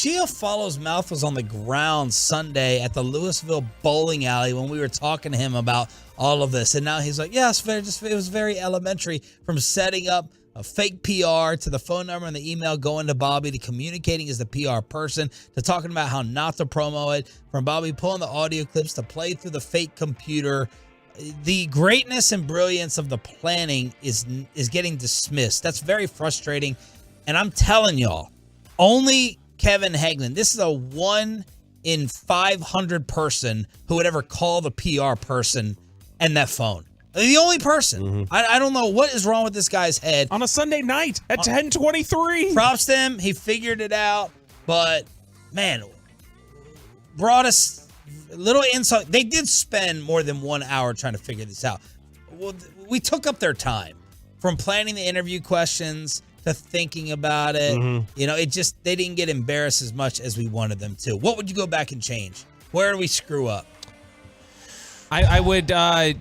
Giafalo's mouth was on the ground Sunday at the Louisville bowling alley when we were talking to him about all of this. And now he's like, yes, it was very elementary, from setting up a fake PR to the phone number and the email going to Bobby, to communicating as the PR person, to talking about how not to promo it, from Bobby pulling the audio clips to play through the fake computer. The greatness and brilliance of the planning is getting dismissed. That's very frustrating. And I'm telling y'all, only Kevin Hagelin, this is a 1 in 500 person who would ever call the PR person and that phone. The only person. Mm-hmm. I don't know what is wrong with this guy's head. On a Sunday night at 10:23. Props to him. He figured it out. But, man, brought us a little insight. They did spend more than 1 hour trying to figure this out. Well, we took up their time from planning the interview questions to thinking about it. Mm-hmm. You know, they didn't get embarrassed as much as we wanted them to. What would you go back and change? Where do we screw up? I would plan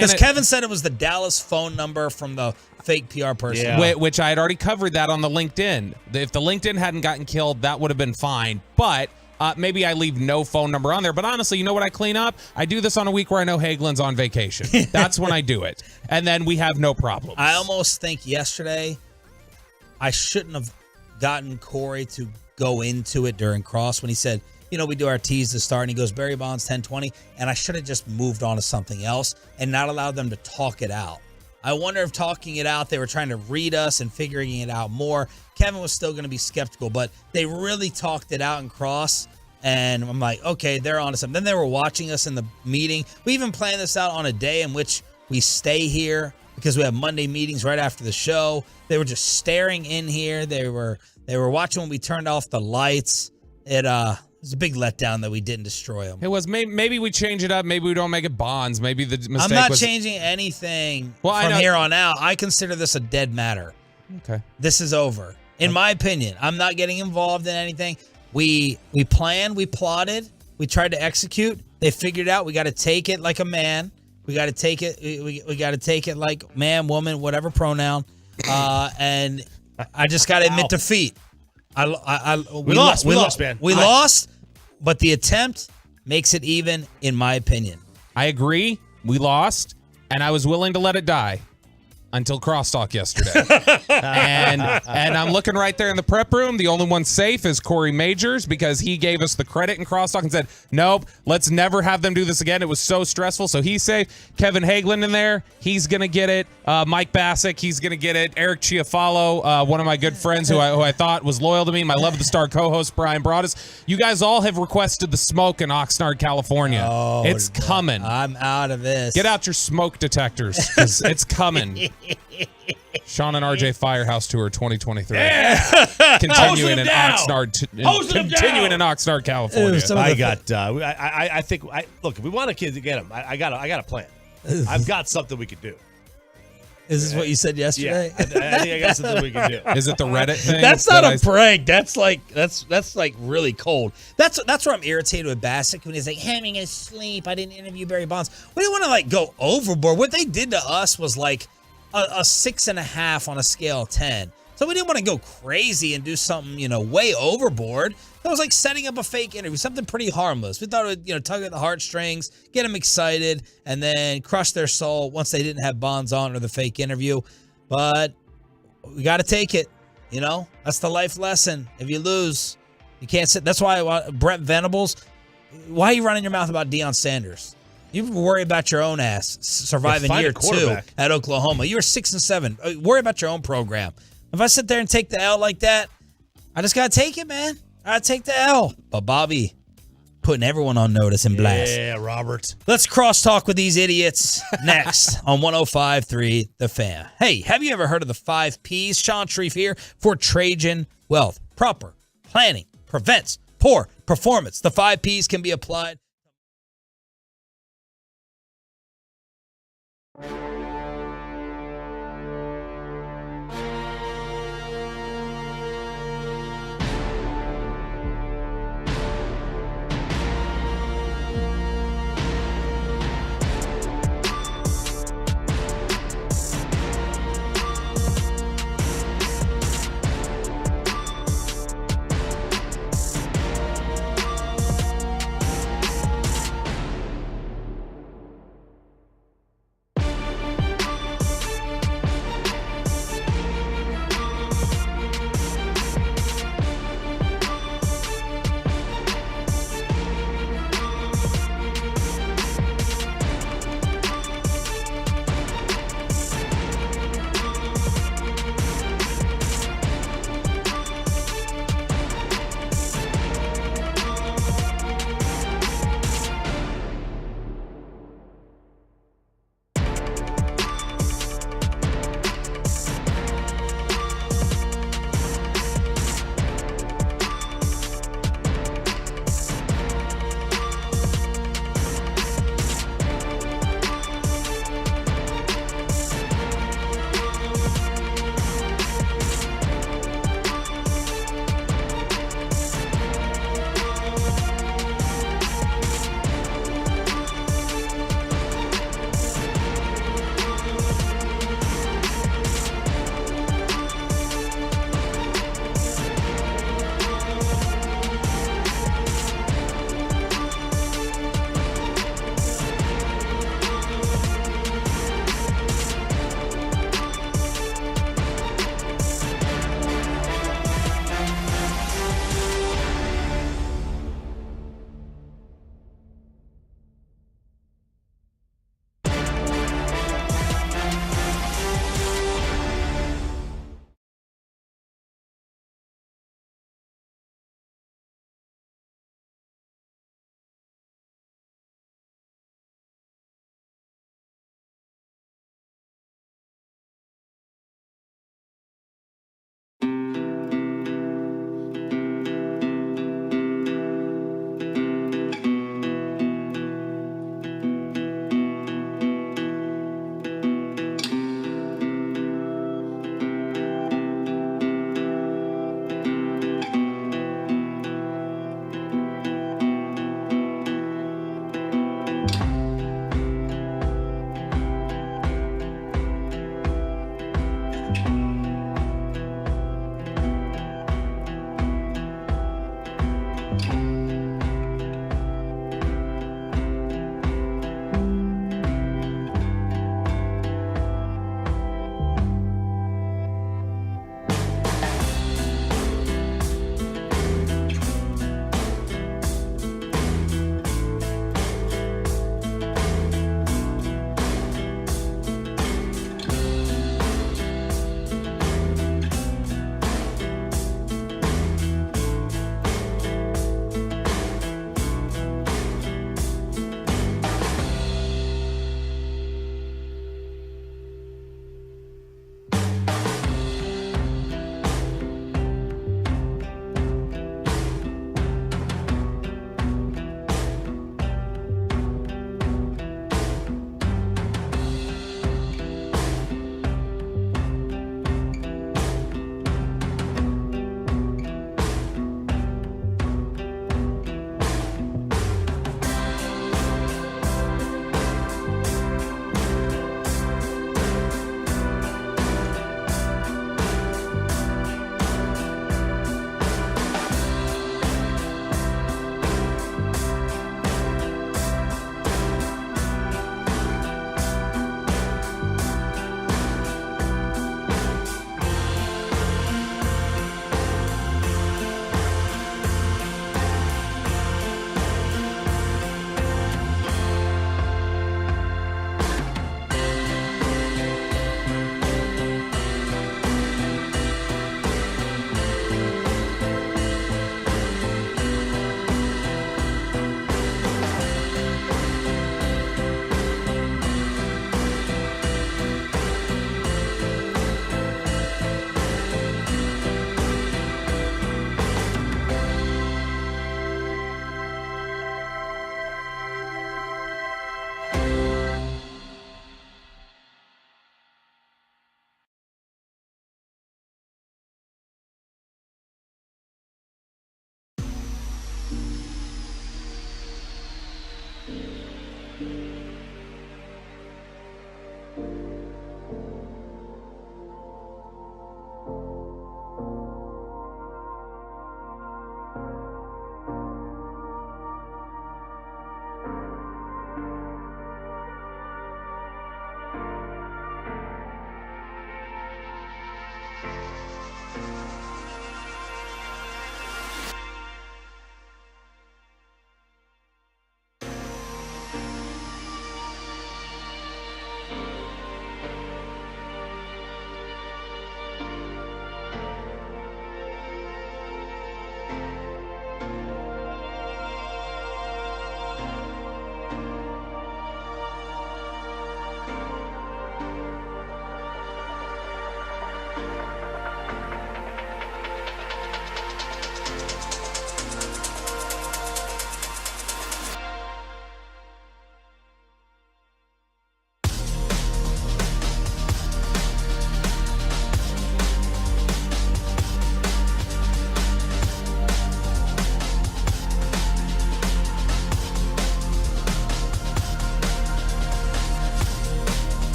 because Kevin said it was the Dallas phone number from the fake PR person. Yeah. Which I had already covered that on the LinkedIn. If the LinkedIn hadn't gotten killed, that would have been fine. But maybe I leave no phone number on there. But honestly, you know what I clean up? I do this on a week where I know Hagelin's on vacation. That's when I do it. And then we have no problems. I almost think yesterday I shouldn't have gotten Corey to go into it during Cross when he said, you know, we do our tease to start, and he goes, Barry Bonds 10-20, and I should have just moved on to something else and not allowed them to talk it out. I wonder if talking it out, they were trying to read us and figuring it out more. Kevin was still going to be skeptical, but they really talked it out in Cross, and I'm like, okay, they're on to something. Then they were watching us in the meeting. We even planned this out on a day in which we stay here because we have Monday meetings right after the show. They were just staring in here. They were watching when we turned off the lights. It was a big letdown that we didn't destroy them. It was. Maybe we change it up. Maybe we don't make it Bonds. Maybe the mistake was... I'm not changing anything from here on out. I consider this a dead matter. Okay. This is over. In my opinion, I'm not getting involved in anything. We planned, we plotted, we tried to execute. They figured out we got to take it like a man. We got to take it. We got to take it like man, woman, whatever pronoun. And I just got to admit defeat. We lost, man. We lost, but the attempt makes it even, in my opinion. I agree. We lost, and I was willing to let it die until Crosstalk yesterday. and I'm looking right there in the prep room. The only one safe is Corey Majors because he gave us the credit in Crosstalk and said, nope, let's never have them do this again. It was so stressful. So he's safe. Kevin Hagelin in there, he's going to get it. Mike Bassick, he's going to get it. Eric Chiafalo, one of my good friends who I thought was loyal to me. My Love of the Star co-host, Brian Broaddus. You guys all have requested the smoke in Oxnard, California. Oh, it's coming. I'm out of this. Get out your smoke detectors because it's coming. Sean and RJ Firehouse Tour 2023. Yeah. Continuing in Oxnard, California. I think look, if we want a kid to get him, I got a plan. I've got something we could do. Is this what you said yesterday? Yeah, I think I got something we can do. Is it the Reddit thing? That's not a prank. That's like really cold. That's where I'm irritated with Bassick when he's like, hey, I'm gonna sleep. I didn't interview Barry Bonds. We didn't want to like go overboard. What they did to us was like a 6.5 on a scale of 10. So we didn't want to go crazy and do something, way overboard. That was like setting up a fake interview, something pretty harmless. We thought it would, tug at the heartstrings, get them excited, and then crush their soul once they didn't have Bonds on or the fake interview. But we got to take it. That's the life lesson. If you lose, you can't sit. That's why Brett Venables, why are you running your mouth about Deion Sanders? You worry about your own ass surviving year 2 at Oklahoma. You were 6-7. Worry about your own program. If I sit there and take the L like that, I just got to take it, man. I got to take the L. But Bobby, putting everyone on notice and blast. Yeah, Robert. Let's crosstalk with these idiots next on 105.3 The Fan. Hey, have you ever heard of the 5 Ps? Sean Shreve here for Trajan Wealth. Proper planning prevents poor performance. The 5 Ps can be applied.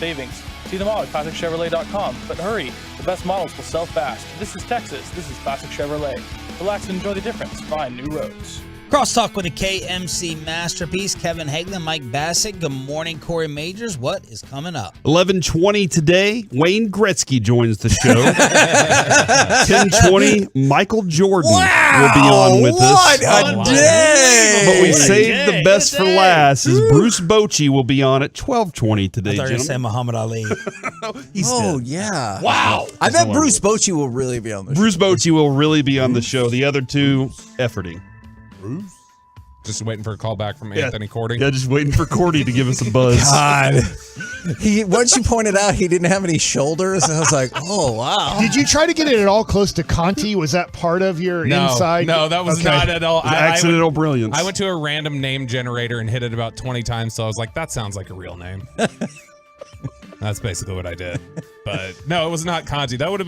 savings. See them all at ClassicChevrolet.com. But hurry, the best models will sell fast. This is Texas. This is Classic Chevrolet. Relax and enjoy the difference. Find new roads. Crosstalk with a KMC masterpiece. Kevin Hagelin, Mike Bassett. Good morning, Corey Majors. What is coming up? 11:20 today, Wayne Gretzky joins the show. 10:20, Michael Jordan will be on with us. What a day! But we saved the best for last, as Bruce Bochy will be on at 12:20 today, I thought you were gentlemen. going to say Muhammad Ali. Yeah. Wow. I bet Bruce Bochy will really be on the show. Bruce Bochy will really be on the show. The other two, efforting. Just waiting for a call back from Anthony Cordy. Yeah, just waiting for Cordy to give us a buzz. God. Once you pointed out he didn't have any shoulders, I was like, oh, wow. Did you try to get it at all close to Conti? Was that part of your inside? No, that was not at all. Accidental brilliance. I went to a random name generator and hit it about 20 times, so I was like, that sounds like a real name. That's basically what I did. But no, it was not Conti. That would have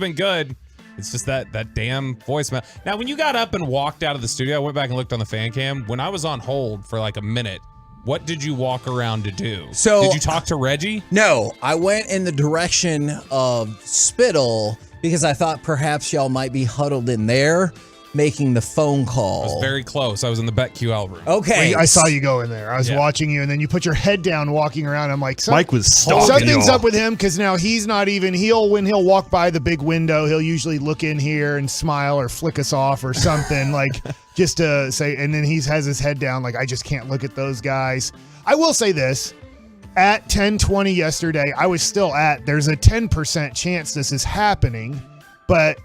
been good. It's just that damn voicemail. Now, when you got up and walked out of the studio, I went back and looked on the fan cam. When I was on hold for like a minute, what did you walk around to do? So, did you talk to Reggie? No, I went in the direction of Spittle because I thought perhaps y'all might be huddled in there making the phone call. I was very close. I was in the BetQL room. Okay. I saw you go in there. I was watching you, and then you put your head down walking around. I'm like, Mike was stalking something's y'all. up with him because now he's not even. When he'll walk by the big window, he'll usually look in here and smile or flick us off or something, like just to say. And then he has his head down, like I just can't look at those guys. I will say this. At 10:20 yesterday, I was still there's a 10% chance this is happening, but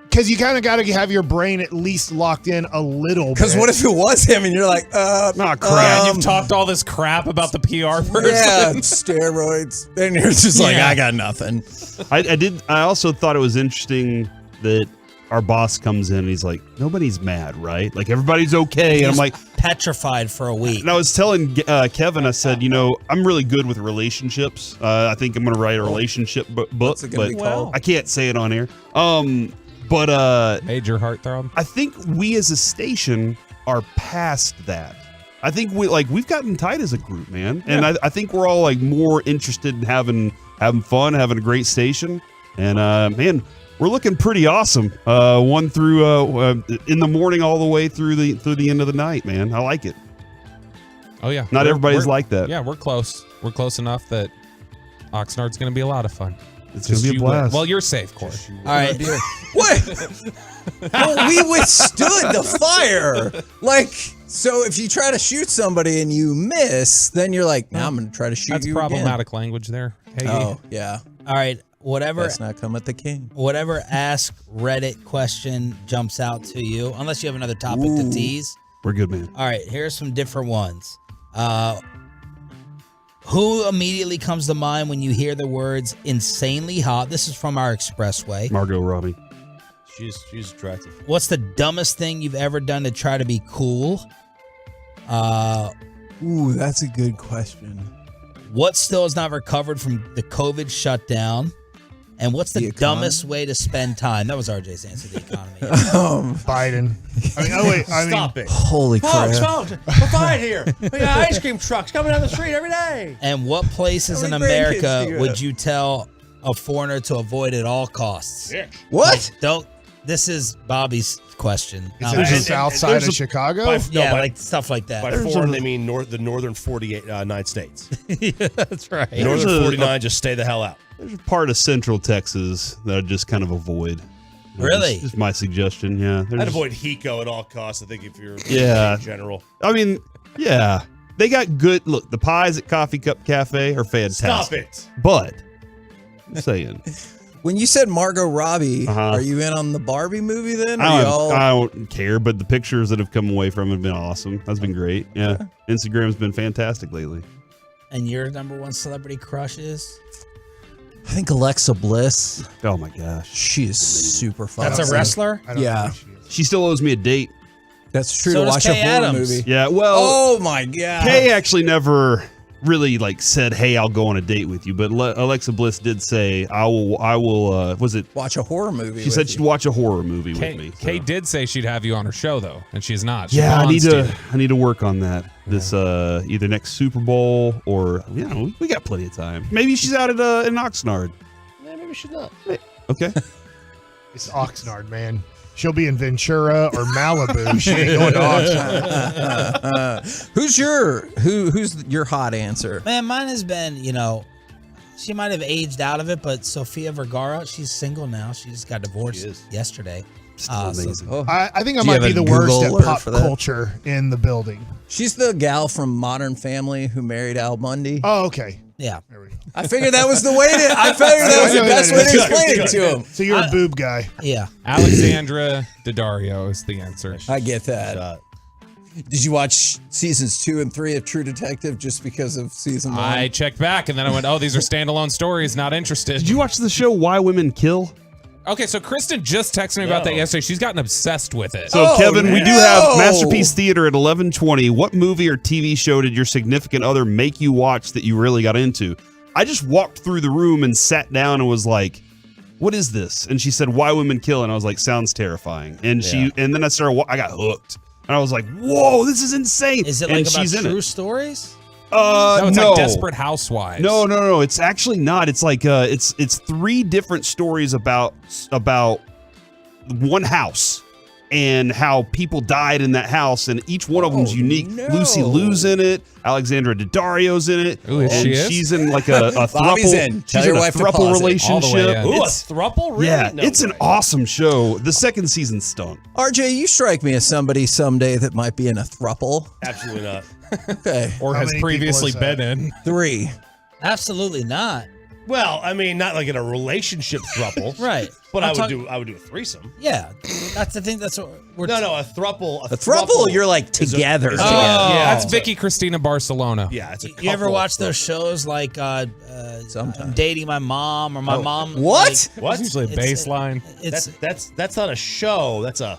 because you kind of got to have your brain at least locked in a little bit. Because what if it was him and you're like, crap. Yeah, you've talked all this crap about the PR person. Yeah, steroids. And you're just like, I got nothing. I also thought it was interesting that our boss comes in and he's like, nobody's mad, right? Like, everybody's okay. And I'm like, petrified for a week. and I was telling Kevin, I said, I'm really good with relationships. I think I'm going to write a relationship book, What's it gonna be but called? I can't say it on air. But Major heartthrob. I think we as a station are past that. I think we've gotten tight as a group, man. And I think we're all like more interested in having fun, having a great station. And man, we're looking pretty awesome. One through in the morning all the way through the end of the night, man. I like it. Oh yeah. Not everybody's we're- like that. Yeah, we're close. We're close enough that Oxnard's going to be a lot of fun. It's going to be a You blast. Well, you're safe, Corey. All right. What? Well, we withstood the fire. Like, so if you try to shoot somebody and you miss, then you're like, now I'm going to try to shoot That's you problematic language there. Hey, again. Oh, yeah. All right. Whatever. Let's not come at the king. Whatever Ask Reddit question jumps out to you, unless you have another topic to tease. We're good, man. All right, here's some different ones. Who immediately comes to mind when you hear the words insanely hot? This is from our expressway. Margot Robbie. She's attractive. What's the dumbest thing you've ever done to try to be cool? Ooh, that's a good question. What still is not recovered from the COVID shutdown? And what's the dumbest way to spend time? That was RJ's answer to the economy. Biden. Stop it. Holy crap. Folks, we're fine here. We got ice cream trucks coming down the street every day. And what places in How many grandkids do America you would have? you tell a foreigner to avoid at all costs? What? Don't. This is Bobby's question. Is Not it the mine. south side there's of a- Chicago? like stuff like that. By foreign, they mean the northern 48 United States. Yeah, that's right. Northern There's a- 49, just stay the hell out. There's a part of Central Texas that I just kind of avoid. Really? Just my suggestion, yeah. I'd avoid Hico at all costs, I think, if you're Yeah. in general. I mean, yeah. They got good. Look, the pies at Coffee Cup Cafe are fantastic. Stop it. But, I'm saying. When you said Margot Robbie, Uh-huh. are you in on the Barbie movie then? I Or don't care, but the pictures that have come away from it have been awesome. That's been great. Yeah. Instagram's been fantastic lately. And your number one celebrity crush is? I think Alexa Bliss. Oh my gosh. She is super fun. That's a wrestler? I don't Yeah. know who she is. She still owes me a date. That's true. So to does watch Kay a horror Adams. movie. Yeah, well, Oh my god. Kay actually never really said, "Hey, I'll go on a date with you." But Alexa Bliss did say, "I will." Was it? Watch a horror movie. She said she'd watch a horror movie with me. Kay did say she'd have you on her show though, and she's not. She Yeah, I wants need to work on that. This either next Super Bowl or we got plenty of time. Maybe she's out at in Oxnard. Yeah, maybe she's not. Okay. It's Oxnard, man. She'll be in Ventura or Malibu. She ain't going to Oxnard. Who's your hot answer? Man, mine has been, she might have aged out of it, but Sofia Vergara, she's single now. She just got divorced yesterday. Amazing. I think I Do you might have be a the worst Google at alert pop for that? culture in the building. She's the gal from Modern Family who married Al Bundy. Oh, okay. Yeah. There we go. I figured that was the way to. I figured that was the best way to explain it to him. So you're a boob guy. Yeah. Alexandra Daddario is the answer. I get that. Did you watch seasons 2 and 3 of True Detective just because of season 1? I checked back and then I went, oh, these are standalone stories, not interested. Did you watch the show Why Women Kill? Okay, so Kristen just texted me about that yesterday. She's gotten obsessed with it. So, Kevin, we do have no. Masterpiece Theater at 11:20. What movie or TV show did your significant other make you watch that you really got into? I just walked through the room and sat down and was like, what is this? And she said, Why Women Kill. And I was like, sounds terrifying. And and then I got hooked. And I was like, whoa, this is insane. Is it and like about she's in true it. stories? No, it's no. like Desperate Housewives. No. It's actually not. It's like it's 3 different stories about one house and how people died in that house, and each one of them's unique. no. Lucy Liu's in it. Alexandra Daddario's in it. Ooh, is and she is? she's in like a Bobby's throuple. in. Tell She's your in a wife to throuple pause it. relationship. All the way in. Ooh, a It's- throuple? Really? Yeah, No it's an way. awesome show. The second season's stunk. RJ, you strike me as somebody someday that might be in a throuple. Absolutely not. Okay. Or How has many people previously is that? been in. 3. Absolutely not. Well, I mean, not like in a relationship throuple. Right. But I'm I would do a threesome. Yeah. That's the thing. That's what we're No, a thruple. A throuple, you're like together. is a- Oh. yeah, That's Vicky Cristina Barcelona. Yeah, it's a You ever couple watch of those throuples. shows like Sometimes. Dating My Mom or My Mom? What? like, What? It's usually a It's- baseline. it's That's not a show. That's a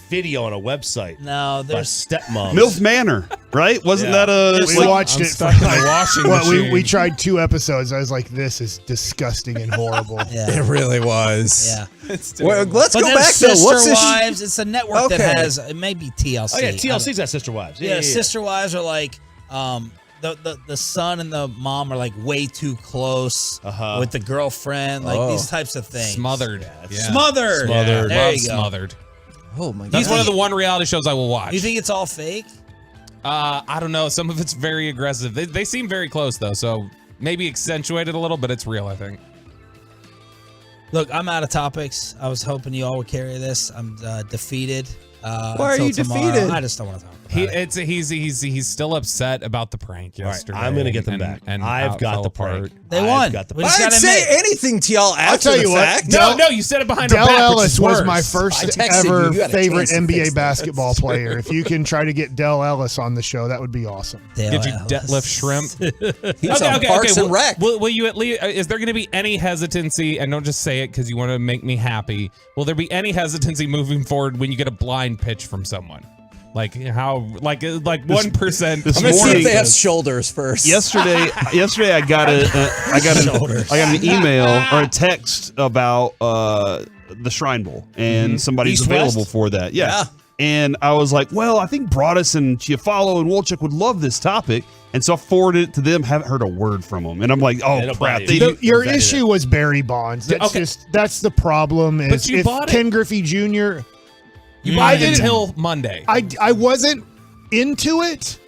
video on a website. no, By there's stepmoms. MILF Manor, right? Wasn't Yeah. that a? We like- watched I'm it. stuck in the washing Well, we machine. tried 2 episodes. I was like, this is disgusting and horrible. yeah. It really was. Yeah. Well, let's But go there's back to Sister what's this? Wives. It's a network that Okay. has it may be TLC. Oh yeah, I TLC's got Sister Wives. don't- Yeah, Sister Wives are like the son and the mom are like way too close with the girlfriend, like these types of things. Smothered. Yeah. Smothered. Smothered. There Love you go. Smothered. Oh my god. That's one of the one reality shows I will watch. You think it's all fake? I don't know. Some of it's very aggressive. They seem very close though, so maybe accentuated a little, but it's real, I think. Look, I'm out of topics. I was hoping you all would carry this. I'm defeated. Why are until you tomorrow. defeated? I just don't want to talk about it. He's still upset about the prank All right, yesterday. I'm gonna get them back. And I've how it got fell the apart. prank. They I've won. got the We prank. just I didn't gotta say admit. anything to y'all after tell the you what, fact. No, you said it behind her Del back, which Ellis is was worse. my I first texted ever you. You gotta favorite taste the NBA face. basketball player. If you can try to get Del Ellis on the show, that would be awesome. Did you Ellis. deadlift shrimp? He's on Parks and Rec. Will you at least? Is there going to be any hesitancy? And don't just say it because you want to make me happy. Will there be any hesitancy moving forward when you get a blind pitch from someone? Like how? Like 1%. this I'm gonna see if morning- they have shoulders first. Yesterday, I got an email or a text about the Shrine Bowl, and somebody's East available West? for that. Yeah. Yeah. And I was like, well, I think Broadus and Chiafalo and Wolchuk would love this topic. And so I forwarded it to them, haven't heard a word from them. And I'm like, oh, It'll crap. bite They you. do, Your Vetted issue was Barry Bonds. That's the problem. Is you if bought it. Ken Griffey Jr. You bought it until Monday. I wasn't into it,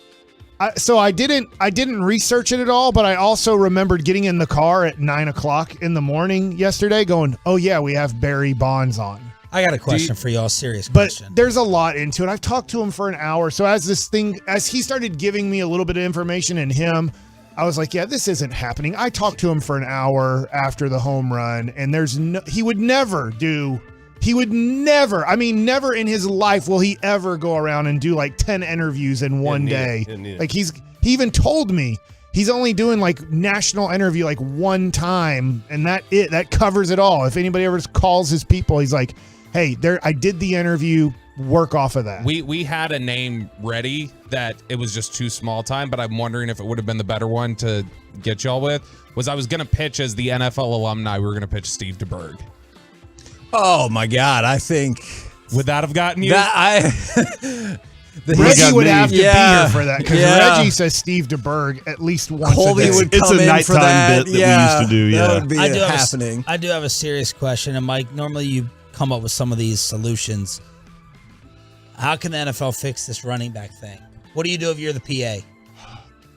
so I didn't research it at all. But I also remembered getting in the car at 9:00 in the morning yesterday, going, "Oh yeah, we have Barry Bonds on." I got a question for y'all. Serious But question. there's a lot into it. I've talked to him for an hour. So as he started giving me a little bit of information in him, I was like, yeah, this isn't happening. I talked to him for an hour after the home run, and he would never, I mean, never in his life will he ever go around and do like 10 interviews in one day. Didn't need it. Like he even told me he's only doing like national interview like one time, and that covers it all. If anybody ever calls his people, he's like, hey, I did the interview, work off of that. We had a name ready that it was just too small time, but I'm wondering if it would have been the better one to get y'all with. I was gonna pitch as the NFL alumni. We were gonna pitch Steve DeBerg. Oh my god, I think Would that have gotten you? Reggie got would me. have to be here for that because Yeah. Reggie says Steve DeBerg at least once Colby a day. would It's come a in nighttime for that. bit that we used to do, yeah. That would be I do happening. I do have a serious question, and Mike. Normally, you come up with some of these solutions. How can the NFL fix this running back thing? What do you do if you're the PA?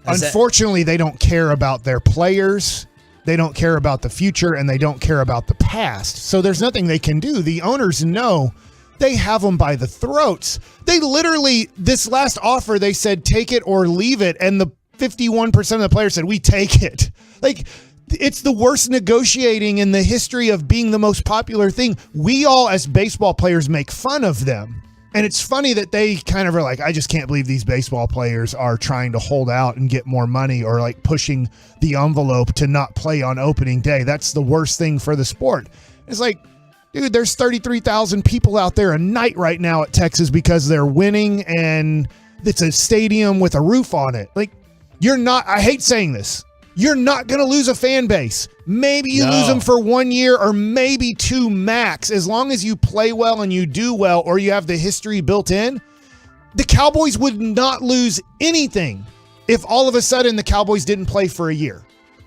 Unfortunately, they don't care about their players. They don't care about the future, and they don't care about the past. So there's nothing they can do. The owners know they have them by the throats. They literally, this last offer, they said, take it or leave it. And the 51% of the players said, we take it. Like, it's the worst negotiating in the history of being the most popular thing. We all, as baseball players, make fun of them. And it's funny that they kind of are like, I just can't believe these baseball players are trying to hold out and get more money, or like pushing the envelope to not play on opening day. That's the worst thing for the sport. It's like, dude, there's 33,000 people out there a night right now at Texas because they're winning, and it's a stadium with a roof on it. Like, you're not, I hate saying this, you're not going to lose a fan base. Maybe you lose them for 1 year or maybe 2 max. As long as you play well and you do well, or you have the history built in, the Cowboys would not lose anything if all of a sudden the Cowboys didn't play for a year.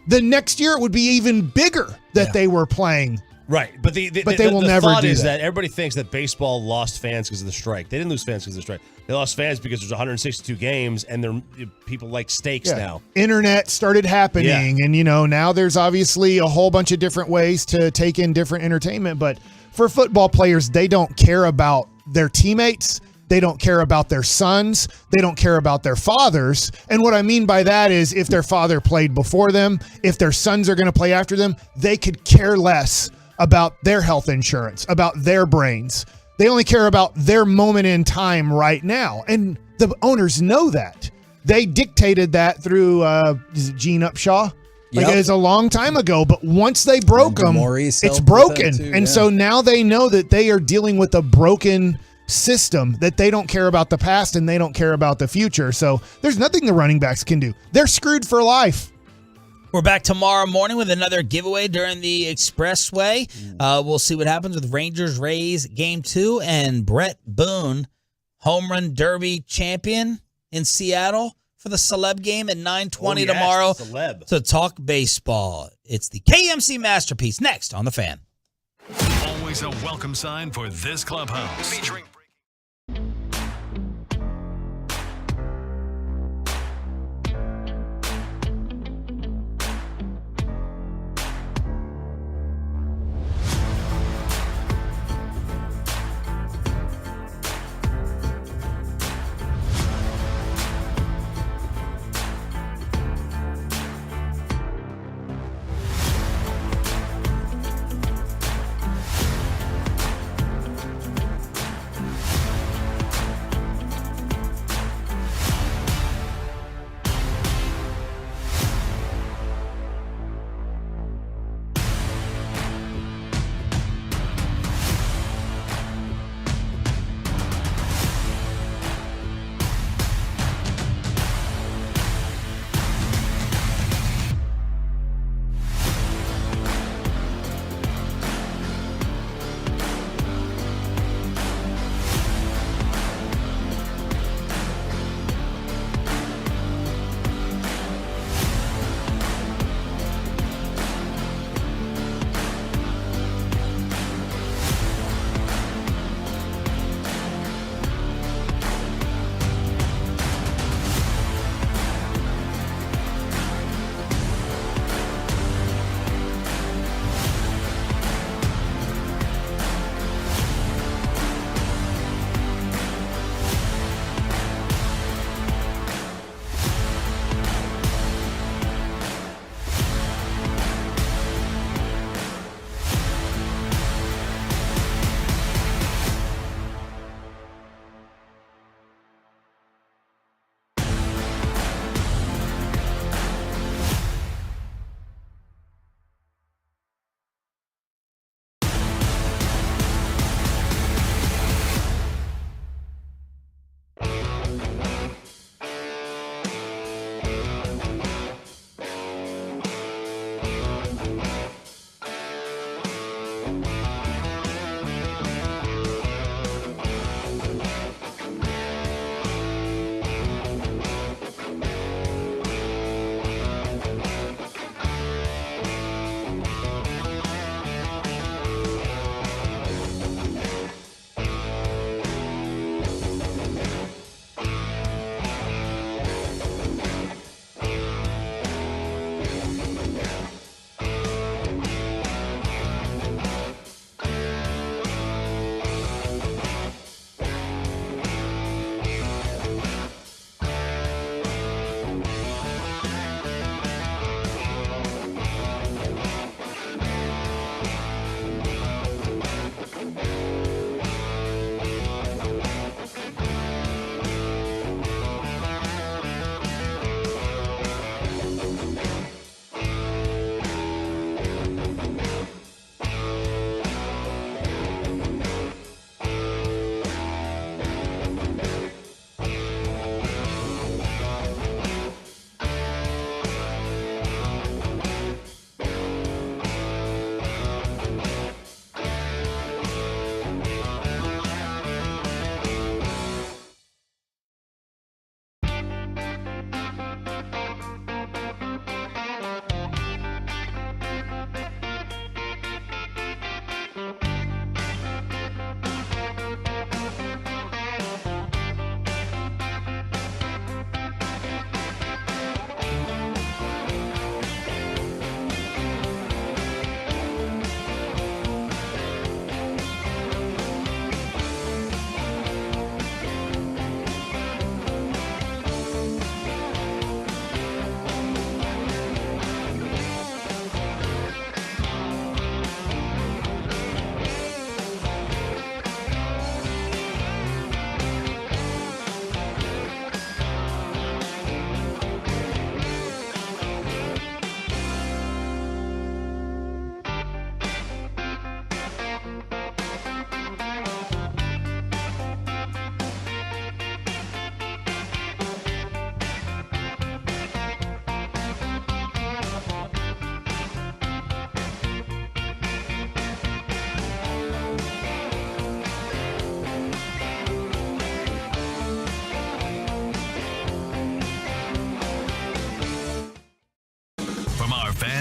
The next year it would be even bigger that they were playing. Right, but they will never thought do is that. that everybody thinks that baseball lost fans because of the strike. They didn't lose fans because of the strike. They lost fans because there's 162 games, and people like steaks now. Internet started happening, and now there's obviously a whole bunch of different ways to take in different entertainment. But for football players, they don't care about their teammates. They don't care about their sons. They don't care about their fathers. And what I mean by that is, if their father played before them, if their sons are going to play after them, they could care less about their health insurance, about their brains. They only care about their moment in time right now. And the owners know that. They dictated that through Gene Upshaw. Like, it was a long time ago, but once they broke them, it's broken. And so now they know that they are dealing with a broken system, that they don't care about the past and they don't care about the future. So there's nothing the running backs can do. They're screwed for life. We're back tomorrow morning with another giveaway during the Expressway. We'll see what happens with Rangers-Rays Game 2 and Brett Boone, Home Run Derby champion in Seattle for the celeb game at 9:20 tomorrow to talk baseball. It's the KMC Masterpiece next on The Fan. Always a welcome sign for this clubhouse. Featuring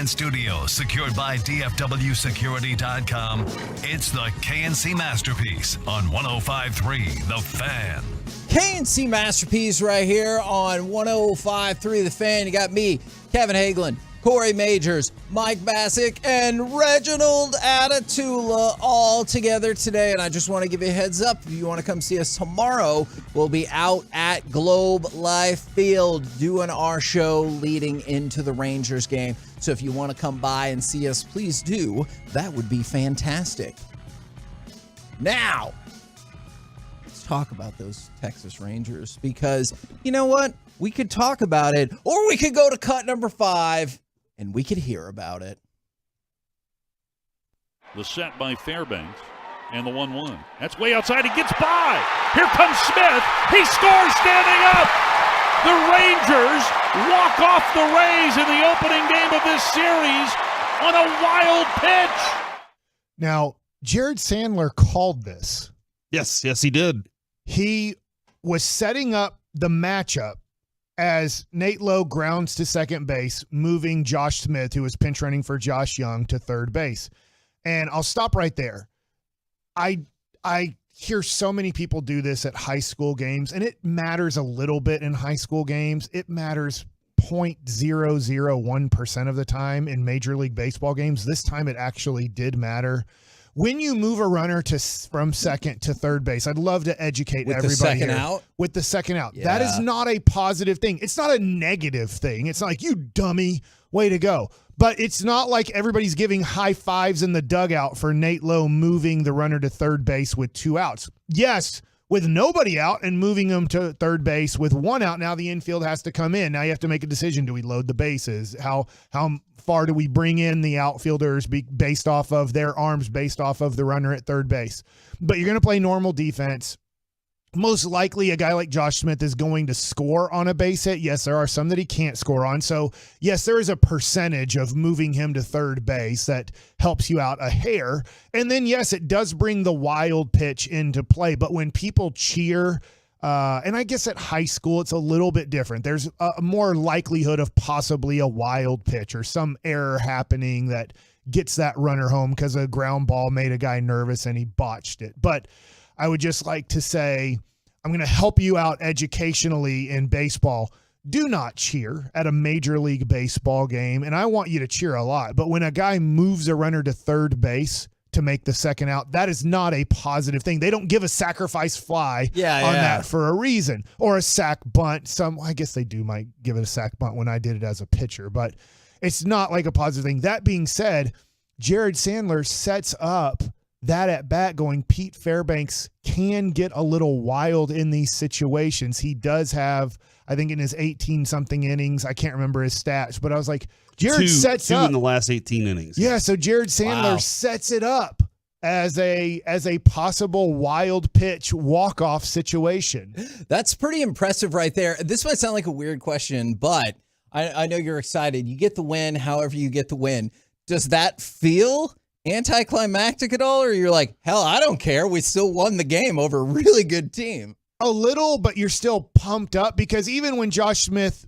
and studios secured by DFWsecurity.com. It's the KNC Masterpiece on 105.3 The Fan. KNC Masterpiece right here on 105.3 The Fan. You got me, Kevin Hagelin, Corey Majors, Mike Bassick, and Reginald Atatula all together today. And I just want to give you a heads up. If you want to come see us tomorrow, we'll be out at Globe Life Field doing our show leading into the Rangers game. So if you want to come by and see us, please do. That would be fantastic. Now, let's talk about those Texas Rangers, because you know what? We could talk about it, or we could go to cut number 5 and we could hear about it. The set by Fairbanks and the 1-1. That's way outside. He gets by. Here comes Smith. He scores standing up. The Rangers walk off the Rays in the opening game of this series on a wild pitch. Now, Jared Sandler called this. Yes, he did. He was setting up the matchup as Nate Lowe grounds to second base, moving Josh Smith, who was pinch running for Josh Young, to third base. And I'll stop right there. I hear so many people do this at high school games, and it matters a little bit in high school games. It matters 0.001% of the time in Major League Baseball games. This time it actually did matter. When you move a runner from second to third base, I'd love to educate With everybody the second here. out? With the second out. Yeah. That is not a positive thing. It's not a negative thing. It's not like, you dummy, way to go. But it's not like everybody's giving high fives in the dugout for Nate Lowe moving the runner to third base with 2 outs. Yes, with nobody out and moving them to third base with 1 out, now the infield has to come in. Now you have to make a decision. Do we load the bases? How far do we bring in the outfielders based off of their arms, based off of the runner at third base? But you're going to play normal defense. Most likely a guy like Josh Smith is going to score on a base hit. Yes, there are some that he can't score on. So, yes, there is a percentage of moving him to third base that helps you out a hair. And then, yes, it does bring the wild pitch into play. But when people cheer, and I guess at high school it's a little bit different. There's a more likelihood of possibly a wild pitch or some error happening that gets that runner home because a ground ball made a guy nervous and he botched it. But I would just like to say, I'm going to help you out educationally in baseball. Do not cheer at a Major League Baseball game, and I want you to cheer a lot. But when a guy moves a runner to third base to make the second out, that is not a positive thing. They don't give a sacrifice fly on that for a reason, or a sack bunt. I guess they might give it a sack bunt when I did it as a pitcher, but it's not like a positive thing. That being said, Jared Sandler sets up that at bat going, Pete Fairbanks can get a little wild in these situations. He does have, I think in his 18-something innings, I can't remember his stats, but I was like, Jared sets two up. in the last 18 innings. Yeah, so Jared Sandler sets it up as a possible wild pitch walk-off situation. That's pretty impressive right there. This might sound like a weird question, but I know you're excited. You get the win however you get the win. Does that feel anticlimactic at all, or you're like, hell, I don't care, we still won the game over a really good team? A little, but you're still pumped up, because even when Josh Smith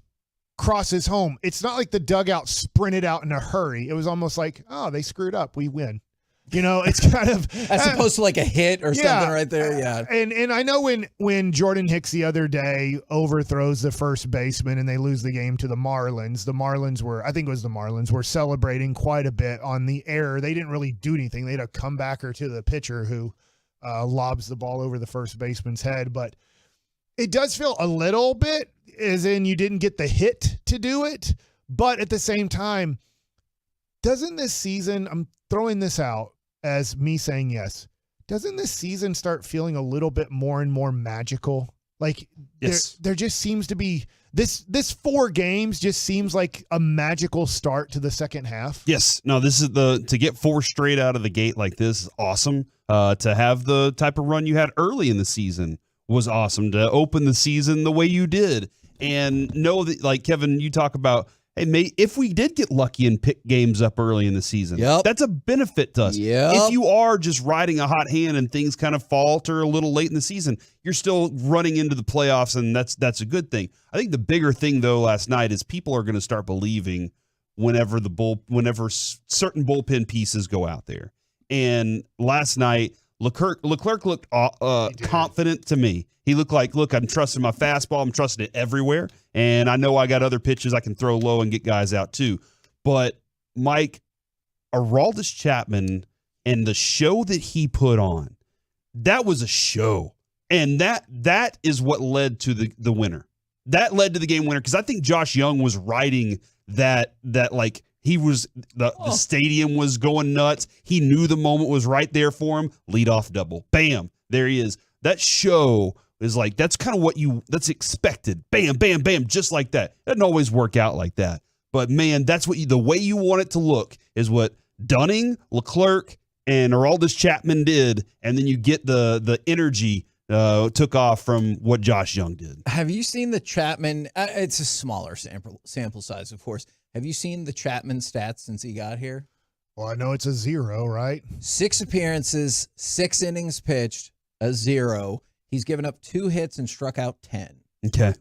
crosses home, it's not like the dugout sprinted out in a hurry. It was almost like, oh, they screwed up, we win. You know, it's kind of as opposed to like a hit or something right there. Yeah. And I know when Jordan Hicks the other day overthrows the first baseman and they lose the game to the Marlins were celebrating quite a bit on the error. They didn't really do anything. They had a comebacker to the pitcher who lobs the ball over the first baseman's head. But it does feel a little bit as in you didn't get the hit to do it. But at the same time, doesn't this season, I'm throwing this out as me saying yes, doesn't this season start feeling a little bit more and more magical? Like yes. there just seems to be this 4 games just seems like a magical start to the second half. Yes. No, this is to get 4 straight out of the gate like this is awesome. To have the type of run you had early in the season was awesome. To open the season the way you did and know that, like Kevin, you talk about, hey, if we did get lucky and pick games up early in the season, that's a benefit to us. Yep. If you are just riding a hot hand and things kind of falter a little late in the season, you're still running into the playoffs, and that's a good thing. I think the bigger thing, though, last night is people are going to start believing whenever certain bullpen pieces go out there. And last night, Leclerc looked confident to me. He looked like, look, I'm trusting my fastball. I'm trusting it everywhere. And I know I got other pitches I can throw low and get guys out too. But, Mike, Aroldis Chapman and the show that he put on, that was a show. And that is what led to the winner. That led to the game winner because I think Josh Young was riding that like he was the stadium was going nuts. He knew the moment was right there for him. Leadoff double. Bam. There he is. That show is like that's kind of that's expected. Bam, bam, bam, just like that. It doesn't always work out like that. But man, that's the way you want it to look is what Dunning, Leclerc, and Aroldis Chapman did, and then you get the energy took off from what Josh Young did. Have you seen the Chapman? It's a smaller sample size, of course. Have you seen the Chapman stats since he got here? Well, I know it's a 0, right? 6 appearances, 6 innings pitched, a 0. He's given up 2 hits and struck out 10. Okay.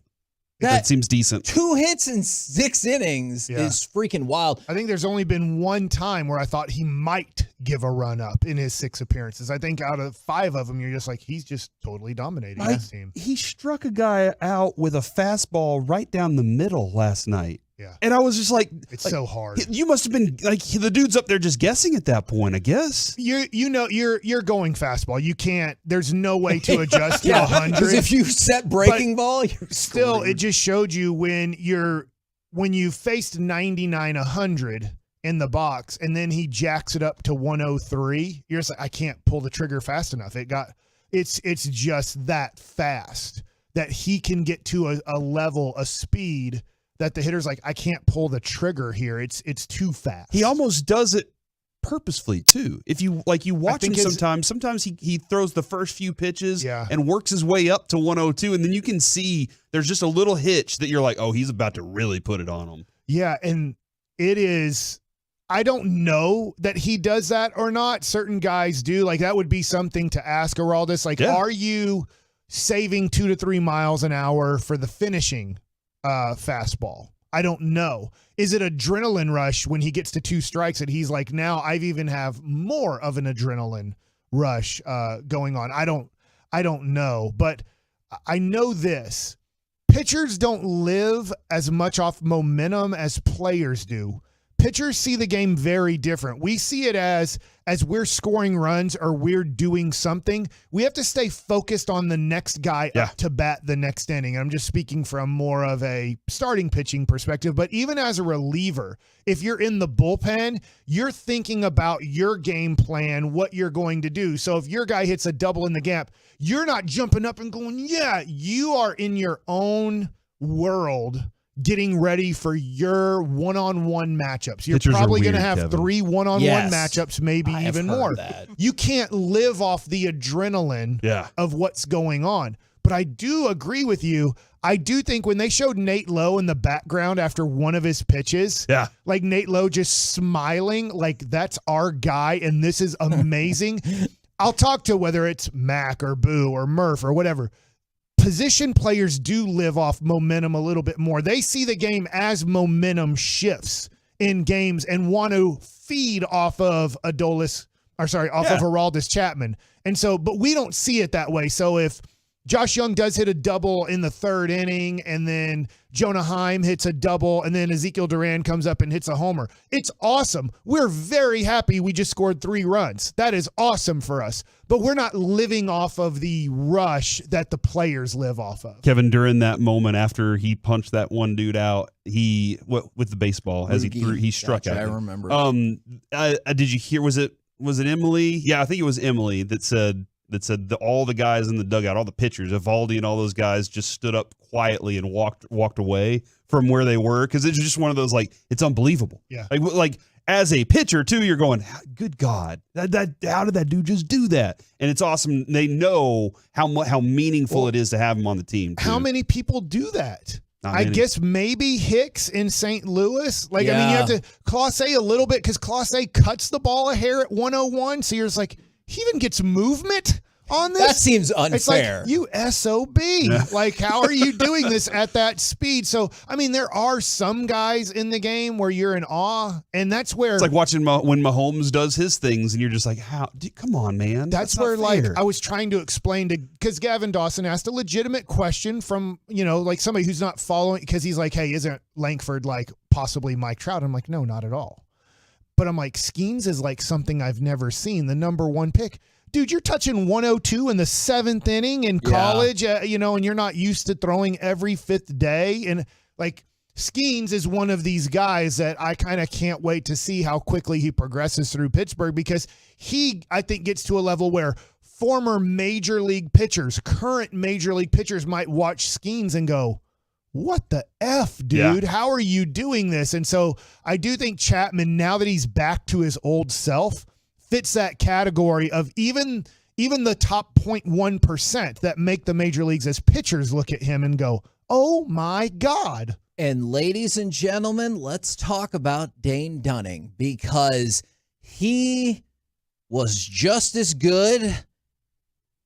That seems decent. 2 hits in 6 innings is freaking wild. I think there's only been one time where I thought he might give a run up in his 6 appearances. I think out of 5 of them, you're just like, he's just totally dominating this team. He struck a guy out with a fastball right down the middle last night. Yeah. And I was just like, it's so hard. You must have been like the dude's up there just guessing at that point, I guess. You're going fastball. You can't. There's no way to adjust to 100. Because if you set breaking ball, you're still. screwed. It just showed you when you faced 99, 100 in the box, and then he jacks it up to 103. You're just like, I can't pull the trigger fast enough. It's just that fast that he can get to a level, a speed that the hitter's like, I can't pull the trigger here. It's too fast. He almost does it purposefully too. If you watch him sometimes he throws the first few pitches and works his way up to 102, and then you can see there's just a little hitch that you're like, oh, he's about to really put it on him. Yeah, and it is. I don't know that he does that or not. Certain guys do. Like that would be something to ask Aroldis. Like, are you saving 2 to 3 miles an hour for the finishing fastball? I don't know. Is it adrenaline rush when he gets to 2 strikes that he's like, now I've even have more of an adrenaline rush going on? I don't know, but I know this. Pitchers don't live as much off momentum as players do. Pitchers see the game very different. We see it as we're scoring runs or we're doing something, we have to stay focused on the next guy up to bat the next inning. I'm just speaking from more of a starting pitching perspective, but even as a reliever, if you're in the bullpen, you're thinking about your game plan, what you're going to do. So if your guy hits a double in the gap, you're not jumping up and going, you are in your own world getting ready for your one-on-one matchups. You're probably going to have 3 one-on-one matchups, maybe even more. You can't live off the adrenaline of what's going on. But I do agree with you. I do think when they showed Nate Lowe in the background after one of his pitches, like Nate Lowe just smiling, like that's our guy and this is amazing. I'll talk to whether it's Mac or Boo or Murph or whatever. Position players do live off momentum a little bit more. They see the game as momentum shifts in games and want to feed off of Aroldis Chapman. And so, but we don't see it that way. So if Josh Young does hit a double in the 3rd inning and then Jonah Heim hits a double and then Ezekiel Duran comes up and hits a homer, it's awesome. We're very happy we just scored 3 runs. That is awesome for us. But we're not living off of the rush that the players live off of. Kevin, during that moment after he punched that one dude out, with the baseball as he struck out. I remember. Did you hear? Was it Emily? Yeah, I think it was Emily that said all the guys in the dugout, all the pitchers, Evaldi and all those guys just stood up quietly and walked away from where they were because it's just one of those, like, it's unbelievable. Yeah. Like as a pitcher too, you're going, good God, how did that dude just do that? And it's awesome. They know how meaningful it is to have him on the team too. How many people do that? I guess maybe Hicks in St. Louis. Like, I mean, you have to Clase a little bit because Clase cuts the ball a hair at 101. So you're just like, he even gets movement on this? That seems unfair. It's like, you SOB. Like, how are you doing this at that speed? So, I mean, there are some guys in the game where you're in awe, and that's where It's like watching when Mahomes does his things, and you're just like, "How? Come on, man!" That's not where, like, fair. I was trying to explain because Gavin Dawson asked a legitimate question from, like somebody who's not following, because he's like, "Hey, isn't Langford like possibly Mike Trout?" I'm like, "No, not at all." But I'm like, Skeens is like something I've never seen. The number one pick. Dude, you're touching 102 in the 7th inning in college, and you're not used to throwing every 5th day. And like, Skeens is one of these guys that I kind of can't wait to see how quickly he progresses through Pittsburgh, because he, I think, gets to a level where former major league pitchers, current major league pitchers might watch Skeens and go, what the F, dude? Yeah. How are you doing this? And so I do think Chapman, now that he's back to his old self, fits that category of even the top 0.1% that make the major leagues as pitchers look at him and go, oh my God. And ladies and gentlemen, let's talk about Dane Dunning, because he was just as good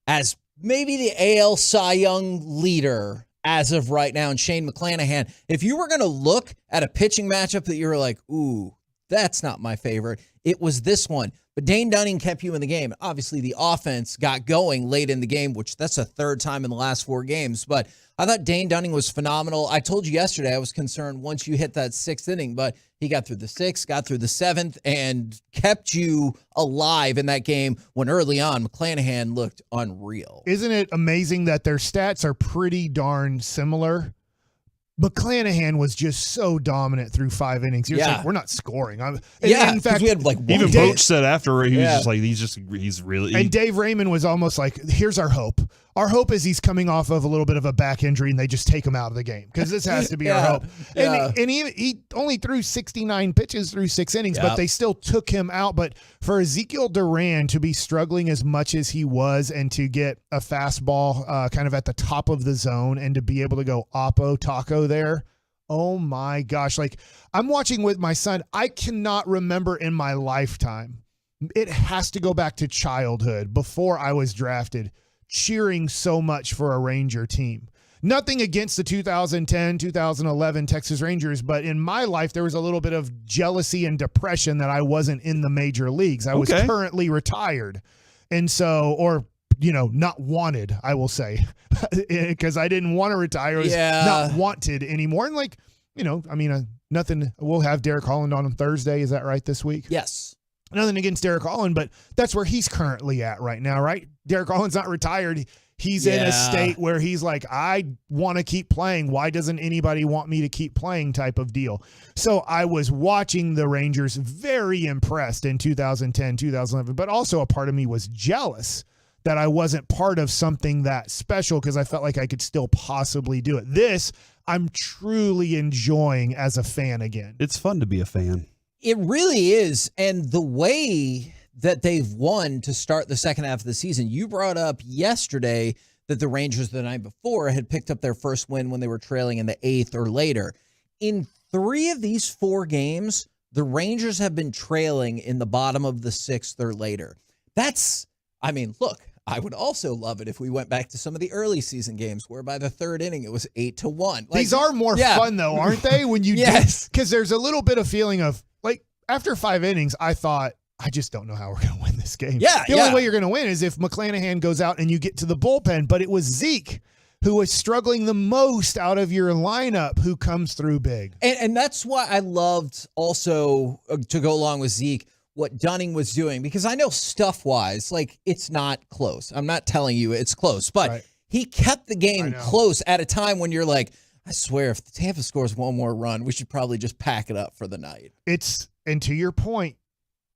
as maybe the AL Cy Young leader as of right now, and Shane McClanahan. If you were going to look at a pitching matchup that you were like, ooh, that's not my favorite, it was this one. But Dane Dunning kept you in the game. Obviously, the offense got going late in the game, which that's a 3rd time in the last 4 games. But I thought Dane Dunning was phenomenal. I told you yesterday I was concerned once you hit that 6th inning, but he got through the 6th, got through the 7th, and kept you alive in that game when early on McClanahan looked unreal. Isn't it amazing that their stats are pretty darn similar? McClanahan was just so dominant through 5 innings. You're like, we're not scoring. In fact, we had like even Dave, Boch said after he was just like, he's really. And Dave Raymond was almost like, here's our hope. Our hope is he's coming off of a little bit of a back injury and they just take him out of the game, because this has to be our hope. And he only threw 69 pitches through 6 innings, but they still took him out. But for Ezekiel Duran to be struggling as much as he was, and to get a fastball kind of at the top of the zone, and to be able to go oppo taco there, oh my gosh. Like, I'm watching with my son. I cannot remember in my lifetime, it has to go back to childhood, before I was drafted, cheering so much for a Ranger team. Nothing against the 2010, 2011 Texas Rangers, but in my life, there was a little bit of jealousy and depression that I wasn't in the major leagues. I was currently retired. And so, or, not wanted, I will say, because I didn't want to retire. I was not wanted anymore. And like, nothing. We'll have Derek Holland on Thursday. Is that right this week? Yes. Nothing against Derek Holland, but that's where he's currently at right now, right? Derek Holland's not retired. He's in a state where he's like, I want to keep playing. Why doesn't anybody want me to keep playing type of deal? So I was watching the Rangers, very impressed in 2010, 2011, but also a part of me was jealous that I wasn't part of something that special, because I felt like I could still possibly do it. This, I'm truly enjoying as a fan again. It's fun to be a fan. It really is. And the way that they've won to start the second half of the season, you brought up yesterday that the Rangers the night before had picked up their first win when they were trailing in the 8th or later. In 3 of these 4 games, the Rangers have been trailing in the bottom of the 6th or later. Look, I would also love it if we went back to some of the early season games where by the 3rd inning it was 8-1. These are more fun though, aren't they? When you because there's a little bit of feeling of, like, after 5 innings, I thought, I just don't know how we're going to win this game. The only way you're going to win is if McClanahan goes out and you get to the bullpen. But it was Zeke who was struggling the most out of your lineup who comes through big. And that's why I loved also, to go along with Zeke, what Dunning was doing, because I know stuff-wise, like, it's not close. I'm not telling you it's close, but he kept the game close at a time when you're like, I swear, if the Tampa scores one more run, we should probably just pack it up for the night. And to your point,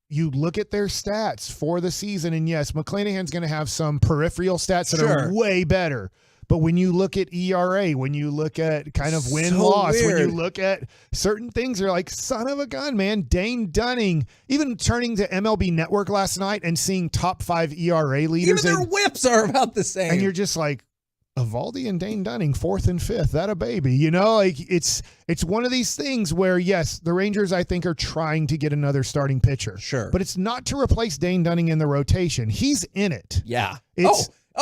you look at their stats for the season, and yes, McClanahan's going to have some peripheral stats that are way better. But when you look at ERA, when you look at kind of win-loss, when you look at certain things, you're like, son of a gun, man. Dane Dunning, even turning to MLB Network last night and seeing top 5 ERA leaders. Even their whips are about the same. And you're just like, Evaldi and Dane Dunning, 4th and 5th. That a baby. Like, it's one of these things where, yes, the Rangers, I think, are trying to get another starting pitcher. Sure. But it's not to replace Dane Dunning in the rotation. He's in it. Yeah.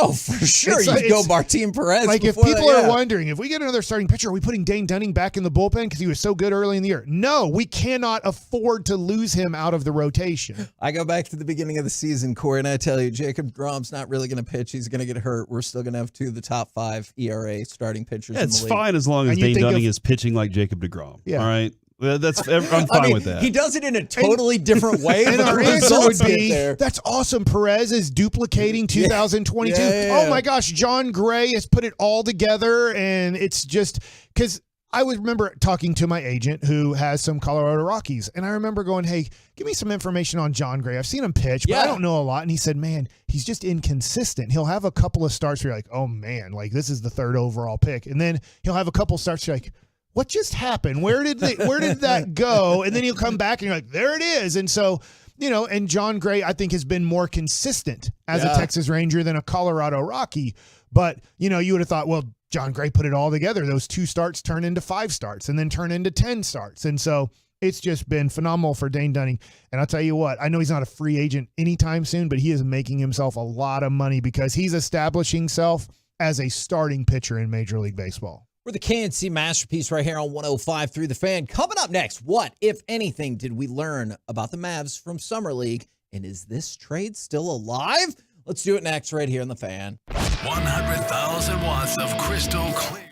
Oh, for sure. It's You go Martin Perez. Like, if before people that, are wondering, if we get another starting pitcher, are we putting Dane Dunning back in the bullpen because he was so good early in the year? No, we cannot afford to lose him out of the rotation. I go back to the beginning of the season, Corey, and I tell you, Jacob deGrom's not really going to pitch. He's going to get hurt. We're still going to have 2 of the top 5 ERA starting pitchers in the It's league. fine as long as And you Dane think Dunning of- is pitching like Jacob deGrom. Yeah. All right. I'm fine with that. He does it in a totally different way. And but our the answer would results get be, there. that's awesome. Perez is duplicating 2022. Yeah. Oh, my gosh. John Gray has put it all together, and it's just because I would remember talking to my agent who has some Colorado Rockies, and I remember going, hey, give me some information on John Gray. I've seen him pitch, but I don't know a lot. And he said, man, he's just inconsistent. He'll have a couple of starts where you're like, oh, man, like this is the 3rd overall pick. And then he'll have a couple starts where you're like, what just happened? Where did that go? And then he'll come back and you're like, there it is. And so, and John Gray, I think, has been more consistent as a Texas Ranger than a Colorado Rocky. But, you would have thought, well, John Gray put it all together. Those 2 starts turn into 5 starts and then turn into 10 starts. And so it's just been phenomenal for Dane Dunning. And I'll tell you what, I know he's not a free agent anytime soon, but he is making himself a lot of money because he's establishing himself as a starting pitcher in Major League Baseball. We're the KNC Masterpiece right here on 105.3 The Fan. Coming up next, what, if anything, did we learn about the Mavs from Summer League? And is this trade still alive? Let's do it next right here on The Fan. 100,000 watts of crystal clear.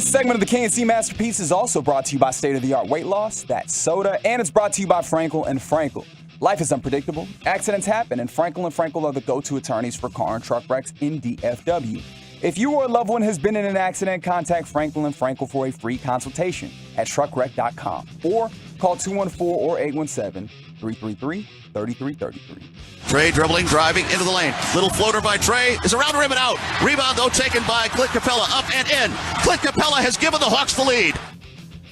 This segment of the KNC Masterpiece is also brought to you by State of the Art Weight Loss, that's soda, and it's brought to you by Frankel and Frankel. Life is unpredictable, accidents happen, and Frankel are the go-to attorneys for car and truck wrecks in DFW. If you or a loved one has been in an accident, contact Frankel and Frankel for a free consultation at truckwreck.com or call 214 or 817-333-3333. Trey dribbling, driving into the lane. Little floater by Trey is around the rim and out. Rebound, though, taken by Clint Capella. Up and in. Clint Capella has given the Hawks the lead.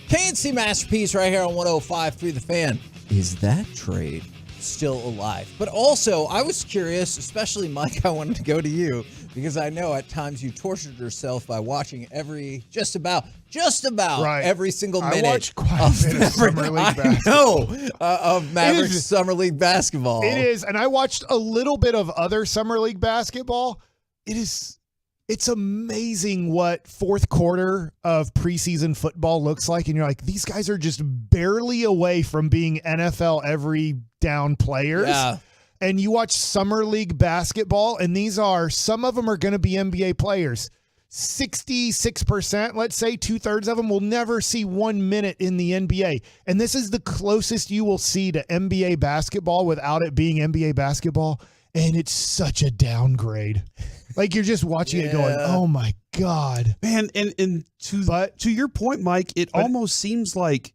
KNC Masterpiece right here on 105.3 The Fan. Is that trade still alive? But also, I was curious, especially Mike, I wanted to go to you because I know at times you tortured yourself by watching just about right. Every single minute. I watched quite a bit of Summer League basketball. Of Mavericks Summer League basketball. It is, and I watched a little bit of other Summer League basketball. It's amazing what fourth quarter of preseason football looks like, and you're like, these guys are just barely away from being NFL every down players. Yeah. And you watch Summer League basketball, and some of them are going to be NBA players. 66%, let's say, 2/3 of them will never see 1 minute in the NBA. And this is the closest you will see to NBA basketball without it being NBA basketball. And it's such a downgrade. Like, you're just watching it going, oh my God. Man, and to your point, Mike, it almost seems like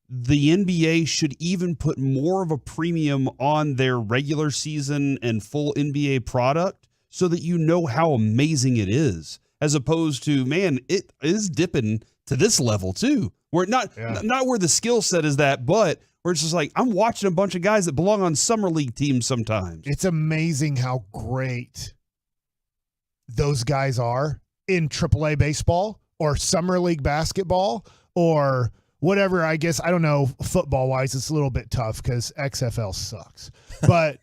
the NBA should even put more of a premium on their regular season and full NBA product so that you know how amazing it is, as opposed to, man, it is dipping to this level too. Where not where the skill set is that, but where it's just like, I'm watching a bunch of guys that belong on summer league teams sometimes. It's amazing how great those guys are in AAA baseball or summer league basketball or whatever. I guess, I don't know, football-wise, it's a little bit tough because XFL sucks. But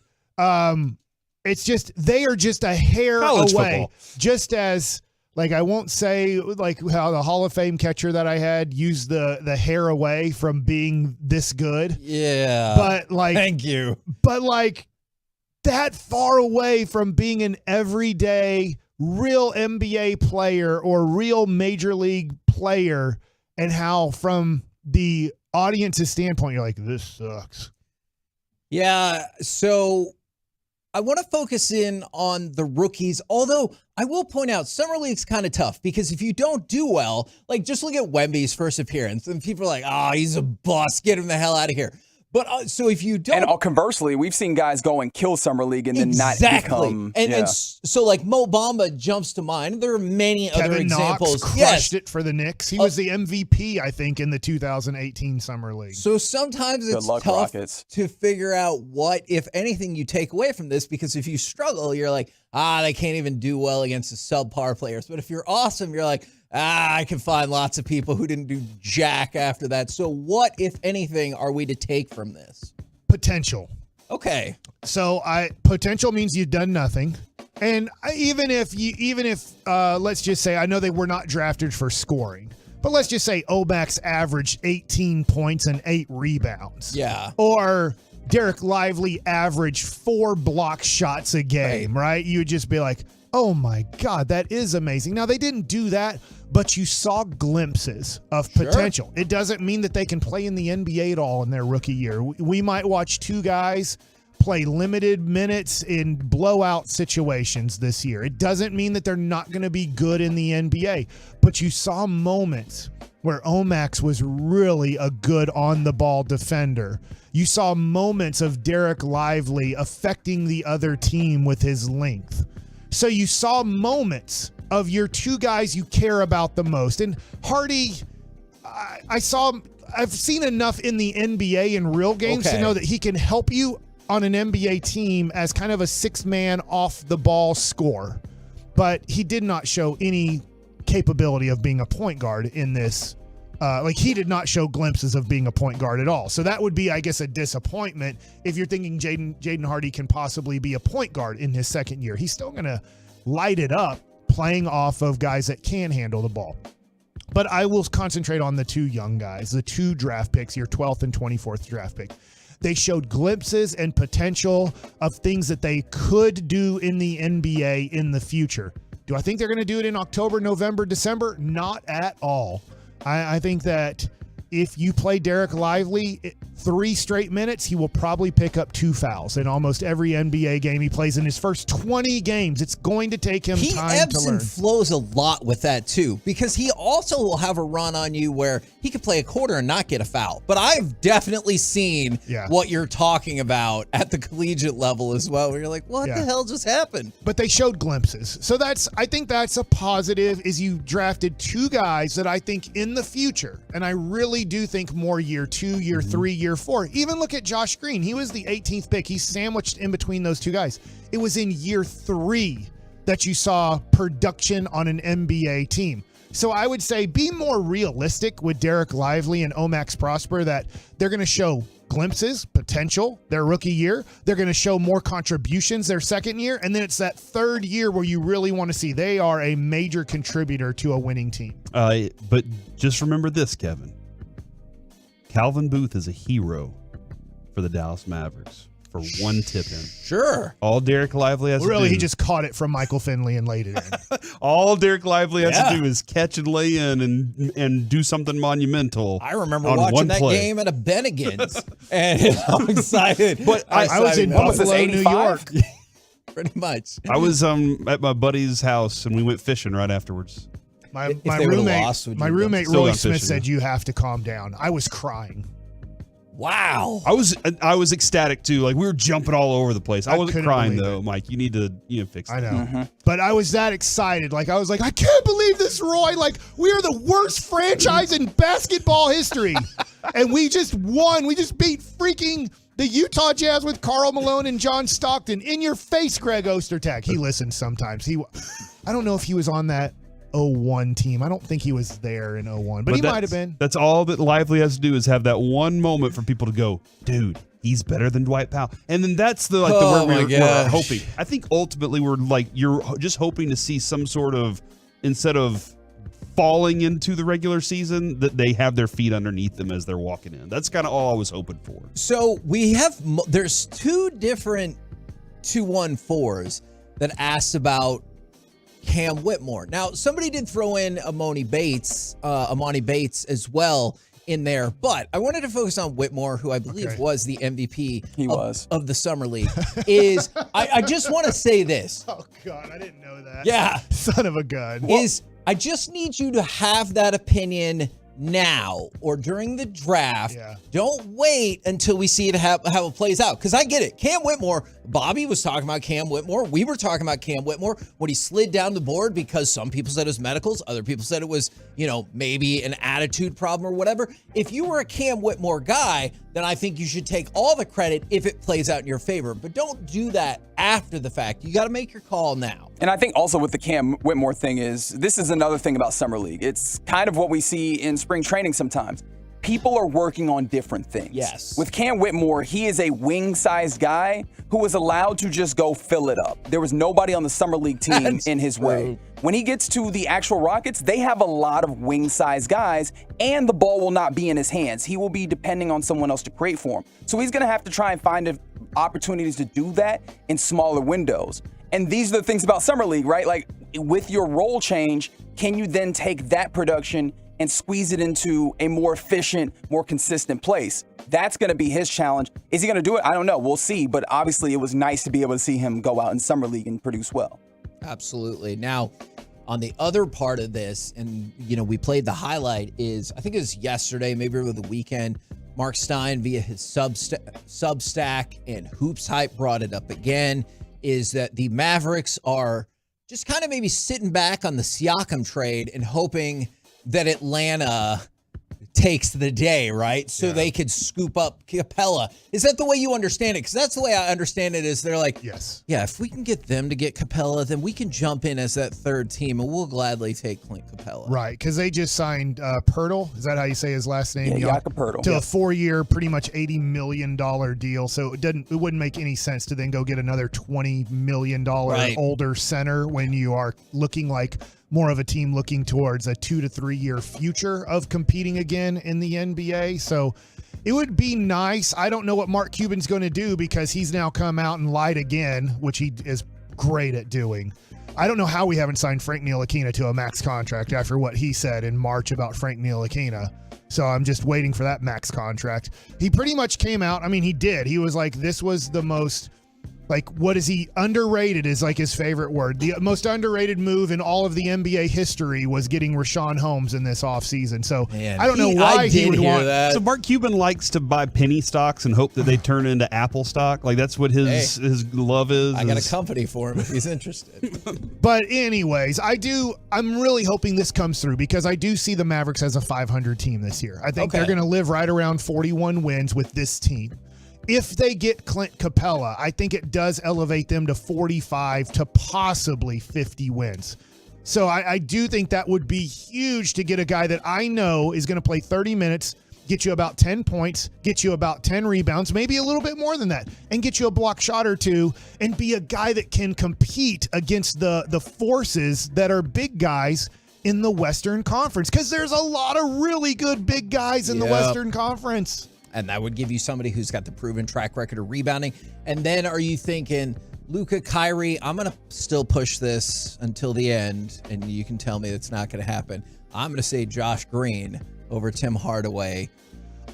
it's just, they are just a hair College away. Football. Just as, like, I won't say, like, how the Hall of Fame catcher that I had used the hair away from being this good. Yeah. But, like. Thank you. But, like, that far away from being an everyday real NBA player or real major league player, and how from the audience's standpoint, you're like, this sucks. Yeah, so I want to focus in on the rookies, although I will point out Summer League's kind of tough because if you don't do well, like just look at Wemby's first appearance and people are like, oh, he's a bust, get him the hell out of here. But so if you don't, and conversely, we've seen guys go and kill Summer League and then not become. And so like Mo Bamba jumps to mind. There are many Kevin other examples. Knox crushed it for the Knicks. He was the MVP, I think, in the 2018 Summer League. So sometimes it's tough to figure out what, if anything, you take away from this, because if you struggle, you're like, they can't even do well against the subpar players. But if you're awesome, you're like, I can find lots of people who didn't do jack after that. So what, if anything, are we to take from this? Potential. Okay. So potential means you've done nothing. And even if let's just say, I know they were not drafted for scoring, but let's just say Omax averaged 18 points and 8 rebounds. Yeah. Or Derek Lively averaged 4 block shots a game, right? You would just be like, oh my God, that is amazing. Now, they didn't do that, but you saw glimpses of potential. It doesn't mean that they can play in the NBA at all in their rookie year. We might watch 2 guys play limited minutes in blowout situations this year. It doesn't mean that they're not going to be good in the NBA, but you saw moments where Omax was really a good on-the-ball defender. You saw moments of Derek Lively affecting the other team with his length. So you saw moments of your 2 guys you care about the most. And Hardy, I've seen enough in the NBA in real games to know that he can help you on an NBA team as kind of a 6-man off-the-ball scorer. But he did not show any capability of being a point guard in this. He did not show glimpses of being a point guard at all. So that would be, I guess, a disappointment if you're thinking Jaden Hardy can possibly be a point guard in his second year. He's still going to light it up playing off of guys that can handle the ball. But I will concentrate on the 2 young guys, the 2 draft picks, your 12th and 24th draft pick. They showed glimpses and potential of things that they could do in the NBA in the future. Do I think they're going to do it in October, November, December? Not at all. I think that if you play Derek Lively 3 straight minutes, he will probably pick up 2 fouls in almost every NBA game he plays in his first 20 games. It's going to take him time to learn. He ebbs and flows a lot with that, too, because he also will have a run on you where he could play a quarter and not get a foul. But I've definitely seen what you're talking about at the collegiate level as well, where you're like, what the hell just happened? But they showed glimpses. So I think that's a positive, is you drafted 2 guys that I think in the future, and I really do think more year 2, year 3, year 4. Even look at Josh Green. He was the 18th pick. He's sandwiched in between those 2 guys. It was in year 3 that you saw production on an NBA team. So I would say be more realistic with Derek Lively and Omax Prosper, that they're going to show glimpses, potential, their rookie year. They're going to show more contributions their second year. And then it's that third year where you really want to see they are a major contributor to a winning team. But just remember this, Kevin. Calvin Booth is a hero for the Dallas Mavericks for one tip-in. Sure. All Derek Lively has to do... he just caught it from Michael Finley and laid it in. All Derek Lively has to do is catch and lay in and do something monumental. I remember watching that game at a Bennigan's, and I'm excited. But I was in Buffalo, New York. Pretty much. I was at my buddy's house, and we went fishing right afterwards. My roommate Roy Smith said you have to calm down. I was crying. Wow. I was ecstatic too. Like, we were jumping all over the place. I wasn't crying though, Mike. You need to fix that. I know. But I was that excited. Like, I was like, I can't believe this, Roy. Like, we are the worst franchise in basketball history. And we just won. We just beat freaking the Utah Jazz with Karl Malone and John Stockton. In your face, Greg Ostertag. He listens sometimes. I don't know if he was on that 01 team. I don't think he was there in 01, but he might have been. That's all that Lively has to do, is have that one moment for people to go, dude, he's better than Dwight Powell. And then that's the word we're hoping. I think ultimately we're like, you're just hoping to see some sort of, instead of falling into the regular season, that they have their feet underneath them as they're walking in. That's kind of all I was hoping for. So there's 2 different 214s that asked about Cam Whitmore. Now, somebody did throw in Amani Bates as well in there, but I wanted to focus on Whitmore, who I believe was the MVP of the Summer League. I just want to say this. Oh, God, I didn't know that. Yeah. Son of a gun. I just need you to have that opinion now or during the draft. Yeah. Don't wait until we see it how it plays out. Because I get it. Cam Whitmore, Bobby was talking about Cam Whitmore. We were talking about Cam Whitmore when he slid down the board, because some people said it was medicals. Other people said it was, maybe an attitude problem or whatever. If you were a Cam Whitmore guy, then I think you should take all the credit if it plays out in your favor. But don't do that after the fact. You got to make your call now. And I think also with the Cam Whitmore thing this is another thing about Summer League. It's kind of what we see in spring training sometimes. People are working on different things. Yes. With Cam Whitmore, he is a wing-sized guy who was allowed to just go fill it up. There was nobody on the Summer League team in his way. When he gets to the actual Rockets, they have a lot of wing-sized guys, and the ball will not be in his hands. He will be depending on someone else to create for him. So he's going to have to try and find opportunities to do that in smaller windows. And these are the things about Summer League, right? Like, with your role change, can you then take that production and squeeze it into a more efficient, more consistent place? That's going to be his challenge. Is he going to do it? I don't know. We'll see. But obviously, it was nice to be able to see him go out in Summer League and produce well. Absolutely. Now, on the other part of this, and, we played the highlight, is I think it was yesterday, maybe over the weekend, Mark Stein via his Substack and Hoops Hype brought it up again, is that the Mavericks are just kind of maybe sitting back on the Siakam trade and hoping that Atlanta takes the day, right? So they could scoop up Capella. Is that the way you understand it? Because that's the way I understand it, is they're like, yes, yeah, if we can get them to get Capella, then we can jump in as that third team, and we'll gladly take Clint Capella. Right, because they just signed Pirtle. Is that how you say his last name? Yeah, Jakob Pirtle. To a 4-year, pretty much $80 million deal. So it wouldn't make any sense to then go get another $20 million older center when you are looking like more of a team looking towards a 2 to 3 year future of competing again in the NBA. So it would be nice. I don't know what Mark Cuban's going to do, because he's now come out and lied again, which he is great at doing. I don't know how we haven't signed Frank Ntilikina to a max contract after what he said in March about Frank Ntilikina. So I'm just waiting for that max contract. He pretty much came out. I mean, he did. He was like, this was the most, like, what is he? Underrated is like his favorite word. The most underrated move in all of the NBA history was getting Rashawn Holmes in this offseason. So Man, I don't know why he would want that. So Mark Cuban likes to buy penny stocks and hope that they turn into Apple stock. Like that's what his love is. I got a company for him if he's interested. But anyways, I'm really hoping this comes through because I do see the Mavericks as a 500 team this year. I think they're going to live right around 41 wins with this team. If they get Clint Capella, I think it does elevate them to 45 to possibly 50 wins. So I do think that would be huge to get a guy that I know is going to play 30 minutes, get you about 10 points, get you about 10 rebounds, maybe a little bit more than that, and get you a block shot or two, and be a guy that can compete against the forces that are big guys in the Western Conference. Because there's a lot of really good big guys in the Western Conference. And that would give you somebody who's got the proven track record of rebounding. And then are you thinking, Luka, Kyrie, I'm going to still push this until the end, and you can tell me it's not going to happen. I'm going to say Josh Green over Tim Hardaway,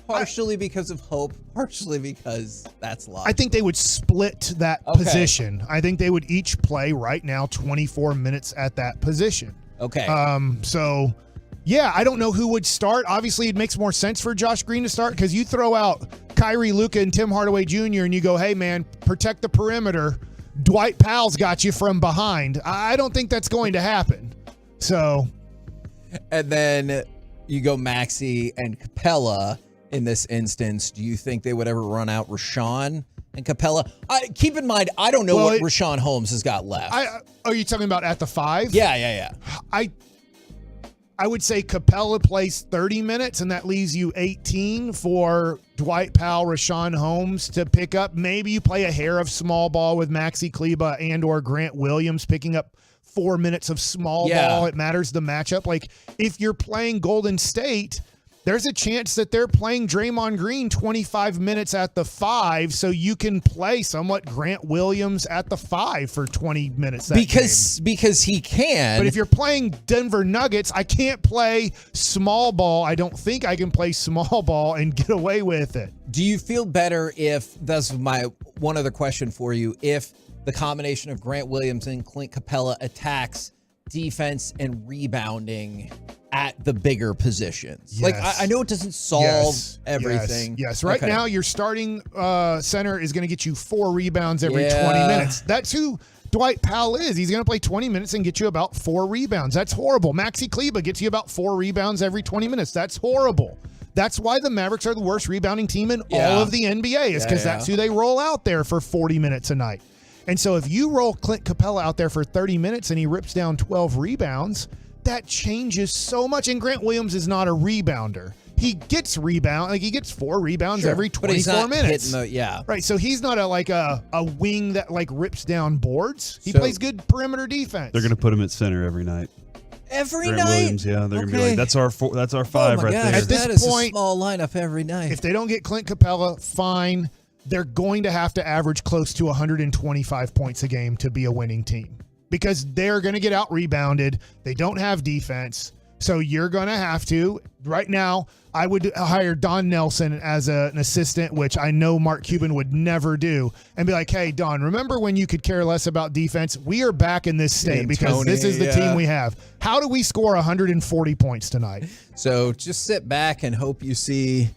partially because of hope, partially because that's logical. I think they would split that position. I think they would each play right now 24 minutes at that position. Okay. So... yeah, I don't know who would start. Obviously, it makes more sense for Josh Green to start because you throw out Kyrie, Luka, and Tim Hardaway Jr. and you go, hey, man, protect the perimeter. Dwight Powell's got you from behind. I don't think that's going to happen. So, and then you go Maxey and Capella in this instance. Do you think they would ever run out Rashawn and Capella? Keep in mind, I don't know what Rashawn Holmes has got left. Are you talking about at the 5? Yeah. I would say Capella plays 30 minutes, and that leaves you 18 for Dwight Powell, Rashawn Holmes to pick up. Maybe you play a hair of small ball with Maxi Kleber and or Grant Williams picking up 4 minutes of small ball. It matters the matchup. Like, if you're playing Golden State, there's a chance that they're playing Draymond Green 25 minutes at the 5, so you can play somewhat Grant Williams at the 5 for 20 minutes because he can. But if you're playing Denver Nuggets, I can't play small ball. I don't think I can play small ball and get away with it. Do you feel better if, that's my one other question for you, if the combination of Grant Williams and Clint Capella attacks defense and rebounding at the bigger positions? Yes. Like, I know it doesn't solve everything. Yes. Right now, your starting center is going to get you 4 rebounds every 20 minutes. That's who Dwight Powell is. He's going to play 20 minutes and get you about 4 rebounds. That's horrible. Maxi Kleber gets you about 4 rebounds every 20 minutes. That's horrible. That's why the Mavericks are the worst rebounding team in all of the NBA, is because that's who they roll out there for 40 minutes a night. And so if you roll Clint Capella out there for 30 minutes and he rips down 12 rebounds, that changes so much. And Grant Williams is not a rebounder. He gets he gets 4 rebounds every 24 minutes. Right. So he's not a wing that like rips down boards. He plays good perimeter defense. They're going to put him at center every night. Every Grant night? Williams, they're going to be like, that's our 5 right there. At this that is point, a small lineup every night. If they don't get Clint Capella, fine. They're going to have to average close to 125 points a game to be a winning team because they're going to get out rebounded. They don't have defense. So you're going to have to. Right now, I would hire Don Nelson as an assistant, which I know Mark Cuban would never do, and be like, hey, Don, remember when you could care less about defense? We are back in this state because this is the team we have. How do we score 140 points tonight? So just sit back and hope you see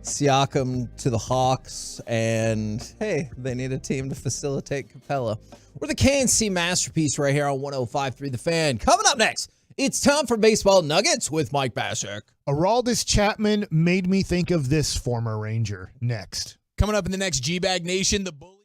Siakam to the Hawks, and hey, they need a team to facilitate Capella. We're the KNC Masterpiece right here on 105.3 The Fan. Coming up next, it's time for Baseball Nuggets with Mike Bassick. Aroldis Chapman made me think of this former Ranger. Next. Coming up in the next G-Bag Nation, the Bully.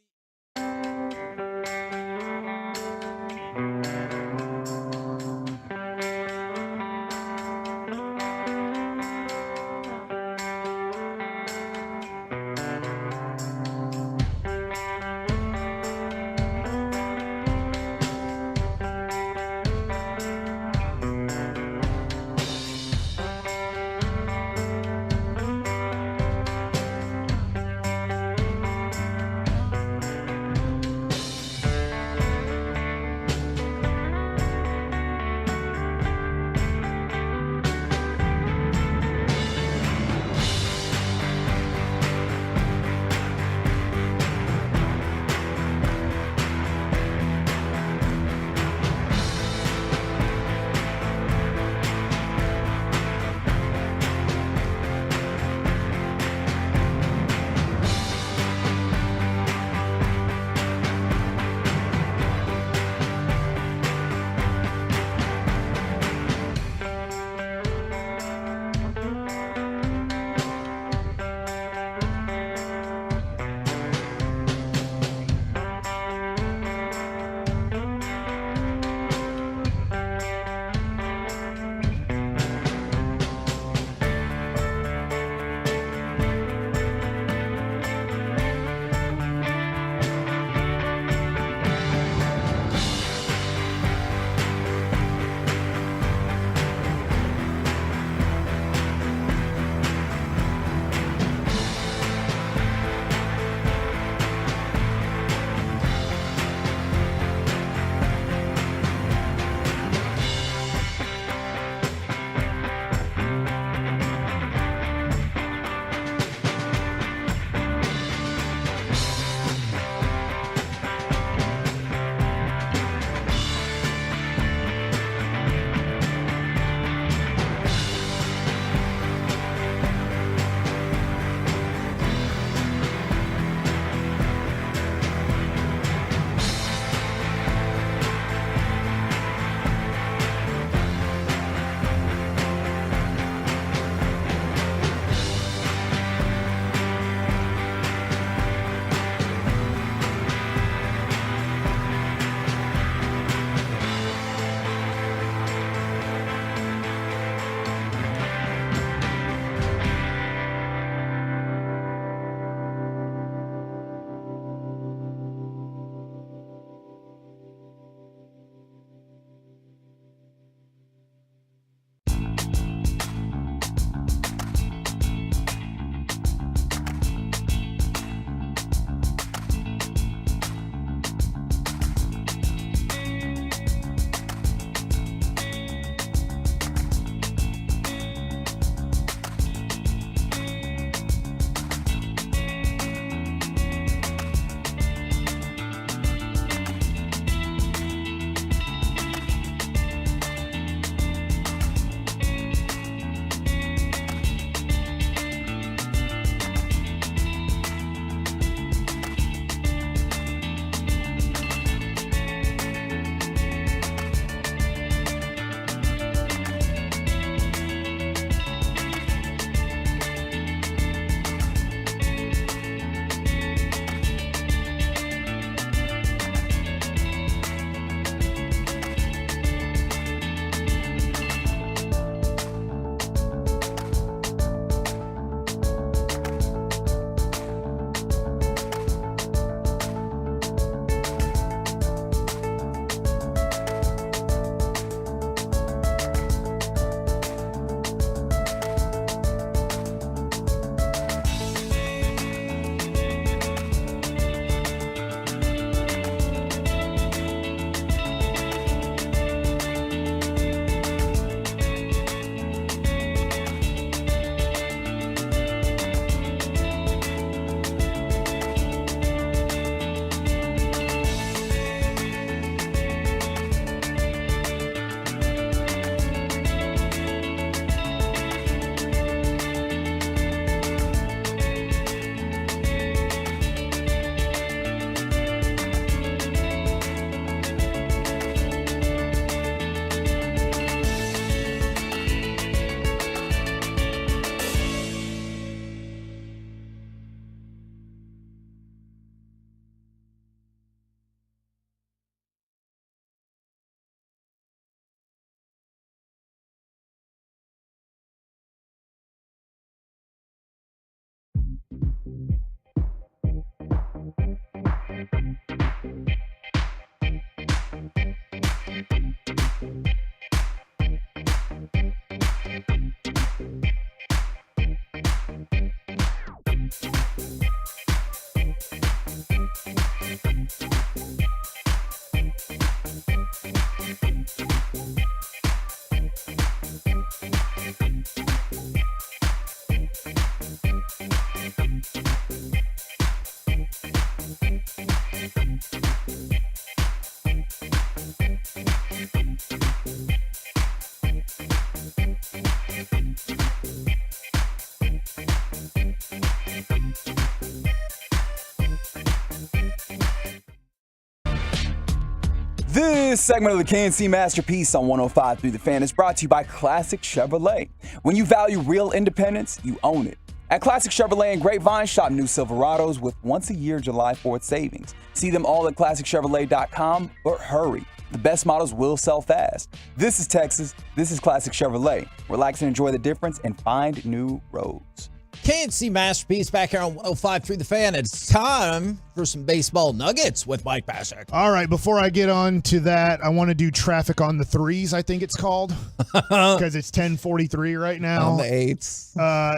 This segment of the KNC Masterpiece on 105.3 The Fan is brought to you by Classic Chevrolet. When you value real independence, you own it. At Classic Chevrolet in Grapevine, shop new Silverados with once-a-year July 4th savings. See them all at ClassicChevrolet.com, but hurry. The best models will sell fast. This is Texas. This is Classic Chevrolet. Relax and enjoy the difference and find new roads. KNC Masterpiece back here on 105.3 The Fan. It's time for some baseball nuggets with Mike Bassick. All right, before I get on to that, I want to do traffic on the threes, I think it's called, because it's 10:43 right now. On the eights.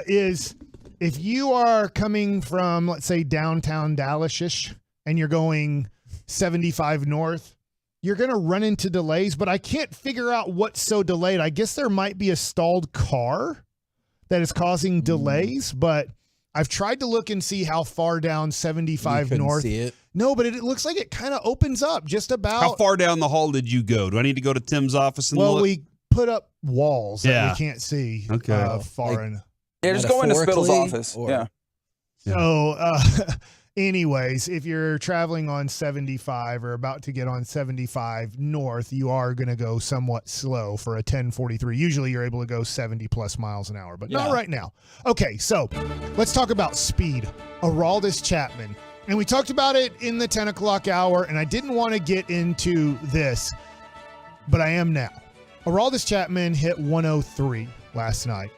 Is if you are coming from, let's say, downtown Dallas-ish, and you're going 75 north, you're going to run into delays, but I can't figure out what's so delayed. I guess there might be a stalled car that is causing delays, but I've tried to look and see how far down 75 north. See it? No, but it looks like it kind of opens up just about. How far down the hall did you go? Do I need to go to Tim's office and Well, look? we put up walls that Yeah. we can't see Okay. far Like- enough. Yeah, just go into Spittle's Metaphorically, office. or- Yeah. So, anyways, if you're traveling on 75 or about to get on 75 north, you are going to go somewhat slow for a 10:43. Usually you're able to go 70 plus miles an hour, but not Yeah. right now. Okay, so let's talk about speed. Aroldis Chapman. And we talked about it in the 10 o'clock hour, and I didn't want to get into this, but I am now. Aroldis Chapman hit 103 last night.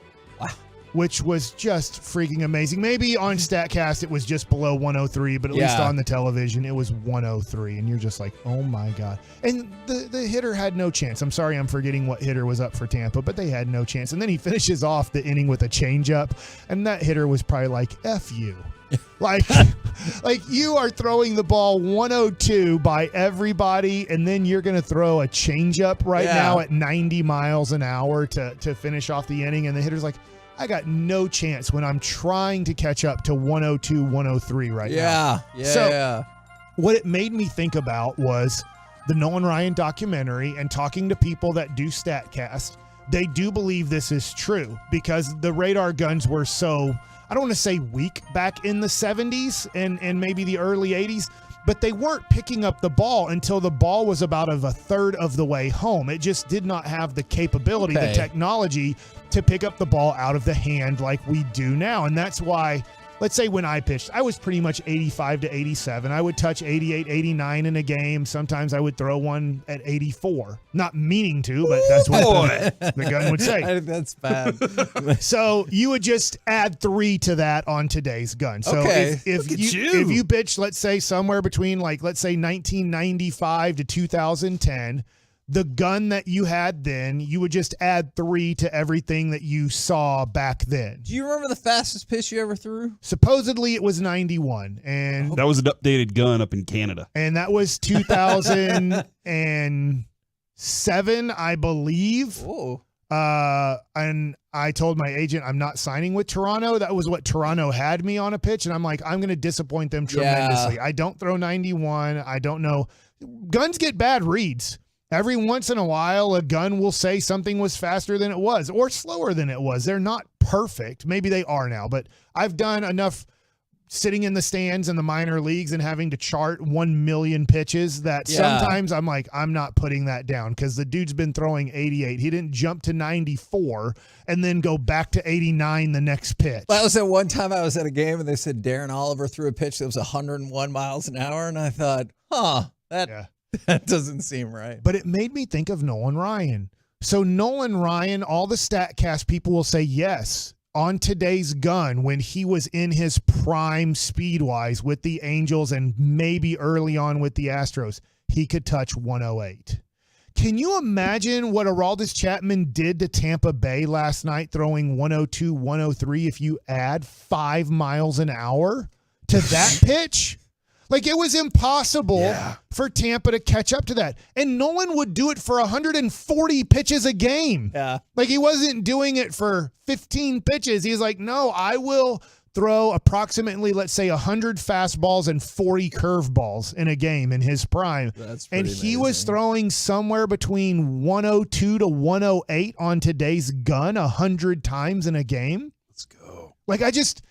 Which was just freaking amazing. Maybe on StatCast it was just below 103, but at least on the television it was 103, and you're just like, oh my God. And the hitter had no chance. I'm sorry I'm forgetting what hitter was up for Tampa, but they had no chance. And then he finishes off the inning with a changeup, and that hitter was probably like, F you. like you are throwing the ball 102 by everybody, and then you're going to throw a changeup right now at 90 miles an hour to finish off the inning, and the hitter's like, I got no chance when I'm trying to catch up to 102, 103 right now. So what it made me think about was the Nolan Ryan documentary and talking to people that do StatCast. They do believe this is true because the radar guns were so, I don't want to say weak back in the 70s and maybe the early 80s, but they weren't picking up the ball until the ball was about a third of the way home. It just did not have the capability, the technology to pick up the ball out of the hand like we do now. And that's why, let's say when I pitched, I was pretty much 85 to 87. I would touch 88, 89 in a game. Sometimes I would throw one at 84. Not meaning to, but that's what the gun would say. That's bad. So you would just add 3 to that on today's gun. So if you pitch, let's say somewhere between let's say 1995 to 2010, the gun that you had then, you would just add 3 to everything that you saw back then. Do you remember the fastest pitch you ever threw? Supposedly it was 91, and that was an updated gun up in Canada. And that was 2007, I believe. Oh. And I told my agent I'm not signing with Toronto. That was what Toronto had me on a pitch, and I'm like, I'm going to disappoint them tremendously. I don't throw 91. I don't know. Guns get bad reads. Every once in a while, a gun will say something was faster than it was or slower than it was. They're not perfect. Maybe they are now, but I've done enough sitting in the stands in the minor leagues and having to chart 1 million pitches that sometimes I'm like, I'm not putting that down because the dude's been throwing 88. He didn't jump to 94 and then go back to 89 the next pitch. That was at one time I was at a game and they said Darren Oliver threw a pitch that was 101 miles an hour. And I thought, that doesn't seem right. But it made me think of Nolan Ryan. So Nolan Ryan, all the StatCast people will say yes. On today's gun, when he was in his prime speed-wise with the Angels and maybe early on with the Astros, he could touch 108. Can you imagine what Aroldis Chapman did to Tampa Bay last night throwing 102, 103 if you add 5 miles an hour to that pitch? Like, it was impossible for Tampa to catch up to that. And Nolan would do it for 140 pitches a game. Yeah. Like, he wasn't doing it for 15 pitches. He's like, no, I will throw approximately, let's say, 100 fastballs and 40 curveballs in a game in his prime. That's and pretty he amazing. was throwing somewhere between 102 to 108 on today's gun 100 times in a game. Let's go. Like, it just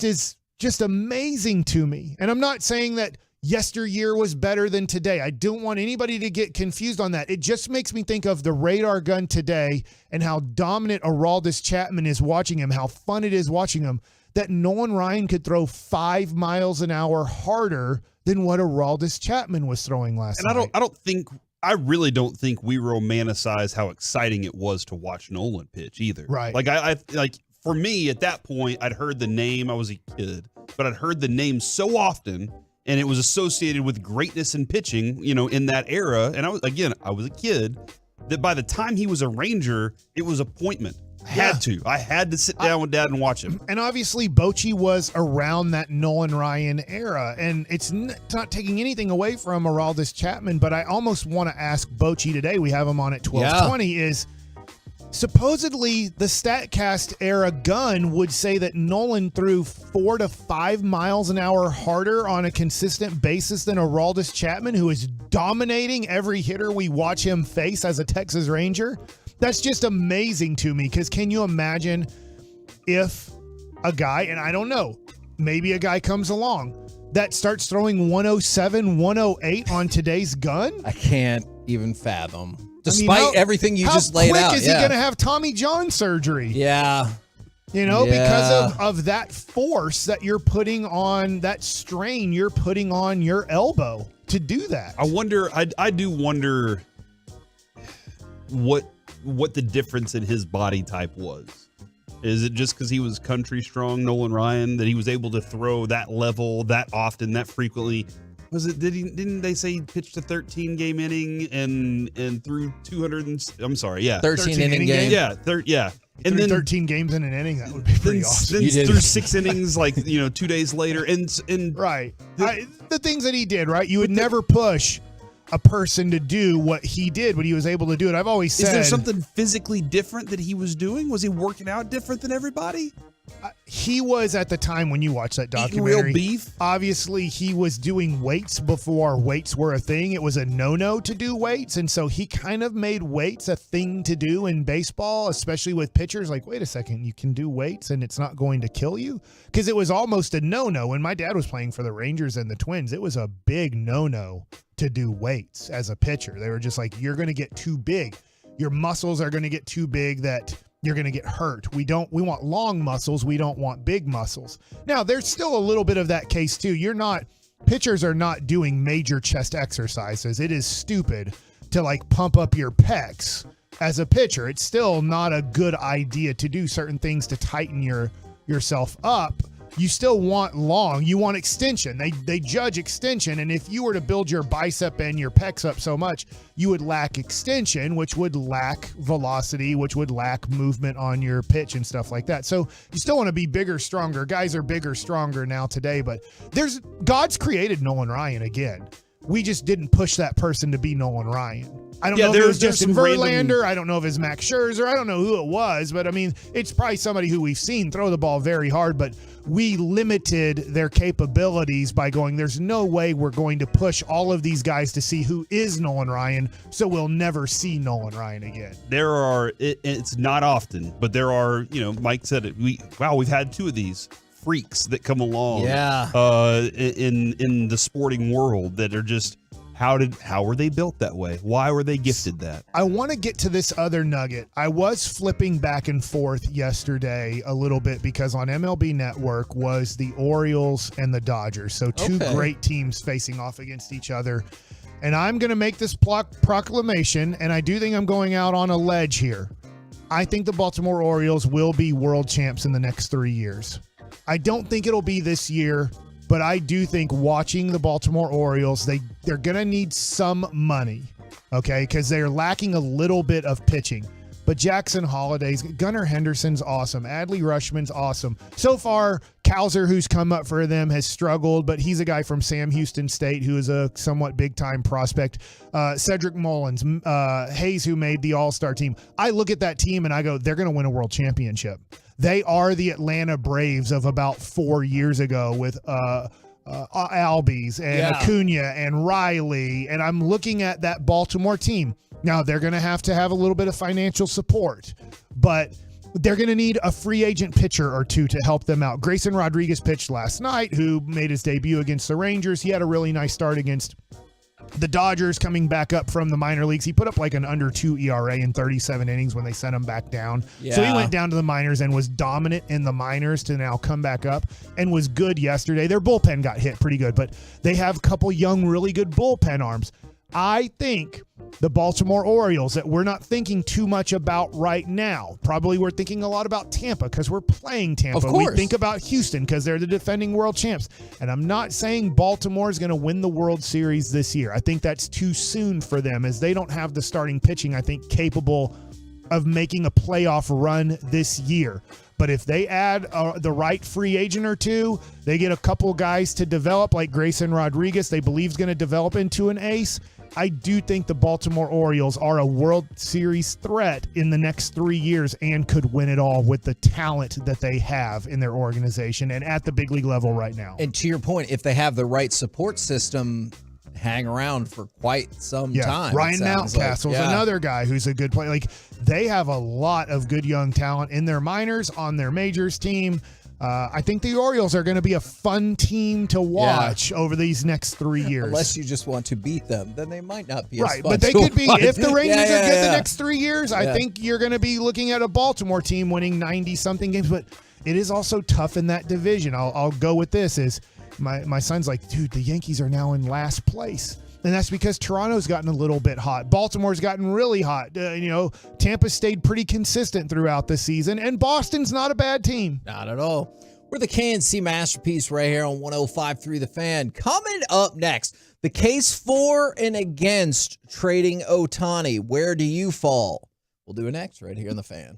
is just amazing to me. And I'm not saying that yesteryear was better than today. I don't want anybody to get confused on that. It just makes me think of the radar gun today and how dominant Aroldis Chapman is watching him, how fun it is watching him, that Nolan Ryan could throw 5 miles an hour harder than what Aroldis Chapman was throwing last night. I really don't think we romanticize how exciting it was to watch Nolan pitch either. Right. Like I for me at that point, I'd heard the name. I was a kid, but I'd heard the name so often, and it was associated with greatness in pitching, in that era. And I was a kid, that by the time he was a Ranger, it was appointment. I had to sit down with Dad and watch him. And obviously, Bochy was around that Nolan Ryan era. And it's not taking anything away from Aroldis Chapman, but I almost want to ask Bochy today. We have him on at 12:20. Is supposedly the StatCast era gun would say that Nolan threw 4 to 5 miles an hour harder on a consistent basis than Aroldis Chapman, who is dominating every hitter we watch him face as a Texas Ranger. That's just amazing to me, because can you imagine if a guy, and I don't know, maybe a guy comes along that starts throwing 107, 108 on today's gun? I can't even fathom. Despite everything you just laid out. How quick is he going to have Tommy John surgery? Yeah. Because of that force that you're putting on, that strain you're putting on your elbow to do that. I do wonder what the difference in his body type was. Is it just because he was country strong, Nolan Ryan, that he was able to throw that level that often, that frequently? Didn't they say he pitched a 13-game inning and threw 200 and, I'm sorry, yeah. 13 inning game? Yeah, And then 13 games in an inning, that would be pretty awesome. Then threw 6 innings 2 days later. And right. The things that he did, right? You would never push a person to do what he did, but he was able to do it. I've always said... Is there something physically different that he was doing? Was he working out different than everybody? He was, at the time when you watch that documentary, real beef. Obviously, he was doing weights before weights were a thing. It was a no-no to do weights, and so he kind of made weights a thing to do in baseball, especially with pitchers. Like, wait a second, you can do weights and it's not going to kill you? Because it was almost a no-no. When my dad was playing for the Rangers and the Twins, it was a big no-no to do weights as a pitcher. They were just like, you're going to get too big. Your muscles are going to get too big that you're going to get hurt. We want long muscles. We don't want big muscles. Now, there's still a little bit of that case too. Pitchers are not doing major chest exercises. It is stupid to pump up your pecs as a pitcher. It's still not a good idea to do certain things to tighten yourself up. You still want long. You want extension. They judge extension, and if you were to build your bicep and your pecs up so much, you would lack extension, which would lack velocity, which would lack movement on your pitch and stuff like that. So you still want to be bigger, stronger. Guys are bigger, stronger now today, but God's created Nolan Ryan again. We just didn't push that person to be Nolan Ryan. I don't know if it was Justin Verlander. I don't know if it's Max Scherzer. I don't know who it was, but it's probably somebody who we've seen throw the ball very hard, but we limited their capabilities by going, there's no way we're going to push all of these guys to see who is Nolan Ryan, so we'll never see Nolan Ryan again. It's not often, but there are, Mike said it. We've had 2 of these freaks that come along in the sporting world that are just, how were they built that way? Why were they gifted that? I want to get to this other nugget. I was flipping back and forth yesterday a little bit because on MLB Network was the Orioles and the Dodgers. So 2 great teams facing off against each other. And I'm going to make this proclamation, and I do think I'm going out on a ledge here. I think the Baltimore Orioles will be world champs in the next 3 years. I don't think it'll be this year, but I do think watching the Baltimore Orioles, they're going to need some money, okay, because they're lacking a little bit of pitching. But Jackson Holliday's, Gunnar Henderson's awesome. Adley Rutschman's awesome. So far, Cowser, who's come up for them, has struggled, but he's a guy from Sam Houston State who is a somewhat big-time prospect. Cedric Mullins, Hayes, who made the All-Star team. I look at that team and I go, they're going to win a world championship. They are the Atlanta Braves of about 4 years ago with Albies and Acuna and Riley. And I'm looking at that Baltimore team. Now, they're going to have a little bit of financial support. But they're going to need a free agent pitcher or two to help them out. Grayson Rodriguez pitched last night, who made his debut against the Rangers. He had a really nice start against the Dodgers coming back up from the minor leagues. He put up like an under 2 ERA in 37 innings when they sent him back down. So he went down to the minors and was dominant in the minors to now come back up and was good yesterday. Their bullpen got hit pretty good, but they have a couple young, really good bullpen arms. I think the Baltimore Orioles that we're not thinking too much about right now. Probably we're thinking a lot about Tampa because we're playing Tampa. Of course. We think about Houston because they're the defending world champs. And I'm not saying Baltimore is going to win the World Series this year. I think that's too soon for them as they don't have the starting pitching, I think, capable of making a playoff run this year. But if they add the right free agent or two, they get a couple guys to develop like Grayson Rodriguez they believe is going to develop into an ace. I do think the Baltimore Orioles are a World Series threat in the next 3 years and could win it all with the talent that they have in their organization and at the big league level right now. And to your point, if they have the right support system, hang around for quite some time. Ryan Mountcastle's another guy who's a good player. Like, they have a lot of good young talent in their minors, on their majors team. I think the Orioles are going to be a fun team to watch over these next 3 years. Unless you just want to beat them, then they might not be right. as fun But they to could be, watch. if the Rangers are good the next 3 years, I Yeah. think you're going to be looking at a Baltimore team winning 90-something games. But it is also tough in that division. I'll go with this is my son's like, dude, the Yankees are now in last place. And that's because Toronto's gotten a little bit hot. Baltimore's gotten really hot. Tampa stayed pretty consistent throughout the season. And Boston's not a bad team. Not at all. We're the KNC Masterpiece right here on 105.3 The Fan. Coming up next, the case for and against trading Ohtani. Where do you fall? We'll do it next right here on The Fan.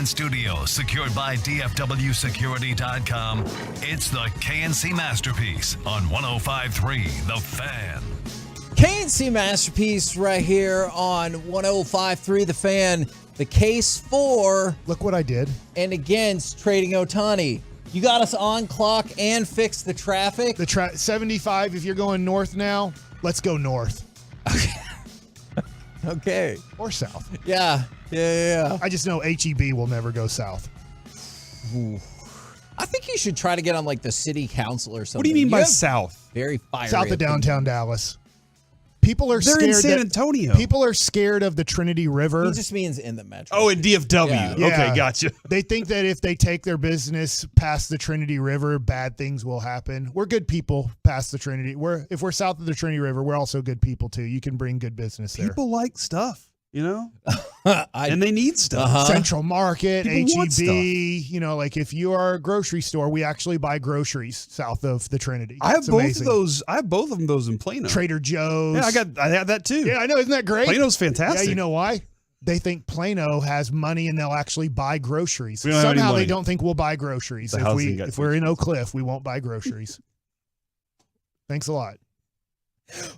studio, secured by DFWsecurity.com. It's the KNC Masterpiece on 105.3 The Fan. KNC Masterpiece right here on 105.3 The Fan. The case for... Look what I did. And against trading Ohtani. You got us on clock and fixed the traffic. 75, if you're going north now, let's go north. Okay. Or south. Yeah. I just know HEB will never go south. Ooh. I think you should try to get on like the city council or something. What do you mean by south? Very fiery. South of downtown Dallas. People are scared. They're in San Antonio. People are scared of the Trinity River. He just means in the metro. Oh, in DFW. Yeah. Okay, gotcha. They think that if they take their business past the Trinity River, bad things will happen. We're good people past the Trinity. If we're south of the Trinity River, we're also good people too. You can bring good business there. People like stuff, you know? And they need stuff. Central Market, People want HEB, stuff. you know, like if you are a grocery store, we actually buy groceries south of the Trinity. I have It's both amazing. of those. I have both of those in Plano. Trader Joe's. Yeah, I have that too. Yeah, I know. Isn't that great? Plano's fantastic. Yeah, you know why? They think Plano has money and they'll actually buy groceries. We don't have any Somehow they money. don't think we'll buy groceries. The housing got If we're in Oak Cliff, we won't buy groceries. Thanks a lot.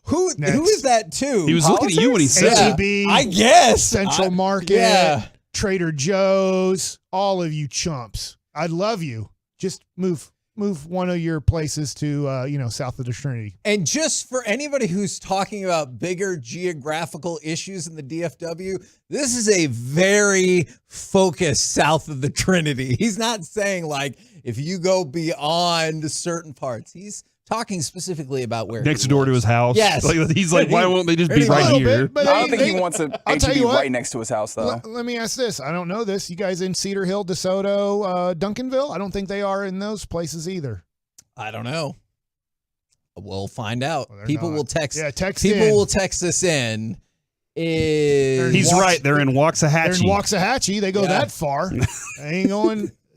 Who is that too? He was looking at you when he said that. HEB, I guess. Central Market, Yeah. Trader Joe's, all of you chumps. I love you. Just move one of your places to south of the Trinity. And just for anybody who's talking about bigger geographical issues in the DFW, this is a very focused south of the Trinity. He's not saying like if you go beyond certain parts. He's talking specifically about where Next he door to lives. his house. Yes. Like, he's like, why won't they just be A right little here? bit, but I don't think he wants a I'll tell HEB you what. right next to his house, though. Let me ask this. I don't know this. You guys in Cedar Hill, DeSoto, Duncanville? I don't think they are in those places either. I don't know. We'll find out. Well, they're People not. will text. Yeah, text People in. will text us in. He's right. They're in They're in Waxahachie. Waxahachie. They go Yeah. that far.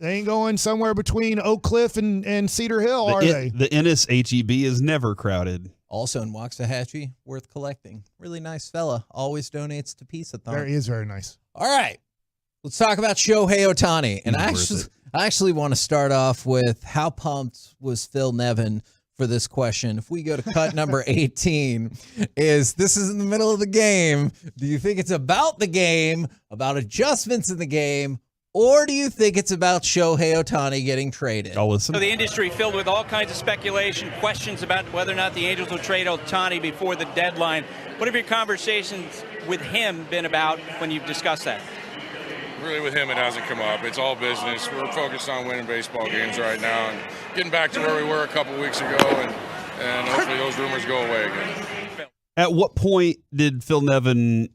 They ain't going somewhere between Oak Cliff and Cedar Hill, are they? The Ennis HEB is never crowded. Also in Waxahachie, worth collecting. Really nice fella. Always donates to Peace-a-thon. There he is, very nice. All right. Let's talk about Shohei Ohtani. And He's I actually want to start off with how pumped was Phil Nevin for this question. If we go to cut number 18, this is in the middle of the game. Do you think it's about the game, about adjustments in the game, or do you think it's about Shohei Ohtani getting traded? I'll listen. So the industry filled with all kinds of speculation, questions about whether or not the Angels will trade Ohtani before the deadline. What have your conversations with him been about when you've discussed that? Really, with him, it hasn't come up. It's all business. We're focused on winning baseball games right now and getting back to where we were a couple weeks ago, and hopefully those rumors go away again. At what point did Phil Nevin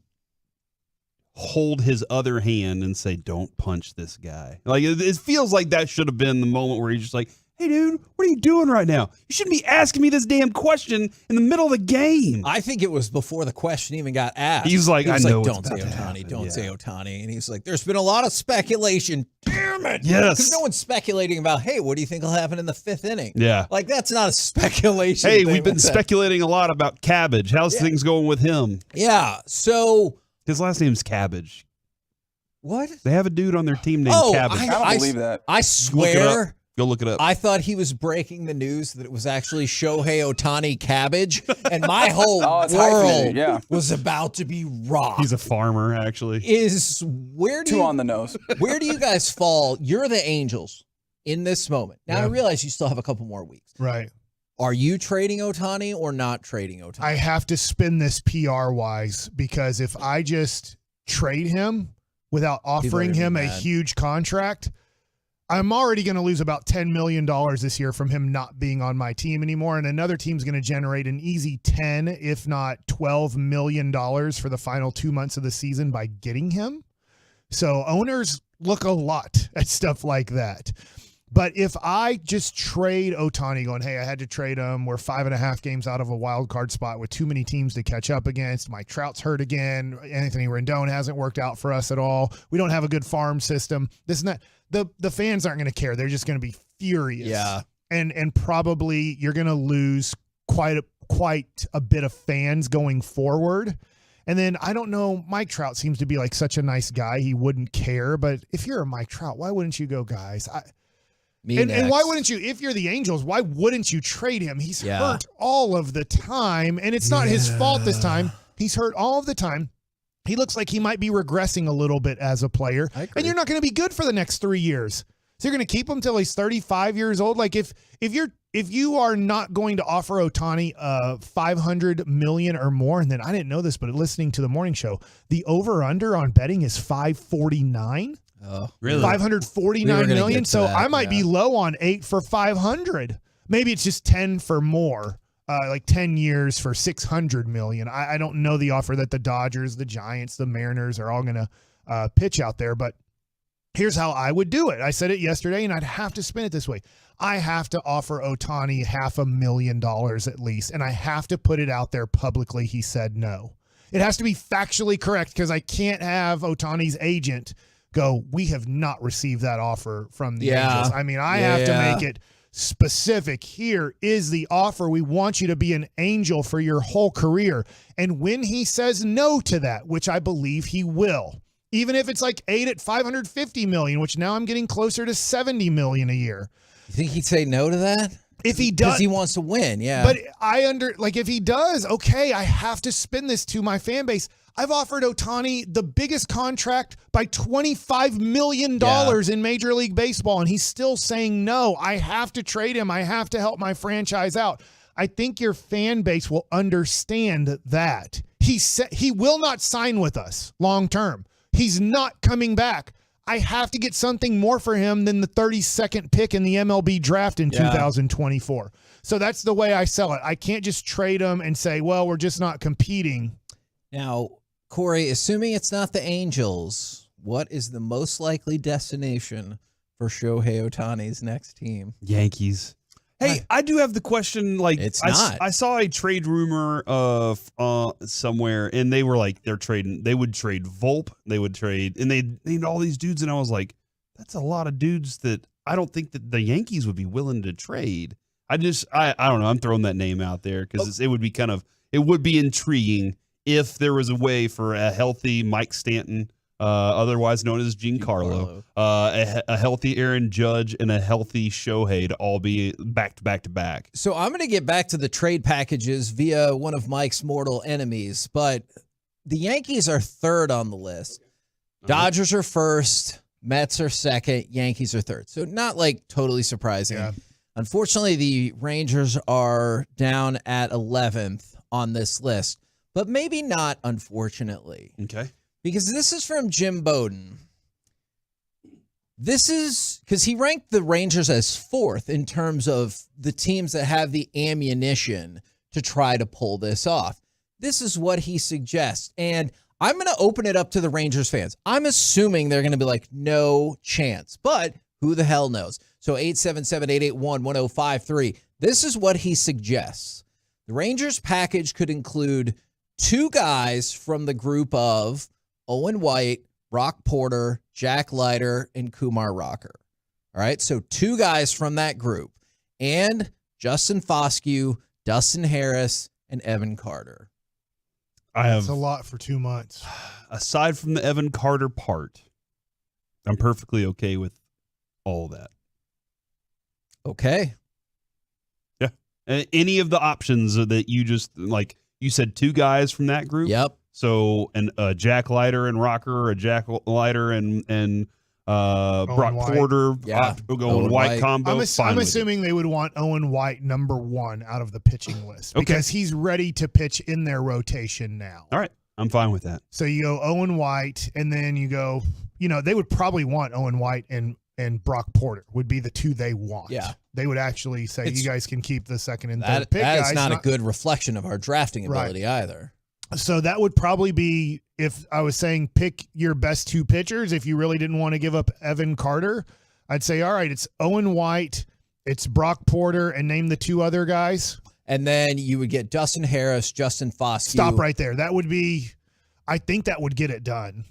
hold his other hand and say, "Don't punch this guy"? Like it feels like that should have been the moment where he's just like, "Hey, dude, what are you doing right now? You shouldn't be asking me this damn question in the middle of the game." I think it was before the question even got asked. He's like, "I know don't it's say about to Ohtani, happen." don't Yeah. say Ohtani." And he's like, there's been a lot of speculation. Damn it. Yes. Because no one's speculating about, hey, what do you think will happen in the 5th inning? Yeah. Like, that's not a speculation. Hey, thing. we've been What's that? speculating a lot about Cabbage. How's things going with him? Yeah, so. His last name's Cabbage. What? They have a dude on their team named Cabbage. I don't believe that. I swear. Go look it up. I thought he was breaking the news that it was actually Shohei Ohtani Cabbage, and my whole it's world hyphenated, yeah. was about to be rocked. He's a farmer, actually. Too on the nose. Where do you guys fall? You're the Angels in this moment. Now, I realize you still have a couple more weeks. Right. Are you trading Ohtani or not trading Ohtani? I have to spin this PR-wise because if I just trade him without offering him a huge contract, I'm already going to lose about $10 million this year from him not being on my team anymore. And another team's going to generate an easy 10, if not $12 million for the final 2 months of the season by getting him. So owners look a lot at stuff like that. But if I just trade Ohtani going, hey, I had to trade him. We're 5.5 games out of a wild card spot with too many teams to catch up against. Mike Trout's hurt again. Anthony Rendon hasn't worked out for us at all. We don't have a good farm system. This and that. The fans aren't going to care. They're just going to be furious. Yeah. And probably you're going to lose quite a bit of fans going forward. And then I don't know, Mike Trout seems to be like such a nice guy. He wouldn't care. But if you're a Mike Trout, why wouldn't you go, guys? And why wouldn't you, if you're the Angels, why wouldn't you trade him? He's hurt all of the time, and it's not his fault this time. He's hurt all of the time. He looks like he might be regressing a little bit as a player, and you're not going to be good for the next 3 years. So you're going to keep him till he's 35 years old. Like if you are not going to offer Ohtani $500 million or more, and then I didn't know this, but listening to the morning show, the over/under on betting is 549. Oh, really? 549 million. So I might be low on 8 for 500. Maybe it's just 10 for more. Like 10 years for 600 million. I don't know the offer that the Dodgers, the Giants, the Mariners are all going to pitch out there, but here's how I would do it. I said it yesterday, and I'd have to spin it this way. I have to offer Ohtani $500,000 at least, and I have to put it out there publicly. He said no. It has to be factually correct, because I can't have Ohtani's agent go, we have not received that offer from the Angels. I mean, I have to make it specific. Here is the offer. We want you to be an Angel for your whole career. And when he says no to that, which I believe he will, even if it's like 8 at $550 million, which now I'm getting closer to $70 million a year. You think he'd say no to that? If he does, because he wants to win, yeah. But if he does, okay, I have to spin this to my fan base. I've offered Ohtani the biggest contract by $25 million in Major League Baseball, and he's still saying no. I have to trade him. I have to help my franchise out. I think your fan base will understand that. He will not sign with us long term. He's not coming back. I have to get something more for him than the 32nd pick in the MLB draft in 2024. So that's the way I sell it. I can't just trade him and say, well, we're just not competing. Now, Corey, assuming it's not the Angels, what is the most likely destination for Shohei Ohtani's next team? Yankees. Hey, I do have the question. Like, it's not. I saw a trade rumor of somewhere, and they were like, they're trading. They would trade Volpe. They would trade, and they named all these dudes, and I was like, that's a lot of dudes that I don't think that the Yankees would be willing to trade. I don't know. I'm throwing that name out there because it would be intriguing if there was a way for a healthy Mike Stanton, otherwise known as Giancarlo, a healthy Aaron Judge, and a healthy Shohei to all be back to back. So I'm going to get back to the trade packages via one of Mike's mortal enemies, but the Yankees are third on the list. Dodgers are first, Mets are second, Yankees are third. So not like totally surprising. Yeah. Unfortunately, the Rangers are down at 11th on this list, but maybe not unfortunately. Okay. Because this is from Jim Bowden. This is because he ranked the Rangers as fourth in terms of the teams that have the ammunition to try to pull this off. This is what he suggests. And I'm going to open it up to the Rangers fans. I'm assuming they're going to be like, no chance. But who the hell knows? So 877-881-1053. This is what he suggests. The Rangers package could include 2 guys from the group of Owen White, Brock Porter, Jack Leiter, and Kumar Rocker. All right, so 2 guys from that group. And Justin Foscue, Dustin Harris, and Evan Carter. That's a lot for 2 months. Aside from the Evan Carter part, I'm perfectly okay with all of that. Okay. Yeah. Any of the options that you just, like, you said 2 guys from that group? Yep. So, and Jack Leiter and Rocker, or Jack Leiter and Brock White. Porter, Owen White combo. I'm assuming they would want Owen White number 1 out of the pitching list because he's ready to pitch in their rotation now. All right. I'm fine with that. So you go Owen White, and then you go, they would probably want Owen White and Brock Porter would be the 2 they want. Yeah. They would actually say, you guys can keep the second and third pick, that guys. is not a good reflection of our drafting ability either. So that would probably be, if I was saying pick your best 2 pitchers, if you really didn't want to give up Evan Carter, I'd say, all right, it's Owen White, it's Brock Porter, and name the 2 other guys. And then you would get Dustin Harris, Justin Foscue. Stop right there. That would be, I think that would get it done.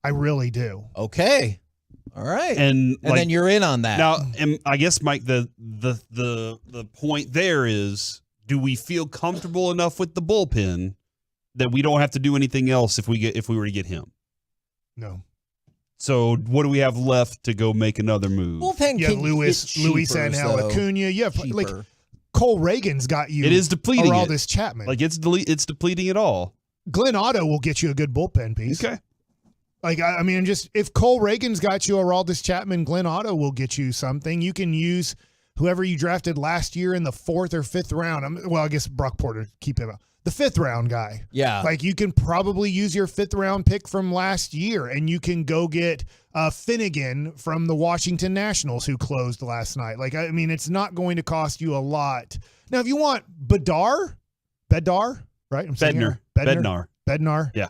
I really do. Okay. All right. And then you're in on that. Now, and I guess, Mike, the point there is, do we feel comfortable enough with the bullpen that we don't have to do anything else if we were to get him. No. So what do we have left to go make another move? Bullpen Yeah, can Luis get Angel cheaper, Acuna. You have like cheaper. Cole Reagan's got you. It is depleting Aroldis Chapman. Like it's depleting it all. Glenn Otto will get you a good bullpen piece. Okay. Like, I mean, just if Cole Reagan's got you Aroldis Chapman, Glenn Otto will get you something. You can use whoever you drafted last year in the 4th or 5th round. Well, I guess Brock Porter, keep him out. The 5th round guy. Yeah. Like, you can probably use your 5th round pick from last year, and you can go get Finnegan from the Washington Nationals who closed last night. Like, I mean, it's not going to cost you a lot. Now, if you want Bednar, right? I'm saying it right. Bednar. Yeah.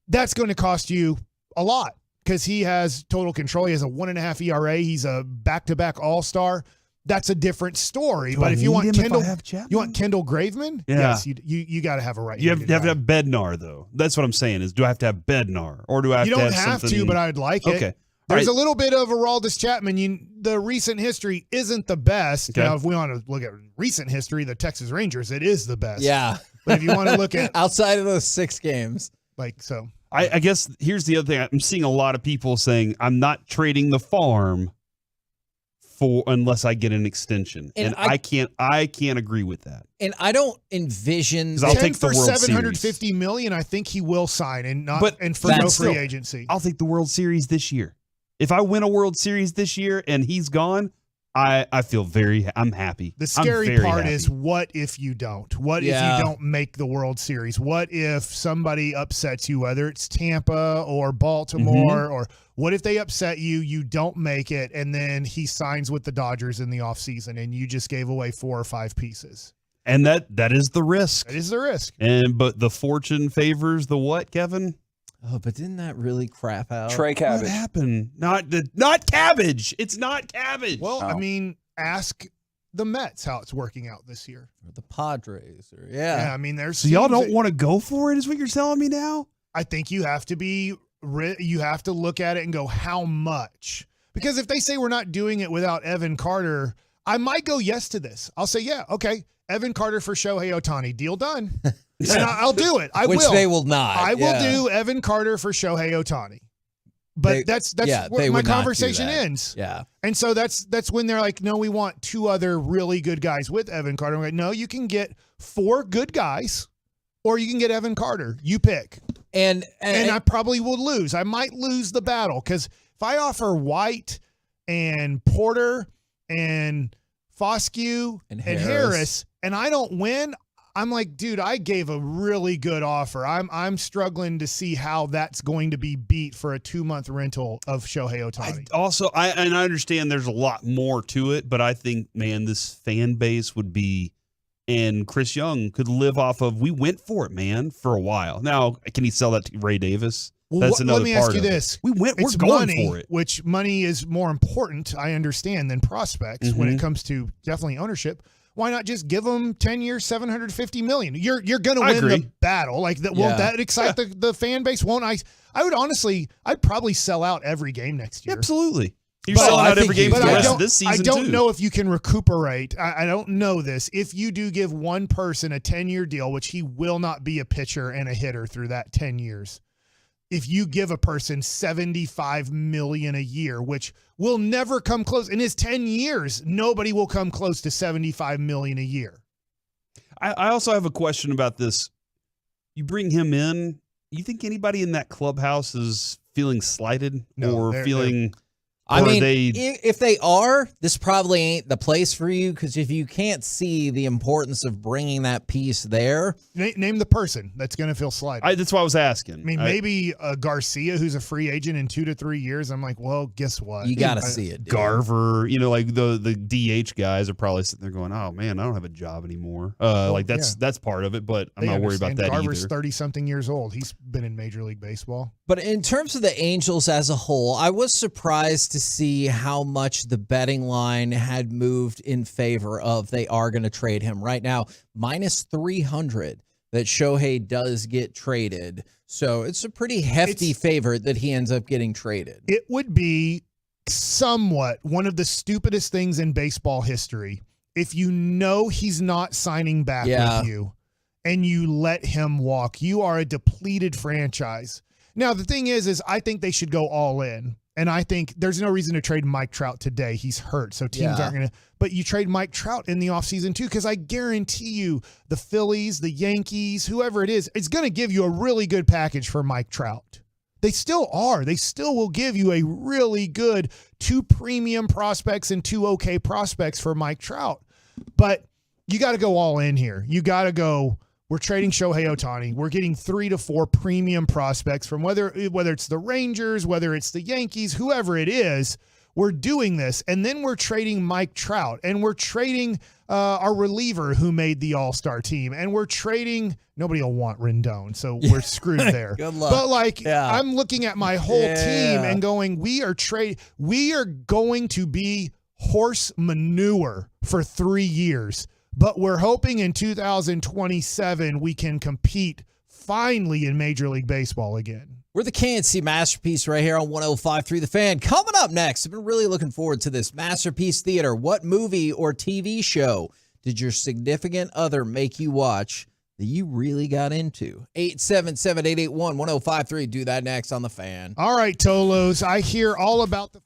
That's going to cost you a lot because he has total control. He has a 1.5 ERA. He's a back-to-back All-Star. That's a different story. But if you want Kendall Graveman, Yeah. yes, you got to have a right. You have to have Bednar, though. That's what I'm saying is, do I have to have Bednar? Or do I have You to don't have have something? to, but I'd like it. Okay. There's All a little bit of Aroldis Chapman. The recent history isn't the best. Okay. Now, if we want to look at recent history, the Texas Rangers, it is the best. Yeah. But if you want to look at outside of those 6 games, like so. I guess here's the other thing. I'm seeing a lot of people saying, I'm not trading the farm unless I get an extension. And I can't agree with that. And I don't envision 'Cause I'll take the for World $750 million, I think he will sign and for no free agency. I'll take the World Series this year. If I win a World Series this year and he's gone, I feel I'm happy. The scary part is, what if you don't? What if you don't make the World Series? What if somebody upsets you, whether it's Tampa or Baltimore, or what if they upset you, you don't make it, and then he signs with the Dodgers in the offseason and you just gave away 4 or 5 pieces? And that is the risk. That is the risk. But the fortune favors the what, Kevin? Oh, but didn't that really crap out? Trey Cabbage. What happened? Not cabbage. It's not cabbage. Well, I mean, ask the Mets how it's working out this year. Or the Padres. Or I mean, there's so y'all don't want to go for it, is what you're telling me now? I think you have to you have to look at it and go, how much? Because if they say we're not doing it without Evan Carter, I might go yes to this. I'll say, yeah, okay, Evan Carter for Shohei Ohtani, deal done. And I'll do it. I will. Which they will not. I will do Evan Carter for Shohei Ohtani. But that's where my conversation ends. Yeah. And so that's when they're like, no, we want 2 other really good guys with Evan Carter. I'm like, no, you can get 4 good guys, or you can get Evan Carter. You pick. And I probably will lose. I might lose the battle because if I offer White and Porter and Foscue and Harris and I don't win, I'm like, dude, I gave a really good offer. I'm struggling to see how that's going to be beat for a 2-month rental of Shohei Ohtani. I understand there's a lot more to it, but I think, man, this fan base would be, and Chris Young could live off of, we went for it, man, for a while. Now, can he sell that to Ray Davis? Well, That's another let me part ask you of this. We're It's going money, for it. which money is more important, I understand, than prospects when it comes to definitely ownership. Why not just give them 10 years, $750 million? You're going to win the battle. Like that. Won't that excite the fan base? Won't I? I would honestly, I'd probably sell out every game next year. Absolutely. You're selling out every game for the rest of this season, I don't know if you can recuperate. I don't know this. If you do give one person a 10-year deal, which he will not be a pitcher and a hitter through that 10 years, if you give a person $75 million a year, which will never come close in his 10 years, nobody will come close to $75 million a year. I also have a question about this. You bring him in, you think anybody in that clubhouse is feeling slighted feeling? I mean, if they are, this probably ain't the place for you, because if you can't see the importance of bringing that piece there. Name the person that's going to feel slighted. That's what I was asking. I mean, maybe Garcia, who's a free agent in 2 to 3 years. I'm like, well, guess what? You got to see it, dude. Garver, like the DH guys are probably sitting there going, oh, man, I don't have a job anymore. That's part of it, but I'm not worried about that Garver's either. 30-something years old. He's been in Major League Baseball. But in terms of the Angels as a whole, I was surprised to see how much the betting line had moved in favor of they are going to trade him. Right now, minus 300 that Shohei does get traded. So it's a pretty hefty favorite that he ends up getting traded. It would be somewhat one of the stupidest things in baseball history if you know he's not signing back with you and you let him walk. You are a depleted franchise. Now, the thing is I think they should go all in. And I think there's no reason to trade Mike Trout today. He's hurt, so teams aren't going to. But you trade Mike Trout in the offseason too, because I guarantee you the Phillies, the Yankees, whoever it is going to give you a really good package for Mike Trout. They still are. They still will give you a really good 2 premium prospects and 2 okay prospects for Mike Trout. But you got to go all in here. You got to go. We're trading Shohei Ohtani. We're getting 3 to 4 premium prospects from whether it's the Rangers, whether it's the Yankees, whoever it is. We're doing this, and then we're trading Mike Trout, and we're trading our reliever who made the All-Star team, and we're trading. Nobody will want Rendon, so we're screwed there. Good luck. But I'm looking at my whole team and going, we are going to be horse manure for 3 years. But we're hoping in 2027 we can compete finally in Major League Baseball again. We're the KNC Masterpiece right here on 105.3 The Fan. Coming up next, I've been really looking forward to this. Masterpiece Theater. What movie or TV show did your significant other make you watch that you really got into? 877-881-1053. Do that next on The Fan. All right, Tolos. I hear all about the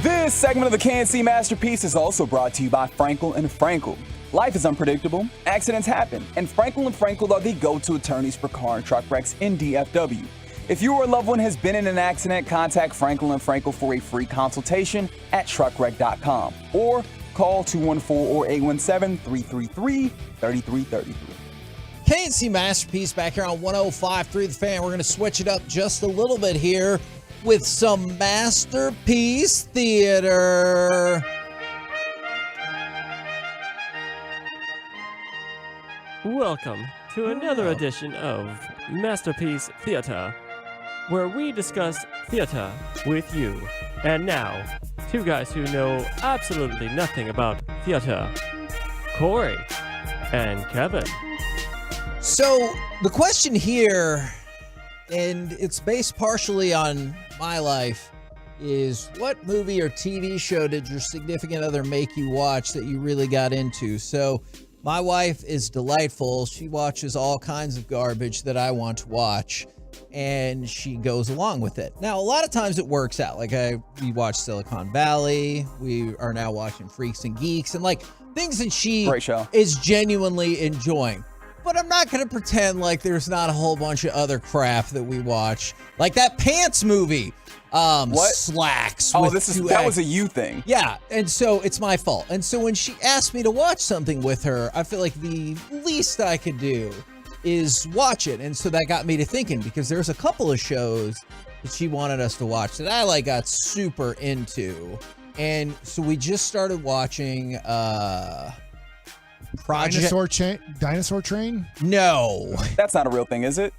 This segment of the KNC Masterpiece is also brought to you by Frankel and Frankel. Life is unpredictable, accidents happen, and Frankel and Frankel are the go-to attorneys for car and truck wrecks in DFW. If you or a loved one has been in an accident, contact Frankel and Frankel for a free consultation at truckwreck.com or call 214 or 817-333-3333. KNC Masterpiece back here on 105.3 The Fan. We're going to switch it up just a little bit here with some Masterpiece Theater. Welcome to another edition of Masterpiece Theater, where we discuss theater with you. And now, two guys who know absolutely nothing about theater, Corey and Kevin. So, the question here, and it's based partially on my life, is what movie or TV show did your significant other make you watch that you really got into? So, my wife is delightful. She watches all kinds of garbage that I want to watch, and she goes along with it. Now, a lot of times it works out. Like, we watch Silicon Valley. We are now watching Freaks and Geeks, and like things that she is genuinely enjoying. But I'm not going to pretend like there's not a whole bunch of other crap that we watch. Like that Pants movie. Slacks. Oh, that was a you thing. Yeah, and so it's my fault. And so when she asked me to watch something with her, I feel like the least I could do is watch it. And so that got me to thinking, because there's a couple of shows that she wanted us to watch that I got super into. And so we just started watching Dinosaur Train? No. That's not a real thing, is it?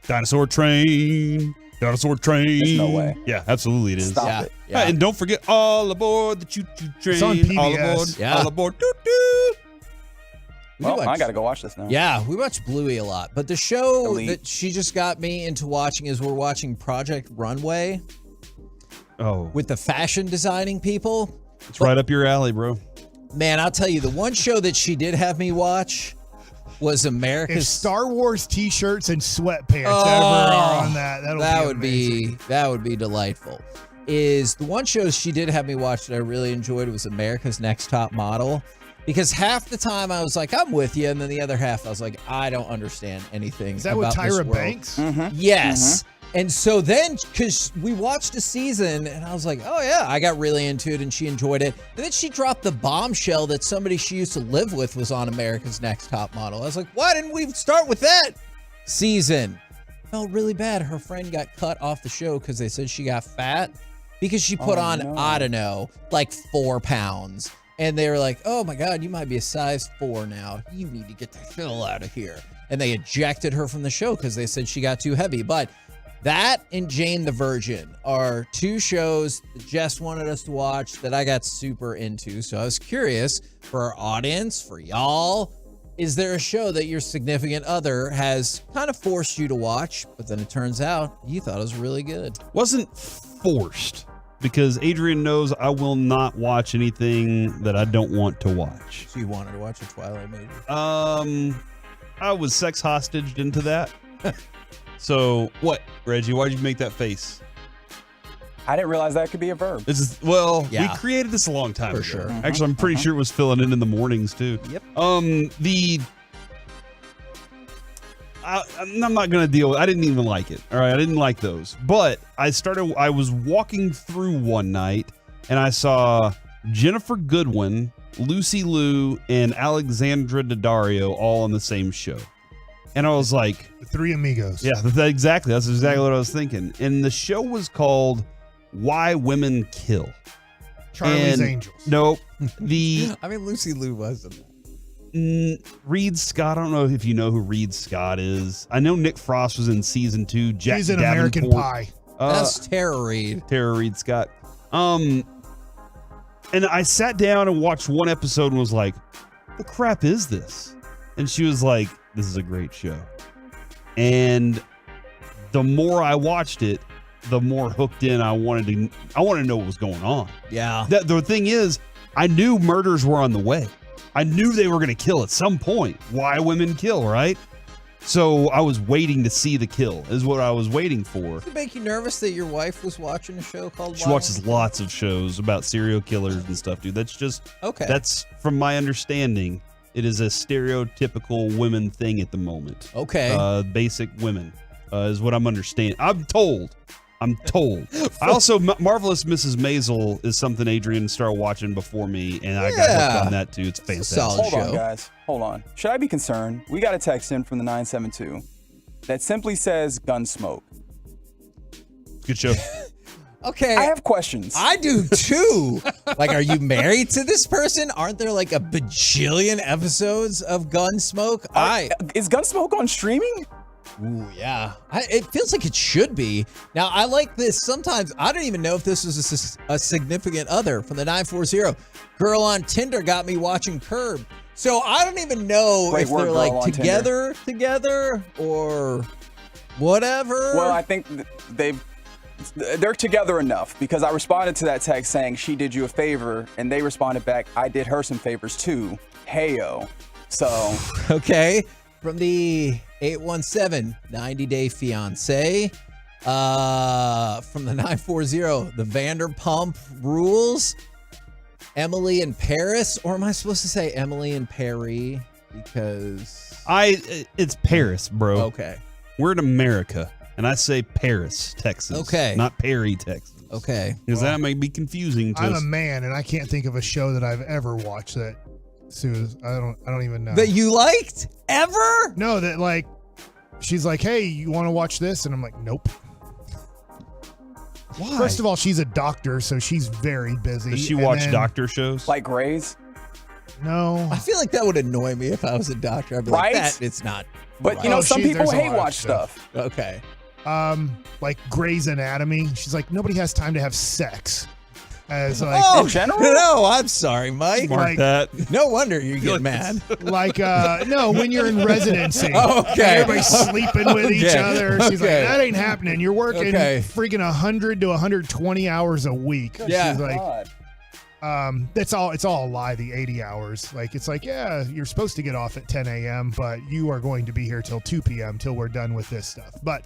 Dinosaur Train. Dinosaur Train. There's no way. Yeah, absolutely it is. Stop it. Yeah. And don't forget, all aboard the choo-choo train. It's on PBS. All aboard. Yeah. All aboard. Doo-doo. Well, I got to go watch this now. Yeah, we watch Bluey a lot. But the show Elite. that she just got me into watching is we're watching Project Runway. Oh. With the fashion designing people. It's right up your alley, bro. Man, I'll tell you, the one show that she did have me watch was America's... If Star Wars t-shirts and sweatpants ever are on that would be delightful. Is the one show she did have me watch that I really enjoyed was America's Next Top Model. Because half the time I was like, I'm with you, and then the other half I was like, I don't understand anything. Is that about with Tyra this world. Banks? Yes. And so then, because we watched a season, and I was like, oh yeah, I got really into it, and she enjoyed it. And then she dropped the bombshell that somebody she used to live with was on America's Next Top Model. I was like, why didn't we start with that season? Felt really bad. Her friend got cut off the show because they said she got fat because she put on, I don't know, like 4 pounds. And they were like, oh my God, you might be a size 4 now. You need to get the hell out of here. And they ejected her from the show because they said she got too heavy. But that and Jane the Virgin are two shows that Jess wanted us to watch that I got super into. So I was curious for our audience, for y'all, is there a show that your significant other has kind of forced you to watch, but then it turns out you thought it was really good? Wasn't forced, because Adrian knows I will not watch anything that I don't want to watch. So you wanted to watch a Twilight movie? I was sex hostaged into that. So what, Reggie? Why did you make that face? I didn't realize that could be a verb. We created this a long time ago. Sure. Actually, I'm pretty sure it was filling in the mornings too. Yep. I'm not gonna deal with. I didn't even like it. All right, I didn't like those. But I was walking through one night and I saw Jennifer Goodwin, Lucy Liu, and Alexandra Daddario all on the same show. And I was like, The Three Amigos. yeah, exactly. That's exactly what I was thinking. And the show was called Why Women Kill. Charlie's Angels. Nope. I mean, Lucy Liu wasn't. Reed Scott. I don't know if you know who Reed Scott is. I know Nick Frost was in season 2. Jack He's in Davenport. American Pie. That's Tara Reid. Tara Reid Scott. And I sat down and watched one episode and was like, "The crap is this?" And she was like, "This is a great show." And the more I watched it, the more hooked in I wanted to know what was going on. Yeah. The thing is, I knew murders were on the way. I knew they were going to kill at some point. Why women kill, right? So I was waiting to see the kill, is what I was waiting for. Does it make you nervous that your wife was watching a show called She watches lots of shows about serial killers and stuff, dude. That's just, Okay. That's, from my understanding, it is a stereotypical women thing at the moment. Okay. Basic women is what I'm understanding. I'm told. I also, Marvelous Mrs. Maisel is something Adrian started watching before me, and I got hooked on that too. It's fantastic. Hold on, guys. Hold on. Should I be concerned? We got a text in from the 972 that simply says Gunsmoke. Good show. Okay. I have questions. I do too. Like, are you married to this person? Aren't there like a bajillion episodes of Gunsmoke? Is Gunsmoke on streaming? Ooh, yeah. It feels like it should be. Now, I like this. Sometimes I don't even know if this was a significant other from the 940. Girl on Tinder got me watching Curb. So I don't even know if they're like together or whatever. Well, I think they're together enough because I responded to that text saying she did you a favor, and they responded back, I did her some favors too. Heyo. So. Okay. From the 817, 90 Day Fiance. From the 940, the Vanderpump Rules. Emily in Paris, or am I supposed to say Emily in Perry? Because it's Paris, bro. Okay. We're in America, and I say Paris, Texas. Okay. Not Perry, Texas. Okay. Because that may be confusing to I'm us. a man, and I can't think of a show that I've ever watched that I don't even know. That you liked? Ever? No, that like she's like, hey, you want to watch this? And I'm like, nope. Why? First of all, she's a doctor, so she's very busy. Does she And watch then- doctor shows? Like Grey's? No. I feel like that would annoy me if I was a doctor. I'd be Right? like, it's not. But, you know, some people there's a hate lot of watch stuff. Okay. Like Grey's Anatomy. She's like, nobody has time to have sex. As like, Oh, in general? No, I'm sorry, Mike. Mark that. No wonder you get mad. like no, when you're in residency. Okay. Everybody's sleeping with each other. She's Okay. like, that ain't happening. You're working freaking 100 to 120 hours a week. Yeah. She's like, it's all a lie, the 80 hours. Like, it's like, yeah, you're supposed to get off at 10 a.m., but you are going to be here till 2 p.m. till we're done with this stuff. But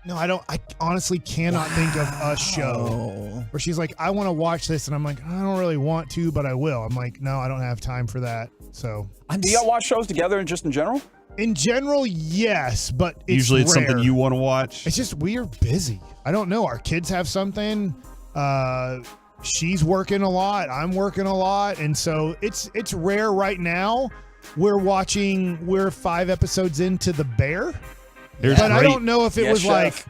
no, I honestly cannot think of a show where she's like, I want to watch this, and I'm like, I don't really want to, but I will. I'm like, no, I don't have time for that. So Do y'all watch shows together just in general? in general, yes, but Usually it's rare. something you want to watch. It's just we are busy. I don't know. Our kids have something. She's working a lot. I'm working a lot, and so it's rare right now. We're 5 episodes into The Bear, but I don't know if it was like.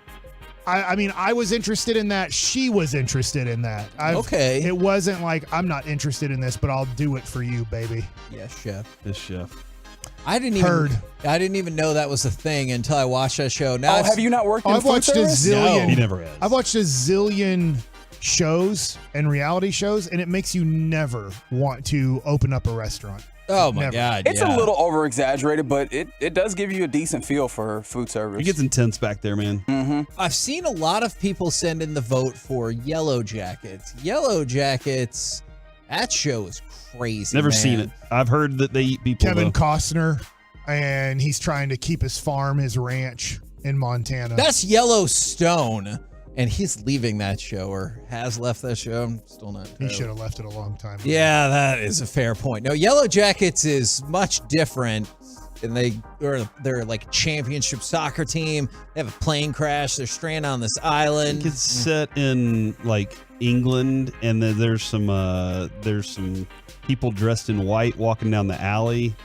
I mean, I was interested in that. She was interested in that. Okay. It wasn't like, I'm not interested in this, but I'll do it for you, baby. Yes, chef. This chef. I didn't even know that was a thing until I watched that show. Now, have you not worked in I've food watched service? a zillion. No. He never has. I've watched a zillion shows and reality shows, and it makes you never want to open up a restaurant. Oh my Never. God! It's a little over exaggerated, but it does give you a decent feel for food service. It gets intense back there, man. Mm-hmm. I've seen a lot of people send in the vote for Yellow Jackets. Yellow Jackets, that show is crazy. Never man. seen it. I've heard that they eat people. Kevin though. Costner, and he's trying to keep his farm, his ranch in Montana. That's Yellowstone, and he's leaving that show or has left that show. I'm still not. He should have left it a long time ago. Yeah, that is a fair point. No, Yellow Jackets is much different, and they're like a championship soccer team. They have a plane crash. They're stranded on this island. It's set in like England, and then there's some people dressed in white walking down the alley.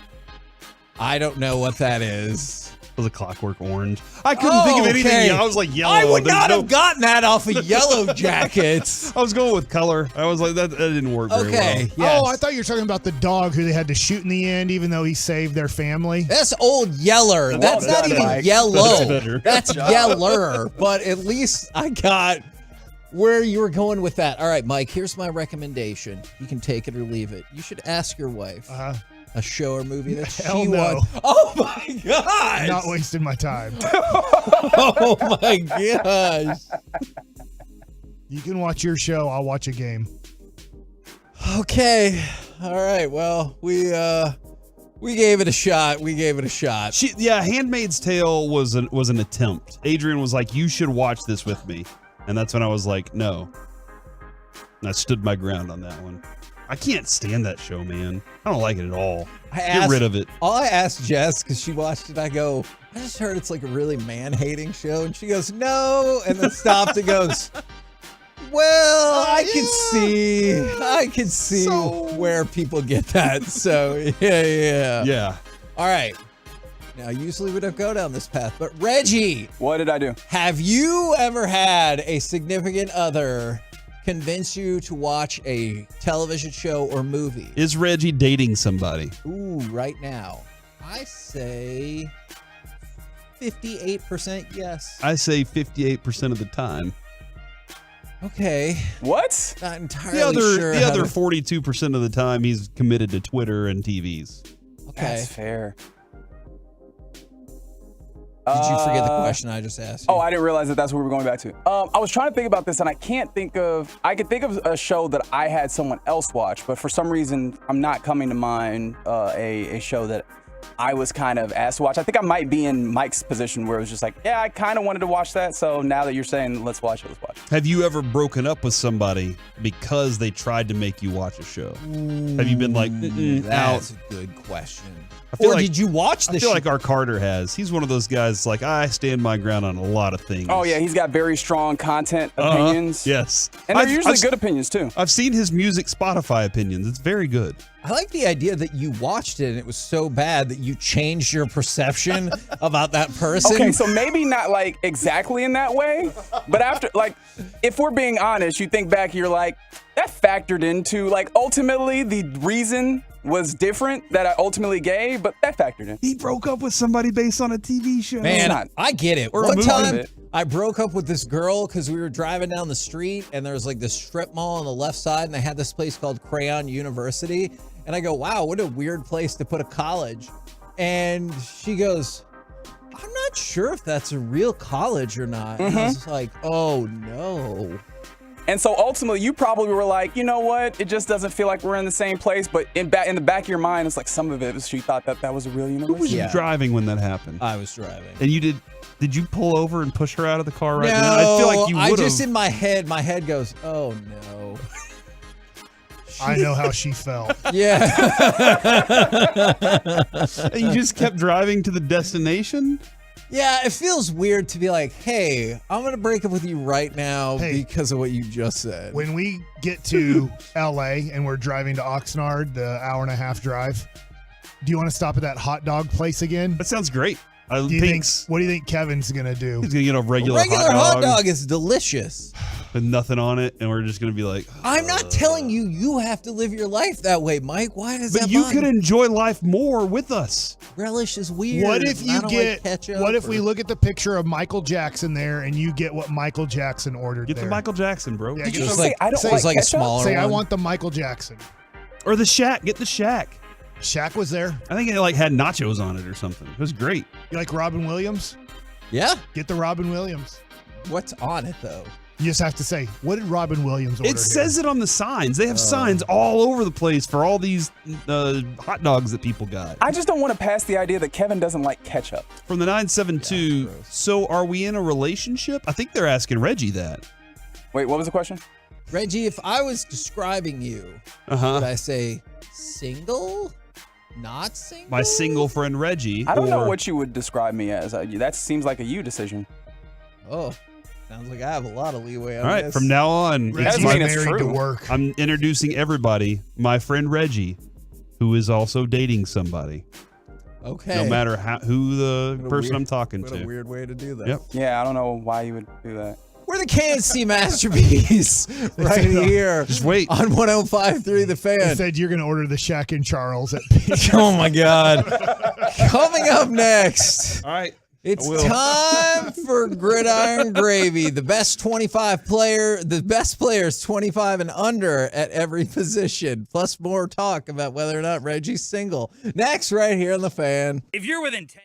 I don't know what that is. It was a Clockwork Orange. I couldn't think of anything. I was like yellow. I would not have gotten that off of Yellow Jackets. I was going with color. I was like, that didn't work very well. Yes. Oh, I thought you were talking about the dog who they had to shoot in the end, even though he saved their family. That's Old Yeller. That's not even Mike. yellow. That's better. That's Yeller. But at least I got where you were going with that. All right, Mike, here's my recommendation. You can take it or leave it. You should ask your wife a show or movie that Hell she no. wants. Oh, my gosh. I'm not wasting my time. Oh, my gosh. You can watch your show. I'll watch a game. Okay. All right. Well, we We gave it a shot. Handmaid's Tale was an attempt. Adrian was like, you should watch this with me. And that's when I was like, no. And I stood my ground on that one. I can't stand that show, man. I don't like it at all. Get rid of it. All I asked Jess, because she watched it, I go, I just heard it's like a really man-hating show. And she goes, no. And then stopped and goes, well, I can see where people get that. So, yeah. Yeah. All right. Now, usually we don't go down this path, but Reggie. What did I do? Have you ever had a significant other convince you to watch a television show or movie? Is Reggie dating somebody? Ooh, right now. I say 58% yes. I say 58% of the time. Okay. What? Not entirely sure. The other 42% of the time, he's committed to Twitter and TVs. Okay. That's fair. Did you forget the question I just asked you? Oh, I didn't realize that's what we were going back to. I was trying to think about this, and I could think of a show that I had someone else watch, but for some reason, I'm not coming to mind a show that I was kind of asked to watch. I think I might be in Mike's position where it was just like, yeah, I kind of wanted to watch that, so now that you're saying let's watch it. Have you ever broken up with somebody because they tried to make you watch a show? Have you been like, that's a good question. Did you watch the show? I feel like our Carter has. He's one of those guys, like, I stand my ground on a lot of things. Oh, yeah, he's got very strong content opinions. Yes. And they're usually good opinions, too. I've seen his music Spotify opinions. It's very good. I like the idea that you watched it and it was so bad that you changed your perception about that person. Okay, so maybe not like exactly in that way, but after, like, if we're being honest, you think back, you're like, that factored into, like, ultimately the reason was different that I ultimately gave, but that factored in. He broke up with somebody based on a TV show. Man, I get it. Or a One movie. time, I broke up with this girl because we were driving down the street and there was like this strip mall on the left side and they had this place called Crayon University. And I go, wow, what a weird place to put a college. And she goes, I'm not sure if that's a real college or not. And I was like, oh no. And so ultimately, you probably were like, you know what? It just doesn't feel like we're in the same place. But in the back of your mind, it's like some of it was she thought that was a real university. Who was you driving when that happened? I was driving. And you did you pull over and push her out of the car right no, now? I feel like you would have. I just in my head goes, oh no. I know how she felt. Yeah. And you just kept driving to the destination? Yeah, it feels weird to be like, hey, I'm going to break up with you right now because of what you just said. When we get to LA and we're driving to Oxnard, the hour-and-a-half drive, do you want to stop at that hot dog place again? That sounds great. What do you think Kevin's going to do? He's going to get a regular hot dog is delicious. With nothing on it, and we're just going to be like... I'm not telling you have to live your life that way, Mike. Why does that But you bother could enjoy life more with us. Relish is weird. What if you get... like ketchup what if we look at the picture of Michael Jackson there, and you get what Michael Jackson ordered Get there? the Michael Jackson, bro. Yeah, Did get you the- say I don't like like a ketchup? smaller Say, I one. want the Michael Jackson. Or the Shack. Get the Shack. Shaq was there. I think it like had nachos on it or something. It was great. You like Robin Williams? Yeah? Get the Robin Williams. What's on it, though? You just have to say, what did Robin Williams order? It says it on the signs. They have signs all over the place for all these hot dogs that people got. I just don't want to pass the idea that Kevin doesn't like ketchup. From the 972, so are we in a relationship? I think they're asking Reggie that. Wait, what was the question? Reggie, if I was describing you, would I say single? Not single? My single friend Reggie. I don't know what you would describe me as. That seems like a you decision. Oh, sounds like I have a lot of leeway on All right, this. from now on, Reggie's married to work. I'm introducing everybody, my friend Reggie, who is also dating somebody. Okay. No matter who the What a person weird- I'm talking what to. a weird way to do that. Yep. Yeah, I don't know why you would do that. We're the KNC Masterpiece right here. Just wait. On 105.3 The Fan. They said you're going to order the Shaq and Charles at Oh, my God. Coming up next. All right. It's time for Gridiron Gravy. The best 25 player, the best players 25 and under at every position. Plus more talk about whether or not Reggie's single. Next, right here on The Fan. If you're within 10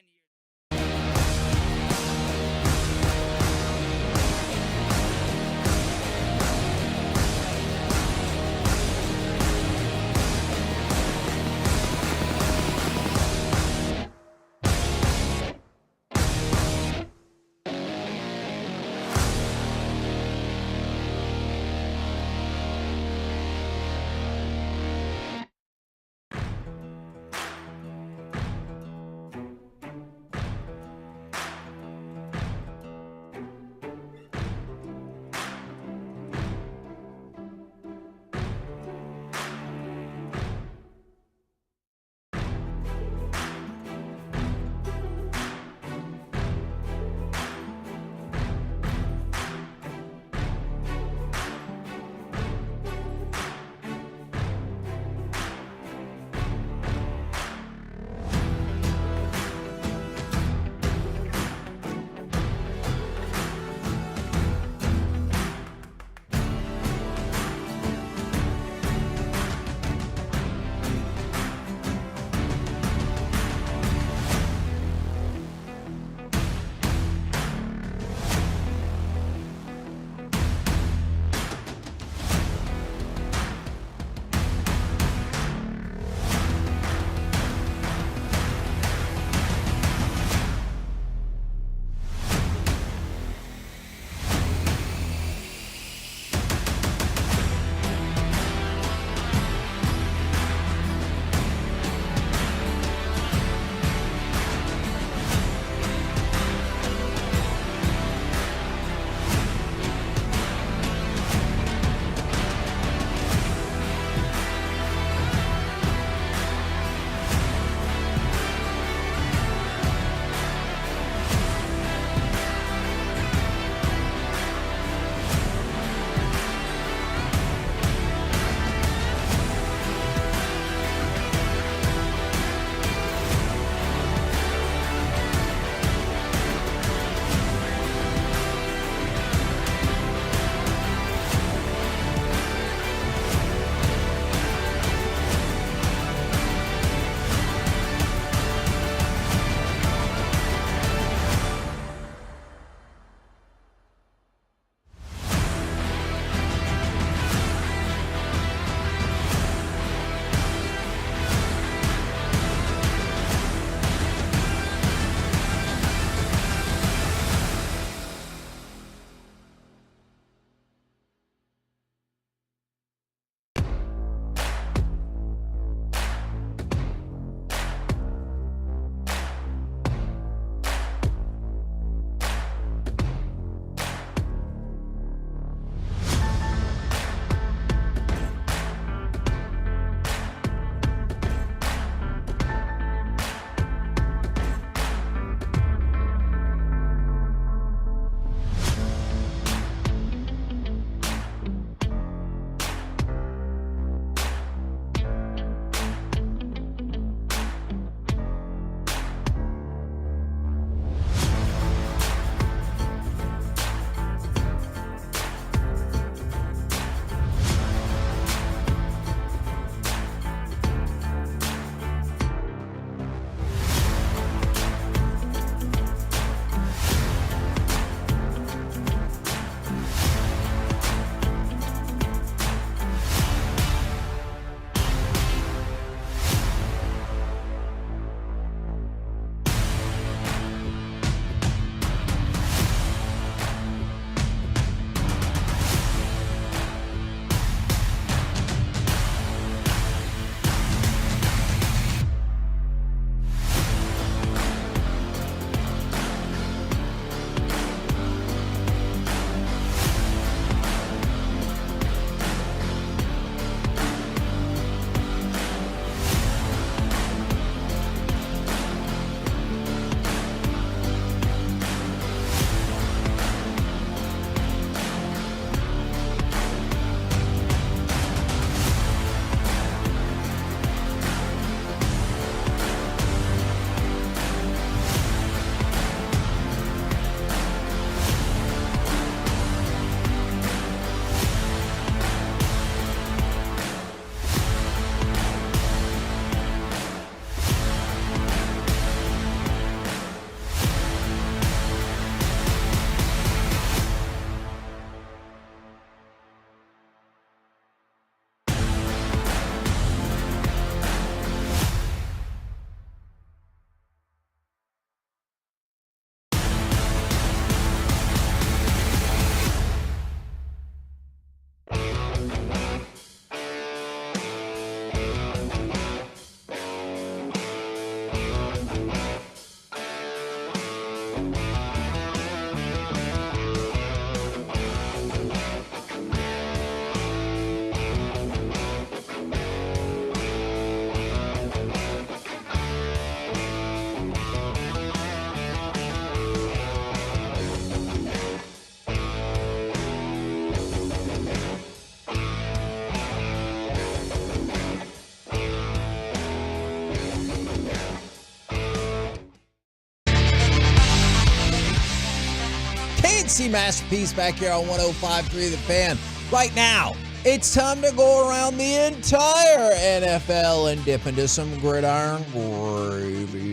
KNC Masterpiece back here on 105.3 The Fan. Right now, it's time to go around the entire NFL and dip into some gridiron gravy.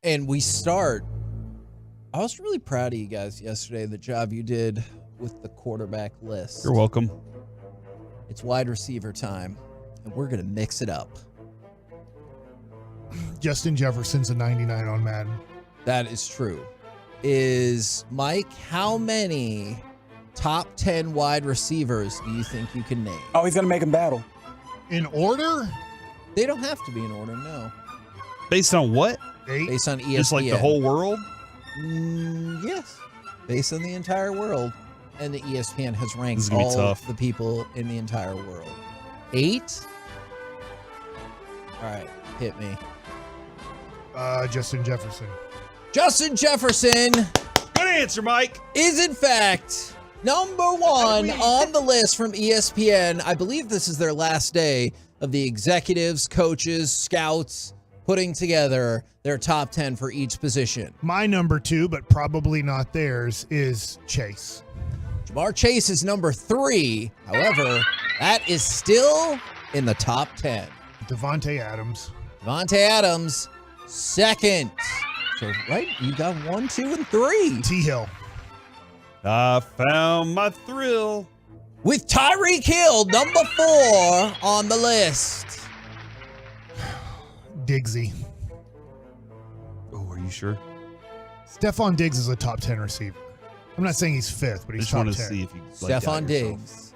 And we start. I was really proud of you guys yesterday, the job you did with the quarterback list. You're welcome. It's wide receiver time, and we're going to mix it up. Justin Jefferson's a 99 on Madden. That is true. Mike, how many top 10 wide receivers do you think you can name? Oh, he's going to make them battle. In order? They don't have to be in order, no. Based on what? Based on ESPN. Just like the whole world? Yes. Based on the entire world. And the ESPN has ranked all the people in the entire world. 8? All right, hit me. Justin Jefferson. Justin Jefferson. Good answer, Mike. Is in fact number 1 on the list from ESPN. I believe this is their last day of the executives, coaches, scouts putting together their top 10 for each position. My number 2, but probably not theirs, is Chase. Jamar Chase is number 3. However, that is still in the top 10. Devontae Adams. Devontae Adams, second. So, right, you got 1, 2, and 3. T. Hill. I found my thrill. With Tyreek Hill, number 4 on the list. Diggsy. Oh, are you sure? Stephon Diggs is a top 10 receiver. I'm not saying he's 5th, but he's just top 10. want to see if you Stephon Diggs,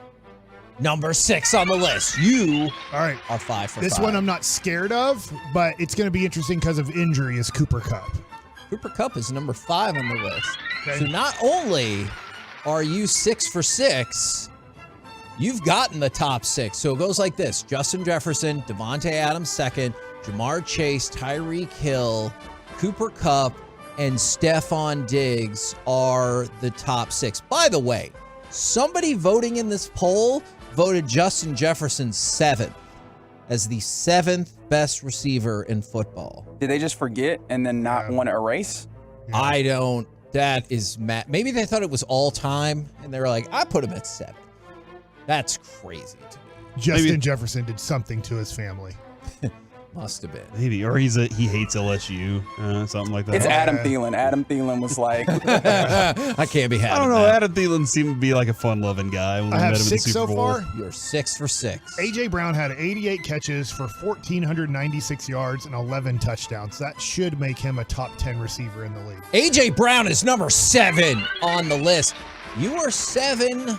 number 6 on the list. You all right? Are 5 for this 5. One I'm not scared of, but it's going to be interesting because of injury. Is Cooper Kupp? Cooper Kupp is number 5 on the list. Okay. So not only are you 6 for 6, you've gotten the top 6. So it goes like this: Justin Jefferson, Devontae Adams second, Jamar Chase, Tyreek Hill, Cooper Kupp, and Stephon Diggs are the top 6. By the way, somebody voting in this poll voted Justin Jefferson 7th as the 7th best receiver in football. Did they just forget and then not want to erase? Yeah. I don't. That is maybe they thought it was all time, and they were like, I put him at 7. That's crazy to me. Justin Jefferson did something to his family. Must have been. Maybe, or he hates LSU, something like that. It's Adam Thielen. Adam Thielen was like, I can't be happy. I don't know. Adam Thielen seemed to be like a fun-loving guy. When I we have met him 6 in the so Super Bowl. far. You're 6 for 6. A.J. Brown had 88 catches for 1,496 yards and 11 touchdowns. That should make him a top 10 receiver in the league. A.J. Brown is number 7 on the list. You are 7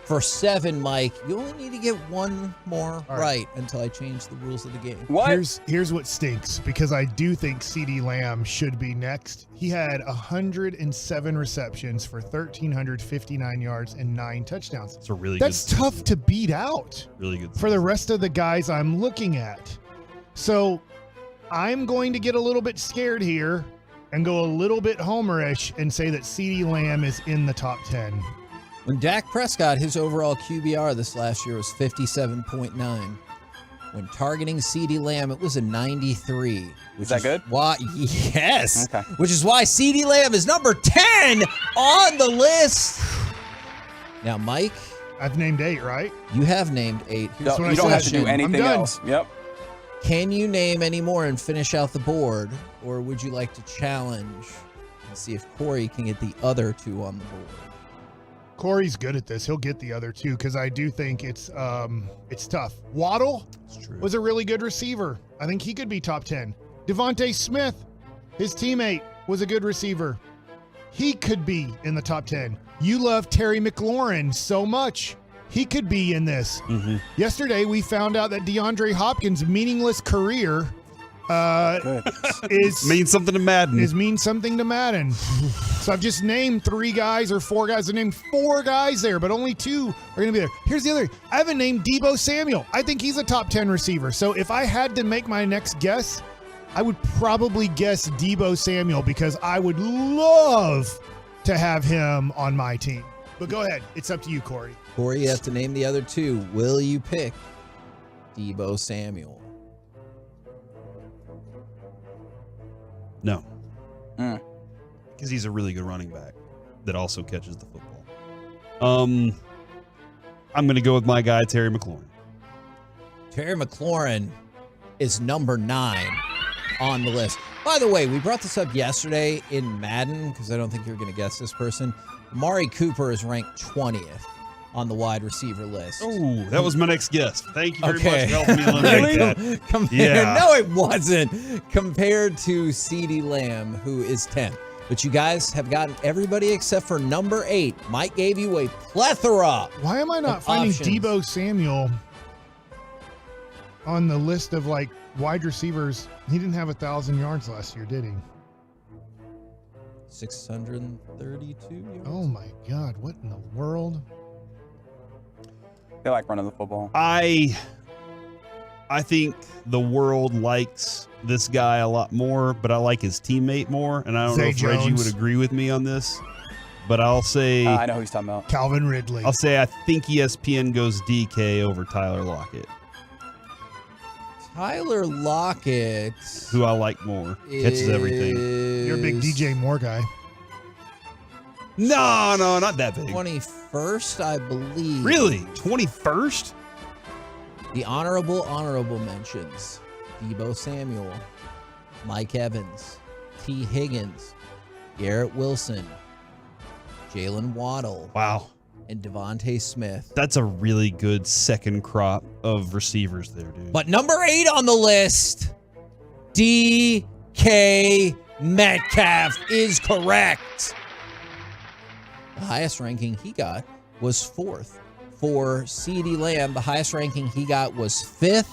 for 7, Mike. You only need to get one more right until I change the rules of the game. What? Here's what stinks, because I do think CeeDee Lamb should be next. He had 107 receptions for 1,359 yards and 9 touchdowns. That's a really That's good. tough to beat out. Really good. For the rest of the guys I'm looking at. So I'm going to get a little bit scared here and go a little bit homerish and say that CeeDee Lamb is in the top 10. When Dak Prescott, his overall QBR this last year was 57.9. When targeting CeeDee Lamb, it was a 93. Is that good? Why? Yes. Okay. Which is why CeeDee Lamb is number 10 on the list. Now, Mike. I've named 8, right? You have named 8. You don't have to do anything else. Yep. Can you name any more and finish out the board? Or would you like to challenge and see if Corey can get the other 2 on the board? Corey's good at this. He'll get the other 2 because I do think it's tough. Waddle was a really good receiver. I think he could be top 10. Devontae Smith, his teammate, was a good receiver. He could be in the top 10. You love Terry McLaurin so much. He could be in this. Mm-hmm. Yesterday, we found out that DeAndre Hopkins' meaningless career means something to Madden. Means something to Madden. So I've just named 3 guys or 4 guys. I named 4 guys there, but only 2 are going to be there. Here's the other. I haven't named Deebo Samuel. I think he's a top 10 receiver. So if I had to make my next guess, I would probably guess Deebo Samuel because I would love to have him on my team. But go ahead. It's up to you, Corey. Corey, you have to name the other 2. Will you pick Deebo Samuel? No. because he's a really good running back that also catches the football. I'm going to go with my guy, Terry McLaurin. Terry McLaurin is number 9 on the list. By the way, we brought this up yesterday in Madden because I don't think you're going to guess this person. Amari Cooper is ranked 20th on the wide receiver list. Oh, that was my next guess. Thank you very much for helping me eliminate that. Yeah. No, it wasn't. Compared to CeeDee Lamb, who is 10th. But you guys have gotten everybody except for number 8. Mike gave you a plethora. Why am I not finding options. Deebo Samuel on the list of like wide receivers? He didn't have 1,000 yards last year, did he? 632 yards. Oh my God! What in the world? They like running the football. I think the world likes this guy a lot more, but I like his teammate more. And I don't know if Reggie would agree with me on this, but I'll say I know who he's talking about. Calvin Ridley. I'll say I think ESPN goes DK over Tyler Lockett, Tyler Lockett, who I like more, catches everything. You're a big DJ Moore guy. No, not that big. 21st, I believe. Really? 21st? The honorable mentions: Deebo Samuel, Mike Evans, T. Higgins, Garrett Wilson, Jalen Waddle. Wow. And Devontae Smith. That's a really good second crop of receivers there, dude. But number 8 on the list, DK Metcalf is correct. The highest ranking he got was 4th. For CeeDee Lamb, the highest ranking he got was 5th,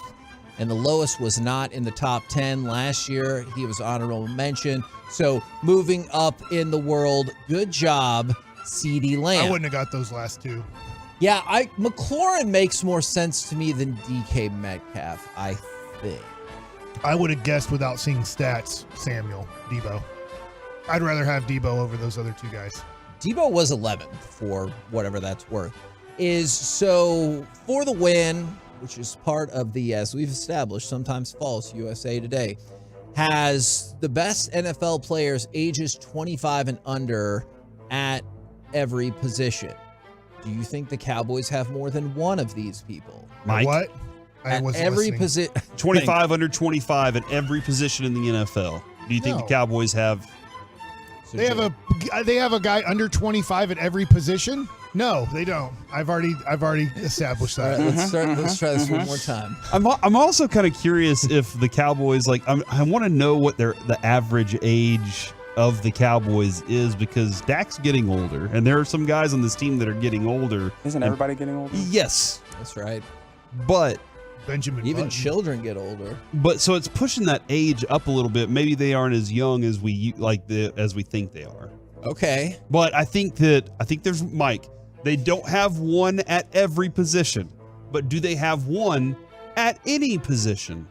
and the lowest was not in the top 10. Last year, he was honorable mention. So moving up in the world, good job, CeeDee Lamb. I wouldn't have got those last two. Yeah, McLaurin makes more sense to me than DK Metcalf, I think. I would have guessed without seeing stats, Debo. I'd rather have Debo over those other two guys. Debo was 11th for whatever that's worth. So for the win, which is part of the, as we've established, sometimes false, USA Today, has the best NFL players ages 25 and under at every position. Do you think the Cowboys have more than one of these people? Mike? What? At every position. 25 under 25 at every position in the NFL. Do you think the Cowboys have? They have a guy under 25 at every position? No, they don't. I've already established that. All right, let's try this one more time. I'm also kind of curious if the Cowboys, like, I want to know what the average age of the Cowboys is, because Dak's getting older, and there are some guys on this team that are getting older. Isn't everybody getting older? Yes, that's right. But Benjamin, even children get older. But so it's pushing that age up a little bit. Maybe they aren't as young as we think they are. Okay. But I think there's Mike. They don't have one at every position, but do they have one at any position?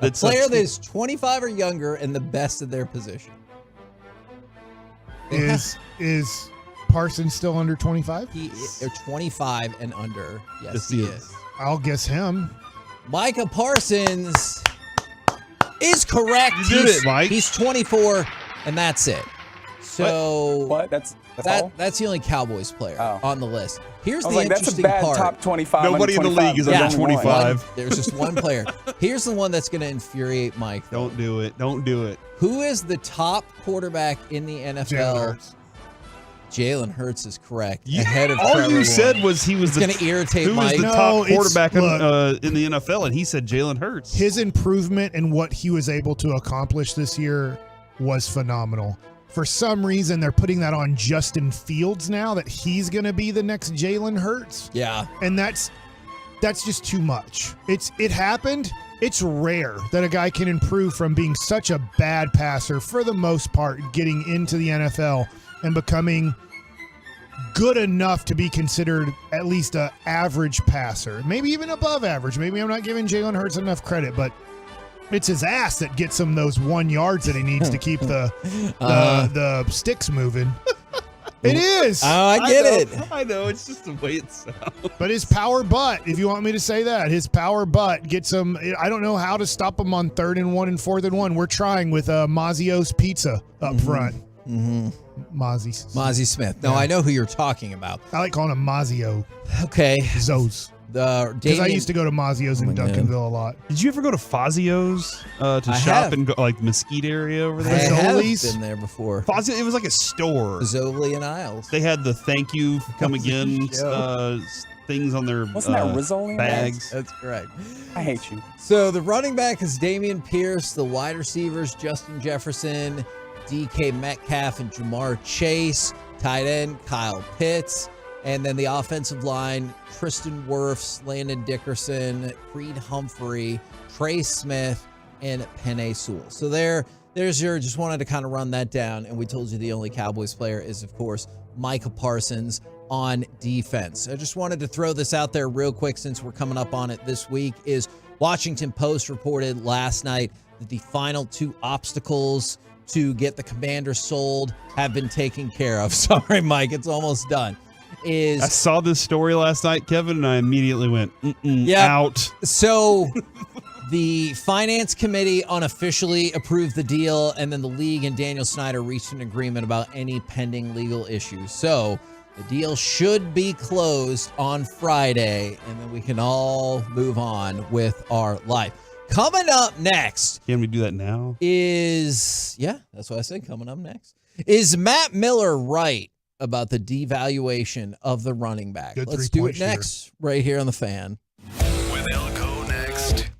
A player that is 25 or younger and the best at their position. Is Parsons still under 25? They're 25 and under. Yes, he is. I'll guess him. Micah Parsons is correct. You did it, Mike. He's 24, and that's it. So what? That's all? That's the only Cowboys player on the list. Here's I was the like, that's interesting a bad part. top 25. Nobody in the league is under 25. There's just one player. Here's the one that's going to infuriate Mike. Don't do it. Don't do it. Who is the top quarterback in the NFL? Jalen Hurts is correct. Ahead of all Trevor you said Lawrence. was he was going to irritate who Mike. was the top quarterback in the NFL, and he said Jalen Hurts. His improvement in what he was able to accomplish this year was phenomenal. For some reason, they're putting that on Justin Fields now, that he's going to be the next Jalen Hurts. Yeah. And that's just too much. It happened. It's rare that a guy can improve from being such a bad passer, for the most part, getting into the NFL and becoming good enough to be considered at least an average passer, maybe even above average. Maybe I'm not giving Jalen Hurts enough credit, but it's his ass that gets him those 1 yards that he needs to keep the sticks moving. It is. Oh, I get it. I know. It's just the way it sounds. But his power butt, if you want me to say that, his power butt gets him. I don't know how to stop him on 3rd and 1 and 4th and 1. We're trying with Mazzio's Pizza up front. Mm-hmm. Mozzie Smith. No, I know who you're talking about. I like calling him Mazzio. Okay. Zoes. Because I used to go to Mazzio's in Duncanville a lot. Did you ever go to Fazio's to shop and go like Mesquite area over there? I have been there before. Fazio, it was like a store. Zoli and Isles. They had the thank you for come again things on their Wasn't that Rizzoli bags. That's correct. I hate you. So the running back is Damian Pierce. The wide receivers, Justin Jefferson, DK Metcalf, and Jamar Chase. Tight end, Kyle Pitts. And then the offensive line, Tristan Wirfs, Landon Dickerson, Creed Humphrey, Trey Smith, and Penei Sewell. So there's your, just wanted to kind of run that down. And we told you the only Cowboys player is, of course, Micah Parsons on defense. I just wanted to throw this out there real quick since we're coming up on it this week. Is Washington Post reported last night that the final 2 obstacles to get the Commanders sold have been taken care of. Sorry, Mike, it's almost done. I saw this story last night, Kevin, and I immediately went, out. So the finance committee unofficially approved the deal, and then the league and Daniel Snyder reached an agreement about any pending legal issues. So the deal should be closed on Friday, and then we can all move on with our life. Coming up next. Can we do that now? That's what I said. Coming up next. Is Matt Miller right about the devaluation of the running back? Let's do it next, right here on The Fan. With Elko next.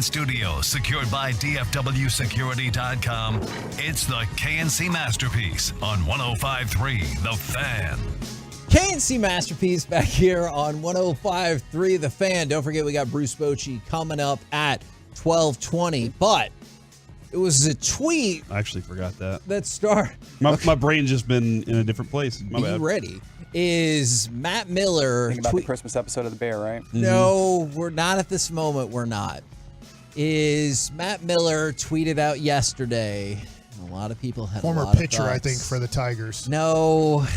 studio, secured by DFWsecurity.com. It's the KNC Masterpiece on 105.3 The Fan. KNC Masterpiece back here on 105.3 The Fan. Don't forget, we got Bruce Bochy coming up at 12:20. But it was a tweet. I actually forgot that. My brain's just been in a different place. My bad. You ready? Is Matt Miller. Think about the Christmas episode of The Bear, right? No, we're not at this moment. We're not. Is Matt Miller tweeted out yesterday. A lot of people had former a lot pitcher, of I think, for the Tigers. No.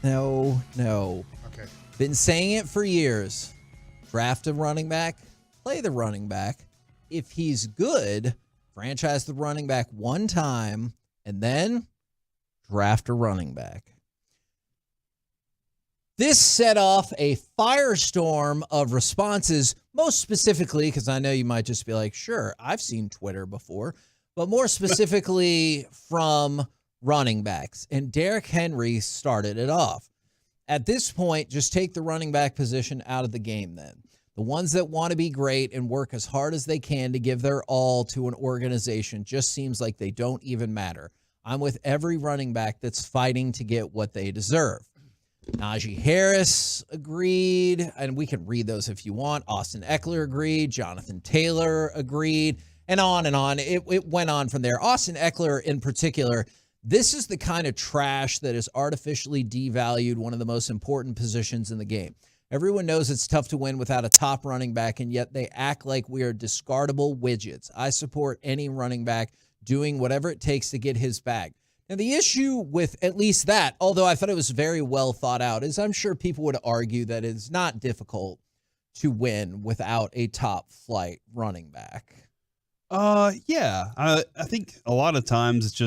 Okay. Been saying it for years. Draft a running back, play the running back. If he's good, franchise the running back one time, and then draft a running back. This set off a firestorm of responses, most specifically, because I know you might just be like, sure, I've seen Twitter before, but more specifically from running backs. And Derrick Henry started it off. At this point, just take the running back position out of the game then. The ones that want to be great and work as hard as they can to give their all to an organization just seems like they don't even matter. I'm with every running back that's fighting to get what they deserve. Najee Harris agreed, and we can read those if you want. Austin Eckler agreed. Jonathan Taylor agreed, and on and on. It went on from there. Austin Eckler in particular, this is the kind of trash that has artificially devalued one of the most important positions in the game. Everyone knows it's tough to win without a top running back, and yet they act like we are discardable widgets. I support any running back doing whatever it takes to get his bag. Now, the issue with at least that, although I thought it was very well thought out, is I'm sure people would argue that it's not difficult to win without a top flight running back. Yeah. I think a lot of times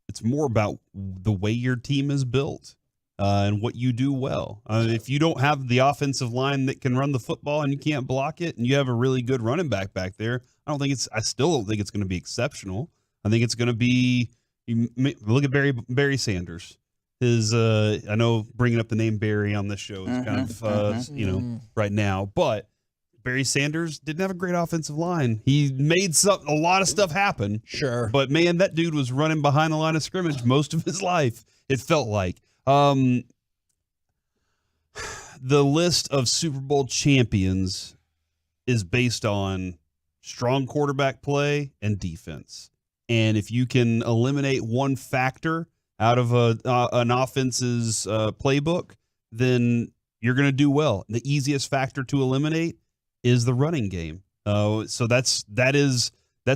it's more about the way your team is built and what you do well. If you don't have the offensive line that can run the football and you can't block it, and you have a really good running back there, I still don't think it's going to be exceptional. I think it's going to be. You look at Barry Sanders. I know bringing up the name Barry on this show is kind of right now, but Barry Sanders didn't have a great offensive line. He made a lot of stuff happen. Sure, but man, that dude was running behind the line of scrimmage most of his life. It felt like the list of Super Bowl champions is based on strong quarterback play and defense. And if you can eliminate one factor out of an offense's playbook, then you're going to do well. The easiest factor to eliminate is the running game. So that's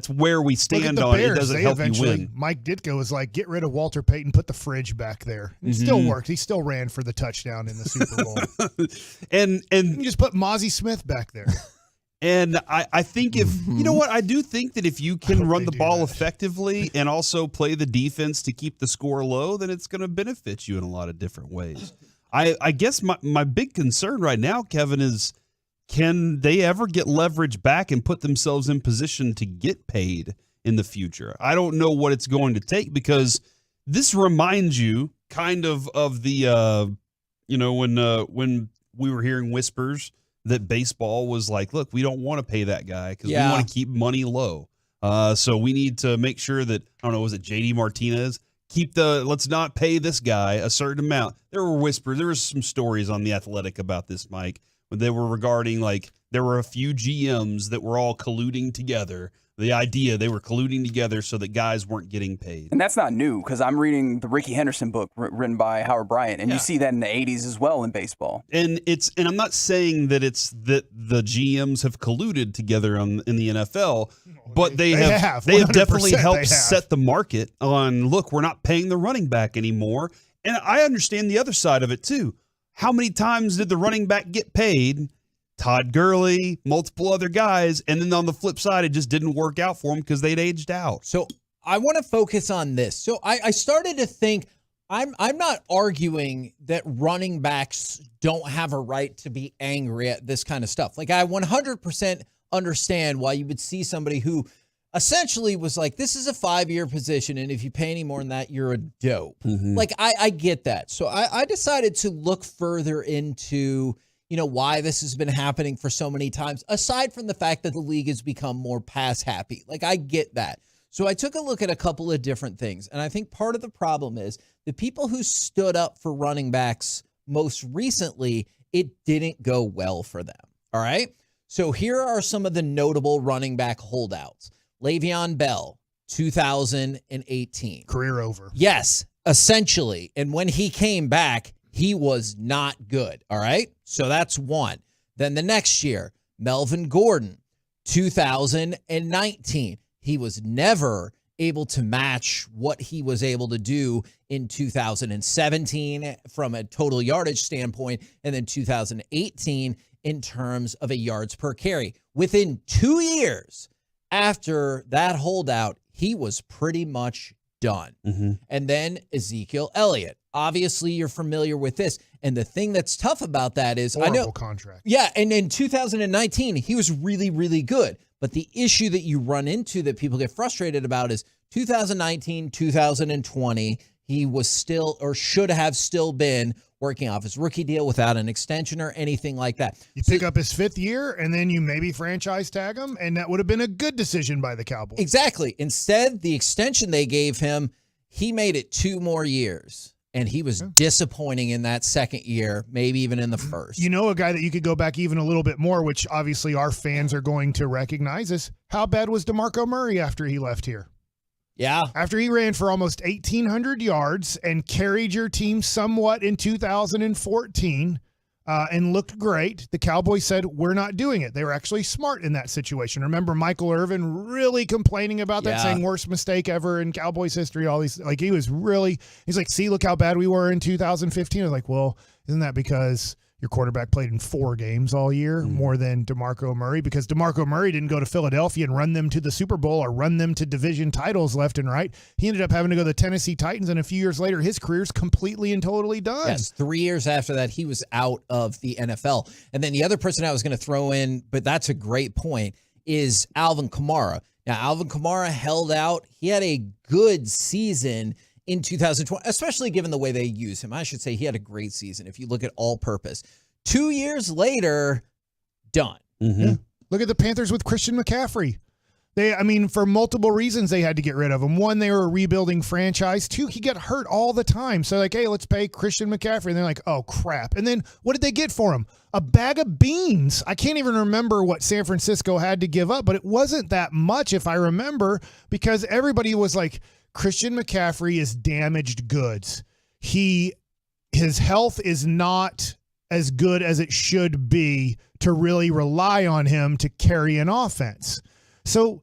where we stand on Bears. It doesn't help you win. Mike Ditka was like, get rid of Walter Payton, put the fridge back there. It still worked. He still ran for the touchdown in the Super Bowl. and you just put Mozzie Smith back there. And I think I do think that if you can run the ball effectively and also play the defense to keep the score low, then it's going to benefit you in a lot of different ways. I guess my big concern right now, Kevin, is can they ever get leverage back and put themselves in position to get paid in the future? I don't know what it's going to take, because this reminds you kind of the when we were hearing whispers that baseball was like, look, we don't want to pay that guy because we want to keep money low. So we need to make sure that, I don't know, was it JD Martinez? Let's not pay this guy a certain amount. There were whispers. There were some stories on The Athletic about this, Mike, when they were regarding, like, there were a few GMs that were all colluding together. The idea they were colluding together so that guys weren't getting paid. And that's not new, because I'm reading the Ricky Henderson book written by Howard Bryant, and you see that in the 80s as well in baseball. And I'm not saying that it's that the GMs have colluded together in the NFL, but they have definitely helped set the market on, look, we're not paying the running back anymore. And I understand the other side of it too. How many times did the running back get paid? Todd Gurley, multiple other guys, and then on the flip side, it just didn't work out for them because they'd aged out. So I want to focus on this. So I started to think, I'm not arguing that running backs don't have a right to be angry at this kind of stuff. Like, I 100% understand why you would see somebody who essentially was like, this is a 5-year position, and if you pay any more than that, you're a dope. Like, I get that. So I decided to look further into, why this has been happening for so many times, aside from the fact that the league has become more pass happy. Like, I get that. So I took a look at a couple of different things, and I think part of the problem is the people who stood up for running backs most recently, it didn't go well for them. All right? So here are some of the notable running back holdouts. Le'Veon Bell, 2018. Career over. Yes, essentially. And when he came back, he was not good. All right? So that's one. Then the next year, Melvin Gordon, 2019. He was never able to match what he was able to do in 2017 from a total yardage standpoint, and then 2018 in terms of a yards per carry. Within 2 years after that holdout, he was pretty much done. And then Ezekiel Elliott. Obviously, you're familiar with this. And the thing that's tough about that is, Horrible I know contract. Yeah, and in 2019, he was really, really good. But the issue that you run into that people get frustrated about is 2019, 2020, he was still, or should have still been, working off his rookie deal without an extension or anything like that. You pick up his 5th year, and then you maybe franchise tag him, and that would have been a good decision by the Cowboys. Exactly. Instead, the extension they gave him, he made it 2 more years. And he was disappointing in that second year, maybe even in the first. You know, a guy that you could go back even a little bit more, which obviously our fans are going to recognize, is how bad was DeMarco Murray after he left here? Yeah. After he ran for almost 1,800 yards and carried your team somewhat in 2014 and looked great, the Cowboys said, we're not doing it. They were actually smart in that situation. Remember Michael Irvin really complaining about that, saying worst mistake ever in Cowboys history, all these, like, he's like, see, look how bad we were in 2015. I was like, well, isn't that because your quarterback played in 4 games all year more than DeMarco Murray? Because DeMarco Murray didn't go to Philadelphia and run them to the Super Bowl or run them to division titles left and right. He ended up having to go to the Tennessee Titans, and a few years later, his career's completely and totally done. Yes, 3 years after that, he was out of the NFL. And then the other person I was going to throw in, but that's a great point, is Alvin Kamara. Now, Alvin Kamara held out. He had a good season in 2020, especially given the way they use him. I should say he had a great season if you look at all purpose. 2 years later, done. Yeah. Look at the Panthers with Christian McCaffrey. For multiple reasons they had to get rid of him. One, they were a rebuilding franchise. 2, he got hurt all the time. So like, hey, let's pay Christian McCaffrey. And they're like, oh, crap. And then what did they get for him? A bag of beans. I can't even remember what San Francisco had to give up, but it wasn't that much if I remember, because everybody was like, Christian McCaffrey is damaged goods. His health is not as good as it should be to really rely on him to carry an offense. So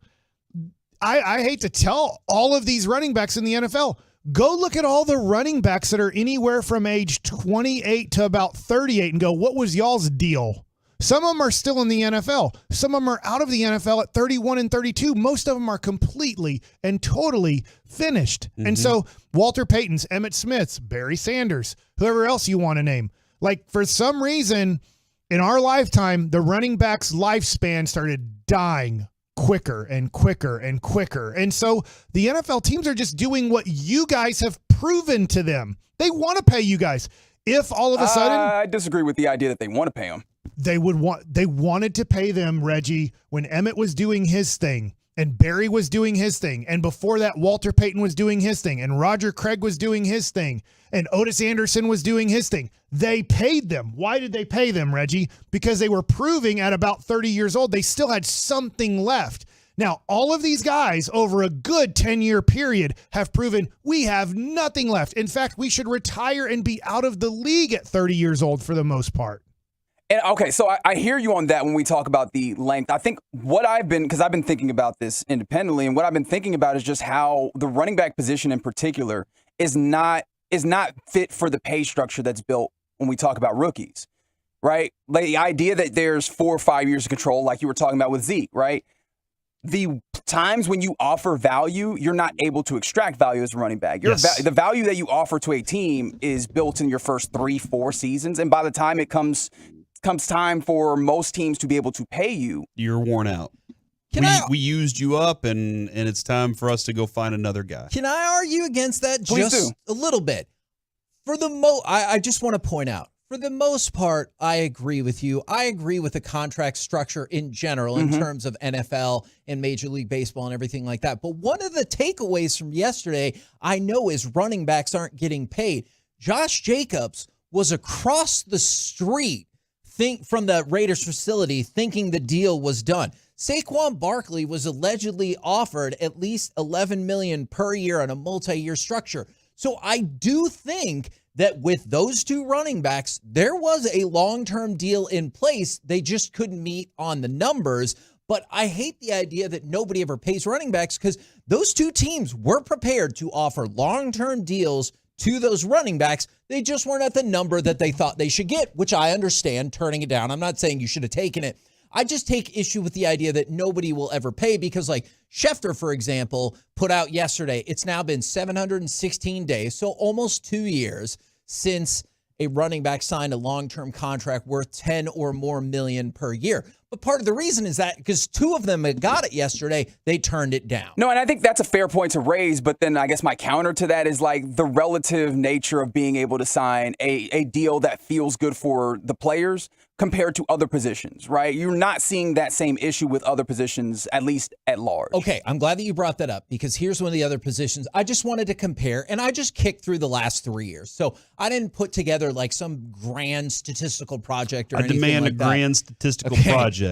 I hate to tell all of these running backs in the NFL, go look at all the running backs that are anywhere from age 28 to about 38 and go, what was y'all's deal? Some of them are still in the NFL. Some of them are out of the NFL at 31 and 32. Most of them are completely and totally finished. And so Walter Payton's, Emmitt Smith's, Barry Sanders, whoever else you want to name. Like, for some reason, in our lifetime, the running back's lifespan started dying quicker and quicker and quicker. And so the NFL teams are just doing what you guys have proven to them. They want to pay you guys. If all of a sudden... I disagree with the idea that they want to pay them. They wanted to pay them, Reggie, when Emmett was doing his thing and Barry was doing his thing. And before that, Walter Payton was doing his thing and Roger Craig was doing his thing and Otis Anderson was doing his thing. They paid them. Why did they pay them, Reggie? Because they were proving at about 30 years old, they still had something left. Now, all of these guys over a good 10-year period have proven we have nothing left. In fact, we should retire and be out of the league at 30 years old for the most part. And okay, so I hear you on that when we talk about the length. I think because I've been thinking about this independently, and what I've been thinking about is just how the running back position in particular is not fit for the pay structure that's built when we talk about rookies, right? Like the idea that there's 4 or 5 years of control, like you were talking about with Zeke, right? The times when you offer value, you're not able to extract value as a running back. The value that you offer to a team is built in your first 3-4 seasons, and by the time it comes time for most teams to be able to pay you, you're worn out. We used you up, and it's time for us to go find another guy. Can I argue against that Please just do. a little bit? I just want to point out, For the most part, I agree with you. I agree with the contract structure in general in terms of NFL and Major League Baseball and everything like that. But one of the takeaways from yesterday, I know, is running backs aren't getting paid. Josh Jacobs was across the street from the Raiders facility thinking the deal was done. Saquon Barkley was allegedly offered at least $11 million per year on a multi-year structure. So I do think that with those two running backs, there was a long-term deal in place. They just couldn't meet on the numbers. But I hate the idea that nobody ever pays running backs because those two teams were prepared to offer long-term deals to those running backs. They just weren't at the number that they thought they should get, which I understand turning it down. I'm not saying you should have taken it. I just take issue with the idea that nobody will ever pay because, like, Schefter, for example, put out yesterday, it's now been 716 days, so almost 2 years since a running back signed a long-term contract worth 10 or more million per year. But part of the reason is that because two of them had got it yesterday, they turned it down. No, and I think that's a fair point to raise, but then I guess my counter to that is like the relative nature of being able to sign a deal that feels good for the players compared to other positions, right? You're not seeing that same issue with other positions, at least at large. Okay, I'm glad that you brought that up because here's one of the other positions. I just wanted to compare, and I just kicked through the last 3 years. So I didn't put together like some grand statistical project or anything like that. I demand a grand statistical project.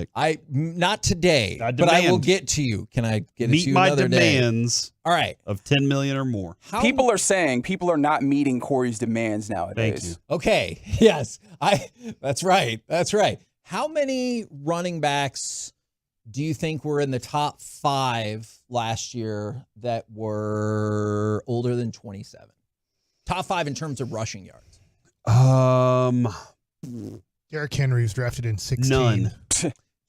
Not today, but I will get to you. Can I get it to you another day? Meet my demands. All right. Of 10 million or more. People are saying people are not meeting Corey's demands nowadays. Thank you. Okay. Yes. That's right. That's right. How many running backs do you think were in the top 5 last year that were older than 27? Top 5 in terms of rushing yards. Derrick Henry was drafted in 16. None.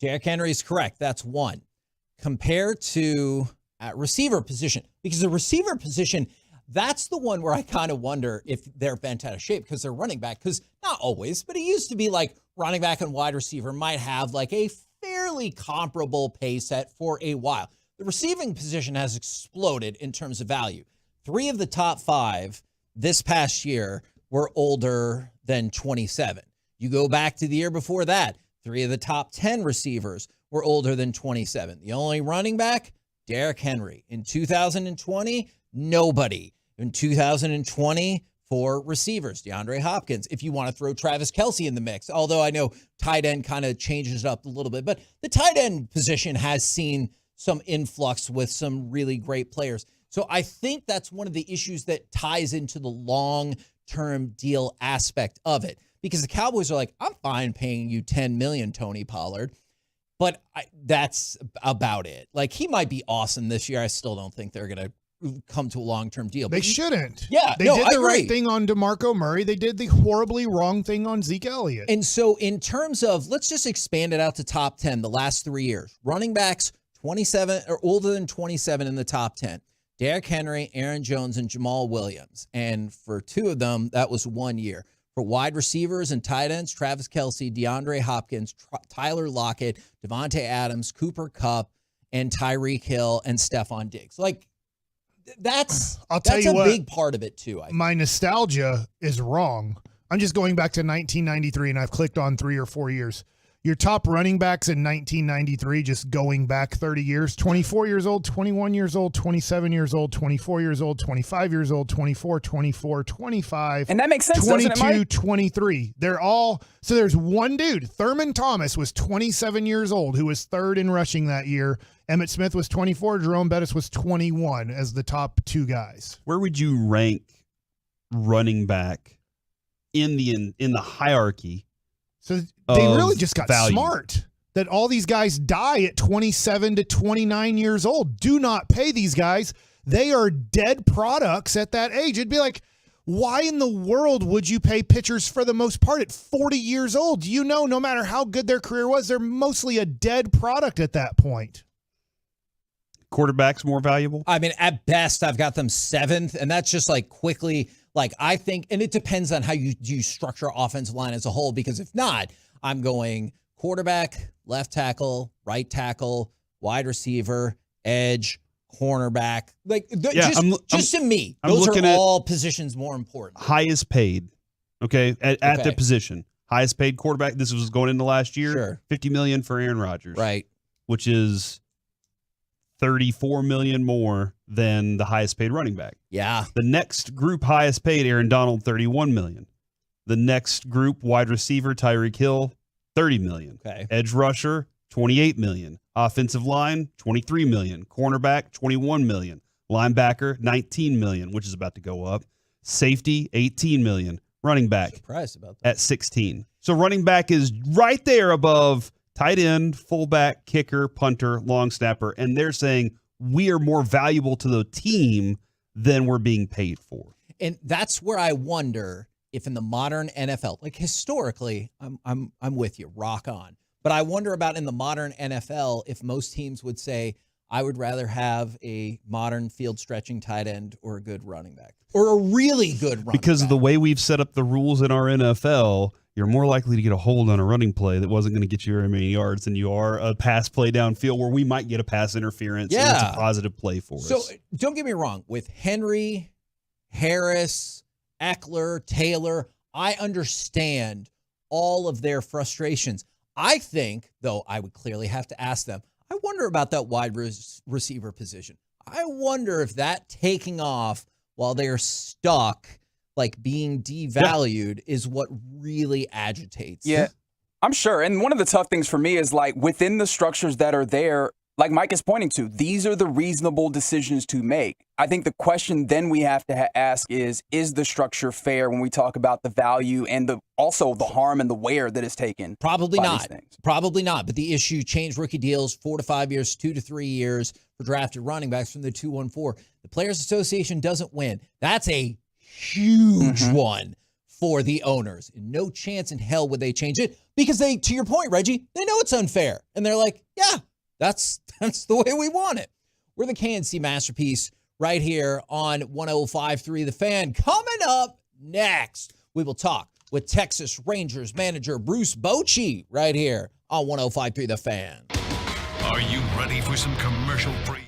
Derrick Henry is correct. That's one. Compared to at receiver position, because the receiver position, that's the one where I kind of wonder if they're bent out of shape because they're running back. Because not always, but it used to be like running back and wide receiver might have like a fairly comparable pay set for a while. The receiving position has exploded in terms of value. 3 of the top 5 this past year were older than 27. You go back to the year before that, 3 of the top 10 receivers were older than 27. The only running back, Derrick Henry. In 2020, nobody. In 2020, 4 receivers, DeAndre Hopkins. If you want to throw Travis Kelce in the mix, although I know tight end kind of changes it up a little bit, but the tight end position has seen some influx with some really great players. So I think that's one of the issues that ties into the long-term deal aspect of it. Because the Cowboys are like, I'm fine paying you $10 million, Tony Pollard, but that's about it. Like, he might be awesome this year. I still don't think they're going to come to a long-term deal. They shouldn't. Yeah, they did the right thing on DeMarco Murray. They did the horribly wrong thing on Zeke Elliott. And so in terms of, let's just expand it out to top 10 the last 3 years. Running backs, 27 or older than 27 in the top 10. Derrick Henry, Aaron Jones, and Jamal Williams. And for 2 of them, that was 1 year. For wide receivers and tight ends, Travis Kelce, DeAndre Hopkins, Tyler Lockett, Devontae Adams, Cooper Kupp, and Tyreek Hill and Stephon Diggs. Like, that's a big part of it, too. My nostalgia is wrong. I'm just going back to 1993, and I've clicked on 3 or 4 years. Your top running backs in 1993, just going back 30 years, 24 years old, 21 years old, 27 years old, 24 years old, 25 years old, 24, 25. And that makes sense, 22, doesn't it, Mike? 23. They're all, so there's one dude, Thurman Thomas was 27 years old, who was 3rd in rushing that year. Emmitt Smith was 24. Jerome Bettis was 21 as the top 2 guys. Where would you rank running back in the hierarchy? So they really just got smart that all these guys die at 27 to 29 years old. Do not pay these guys. They are dead products at that age. It'd be like, why in the world would you pay pitchers for the most part at 40 years old? You know, no matter how good their career was, they're mostly a dead product at that point. Quarterback's more valuable? I mean, at best, I've got them 7th, and that's just like quickly. Like, I think, and it depends on how you structure offensive line as a whole, because if not, I'm going quarterback, left tackle, right tackle, wide receiver, edge, cornerback. Like, just to me, those are all positions more important. Highest paid Okay, at Okay. the position, highest paid quarterback. This was going into last year. Sure. $50 million for Aaron Rodgers. Right. Which is $34 million more than the highest paid running back. Yeah. The next group highest paid, Aaron Donald, $31 million. The next group, wide receiver, Tyreek Hill, $30 million. Okay. Edge rusher, $28 million. Offensive line, $23 million. Cornerback, $21 million. Linebacker, $19 million, which is about to go up. Safety, $18 million. Running back Surprised about that. at 16. So running back is right there above tight end, fullback, kicker, punter, long snapper, and they're saying we are more valuable to the team than we're being paid for. And that's where I wonder if in the modern NFL, like historically, I'm with you, rock on. But I wonder about in the modern NFL if most teams would say, I would rather have a modern field stretching tight end or a good running back. Or a really good running Because back. of the way we've set up the rules in our NFL, you're more likely to get a hold on a running play that wasn't going to get you very many yards than you are a pass play downfield where we might get a pass interference and it's a positive play for us. So don't get me wrong, with Henry, Harris, Eckler, Taylor, I understand all of their frustrations. I think, though I would clearly have to ask them, I wonder about that wide receiver position. I wonder if that taking off while they're stuck, like being devalued, is what really agitates. Yeah, I'm sure. And one of the tough things for me is like within the structures that are there, like Mike is pointing to, these are the reasonable decisions to make. I think the question then we have to ask is the structure fair when we talk about the value and also the harm and the wear that is taken? Probably by not. these things? Probably not. But the issue, change rookie deals, 4 to 5 years, 2 to 3 years for drafted running backs from the 2-1-4. The Players Association doesn't win. That's a huge one for the owners. And no chance in hell would they change it because they, to your point, Reggie, they know it's unfair. And they're like, yeah, that's the way we want it. We're the KNC Masterpiece right here on 105.3 The Fan. Coming up next, we will talk with Texas Rangers manager Bruce Bochy right here on 105.3 The Fan. Are you ready for some commercial free?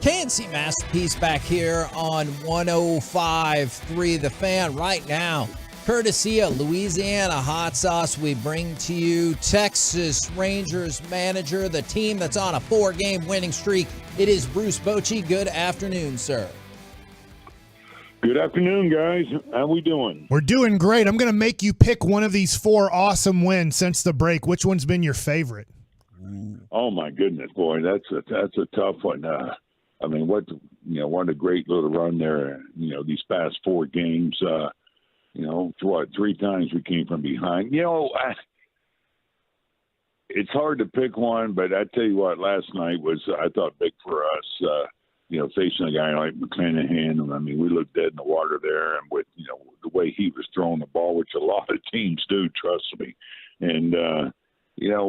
KNC Masterpiece back here on 105.3 The Fan right now. Courtesy of Louisiana Hot Sauce, we bring to you Texas Rangers manager, the team that's on a 4-game winning streak. It is Bruce Bochy. Good afternoon, sir. Good afternoon, guys. How we doing? We're doing great. I'm going to make you pick one of these 4 awesome wins since the break. Which one's been your favorite? Oh my goodness, boy, that's a tough one. I mean, what a great little run there. These past 4 games. 3 times we came from behind. It's hard to pick one, but I tell you what, last night was, I thought, big for us. facing a guy like McClanahan. I mean, we looked dead in the water there, and with the way he was throwing the ball, which a lot of teams do, trust me. And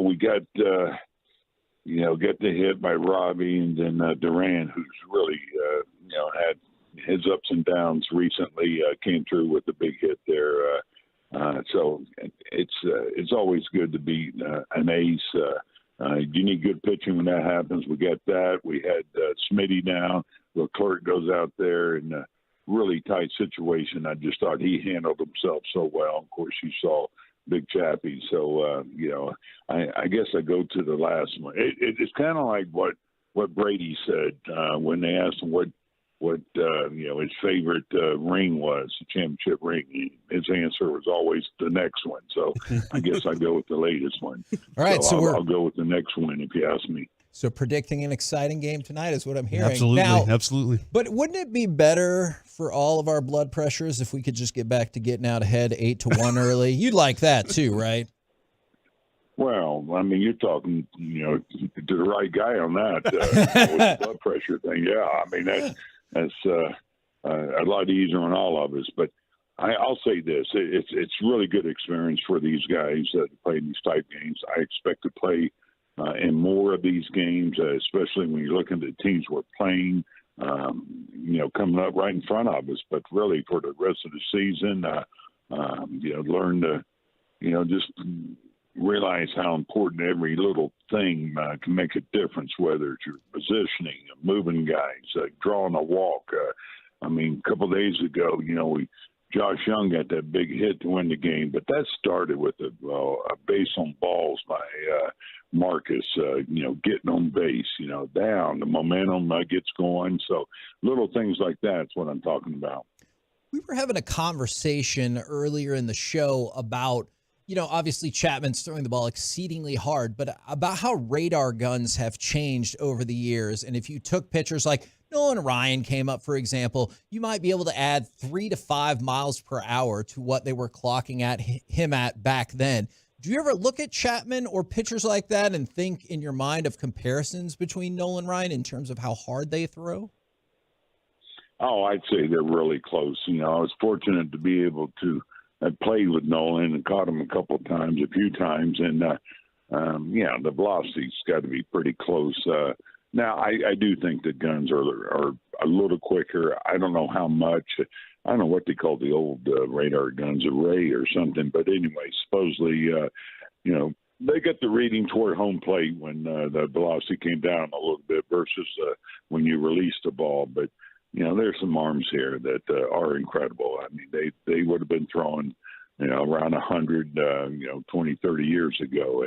we got get the hit by Robbie, and then Duran, who's really had his ups and downs recently, came through with the big hit there. So it's always good to beat an ace. You need good pitching when that happens. We got that. We had Smitty down. Leclerc goes out there in a really tight situation. I just thought he handled himself so well. Of course, you saw Big Chappie. So, I guess I go to the last one. It's kind of like what Brady said when they asked him what his favorite ring was, the championship ring. His answer was always the next one. So I guess I go with the latest one. All right, so I'll go with the next one if you ask me. So predicting an exciting game tonight is what I'm hearing. Absolutely. But wouldn't it be better for all of our blood pressures if we could just get back to getting out ahead 8-1 early? You'd like that too, right? Well, I mean, you're talking, to the right guy on that with the blood pressure thing. Yeah, I mean that's a lot easier on all of us. But I'll say this: it's really good experience for these guys that play in these type games. I expect to play in more of these games, especially when you're looking at the teams we're playing, coming up right in front of us. But really, for the rest of the season, learn to, just realize how important every little thing can make a difference, whether it's your positioning, moving guys, drawing a walk. A couple of days ago, Josh Young got that big hit to win the game, but that started with a base on balls by Marcus, getting on base, down. The momentum gets going. So little things like that's what I'm talking about. We were having a conversation earlier in the show about, obviously Chapman's throwing the ball exceedingly hard, but about how radar guns have changed over the years. And if you took pitchers like Nolan Ryan came up, for example, you might be able to add 3 to 5 miles per hour to what they were clocking at him at back then. Do you ever look at Chapman or pitchers like that and think in your mind of comparisons between Nolan Ryan in terms of how hard they throw? Oh, I'd say they're really close. I was fortunate to be able to I played with Nolan and caught him a few times, and the velocity's got to be pretty close. Now, I do think the guns are a little quicker. I don't know how much. I don't know what they call the old radar guns, array or something. But anyway, supposedly, they got the reading toward home plate when the velocity came down a little bit versus when you released the ball. But there's some arms here that are incredible. I mean, they would have been throwing, around 100, 20, 30 years ago.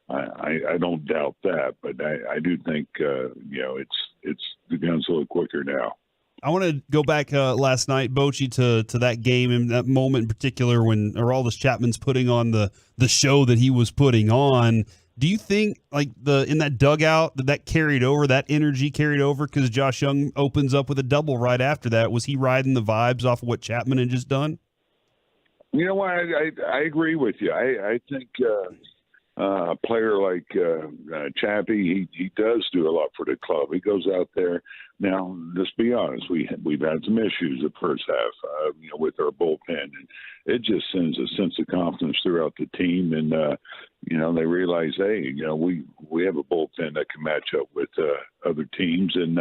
I don't doubt that, but I do think, it's the gun's a little quicker now. I want to go back last night, Bochy, to that game and that moment in particular when Aroldis Chapman's putting on the show that he was putting on. Do you think, in that dugout, that carried over, that energy carried over because Josh Young opens up with a double right after that? Was he riding the vibes off of what Chapman had just done? You know what? I agree with you. I think a player like Chappie, he does do a lot for the club. He goes out there. Now, let's be honest, we've had some issues the first half, with our bullpen, and it just sends a sense of confidence throughout the team. And they realize, hey, we have a bullpen that can match up with other teams, and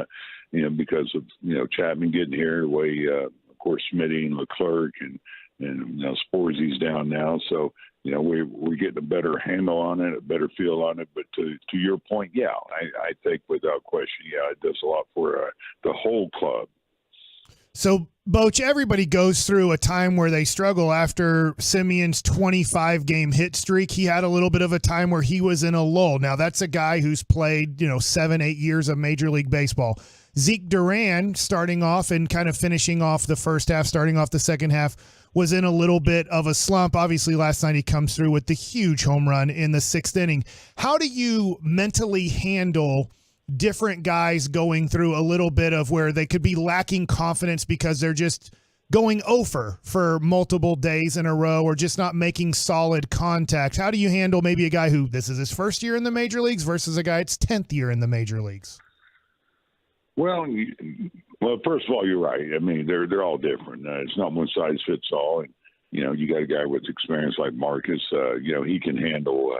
because of Chapman getting here, the way of course Smitty and Leclerc and Sporzy's down now, so. We're getting a better handle on it, a better feel on it. But to your point, yeah, I think without question, yeah, it does a lot for the whole club. So, Boch, everybody goes through a time where they struggle after Simeon's 25-game hit streak. He had a little bit of a time where he was in a lull. Now, that's a guy who's played, 7-8 years of Major League Baseball. Zeke Duran, starting off and kind of finishing off the first half, starting off the second half, was in a little bit of a slump. Obviously, last night he comes through with the huge home run in the 6th inning. How do you mentally handle different guys going through a little bit of where they could be lacking confidence because they're just going over for multiple days in a row or just not making solid contact? How do you handle maybe a guy who this is his first year in the major leagues versus a guy it's 10th year in the major leagues? Well, first of all, you're right. I mean, they're all different. It's not one size fits all. And you got a guy with experience like Marcus. He can handle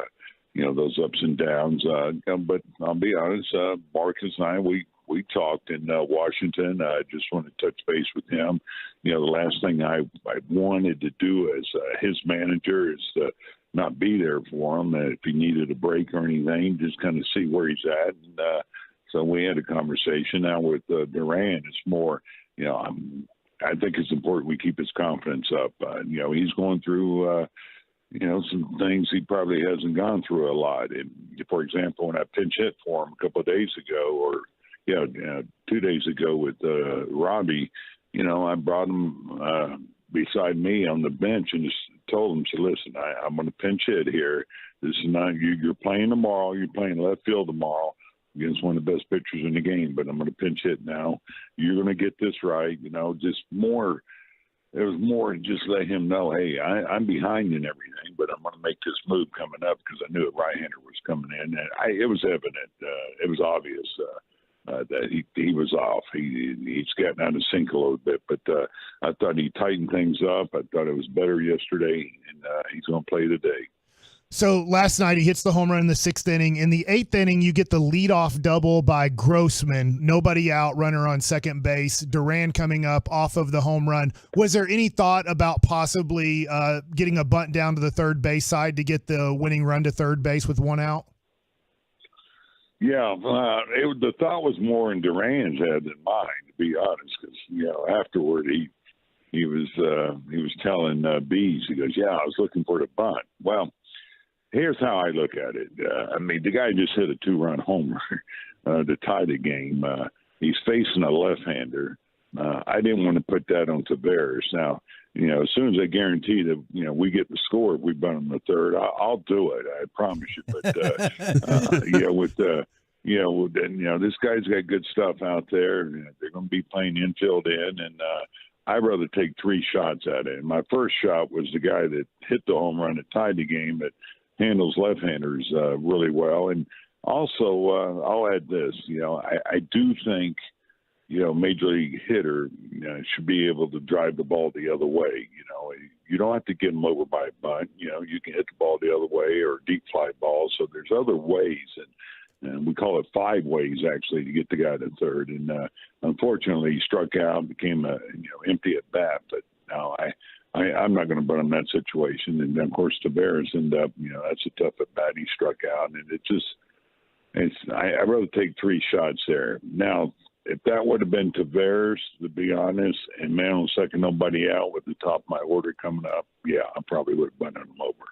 those ups and downs. But I'll be honest, Marcus and I we talked in Washington. I just wanted to touch base with him. The last thing I wanted to do as his manager is to not be there for him if he needed a break or anything. Just kind of see where he's at. And, so we had a conversation. Now with Duran, it's more, I think it's important we keep his confidence up. He's going through, some things he probably hasn't gone through a lot. And for example, when I pinch hit for him a couple of days ago, 2 days ago with Robbie, I brought him beside me on the bench and just told him, listen, I'm going to pinch hit here. This is not you. You're playing tomorrow. You're playing left field tomorrow against one of the best pitchers in the game, but I'm going to pinch hit now. You're going to get this right. Just more. It was more just let him know, hey, I'm behind in everything, but I'm going to make this move coming up because I knew a right-hander was coming in. And it was evident. It was obvious that he was off. He's gotten out of sync a little bit, but I thought he tightened things up. I thought it was better yesterday, and he's going to play today. So last night he hits the home run in the 6th inning. In the 8th inning, you get the leadoff double by Grossman. Nobody out, runner on second base. Duran coming up off of the home run. Was there any thought about possibly getting a bunt down to the third base side to get the winning run to third base with one out? Yeah, the thought was more in Duran's head than mine, to be honest. Because afterward he was telling Bees, he goes, "Yeah, I was looking for the bunt." Well, here's how I look at it. The guy just hit a 2-run homer to tie the game. He's facing a left-hander. I didn't want to put that on Tavares. Now, as soon as I guarantee that, we get the score, if we bunt him the third, I'll do it. I promise you. But, this guy's got good stuff out there. They're going to be playing infield in, and I'd rather take 3 shots at it. And my first shot was the guy that hit the home run that tied the game, but handles left-handers really well. And also, I'll add this, I do think, major league hitter should be able to drive the ball the other way. You don't have to get them over by a bunt. You can hit the ball the other way or deep fly ball. So there's other ways, and we call it 5 ways actually to get the guy to third. And unfortunately, he struck out, became empty at bat. But no, I'm not going to put him in that situation. And then, of course, Tavares ended up, that's a tough at bat. He struck out, and I'd rather take 3 shots there. Now, if that would have been Tavares, to be honest, and man on second, nobody out with the top of my order coming up, yeah, I probably would have bunted him over.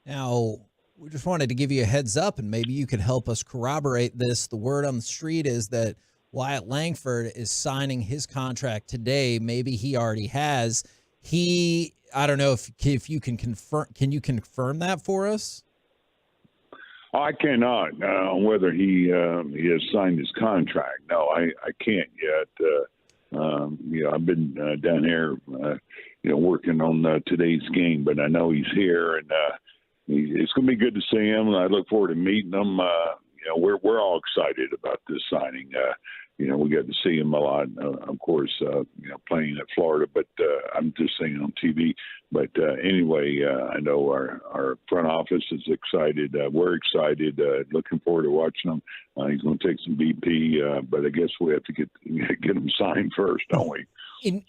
Now, we just wanted to give you a heads up, and maybe you could help us corroborate this. The word on the street is that Wyatt Langford is signing his contract today. Maybe he already has. I don't know if you can confirm. Can you confirm that for us? I cannot. Whether he has signed his contract. No, I can't yet. I've been down here, working on today's game, but I know he's here, and it's going to be good to see him. And I look forward to meeting him. We're all excited about this signing. We got to see him a lot, of course, playing at Florida, but I'm just saying on TV. But anyway, I know our front office is excited. We're excited, looking forward to watching him. He's going to take some BP, but I guess we have to get him signed first, don't we?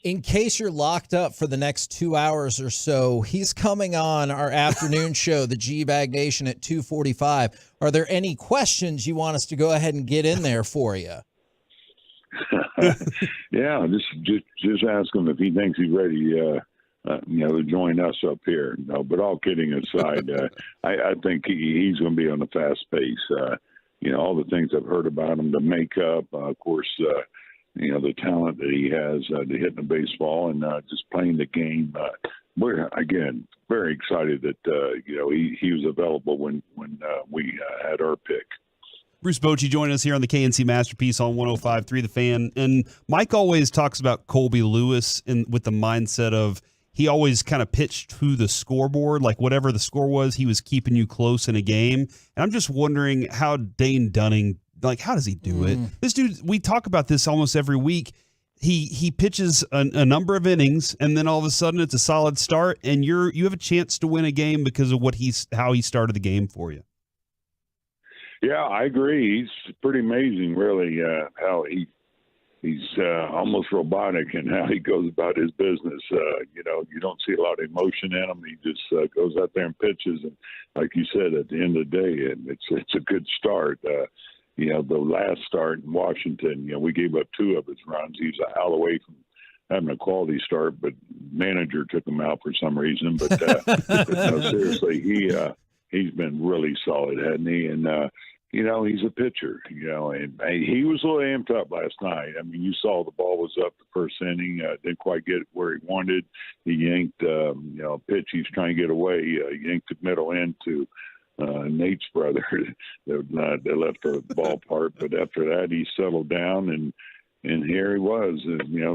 In case you're locked up for the next 2 hours or so, he's coming on our afternoon show, the G-Bag Nation, at 2:45. Are there any questions you want us to go ahead and get in there for you? Yeah, just ask him if he thinks he's ready, to join us up here. No, but all kidding aside, I think he's going to be on a fast pace. All the things I've heard about him, the makeup, of course, the talent that he has to hit the baseball and just playing the game. We're, again, very excited that, he was available when we had our pick. Bruce Bochy joining us here on the KNC Masterpiece on 105.3 The Fan. And Mike always talks about Colby Lewis with the mindset of he always kind of pitched to the scoreboard, like whatever the score was, he was keeping you close in a game. And I'm just wondering how Dane Dunning like, how does he do it? This dude, we talk about this almost every week. He pitches a number of innings, and then all of a sudden it's a solid start, and you have a chance to win a game because of how he started the game for you. Yeah, I agree. He's pretty amazing, really, how he's almost robotic in how he goes about his business. You don't see a lot of emotion in him. He just goes out there and pitches, and like you said, at the end of the day, it's a good start. The last start in Washington, we gave up 2 of his runs. He was out away from having a quality start, but manager took him out for some reason. But no, seriously, he's been really solid, hasn't he? And he's a pitcher. And he was a little amped up last night. I mean, you saw the ball was up the first inning. Didn't quite get where he wanted. He yanked, a pitch he's trying to get away. Yanked the middle end to Nate's brother they left the ballpark, but after that he settled down and here he was,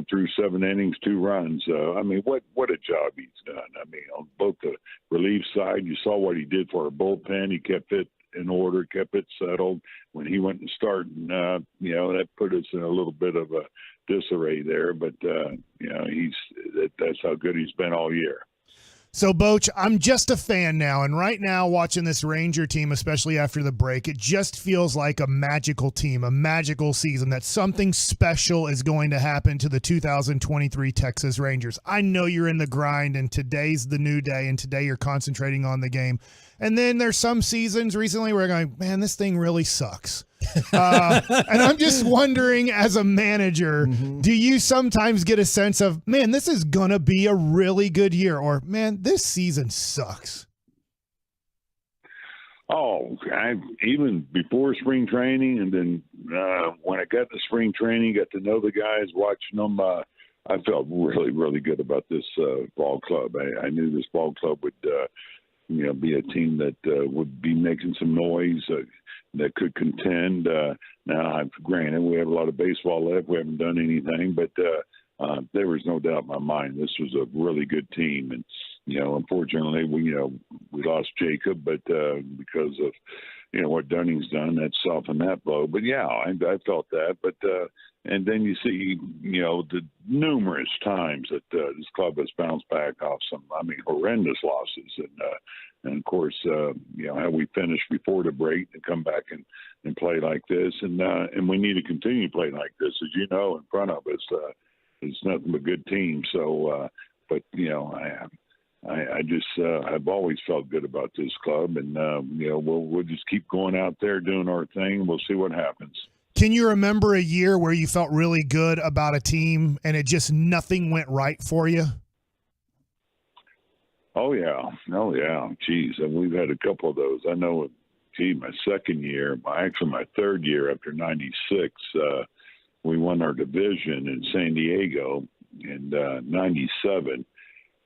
through 7 innings, 2 runs. I mean, what a job he's done. I mean, on both the relief side, you saw what he did for our bullpen. He kept it in order, kept it settled. When he went to start, that put us in a little bit of a disarray there, but that's how good he's been all year. So, Boch, I'm just a fan now, and right now watching this Ranger team, especially after the break, it just feels like a magical team, a magical season, that something special is going to happen to the 2023 Texas Rangers. I know you're in the grind, and today's the new day, and today you're concentrating on the game. And then there's some seasons recently where you're going, man, this thing really sucks. And I'm just wondering, as a manager, do you sometimes get a sense of, man, this is going to be a really good year, or, man, this season sucks? Oh, even before spring training, and then when I got to spring training, got to know the guys, watching them, I felt really, really good about this ball club. I knew this ball club would be a team that would be making some noise, that could contend. Now, granted, we have a lot of baseball left. We haven't done anything, but there was no doubt in my mind this was a really good team. And, unfortunately, we lost Jacob, but because of, what Dunning's done, that softened that blow. But, yeah, I felt that. But and then you see, the numerous times that this club has bounced back off some, horrendous losses. And of course, how we finished before the break and come back and play like this. And we need to continue playing like this. As you know, in front of us, it's nothing but good teams. So, I just I've always felt good about this club. And, we'll just keep going out there doing our thing. We'll see what happens. Can you remember a year where you felt really good about a team and it just nothing went right for you? Oh, yeah. Geez, and we've had a couple of those. I know, my second year, my third year after 96, we won our division in San Diego in 97.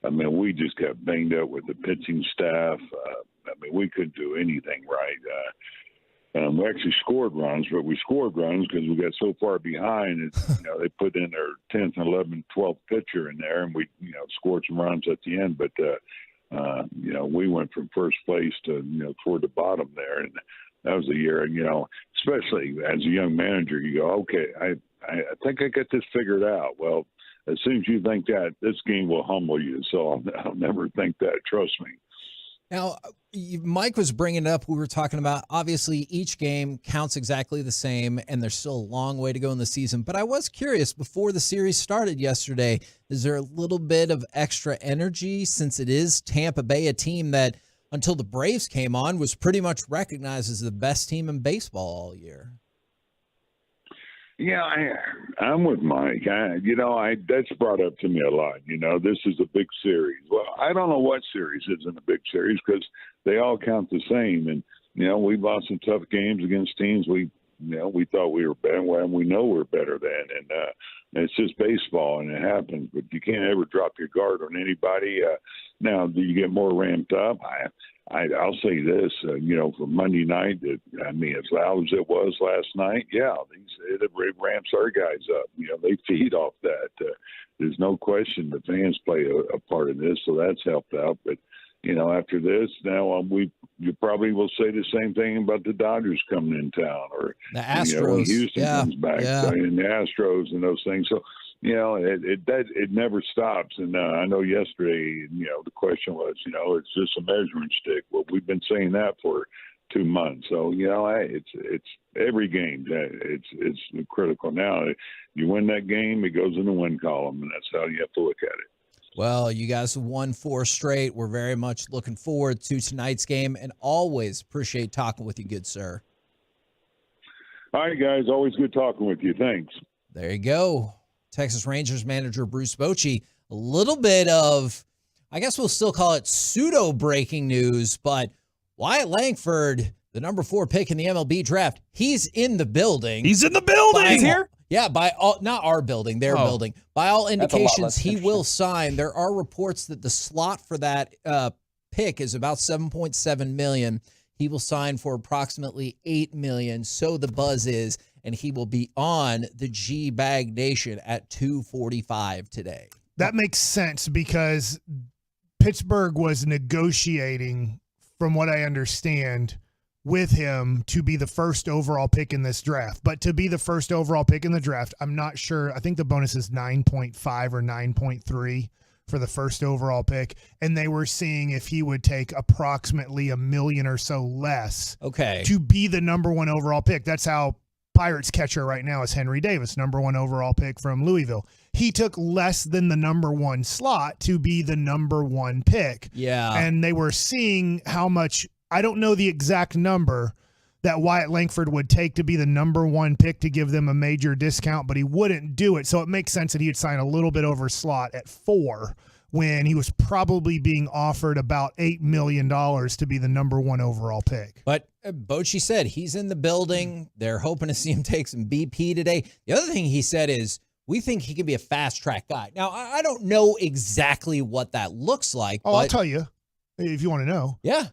We just got banged up with the pitching staff. We couldn't do anything right. We actually scored runs, but we scored runs because we got so far behind. They put in their 10th and 11th, 12th pitcher in there, and we, scored some runs at the end. But, we went from first place to, toward the bottom there. And that was the year, especially as a young manager, you go, okay, I think I got this figured out. Well, as soon as you think that, this game will humble you. So I'll never think that. Trust me. Now, Mike was bringing it up. We were talking about, obviously, each game counts exactly the same, and there's still a long way to go in the season. But I was curious, before the series started yesterday, is there a little bit of extra energy since it is Tampa Bay, a team that, until the Braves came on, was pretty much recognized as the best team in baseball all year? Yeah, I'm with Mike. That's brought up to me a lot. This is a big series. Well, I don't know what series is in a big series because they all count the same. And, we've lost some tough games against teams we thought we were better, and we know we're better than. And it's just baseball, and it happens. But you can't ever drop your guard on anybody. Now, do you get more ramped up? I'll say this, for Monday night, as loud as it was last night, it ramps our guys up. They feed off that. There's no question the fans play a part of this, so that's helped out. But, after this, now we you probably will say the same thing about the Dodgers coming in town, or the Astros. When Houston comes back, and the Astros and those things. So, it never stops. And I know yesterday, the question was, it's just a measuring stick. Well, we've been saying that for 2 months. So, it's every game. It's critical. Now, you win that game, it goes in the win column, and that's how you have to look at it. Well, you guys won 4 straight. We're very much looking forward to tonight's game, and always appreciate talking with you, good sir. All right, guys. Always good talking with you. Thanks. There you go. Texas Rangers manager Bruce Bochy. A little bit of, I guess we'll still call it pseudo breaking news, but Wyatt Langford, the number 4 pick in the MLB draft, he's in the building. He's in the building. He's here? Yeah, by all, not our building, their building. By all indications, he will sign. There are reports that the slot for that pick is about $7.7 million. He will sign for approximately $8 million. So the buzz is, and he will be on the G-Bag Nation at 2:45 today. That makes sense because Pittsburgh was negotiating, from what I understand, with him to be the first overall pick in this draft. But to be the first overall pick in the draft, I'm not sure. I think the bonus is 9.5 or 9.3 for the first overall pick. And they were seeing if he would take approximately $1 million or so less to be the number 1 overall pick. That's how Pirates catcher right now is Henry Davis, number 1 overall pick from Louisville. He took less than the number 1 slot to be the number 1 pick. Yeah. And they were seeing how much, I don't know the exact number that Wyatt Langford would take to be the number 1 pick to give them a major discount, but he wouldn't do it. So it makes sense that he would sign a little bit over slot at 4 when he was probably being offered about $8 million to be the number 1 overall pick. But Bochy said he's in the building. They're hoping to see him take some BP today. The other thing he said is, we think he can be a fast-track guy. Now, I don't know exactly what that looks like. Oh, I'll tell you, if you want to know. Yeah.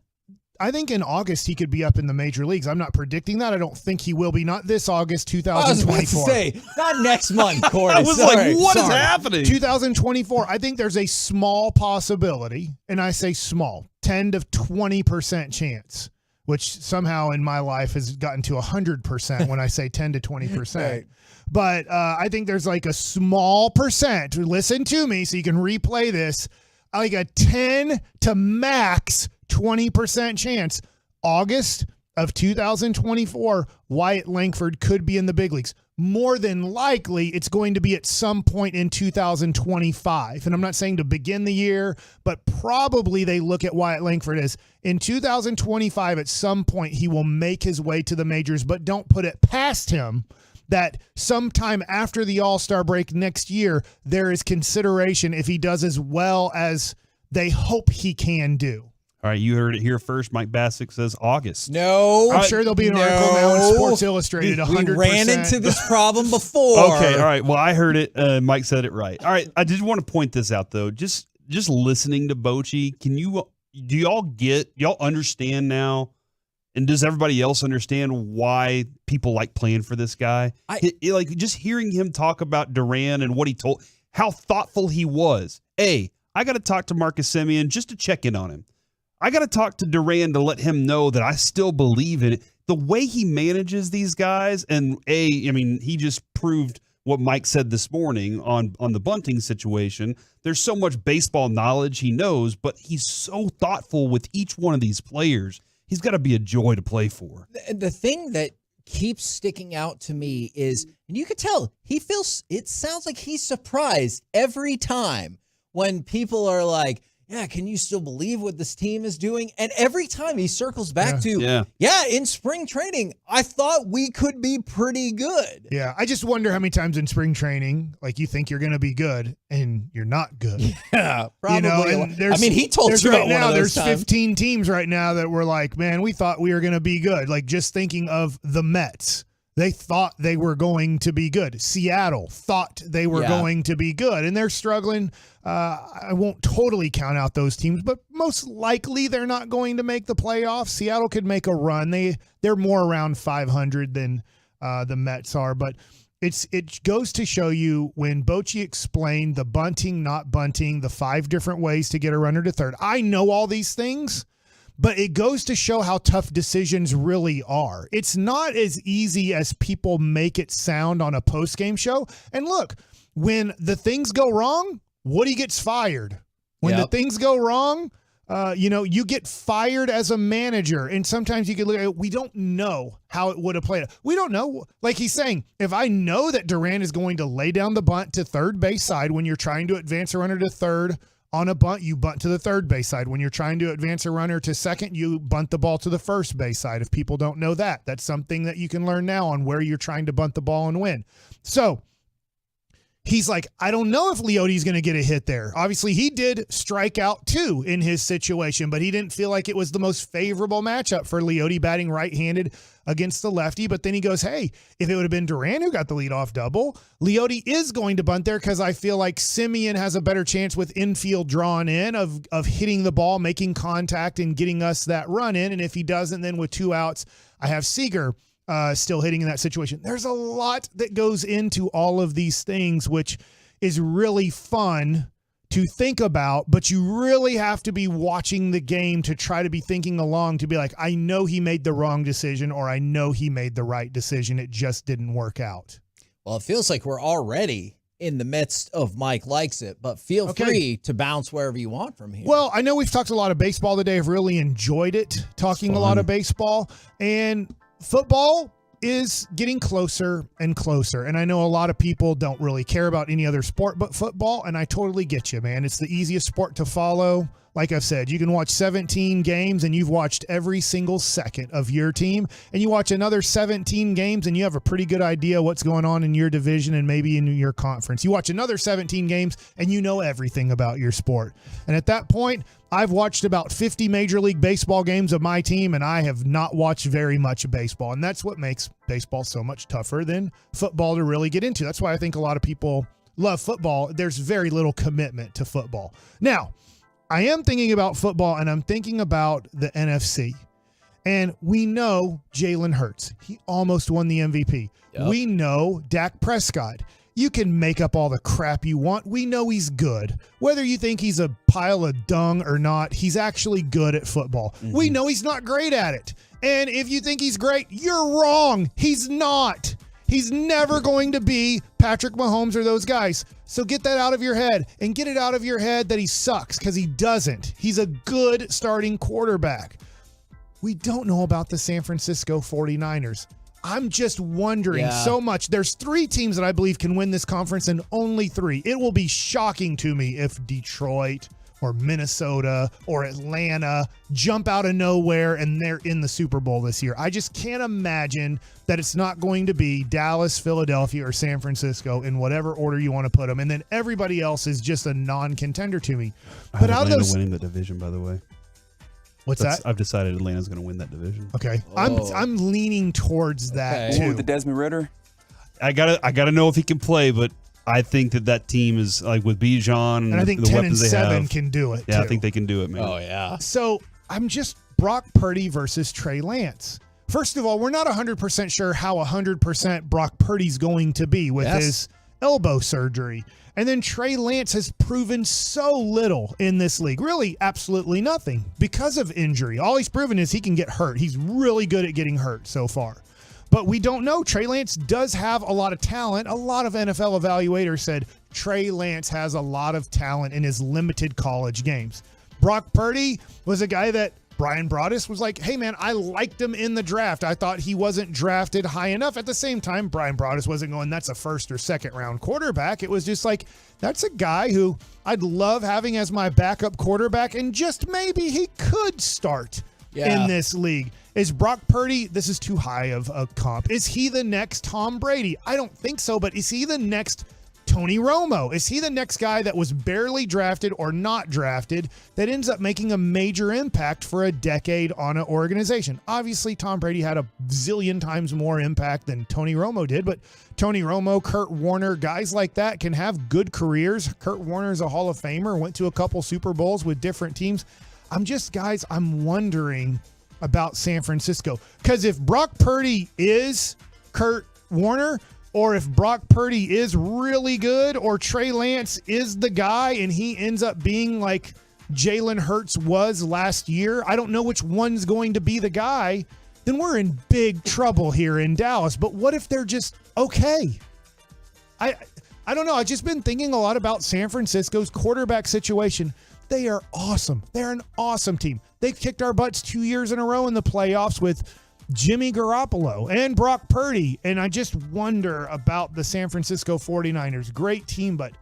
I think in August he could be up in the major leagues. I'm not predicting that. I don't think he will be. Not this August, 2024. I was about to say, not next month, Corey. I was like, what is happening? 2024. I think there's a small possibility, and I say small, 10 to 20% chance, which somehow in my life has gotten to 100% when I say 10 to 20%. Right. But I think there's like a small percent. Listen to me so you can replay this. Like a 10 to max 20% chance. August of 2024, Wyatt Langford could be in the big leagues. More than likely, it's going to be at some point in 2025. And I'm not saying to begin the year, but probably they look at Wyatt Langford as in 2025, at some point, he will make his way to the majors, but don't put it past him that sometime after the All-Star break next year, there is consideration if he does as well as they hope he can do. All right, you heard it here first. Mike Bassick says August. No. I'm sure there'll be an article now in Sports Illustrated, 100%. We ran into this problem before. Okay, all right. Well, I heard it. Mike said it right. All right, I did want to point this out, though. Just listening to Bochy, do y'all understand now, and does everybody else understand why people like playing for this guy? Like just hearing him talk about Duran and what he told, how thoughtful he was. I got to talk to Marcus Semien just to check in on him. I got to talk to Duran to let him know that I still believe in it. The way he manages these guys, and he just proved what Mike said this morning on the bunting situation. There's so much baseball knowledge he knows, but he's so thoughtful with each one of these players. He's got to be a joy to play for. The thing that keeps sticking out to me is, and you could tell, it sounds like he's surprised every time when people are like, yeah, can you still believe what this team is doing? And every time he circles back in spring training, I thought we could be pretty good. Yeah, I just wonder how many times in spring training, like you think you're going to be good and you're not good. Yeah, probably. And he told you right about now, one of those there's 15 teams right now that were like, man, we thought we were going to be good. Like just thinking of the Mets. They thought they were going to be good. Seattle thought they were going to be good, and they're struggling. I won't totally count out those teams, but most likely they're not going to make the playoffs. Seattle could make a run. They're more around 500 than the Mets are, but it goes to show you when Bochy explained the bunting, not bunting, the 5 different ways to get a runner to third. I know all these things, But it goes to show how tough decisions really are. It's not as easy as people make it sound on a post-game show. And look, when the things go wrong, Woody gets fired. When the things go wrong, you get fired as a manager. And sometimes you can look at it, we don't know how it would have played. We don't know. Like he's saying, if I know that Duran is going to lay down the bunt to third base side when you're trying to advance a runner to third, on a bunt, you bunt to the third base side. When you're trying to advance a runner to second, you bunt the ball to the first base side. If people don't know that, that's something that you can learn now on where you're trying to bunt the ball and win. So he's like, I don't know if Leote's going to get a hit there. Obviously, he did strike out 2 in his situation, but he didn't feel like it was the most favorable matchup for Leote batting right-handed against the lefty. But then he goes, hey, if it would have been Duran who got the leadoff double, Leote is going to bunt there because I feel like Semien has a better chance with infield drawn in of hitting the ball, making contact, and getting us that run in. And if he doesn't, then with 2 outs, I have Seager still hitting in that situation. There's a lot that goes into all of these things, which is really fun to think about, but you really have to be watching the game to try to be thinking along to be like, I know he made the wrong decision or I know he made the right decision. It just didn't work out. Well, it feels like we're already in the midst of Mike Likes It, but feel free to bounce wherever you want from here. Well, I know we've talked a lot of baseball today. I've really enjoyed it, talking a lot of baseball, and football is getting closer and closer. And I know a lot of people don't really care about any other sport but football, and I totally get you, man. It's the easiest sport to follow. Like I've said, you can watch 17 games and you've watched every single second of your team, and you watch another 17 games and you have a pretty good idea what's going on in your division and maybe in your conference. You watch another 17 games and you know everything about your sport. And at that point, I've watched about 50 Major League Baseball games of my team, and I have not watched very much baseball. And that's what makes baseball so much tougher than football to really get into. That's why I think a lot of people love football. There's very little commitment to football. Now, I am thinking about football, and I'm thinking about the NFC. And we know Jalen Hurts. He almost won the MVP. Yep. We know Dak Prescott. You can make up all the crap you want. We know he's good. Whether you think he's a pile of dung or not, he's actually good at football. Mm-hmm. We know he's not great at it. And if you think he's great, you're wrong. He's not. He's never going to be Patrick Mahomes or those guys. So get that out of your head, and get it out of your head that he sucks, because he doesn't. He's a good starting quarterback. We don't know about the San Francisco 49ers. I'm just wondering so much. There's 3 teams that I believe can win this conference, and only 3. It will be shocking to me if Detroit or Minnesota or Atlanta jump out of nowhere and they're in the Super Bowl this year. I just can't imagine that it's not going to be Dallas, Philadelphia, or San Francisco in whatever order you want to put them. And then everybody else is just a non-contender to me. But out of those, winning the division, by the way. What's that? I've decided Atlanta's going to win that division. Okay. I'm leaning towards that too. Ooh, the Desmond Ritter. I gotta know if he can play, but I think that team is like with Bijan and I think the 10 weapons and 7 have, can do it. Yeah, too. I think they can do it, man. Oh yeah. So I'm just Brock Purdy versus Trey Lance. First of all, we're not 100% sure how 100% Brock Purdy's going to be with his elbow surgery. And then Trey Lance has proven so little in this league. Really, absolutely nothing because of injury. All he's proven is he can get hurt. He's really good at getting hurt so far. But we don't know. Trey Lance does have a lot of talent. A lot of NFL evaluators said Trey Lance has a lot of talent in his limited college games. Brock Purdy was a guy that Brian Broaddus was like, hey, man, I liked him in the draft. I thought he wasn't drafted high enough. At the same time, Brian Broaddus wasn't going, that's a first or second round quarterback. It was just like, that's a guy who I'd love having as my backup quarterback, and just maybe he could start in this league. Is Brock Purdy, this is too high of a comp. Is he the next Tom Brady? I don't think so, but is he the next Tony Romo? Is he the next guy that was barely drafted or not drafted that ends up making a major impact for a decade on an organization? Obviously, Tom Brady had a zillion times more impact than Tony Romo did, but Tony Romo, Kurt Warner, guys like that can have good careers. Kurt Warner is a Hall of Famer, went to a couple Super Bowls with different teams. I'm wondering about San Francisco, because if Brock Purdy is Kurt Warner, or if Brock Purdy is really good, or Trey Lance is the guy and he ends up being like Jalen Hurts was last year, I don't know which one's going to be the guy, then we're in big trouble here in Dallas. But what if they're just okay? I don't know. I've just been thinking a lot about San Francisco's quarterback situation. They are awesome. They're an awesome team. They've kicked our butts 2 years in a row in the playoffs with Jimmy Garoppolo and Brock Purdy. And I just wonder about the San Francisco 49ers. Great team, but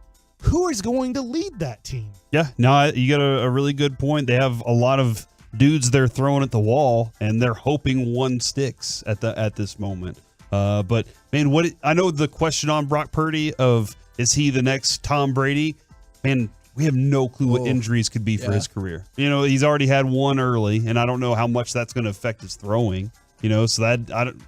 who is going to lead that team? Yeah, no, you got a really good point. They have a lot of dudes they're throwing at the wall, and they're hoping one sticks at this moment. But man, I know the question on Brock Purdy of is he the next Tom Brady? Man, we have no clue what injuries could be for his career. You know, he's already had one early, and I don't know how much that's going to affect his throwing. You know, so that I don't.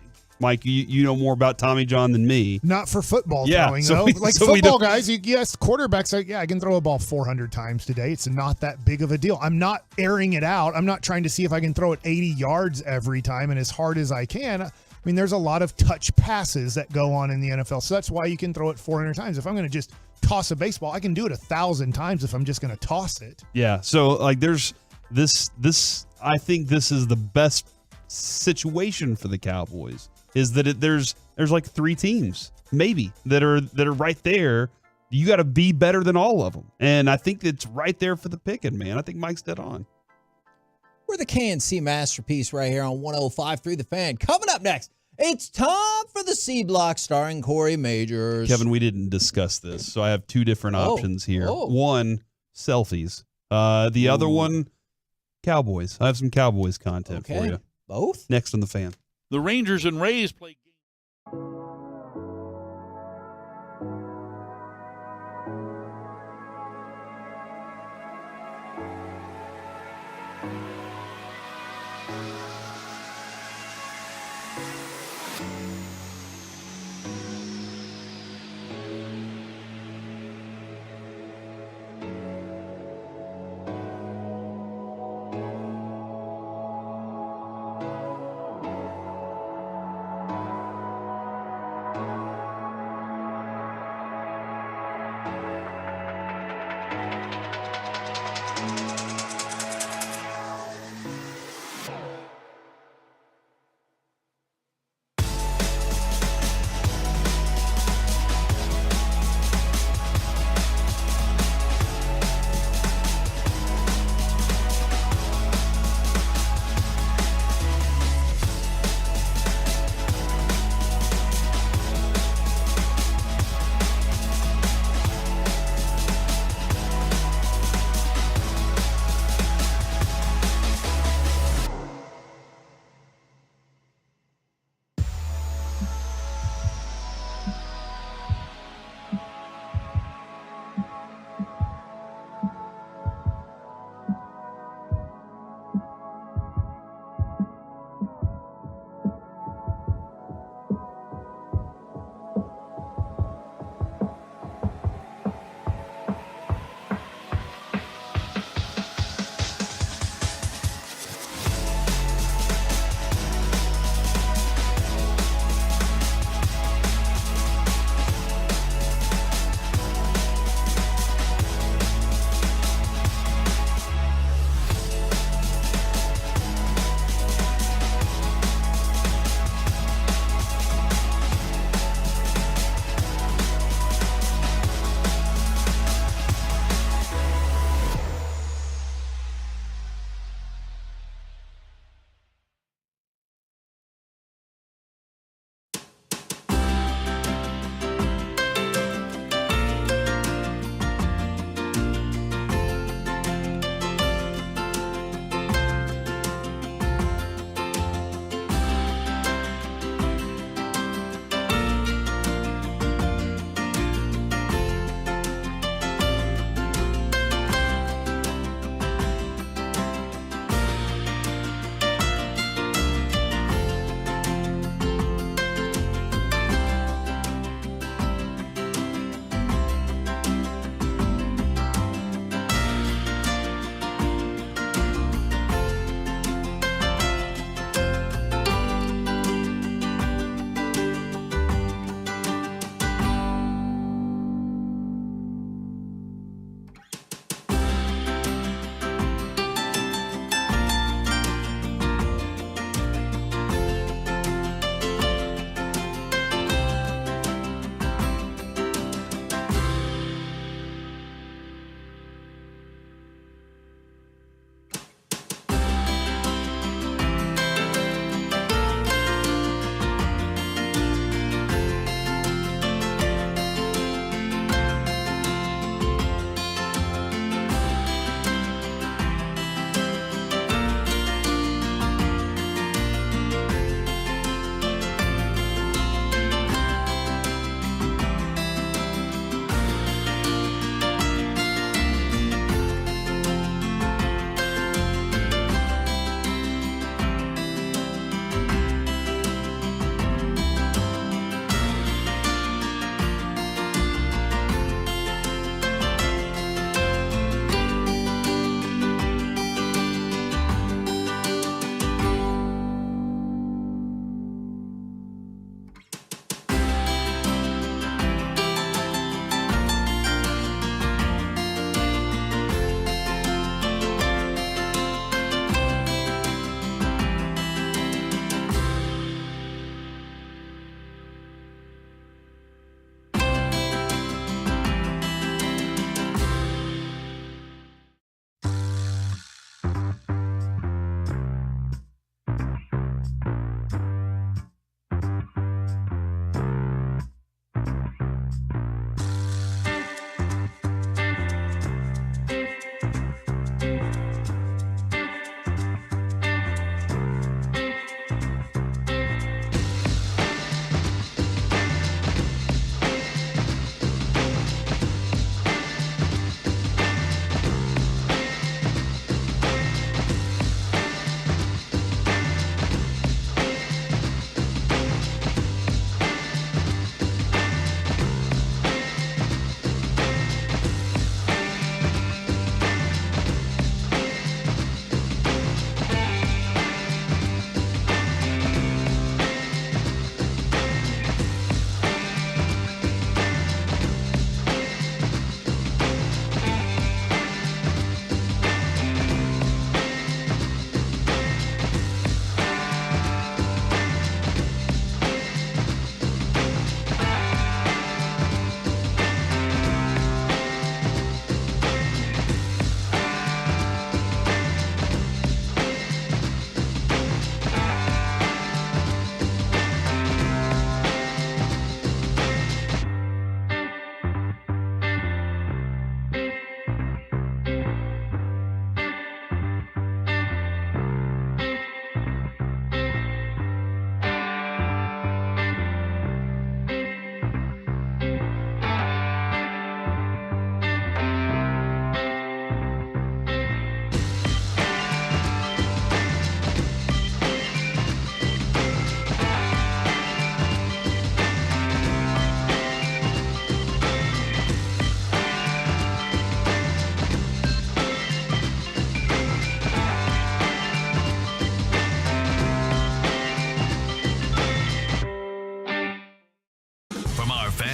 Mike, you know more about Tommy John than me. Not for football throwing, though. Football guys, yes, quarterbacks, I can throw a ball 400 times today. It's not that big of a deal. I'm not airing it out. I'm not trying to see if I can throw it 80 yards every time and as hard as I can. I mean, there's a lot of touch passes that go on in the NFL, so that's why you can throw it 400 times. If I'm going to just toss a baseball, I can do it 1,000 times if I'm just going to toss it. Yeah, so like there's this I think this is the best situation for the Cowboys. Is that there's like 3 teams maybe that are right there. You got to be better than all of them, and I think it's right there for the picking, man. I think Mike's dead on. We're the KNC Masterpiece right here on 105.3 The Fan. Coming up next, it's time for the C Block starring Corey Majors. Kevin, we didn't discuss this, so I have 2 different options here. One, selfies. The other one, Cowboys. I have some Cowboys content for you. Both? Next on The Fan. The Rangers and Rays play.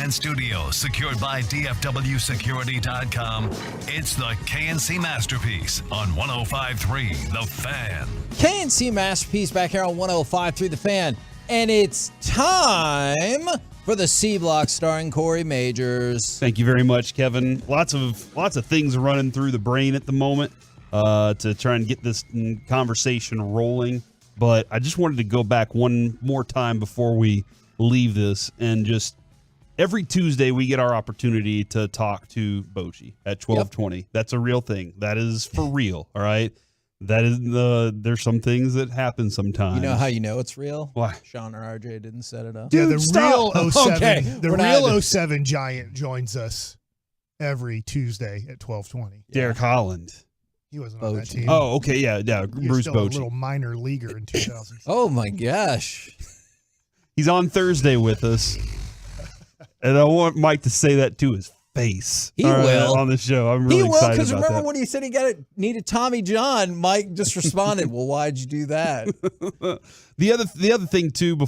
and studio secured by DFWsecurity.com. It's the KNC Masterpiece on 105.3 The Fan. KNC Masterpiece back here on 105.3 The Fan. And it's time for the C Block starring Corey Majors. Thank you very much, Kevin. Lots of things running through the brain at the moment to try and get this conversation rolling. But I just wanted to go back one more time before we leave this, and just every Tuesday we get our opportunity to talk to Bochy at 12:20. Yep. That's a real thing. That is for real. All right. That is there's some things that happen sometimes. You know how you know it's real? Why? Sean or RJ didn't set it up. Yeah, the real 07. Okay, the real 07 Giant joins us every Tuesday at 12:20. Derek Holland. He wasn't on that team. Oh, okay, yeah. He was Bruce still Bochy. a little minor leaguer in 2000. Oh my gosh. He's on Thursday with us. And I want Mike to say that to his face. He will. On the show. I'm really excited about that. Because remember when he said he needed Tommy John, Mike just responded, well, why'd you do that? The other thing, too,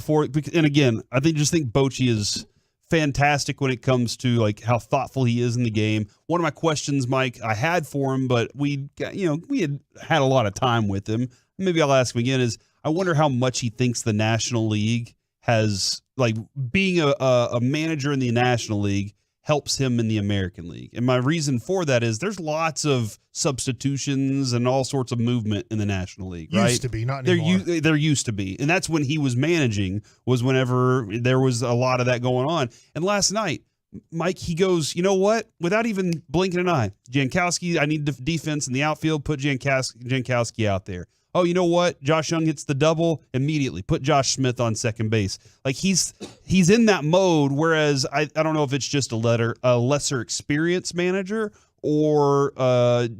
and again, I think Bochy is fantastic when it comes to like how thoughtful he is in the game. One of my questions, Mike, I had for him, but we had a lot of time with him. Maybe I'll ask him again. Is I wonder how much he thinks the National League has, like, being a manager in the National League helps him in the American League. And my reason for that is there's lots of substitutions and all sorts of movement in the National League, right? Used to be, not anymore. There used to be. And that's when he was managing, was whenever there was a lot of that going on. And last night, Mike, he goes, you know what? Without even blinking an eye, Jankowski, I need defense in the outfield, put Jankowski out there. Oh, you know what? Josh Young hits the double immediately. Put Josh Smith on second base. Like he's in that mode. Whereas I don't know if it's just a lesser experienced manager or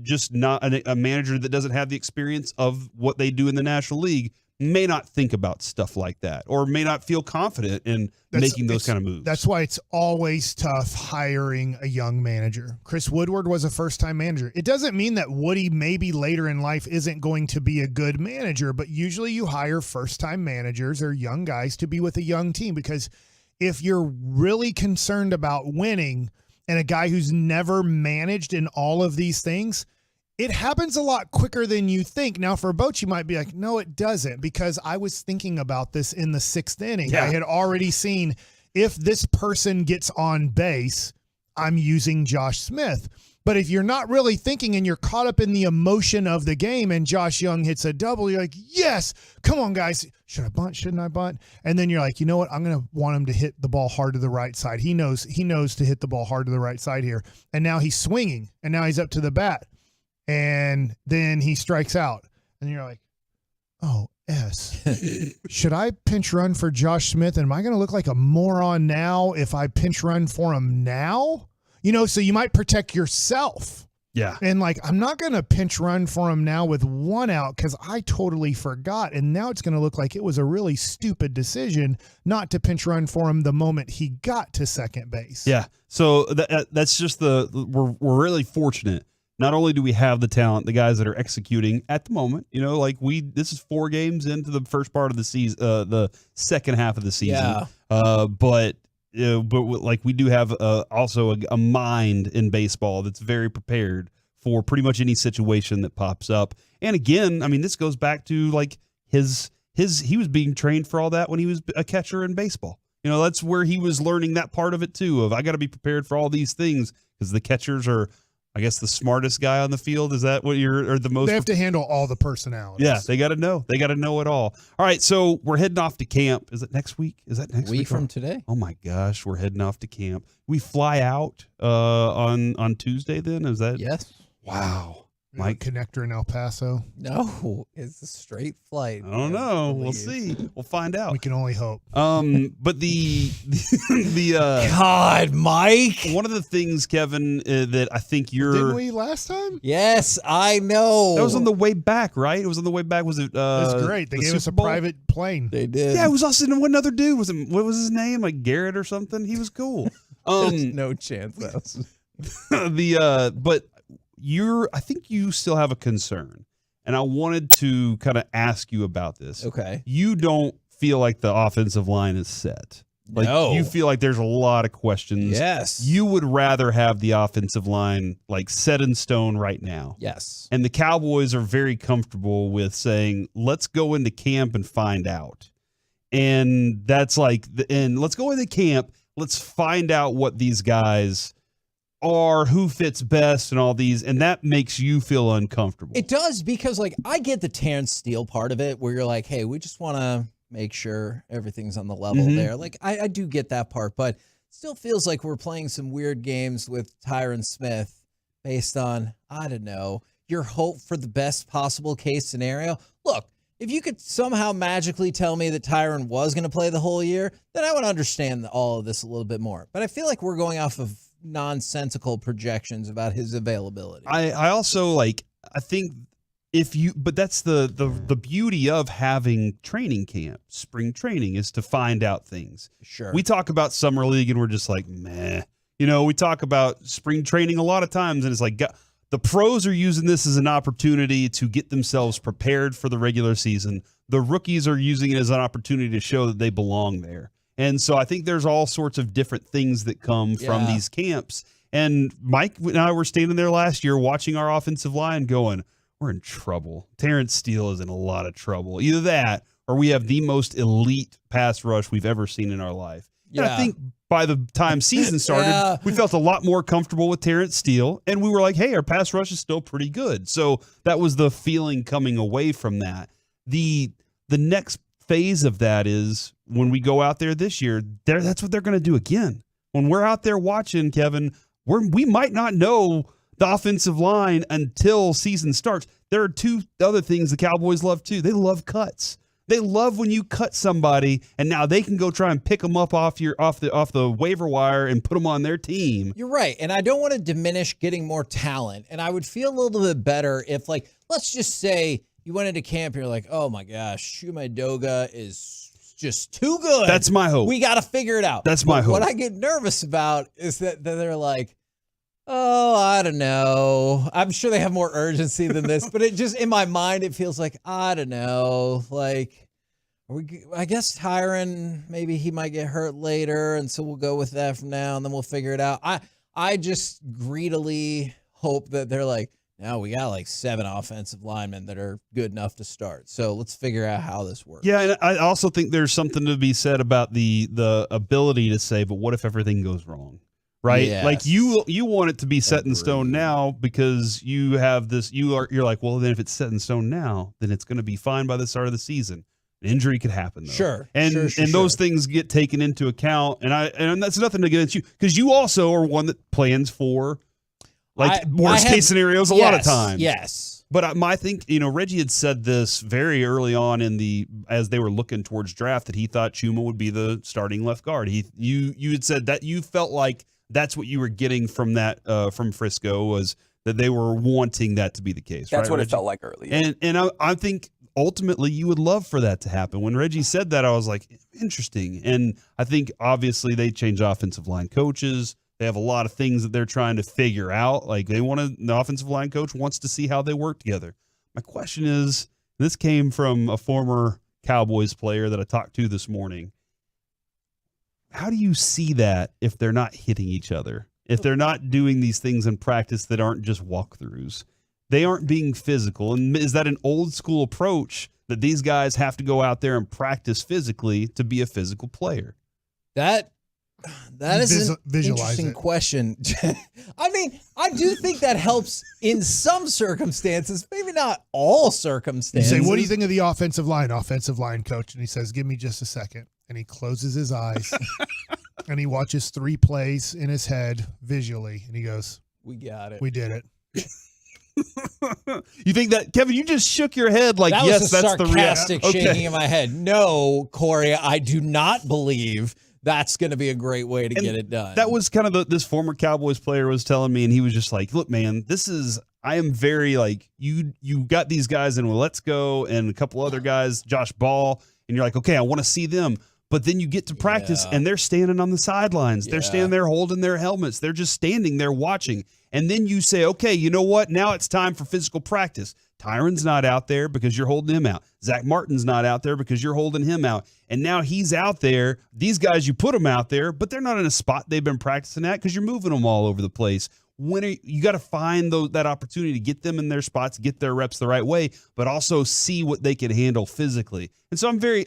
just not a manager that doesn't have the experience of what they do in the National League may not think about stuff like that or may not feel confident in making those kind of moves. That's why it's always tough hiring a young manager. Chris Woodward was a first-time manager. It doesn't mean that Woody maybe later in life isn't going to be a good manager, but usually you hire first-time managers or young guys to be with a young team, because if you're really concerned about winning and a guy who's never managed in all of these things, it happens a lot quicker than you think. Now, for Bochy, you might be like, no, it doesn't, because I was thinking about this in the sixth inning. Yeah. I had already seen if this person gets on base, I'm using Josh Smith. But if you're not really thinking and you're caught up in the emotion of the game and Josh Young hits a double, you're like, yes, come on, guys. Should I bunt? Shouldn't I bunt? And then you're like, you know what? I'm going to want him to hit the ball hard to the right side. He knows to hit the ball hard to the right side here. And now he's swinging, and now he's up to the bat. And then he strikes out. And you're like, oh, should I pinch run for Josh Smith? And am I going to look like a moron now if I pinch run for him now? So you might protect yourself. Yeah. And like, I'm not going to pinch run for him now with one out because I totally forgot. And now it's going to look like it was a really stupid decision not to pinch run for him the moment he got to second base. Yeah. So that's just we're really fortunate. Not only do we have the talent, the guys that are executing at the moment, this is 4 games into the first part of the season, the second half of the season. Yeah. But we do have also a mind in baseball that's very prepared for pretty much any situation that pops up. And again, I mean, this goes back to like he was being trained for all that when he was a catcher in baseball. That's where he was learning that part of it too, of I got to be prepared for all these things, because the catchers are, I guess, the smartest guy on the field. Is that what or the most? They have to handle all the personalities. Yeah, they got to know. They got to know it all. All right, so we're heading off to camp. Is it next week? Is that next week? Week from today? Oh my gosh, we're heading off to camp. We fly out on Tuesday. Then is that? Yes. Wow. Mike, connector in El Paso? No, it's a straight flight. I don't know. We'll see. We'll find out. We can only hope. But the God, Mike. One of the things, Kevin, that I think didn't we last time? Yes, I know. That was on the way back, right? It was on the way back. Was it? It was great. They gave us a private plane. They did. Yeah, it was us and one other dude. What was his name? Like Garrett or something? He was cool. There's no chance that was. But I think you still have a concern, and I wanted to kind of ask you about this. Okay. You don't feel like the offensive line is set. Like No. you feel like there's a lot of questions. Yes. You would rather have the offensive line like set in stone right now. Yes. And the Cowboys are very comfortable with saying, let's go into camp and find out. And that's like, and let's go into camp. Let's find out what these guys are, who fits best, and all these. And that makes you feel uncomfortable. It does, because like I get the Terrence Steele part of it where you're like, hey, we just want to make sure everything's on the level there. Like I do get that part, but still feels like we're playing some weird games with Tyron Smith based on, I don't know, your hope for the best possible case scenario. Look, if you could somehow magically tell me that Tyron was going to play the whole year, then I would understand all of this a little bit more. But I feel like we're going off of nonsensical projections about his availability. I also like, I think but that's the beauty of having training camp, spring training, is to find out things. Sure. We talk about summer league and we're just like, meh. You know, we talk about spring training a lot of times and it's like, the pros are using this as an opportunity to get themselves prepared for the regular season. The rookies are using it as an opportunity to show that they belong there. And so I think there's all sorts of different things that come from these camps. And Mike and I were standing there last year watching our offensive line going, we're in trouble. Terrence Steele is in a lot of trouble. Either that or we have the most elite pass rush we've ever seen in our life. Yeah. And I think by the time season started, we felt a lot more comfortable with Terrence Steele, and we were like, hey, our pass rush is still pretty good. So that was the feeling coming away from that. The next phase of that is when we go out there this year, that's what they're going to do again. When we're out there watching, Kevin, we might not know the offensive line until season starts. There are two other things the Cowboys love too. They love cuts. They love when you cut somebody and now they can go try and pick them up off the waiver wire and put them on their team. You're right. And I don't want to diminish getting more talent. And I would feel a little bit better if, like, let's just say you went into camp and you're like, oh my gosh, Shohei Doga is just too good. That's my hope. We got to figure it out. That's my hope. What I get nervous about is that they're like, oh, I don't know. I'm sure they have more urgency than this, but it just, in my mind, it feels like, I don't know. Like, I guess Tyron, maybe he might get hurt later, and so we'll go with that from now, and then we'll figure it out. I just greedily hope that they're like, now we got like 7 offensive linemen that are good enough to start. So let's figure out how this works. Yeah, and I also think there's something to be said about the ability to say, but what if everything goes wrong? Right? Yes. Like you want it to be set in stone now because you have this, you're like, well, then if it's set in stone now, then it's going to be fine by the start of the season. An injury could happen though. Sure. And those things get taken into account. And that's nothing against you because you also are one that plans for like worst case scenarios a lot of times. Yes. But I think, Reggie had said this very early on as they were looking towards draft that he thought Chuma would be the starting left guard. You had said that you felt like that's what you were getting from that from Frisco was that they were wanting that to be the case. That's right, what Reggie? it felt like earlier. And I think ultimately you would love for that to happen. When Reggie said that, I was like, interesting. And I think obviously they change offensive line coaches. They have a lot of things that they're trying to figure out. Like the offensive line coach wants to see how they work together. My question is, this came from a former Cowboys player that I talked to this morning. How do you see that if they're not hitting each other? If they're not doing these things in practice that aren't just walkthroughs? They aren't being physical. And is that an old school approach that these guys have to go out there and practice physically to be a physical player? That is an Visualize interesting it. question. I mean, I do think that helps in some circumstances, maybe not all You circumstances. say, what do you think of the offensive line coach? And he says, give me just a second. And he closes his eyes and he watches 3 plays in his head visually. And he goes, We got it. We did it. You think that, Kevin, you just shook your head like, That yes, was a that's the sarcastic reality. shaking of my head. No, Corey, I do not believe that's going to be a great way to get it done. That was kind of this former Cowboys player was telling me, and he was just like, look, man, I am very like, you got these guys in, well, let's go, and a couple other guys, Josh Ball, and you're like, okay, I want to see them. But then you get to practice, and they're standing on the sidelines. They're standing there holding their helmets. They're just standing there watching. And then you say, okay, you know what? Now it's time for physical practice. Tyron's not out there because you're holding him out. Zach Martin's not out there because you're holding him out. And now he's out there. These guys, you put them out there, but they're not in a spot they've been practicing at because you're moving them all over the place. You got to find that opportunity to get them in their spots, get their reps the right way, but also see what they can handle physically. And so I'm very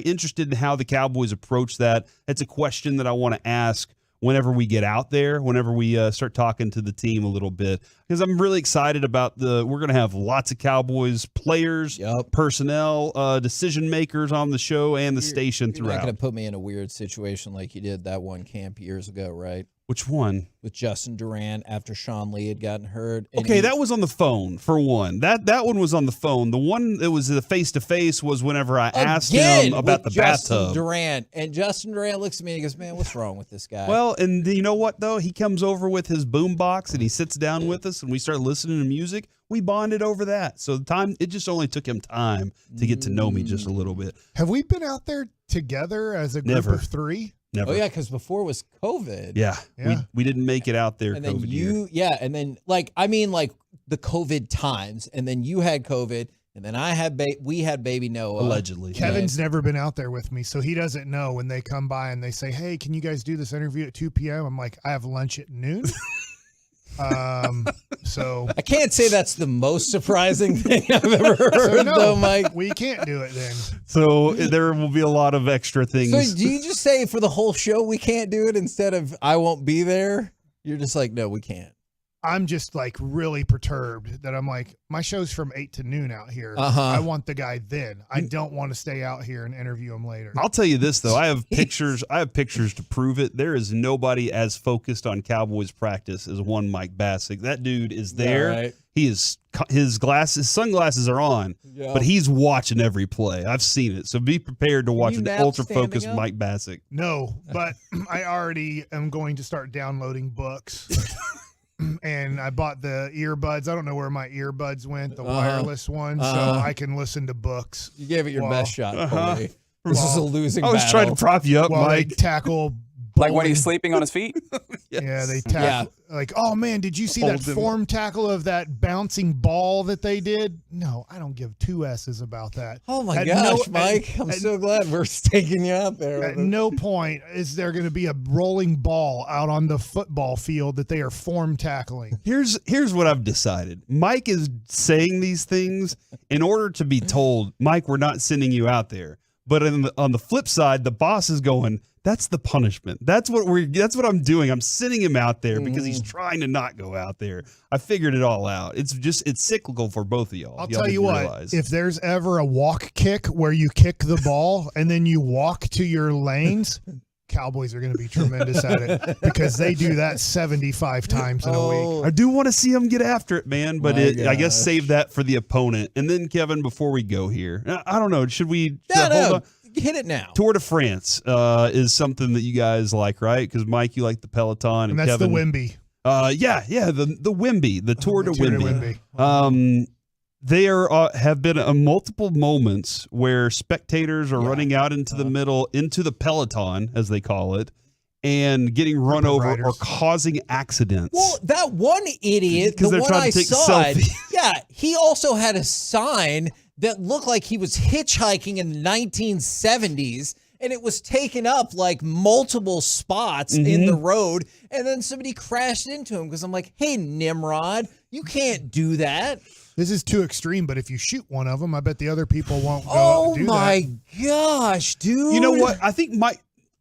interested in how the Cowboys approach that. It's a question that I want to ask whenever we get out there, whenever we start talking to the team a little bit, because I'm really excited about we're going to have lots of Cowboys players, personnel, decision makers on the show and the station throughout. You're not going to put me in a weird situation like you did that one camp years ago, right? Which one? With Justin Durant after Sean Lee had gotten hurt. Okay, that was on the phone for one. That one was on the phone. The one that was the face-to-face was whenever I asked him about the Justin bathtub. Durant. And Justin Durant looks at me and he goes, man, what's wrong with this guy? Well, and you know what, though? He comes over with his boombox and he sits down with us and we start listening to music. We bonded over that. So it just only took him time to get to know me just a little bit. Have we been out there together as a group of three? Never. Oh, yeah, because before it was COVID. Yeah. We didn't make it out there. And then COVID year. and then like the COVID times, and then you had COVID, and then we had baby Noah. Allegedly. Kevin's never been out there with me, so he doesn't know when they come by and they say, hey, can you guys do this interview at 2 p.m.? I'm like, I have lunch at noon. So I can't say that's the most surprising thing I've ever heard, though, Mike. We can't do it then. So there will be a lot of extra things. So do you just say for the whole show we can't do it instead of I won't be there? You're just like, no, we can't. I'm just like really perturbed that I'm like, my show's from 8 to noon out here. I want the guy then. I don't want to stay out here and interview him later. I'll tell you this though, I have pictures to prove it. There is nobody as focused on Cowboys practice as one Mike Bassick. That dude is there. Yeah, right. He is his sunglasses are on, but he's watching every play. I've seen it. So be prepared to watch an ultra focused Mike Bassick. No, but I already am going to start downloading books. And I bought the earbuds. I don't know where my earbuds went, the wireless ones, so I can listen to books. You gave it your best shot, Corey. This is a losing battle. I was trying to prop you up, Mike. They tackle like when he's sleeping on his feet? Yes. Yeah, they tackle. Like, oh, man, did you see that form tackle of that bouncing ball that they did? No, I don't give two S's about that. Oh, my gosh, Mike. I'm so glad we're taking you out there. At no point is there going to be a rolling ball out on the football field that they are form tackling. Here's what I've decided. Mike is saying these things in order to be told, Mike, we're not sending you out there. But on the flip side, the boss is going, that's the punishment. That's what I'm doing. I'm sending him out there because he's trying to not go out there. I figured it all out. It's cyclical for both of y'all. I'll tell you what, if there's ever a walk kick where you kick the ball and then you walk to your lanes, Cowboys are going to be tremendous at it because they do that 75 times in a week. I do want to see them get after it, man, but I guess save that for the opponent. And then, Kevin, before we go here, I don't know, should we hold on? Hit it now. Tour de France is something that you guys like, right? Because, Mike, you like the Peloton. And that's Kevin, the Wimby. The Wimby, the Tour de Wimby. There have been multiple moments where spectators are running out into the middle, into the peloton, as they call it, and getting run over or causing accidents. Well, that one idiot, the one I saw, he also had a sign that looked like he was hitchhiking in the 1970s. And it was taken up like multiple spots in the road. And then somebody crashed into him because I'm like, hey, Nimrod, you can't do that. This is too extreme, but if you shoot one of them, I bet the other people won't go do that. Oh, my gosh, dude. You know what? I think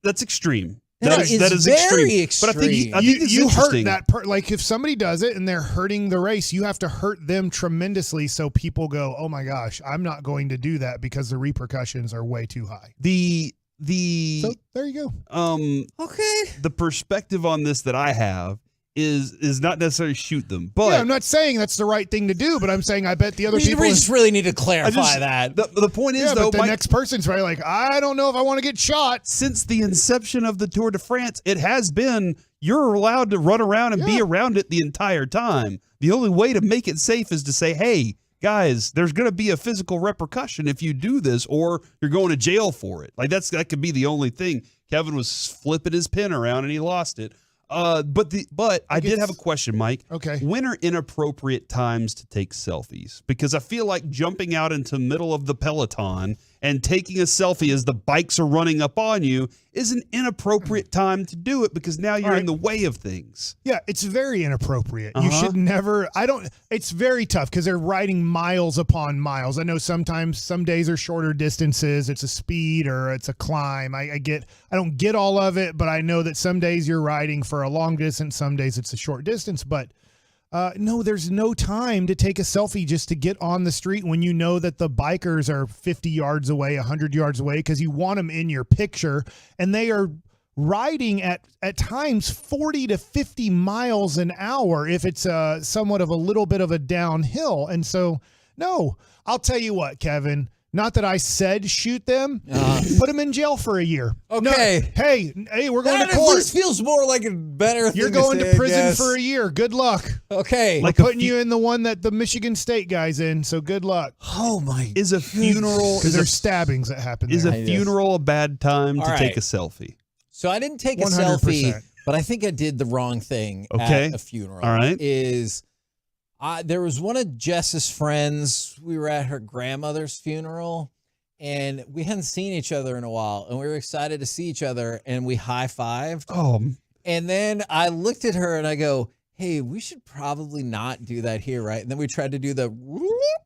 that's extreme. That is very extreme. But I think it's you hurt interesting. that like if somebody does it and they're hurting the race, you have to hurt them tremendously so people go, oh my gosh, I'm not going to do that because the repercussions are way too high. So there you go. Okay. The perspective on this that I have is not necessarily shoot them, but I'm not saying that's the right thing to do, but I'm saying I bet the other people. We just really need to clarify that. The point is, though, but the next person's probably like, I don't know if I want to get shot. Since the inception of the Tour de France, it has been you're allowed to run around and be around it the entire time. The only way to make it safe is to say, hey, guys, there's going to be a physical repercussion if you do this, or you're going to jail for it. Like that could be the only thing. Kevin was flipping his pen around and he lost it. But I did have a question, Mike. Okay. When are inappropriate times to take selfies? Because I feel like jumping out into the middle of the Peloton and taking a selfie as the bikes are running up on you is an inappropriate time to do it because now you're in the way of things. Yeah, it's very inappropriate. You should never. It's very tough because they're riding miles upon miles. I know sometimes some days are shorter distances. It's a speed or it's a climb. I don't get all of it, but I know that some days you're riding for a long distance. Some days it's a short distance, but no, there's no time to take a selfie just to get on the street when you know that the bikers are 50 yards away, 100 yards away, because you want them in your picture, and they are riding at times 40 to 50 miles an hour if it's somewhat of a little bit of a downhill. And so, no, I'll tell you what, Kevin. Not that I said shoot them, put them in jail for a year. Okay. No, hey, we're going to court. At least feels more like a better thing. You're going to to prison for a year. Good luck. Okay. Like putting you in the one that the Michigan State guy's in, so good luck. Oh, my. Is a funeral... Because there's stabbings that happen Is there. a funeral a bad time to take a selfie? So I didn't take a 100%. selfie, but I think I did the wrong thing at a funeral. All right. There was one of Jess's friends. We were at her grandmother's funeral, and we hadn't seen each other in a while, and we were excited to see each other, and we high-fived. Oh. And then I looked at her, and I go, hey, we should probably not do that here, right? And then we tried to do the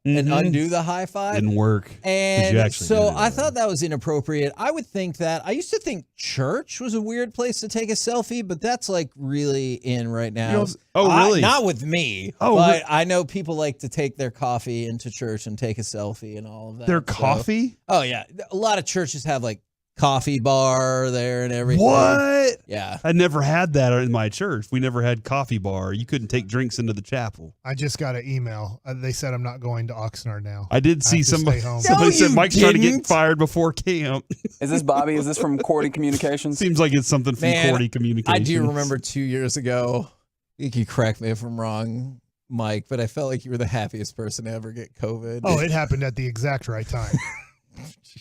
and undo the high five. Didn't work. And so I thought that was inappropriate. I would think that. I used to think church was a weird place to take a selfie, but that's like really in right now. Really? Not with me. But I know people like to take their coffee into church and take a selfie and all of that. Their coffee? Oh, yeah. A lot of churches have like coffee bar there and everything. What? Yeah. I never had that in my church. We never had coffee bar. You couldn't take drinks into the chapel. I just got an email. They said I'm not going to Oxnard now. I did see somebody said Mike's trying to get fired before camp. Is this Bobby? Is this from Cordy Communications? Seems like it's something from Cordy Communications. I do remember 2 years ago, you can correct me if I'm wrong, Mike, but I felt like you were the happiest person to ever get COVID. Oh, it happened at the exact right time.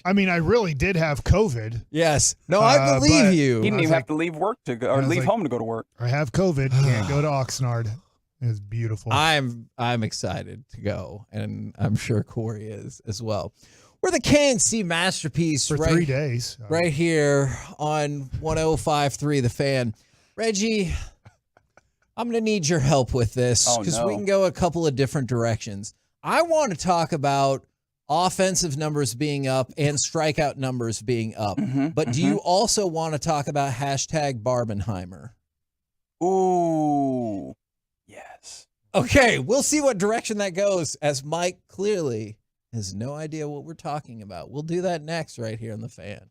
I mean, I really did have COVID. Yes. No, I believe you. You didn't even have to leave work to go, or leave home to go to work. I have COVID. Can't go to Oxnard. It was beautiful. I'm excited to go, and I'm sure Corey is as well. We're the KNC Masterpiece for 3 days. Right here on 105.3 The Fan. Reggie, I'm going to need your help with this because we can go a couple of different directions. I want to talk about offensive numbers being up and strikeout numbers being up. But do you also want to talk about hashtag Barbenheimer? Ooh, yes. Okay, we'll see what direction that goes, as Mike clearly has no idea what we're talking about. We'll do that next right here on The Fan.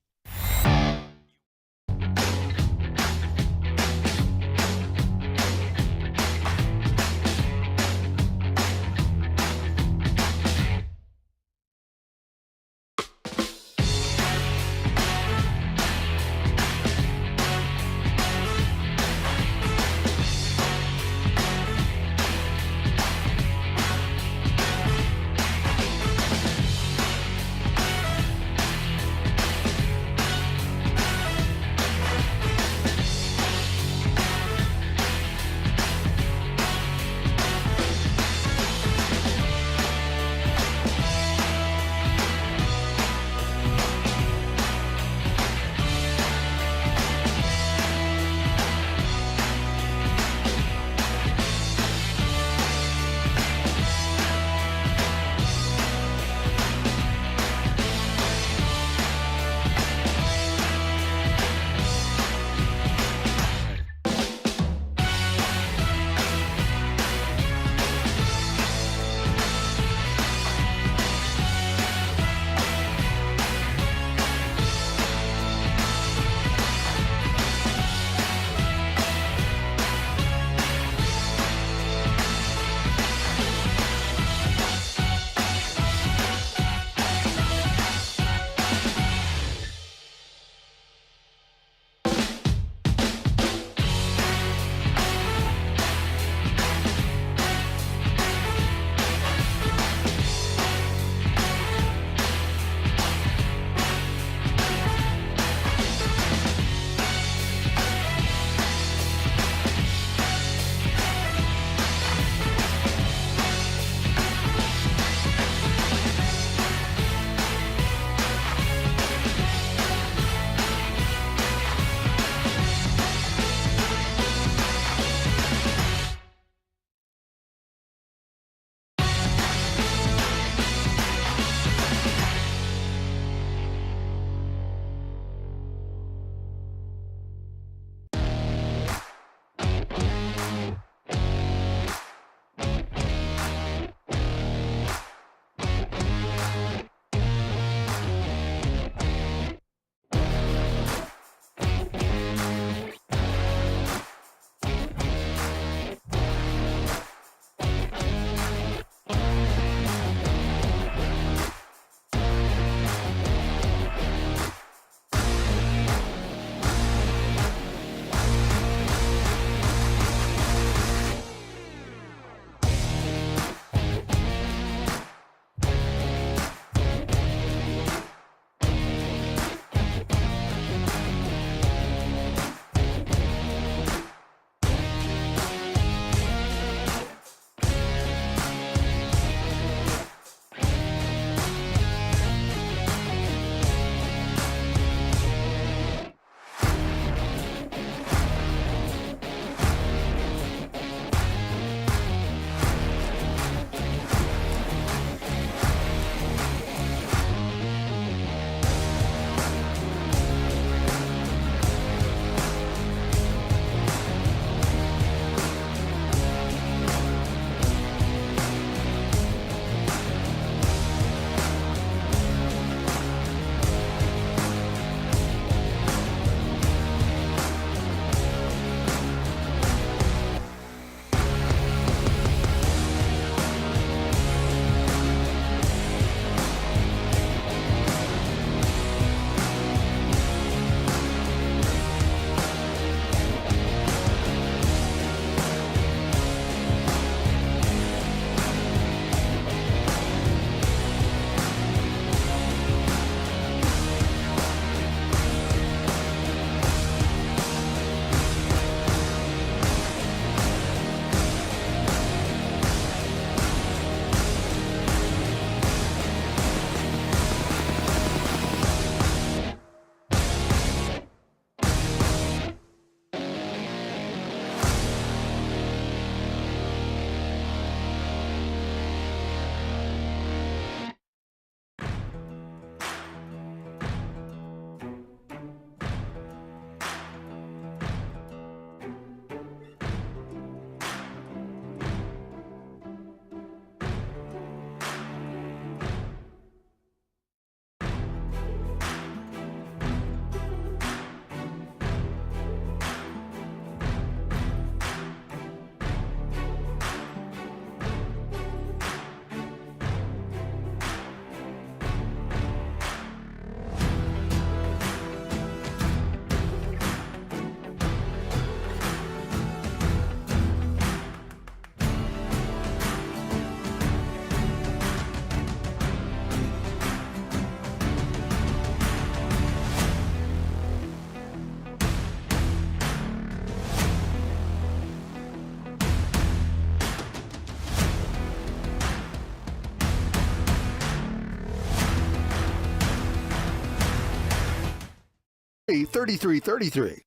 888-873-3333.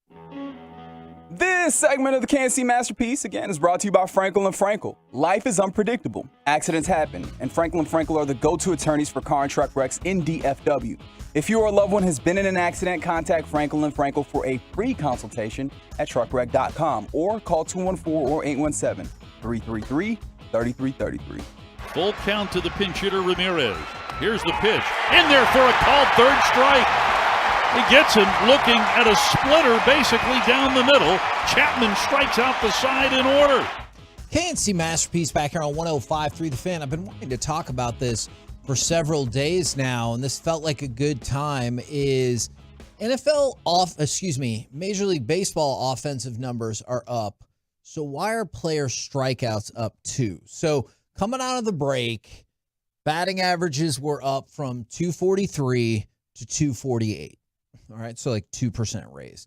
This segment of the KNC Masterpiece, again, is brought to you by Frankel & Frankel. Life is unpredictable. Accidents happen, and Frankel & Frankel are the go-to attorneys for car and truck wrecks in DFW. If you or a loved one has been in an accident, contact Frankel & Frankel for a free consultation at truckwreck.com or call 214 or 817-333-3333. Full count to the pinch hitter Ramirez. Here's the pitch. In there for a called third strike. He gets him looking at a splitter basically down the middle. Chapman strikes out the side in order. KNC Masterpiece back here on 105.3 The Fan. I've been wanting to talk about this for several days now, and this felt like a good time. Is Major League Baseball offensive numbers are up. So why are player strikeouts up too? So coming out of the break, batting averages were up from 243 to 248. All right, so like 2% raise.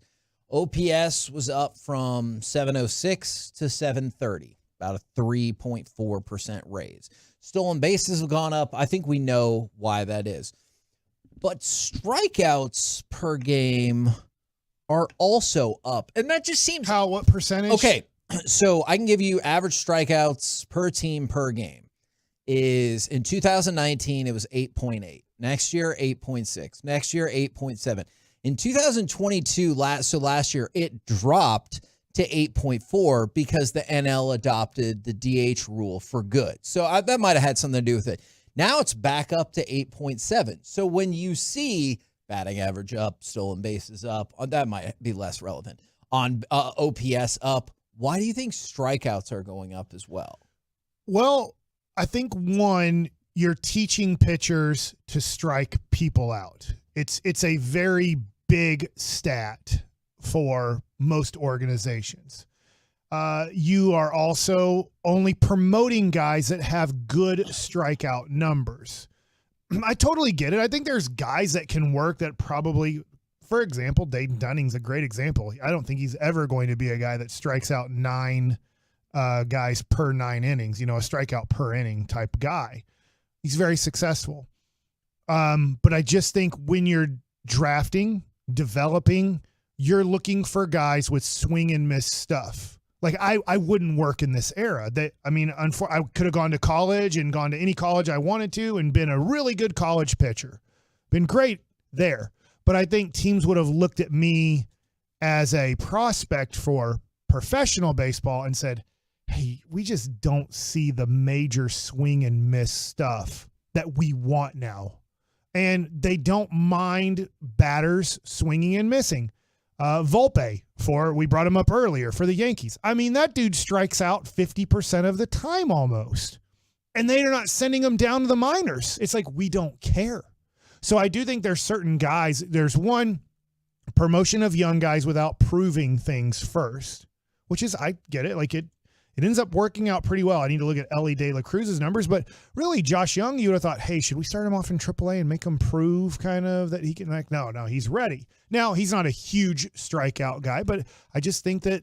OPS was up from 706 to 730, about a 3.4% raise. Stolen bases have gone up. I think we know why that is. But strikeouts per game are also up. And that just seems... What percentage? Okay, so I can give you average strikeouts per team per game. Is in 2019, it was 8.8. Next year, 8.6. Next year, 8.7. In 2022, last year, it dropped to 8.4 because the NL adopted the DH rule for good. So that might have had something to do with it. Now it's back up to 8.7. So when you see batting average up, stolen bases up, that might be less relevant. On OPS up, why do you think strikeouts are going up as well? Well, I think one, you're teaching pitchers to strike people out. It's a very big stat for most organizations. You are also only promoting guys that have good strikeout numbers. I totally get it. I think there's guys that can work that probably, for example, Dayton Dunning's a great example. I don't think he's ever going to be a guy that strikes out 9 guys per 9 innings, a strikeout per inning type guy. He's very successful. But I just think when you're drafting, developing, you're looking for guys with swing and miss stuff. Like I wouldn't work in this era. I could have gone to college and gone to any college I wanted to and been a really good college pitcher. Been great there. But I think teams would have looked at me as a prospect for professional baseball and said, hey, we just don't see the major swing and miss stuff that we want now. And they don't mind batters swinging and missing. Volpe, we brought him up earlier for the Yankees. I mean, that dude strikes out 50% of the time almost. And they're not sending him down to the minors. It's like, we don't care. So I do think there's certain guys. There's one, promotion of young guys without proving things first, which is, I get it. Like it ends up working out pretty well. I need to look at Ellie De La Cruz's numbers, but really Josh Young, you would have thought, hey, should we start him off in AAA and make him prove kind of that he can, no, he's ready. Now, he's not a huge strikeout guy, but I just think that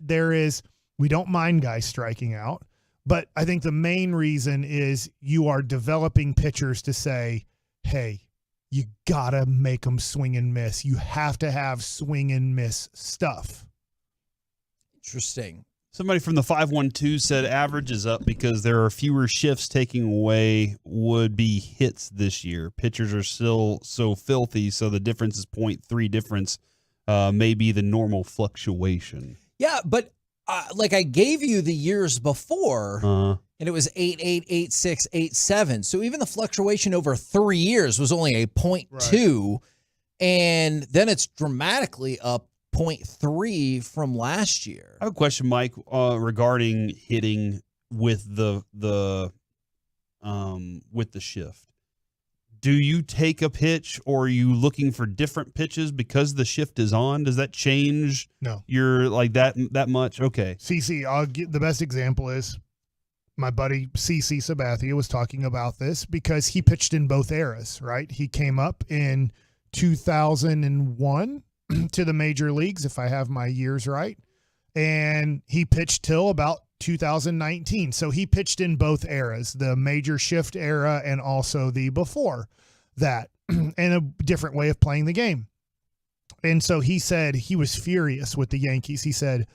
we don't mind guys striking out, but I think the main reason is you are developing pitchers to say, hey, you gotta make them swing and miss. You have to have swing and miss stuff. Interesting. Somebody from the 512 said average is up because there are fewer shifts taking away would-be hits this year. Pitchers are still so filthy, so the difference is 0.3 difference may be the normal fluctuation. Yeah, but I gave you the years before, and it was 8.8, 8.6, 8.7. So even the fluctuation over 3 years was only a 0.2, right. And then it's dramatically up 0.3 from last year. I have a question, Mike, regarding hitting with the shift. Do you take a pitch, or are you looking for different pitches because the shift is on? Does that change? No. You're like that much? Okay. CC, I'll give the best example is my buddy CC Sabathia was talking about this because he pitched in both eras, right? He came up in 2001 to the major leagues, if I have my years right. And he pitched till about 2019. So he pitched in both eras, the major shift era and also the before that, and a different way of playing the game. And so he said he was furious with the Yankees. He said,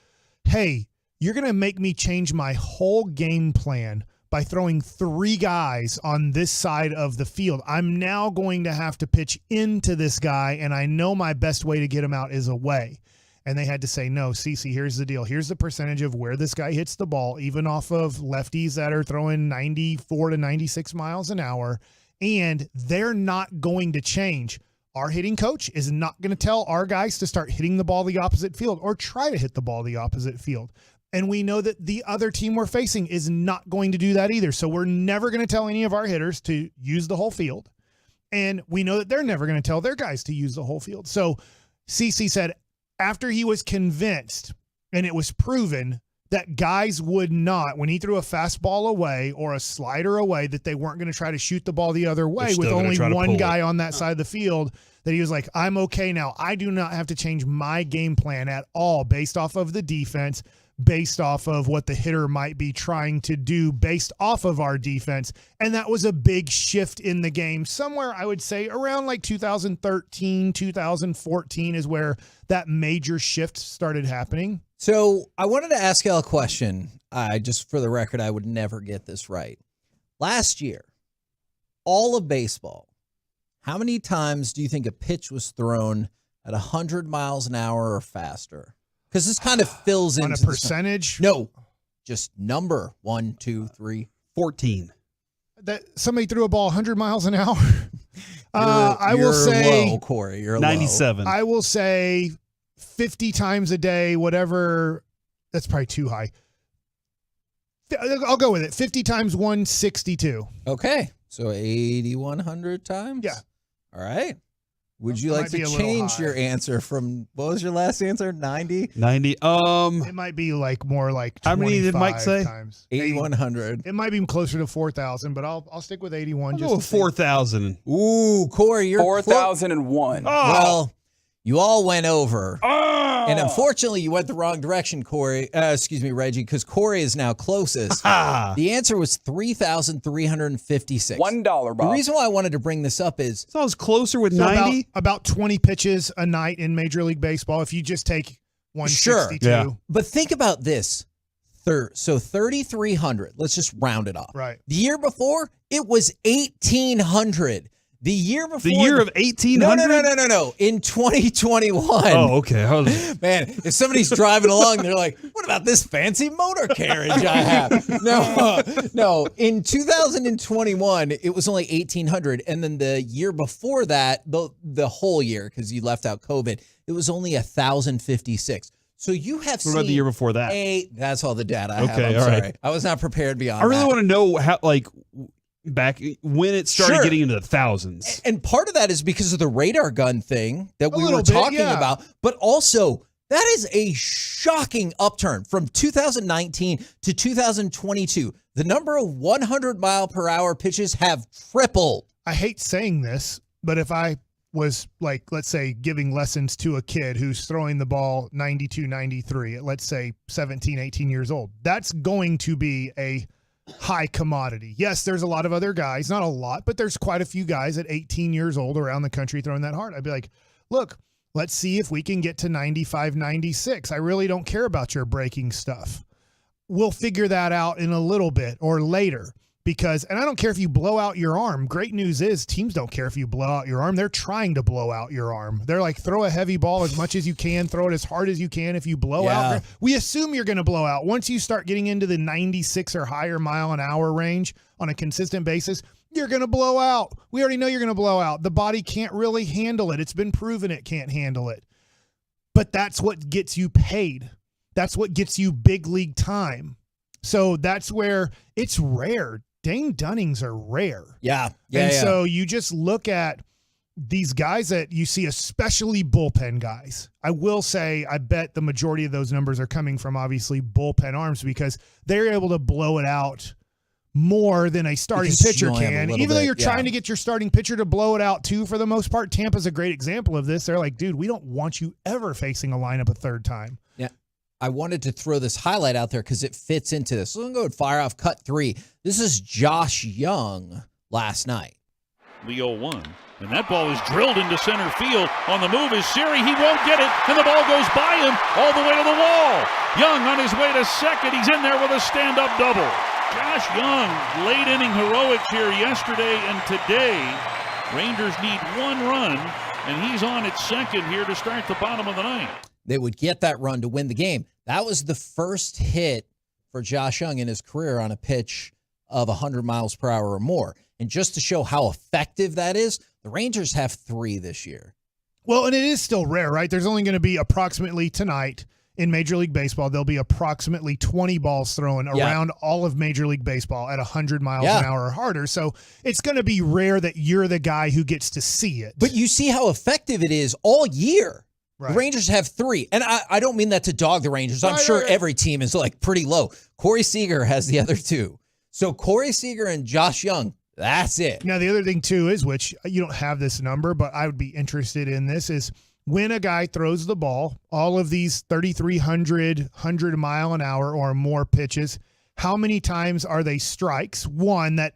hey, you're going to make me change my whole game plan by throwing 3 guys on this side of the field. I'm now going to have to pitch into this guy, and I know my best way to get him out is away. And they had to say, no, CeCe, here's the deal. Here's the percentage of where this guy hits the ball, even off of lefties that are throwing 94 to 96 miles an hour, and they're not going to change. Our hitting coach is not going to tell our guys to start hitting the ball the opposite field or try to hit the ball the opposite field. And we know that the other team we're facing is not going to do that either. So we're never going to tell any of our hitters to use the whole field. And we know that they're never going to tell their guys to use the whole field. So CeCe said after he was convinced and it was proven that guys would not, when he threw a fastball away or a slider away, that they weren't going to try to shoot the ball the other way with only one guy on that side of the field, that he was like, I'm okay now. I do not have to change my game plan at all based off of the defense, based off of what the hitter might be trying to do based off of our defense. And that was a big shift in the game. Somewhere I would say around like 2013, 2014 is where that major shift started happening. So I wanted to ask y'all a question. Just for the record, I would never get this right. Last year, all of baseball, how many times do you think a pitch was thrown at 100 miles an hour or faster? Because this kind of fills in. On a percentage? No, just number 1, 2, 3. 14. That somebody threw a ball 100 miles an hour. I will say low, Corey. You're 97. Low. I will say 50 times a day, whatever. That's probably too high. I'll go with it. 50 times 162. Okay. So 8,100 times? Yeah. All right. Would you like to change your answer from, what was your last answer? 90? 90. It might be like more like 25 how many did Mike say? Times. 8,100. It might be closer to 4,000, but I'll stick with 81. I'll go with 4,000. Ooh, Corey, you're 4,001. Well, you all went over. And unfortunately, you went the wrong direction, Corey. Reggie, because Corey is now closest. The answer was 3,356. $1, Bob. The reason why I wanted to bring this up is... So I was closer with 90? About 20 pitches a night in Major League Baseball if you just take 162. Sure. Yeah. But think about this. So 3,300. Let's just round it off. Right. The year before, it was 1,800. The year before. The year of 1800? No. In 2021. Oh, okay. Man, if somebody's driving along, they're like, what about this fancy motor carriage I have? No. In 2021, it was only 1,800. And then the year before that, the whole year, because you left out COVID, it was only 1,056. So you have seen. What about the year before that? That's all the data I have. Okay, I'm all sorry. right. I was not prepared beyond I really that. want to know how, like, back when it started getting into the thousands. And part of that is because of the radar gun thing that we were bit, talking yeah. about. But also, that is a shocking upturn from 2019 to 2022. The number of 100-mile-per-hour pitches have tripled. I hate saying this, but if I was, like, let's say, giving lessons to a kid who's throwing the ball 92, 93 at, let's say, 17, 18 years old, that's going to be a high commodity. Yes, there's a lot of other guys, not a lot, but there's quite a few guys at 18 years old around the country throwing that hard. I'd be like, look, let's see if we can get to 95, 96. I really don't care about your breaking stuff. We'll figure that out in a little bit or later. Because, and I don't care if you blow out your arm. Great news is teams don't care if you blow out your arm. They're trying to blow out your arm. They're like, throw a heavy ball as much as you can, throw it as hard as you can. If you blow out, we assume you're going to blow out. Once you start getting into the 96 or higher mile an hour range on a consistent basis, you're going to blow out. We already know you're going to blow out. The body can't really handle it. It's been proven it can't handle it. But that's what gets you paid. That's what gets you big league time. So that's where it's rare. Dane Dunnings are rare. So you just look at these guys that you see, especially bullpen guys. I will say, I bet the majority of those numbers are coming from obviously bullpen arms because they're able to blow it out more than a starting pitcher can. Even though you're trying to get your starting pitcher to blow it out too, for the most part. Tampa's a great example of this. They're like, dude, we don't want you ever facing a lineup a third time. Yeah. I wanted to throw this highlight out there because it fits into this. So I'm going to go and fire off cut 3. This is Josh Young last night. the 0-1. And that ball is drilled into center field. On the move is Siri. He won't get it, and the ball goes by him all the way to the wall. Young on his way to second. He's in there with a stand-up double. Josh Young, late inning heroics here yesterday and today. Rangers need one run, and he's on at second here to start the bottom of the ninth. They would get that run to win the game. That was the first hit for Josh Young in his career on a pitch of 100 miles per hour or more. And just to show how effective that is, the Rangers have 3 this year. Well, and it is still rare, right? There's only going to be approximately tonight in Major League Baseball, there'll be approximately 20 balls thrown around all of Major League Baseball at 100 miles an hour or harder. So it's going to be rare that you're the guy who gets to see it. But you see how effective it is all year. Right. The Rangers have 3. And I don't mean that to dog the Rangers. I'm sure every team is like pretty low. Corey Seager has the other 2. So Corey Seager and Josh Young, that's it. Now, the other thing, too, is, which you don't have this number, but I would be interested in this, is when a guy throws the ball, all of these 3,300, 100 mile an hour or more pitches, how many times are they strikes? One, that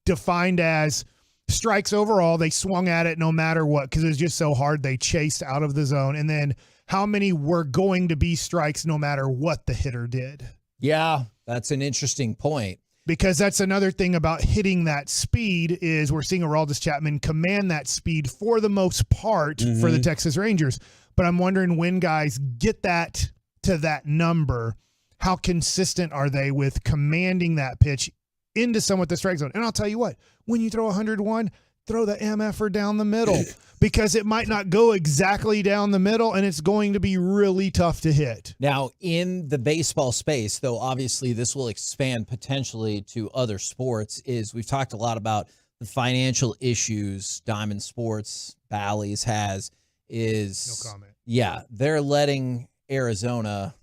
defined as strikes overall, they swung at it no matter what because it was just so hard they chased out of the zone. And then how many were going to be strikes no matter what the hitter did? Yeah, that's an interesting point. Because that's another thing about hitting that speed is we're seeing Aroldis Chapman command that speed for the most part for the Texas Rangers. But I'm wondering when guys get that to that number, how consistent are they with commanding that pitch into someone at the strike zone? And I'll tell you what, when you throw 101, throw the MFer down the middle because it might not go exactly down the middle and it's going to be really tough to hit. Now, in the baseball space, though, obviously this will expand potentially to other sports, is we've talked a lot about the financial issues Diamond Sports, Bally's has, is no comment. Yeah, they're letting Arizona,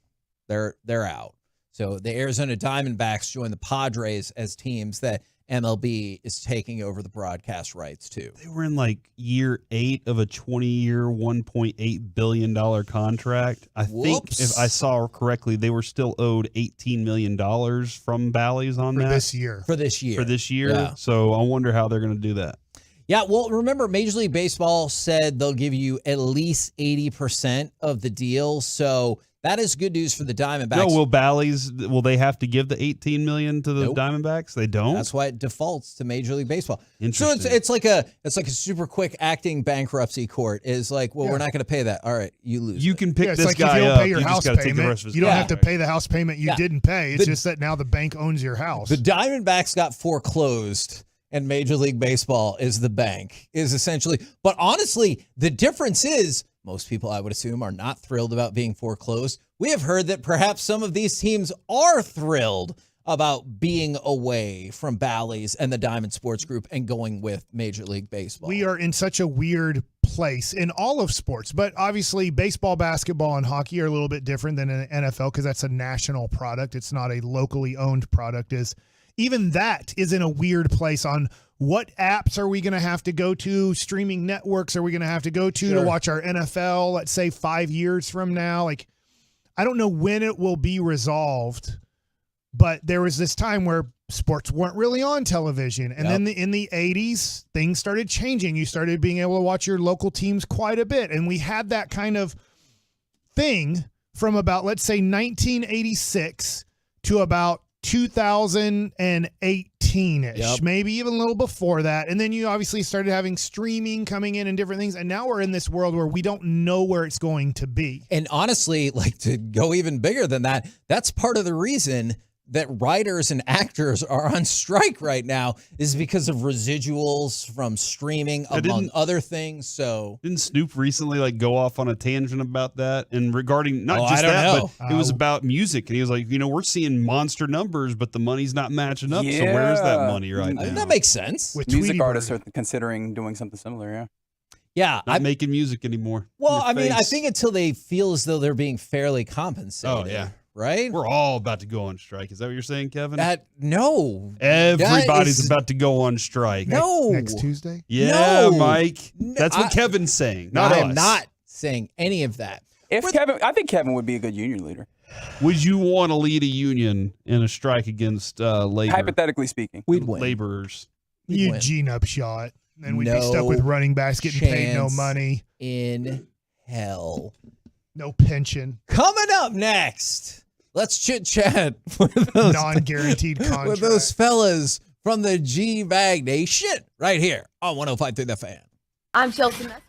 they're out. So the Arizona Diamondbacks join the Padres as teams that MLB is taking over the broadcast rights to. They were in like year 8 of a 20-year, $1.8 billion contract. I think if I saw correctly, they were still owed $18 million from Bally's on for that. this year. For this year. Yeah. So I wonder how they're going to do that. Yeah, well, remember, Major League Baseball said they'll give you at least 80% of the deal. So that is good news for the Diamondbacks. No, will they have to give the $18 million to the Diamondbacks? They don't. That's why it defaults to Major League Baseball. So Interesting. it's like a super quick acting bankruptcy court is like, well, we're not going to pay that. All right, you lose. You can pick it's this like guy if you don't up. pay your You house just got to take the payment, rest of his you don't have to contract. pay the house payment you didn't pay. It's just that now the bank owns your house. The Diamondbacks got foreclosed, and Major League Baseball is the bank, is essentially. But honestly, the difference is most people, I would assume, are not thrilled about being foreclosed. We have heard that perhaps some of these teams are thrilled about being away from Bally's and the Diamond Sports Group and going with Major League Baseball. We are in such a weird place in all of sports, but obviously baseball, basketball, and hockey are a little bit different than an NFL because that's a national product. It's not a locally owned product. Even that is in a weird place on what apps are we going to have to go to, streaming networks are we going to have to go to watch our NFL, let's say 5 years from now. Like, I don't know when it will be resolved, but there was this time where sports weren't really on television. And then in the 80s, things started changing. You started being able to watch your local teams quite a bit. And we had that kind of thing from about, let's say, 1986 to about 2018-ish, maybe even a little before that. And then you obviously started having streaming coming in and different things. And now we're in this world where we don't know where it's going to be. And honestly, like, to go even bigger than that, that's part of the reason that writers and actors are on strike right now is because of residuals from streaming, among other things. So didn't Snoop recently like go off on a tangent about that and regarding not just I don't that, know. but it was about music, and he was like, we're seeing monster numbers, but the money's not matching up. So where's that money right now? That makes sense. With Music artists are considering doing something similar. Yeah, not making music anymore. Well, I mean, I think until they feel as though they're being fairly compensated. Oh yeah. Right? We're all about to go on strike. Is that what you're saying, Kevin? No. Everybody's about to go on strike. No. Next Tuesday? Yeah, No. Mike. That's what Kevin's saying. Not I us. am not saying any of that. I think Kevin would be a good union leader. Would you want to lead a union in a strike against labor? Hypothetically speaking. We'd win. Laborers. You win. Gene Upshot. Then we'd be stuck with running backs getting paid no money. In hell. No pension. Coming up next, let's chit chat with those non-guaranteed contract with those fellas from the G-Bag Nation right here on 105.3 The Fan. I'm Chelsea Messenger.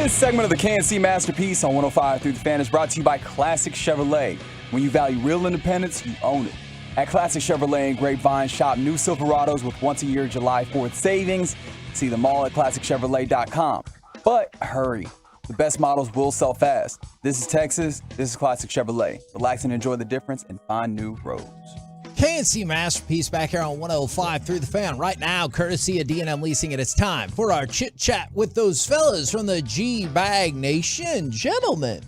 This segment of the KNC Masterpiece on 105 through the Fan is brought to you by Classic Chevrolet. When you value real independence, you own it. At Classic Chevrolet in Grapevine, shop new Silverados with once-a-year July 4th savings. See them all at ClassicChevrolet.com. But hurry. The best models will sell fast. This is Texas. This is Classic Chevrolet. Relax and enjoy the difference and find new roads. KNC Masterpiece back here on 105 through the Fan right now, courtesy of D&M Leasing, and it's time for our chit-chat with those fellas from the G-Bag Nation. Gentlemen,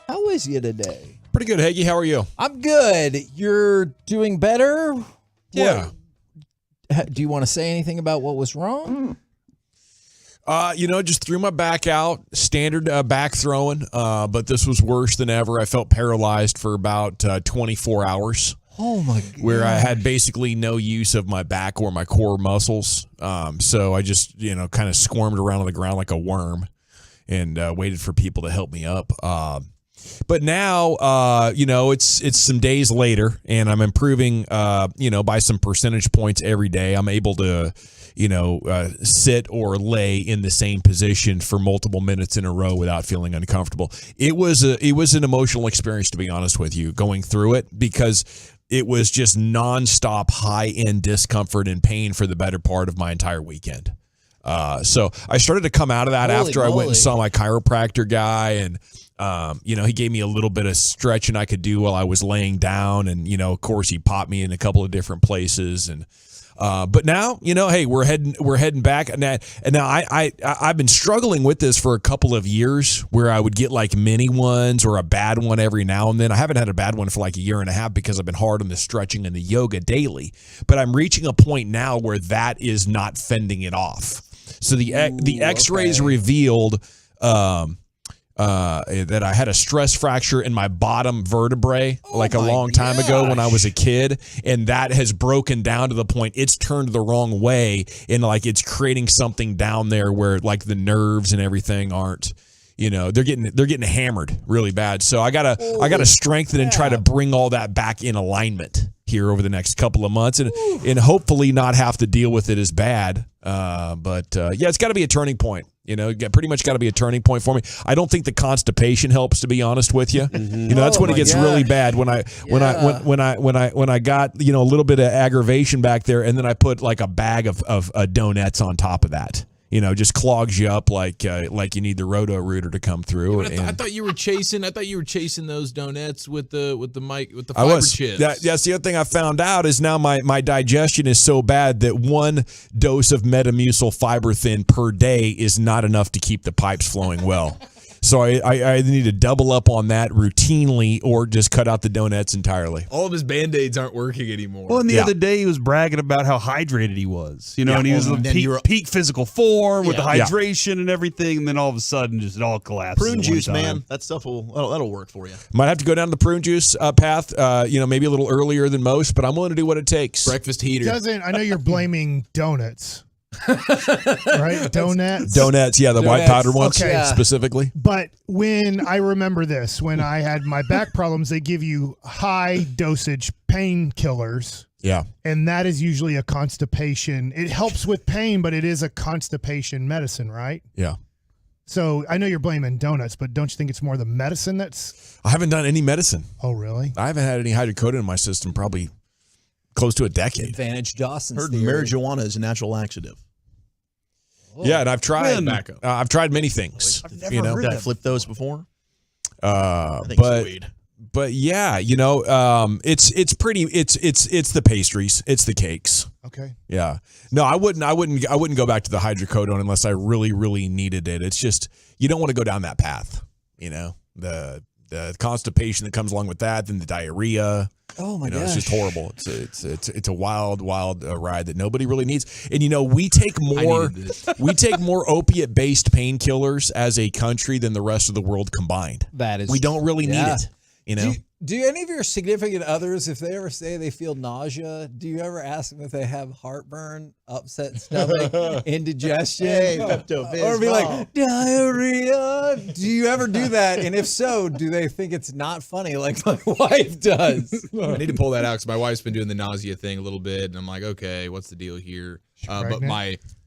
how is you today? Pretty good, Hagee. How are you? I'm good. You're doing better? Yeah. Do you want to say anything about what was wrong? Just threw my back out, standard back throwing, but this was worse than ever. I felt paralyzed for about 24 hours. Oh, my God. Where I had basically no use of my back or my core muscles. So I just, kind of squirmed around on the ground like a worm and waited for people to help me up. But now, it's some days later, and I'm improving, by some percentage points every day. I'm able to, sit or lay in the same position for multiple minutes in a row without feeling uncomfortable. It was an emotional experience, to be honest with you, going through it, because it was just nonstop high-end discomfort and pain for the better part of my entire weekend. So I started to come out of that after I went and saw my chiropractor guy, and he gave me a little bit of stretching I could do while I was laying down, and of course he popped me in a couple of different places, and but now hey, we're heading back, and now I've been struggling with this for a couple of years, where I would get like mini ones or a bad one every now and then. I haven't had a bad one for like a year and a half because I've been hard on the stretching and the yoga daily, but I'm reaching a point now where that is not fending it off. So the X-rays revealed that I had a stress fracture in my bottom vertebrae a long time ago when I was a kid, and that has broken down to the point it's turned the wrong way, and it's creating something down there where the nerves and everything aren't. They're getting hammered really bad. So I gotta strengthen and try to bring all that back in alignment here over the next couple of months, and hopefully not have to deal with it as bad. But it's got to be a turning point. Pretty much got to be a turning point for me. I don't think the constipation helps, to be honest with you. That's when it gets really bad. When I got a little bit of aggravation back there, and then I put like a bag of donuts on top of that. Just clogs you up like you need the Roto-Rooter to come through. Yeah, I thought you were chasing those donuts with the fiber chips. That's the other thing I found out is now my digestion is so bad that one dose of Metamucil Fiber Thin per day is not enough to keep the pipes flowing well. So I either need to double up on that routinely or just cut out the donuts entirely. All of his Band-Aids aren't working anymore. Well, and the other day he was bragging about how hydrated he was, and he was in peak physical form with the hydration and everything, and then all of a sudden just it all collapses. Prune juice, man, that stuff that'll work for you. Might have to go down the prune juice path, maybe a little earlier than most, but I'm willing to do what it takes. Breakfast heater. I know you're blaming donuts. Right? Donuts, the white powdered ones specifically. But when I remember this, when I had my back problems, they give you high dosage painkillers. Yeah. And that is usually a constipation. It helps with pain, but it is a constipation medicine, right? Yeah. So I know you're blaming donuts, but don't you think it's more the medicine that's... I haven't done any medicine. Oh, really? I haven't had any hydrocodone in my system probably close to a decade. Advantage Dawson's Heard theory. marijuana is a natural laxative. Yeah, and I've tried many things. I've never heard that. Flipped those before. But yeah, it's the pastries, it's the cakes. Okay. Yeah. No, I wouldn't go back to the hydrocodone unless I really, really needed it. It's just you don't want to go down that path. The constipation that comes along with that, then the diarrhea. Oh my gosh. It's just horrible. It's a wild ride that nobody really needs. And we take more opiate based painkillers as a country than the rest of the world combined. We don't really need it. Do any of your significant others, if they ever say they feel nausea, do you ever ask them if they have heartburn, upset stomach, indigestion, or be like diarrhea? Do you ever do that? And if so, do they think it's not funny like my wife does? I need to pull that out because my wife's been doing the nausea thing a little bit, and I'm like, okay, what's the deal here? But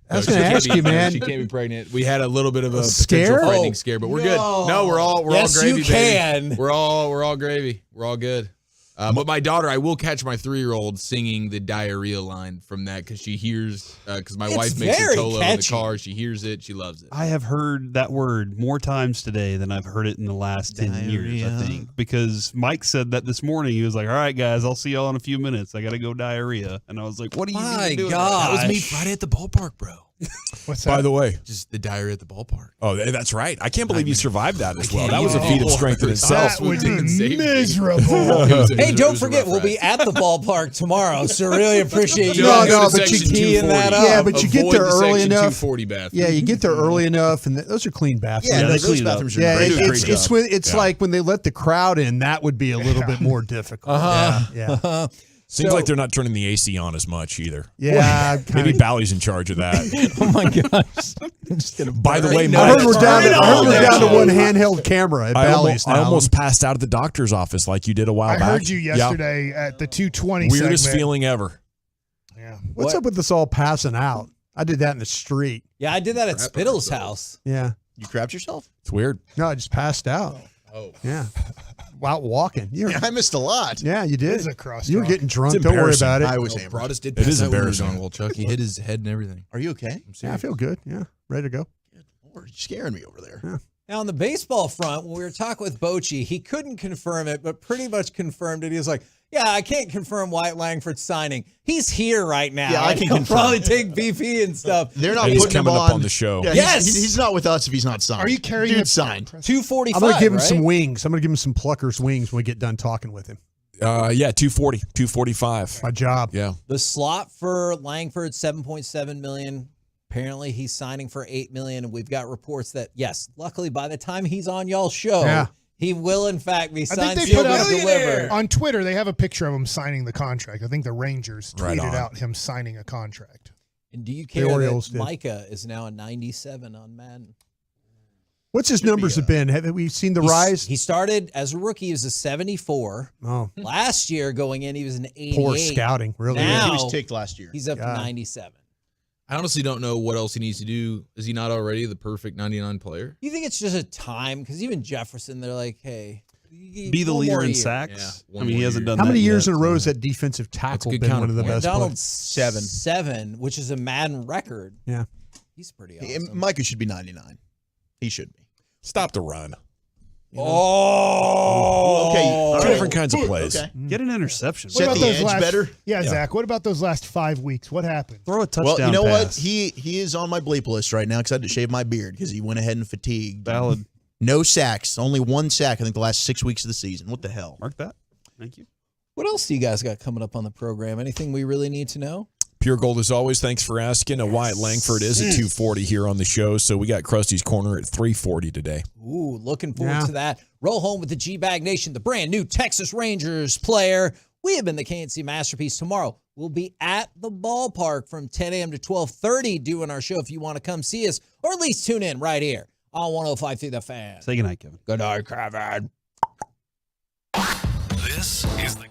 I was going to ask you, man. She can't be pregnant. We had a little bit of a scare? potential frightening scare, but we're good. No, we're all Yes, gravy. you can. Baby. We're all gravy. We're all good. But my daughter, I will catch my 3-year-old singing the diarrhea line from that because she hears, because my wife makes a Tolo in the car. She hears it. She loves it. I have heard that word more times today than I've heard it in the last 10 years, I think. Because Mike said that this morning. He was like, all right, guys, I'll see y'all in a few minutes. I got to go diarrhea. And I was like, what are you doing? That was me Friday at the ballpark, bro. What's that? By the way, just the diarrhea at the ballpark. Oh, that's right. I can't believe you survived that as well. That was a feat of strength in itself. That would be miserable. Hey, don't forget, we'll be at the ballpark tomorrow, so really appreciate you. No, but you teeing that up. Yeah, but you get there early enough. 240 bathroom. Yeah, you get there early enough, and those are clean bathrooms. Yeah, those bathrooms are great. It's like when they let the crowd in, that would be a little bit more difficult. Yeah. Seems like they're not turning the AC on as much either. Yeah, maybe Bally's in charge of that. Oh my gosh! By the way, I heard we're down to one handheld camera at Bally's now. I almost passed out at the doctor's office like you did a while back. I heard you yesterday at the 220 Weirdest segment. feeling ever. Yeah. What's up with us all passing out? I did that in the street. Yeah, I did that at Spittle's house. Yeah. You crapped yourself? It's weird. No, I just passed out. Oh. Yeah. Out walking. I missed a lot. Yeah, you did. It is a crosstalk. You were getting drunk. Don't worry about it. I was hammered. Broadus did It pass is out when we were embarrassing. gone, Well, Chuck, he hit his head and everything. Are you okay? Yeah, I feel good. Yeah, ready to go. Lord, you're scaring me over there. Yeah. Now, on the baseball front, when we were talking with Bochy, he couldn't confirm it, but pretty much confirmed it. He was like, yeah, I can't confirm Wyatt Langford's signing. He's here right now. Yeah, I can He'll confirm. probably take BP and stuff. They're not He's putting him coming on. up on the show. Yeah, Yes! he's not with us if he's not signed. Are you carrying Dude a signed? 245, I'm going to give him right? some wings. I'm going to give him some Pluckers wings when we get done talking with him. 240, 245. My job. Yeah. The slot for Langford, $7.7 million. Apparently, he's signing for $8 million. And we've got reports that, yes, luckily, by the time he's on y'all's show, he will, in fact, be I signed, think they put sealed, out and delivered. on Twitter. They have a picture of him signing the contract. I think the Rangers Right tweeted on. out him signing a contract. And do you care Orioles that did. Micah is now a 97 on Madden? What's his numbers have been? Have we seen the rise? He started as a rookie. He was a 74. Oh, Last year, going in, he was an 88. poor scouting. Really. Now, He was ticked last year. he's up God. to 97. I honestly don't know what else he needs to do. Is he not already the perfect 99 player? You think it's just a time? Because even Jefferson, they're like, hey, Be the one leader more in year. sacks. Yeah, I mean, he hasn't done How that many years yet, in a row so. has that defensive tackle good been one of the counterpoint. best Donald's players? 7, which is a Madden record. Yeah. He's pretty Hey, awesome. Micah should be 99. He should be. Stop the run. Oh, Okay. all Two right. different kinds of plays. Okay. Get an interception. Set the edge last, better? Yeah, Zach. What about those last 5 weeks? What happened? Throw a Well, touchdown you know what? pass. He is on my bleep list right now because I had to shave my beard because he went ahead and fatigued. Valid. No sacks. Only one sack, I think, the last 6 weeks of the season. What the hell? Mark that. Thank you. What else do you guys got coming up on the program? Anything we really need to know? Pure Gold as always. Thanks for asking. Wyatt Langford is at 240 here on the show, so we got Krusty's Corner at 340 today. Ooh, looking forward to that. Roll home with the G-Bag Nation, the brand new Texas Rangers player. We have been the KNC Masterpiece. Tomorrow, we'll be at the ballpark from 10 a.m. to 12:30 doing our show if you want to come see us, or at least tune in right here on 105.3 The Fan. Say goodnight, Kevin. Good night, Kevin. This is the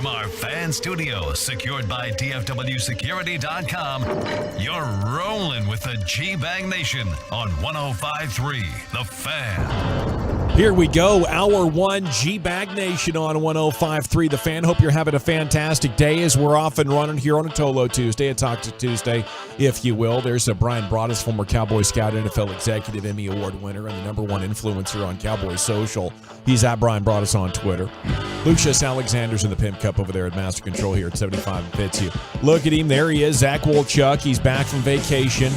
From our fan studio, secured by DFWsecurity.com, you're rolling with the G-Bag Nation on 105.3 The Fan. Here we go, Hour 1, G-Bag Nation on 105.3 The Fan. Hope you're having a fantastic day as we're off and running here on a Tolo Tuesday, a Talk to Tuesday, if you will. There's Brian Broaddus, former Cowboy Scout, NFL Executive, Emmy Award winner, and the #1 influencer on Cowboy Social. He's at Brian Broaddus on Twitter. Lucius Alexander's in the Pimp Cup over there at Master Control here at 75 and Fitz. Look at him, there he is, Zach Wolchuk. He's back from vacation.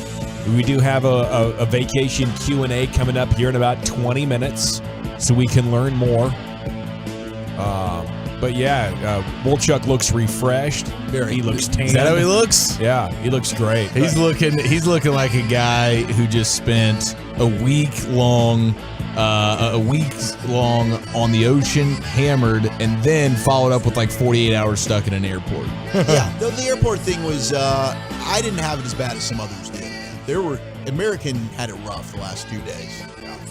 We do have a vacation Q&A coming up here in about 20 minutes, so we can learn more. But yeah, Wolchuk looks refreshed. He looks tan. Is that how he looks? Yeah, he looks great. He's looking like a guy who just spent a week long on the ocean, hammered, and then followed up with like 48 hours stuck in an airport. Yeah, the airport thing was, I didn't have it as bad as some others did. American had it rough the last 2 days.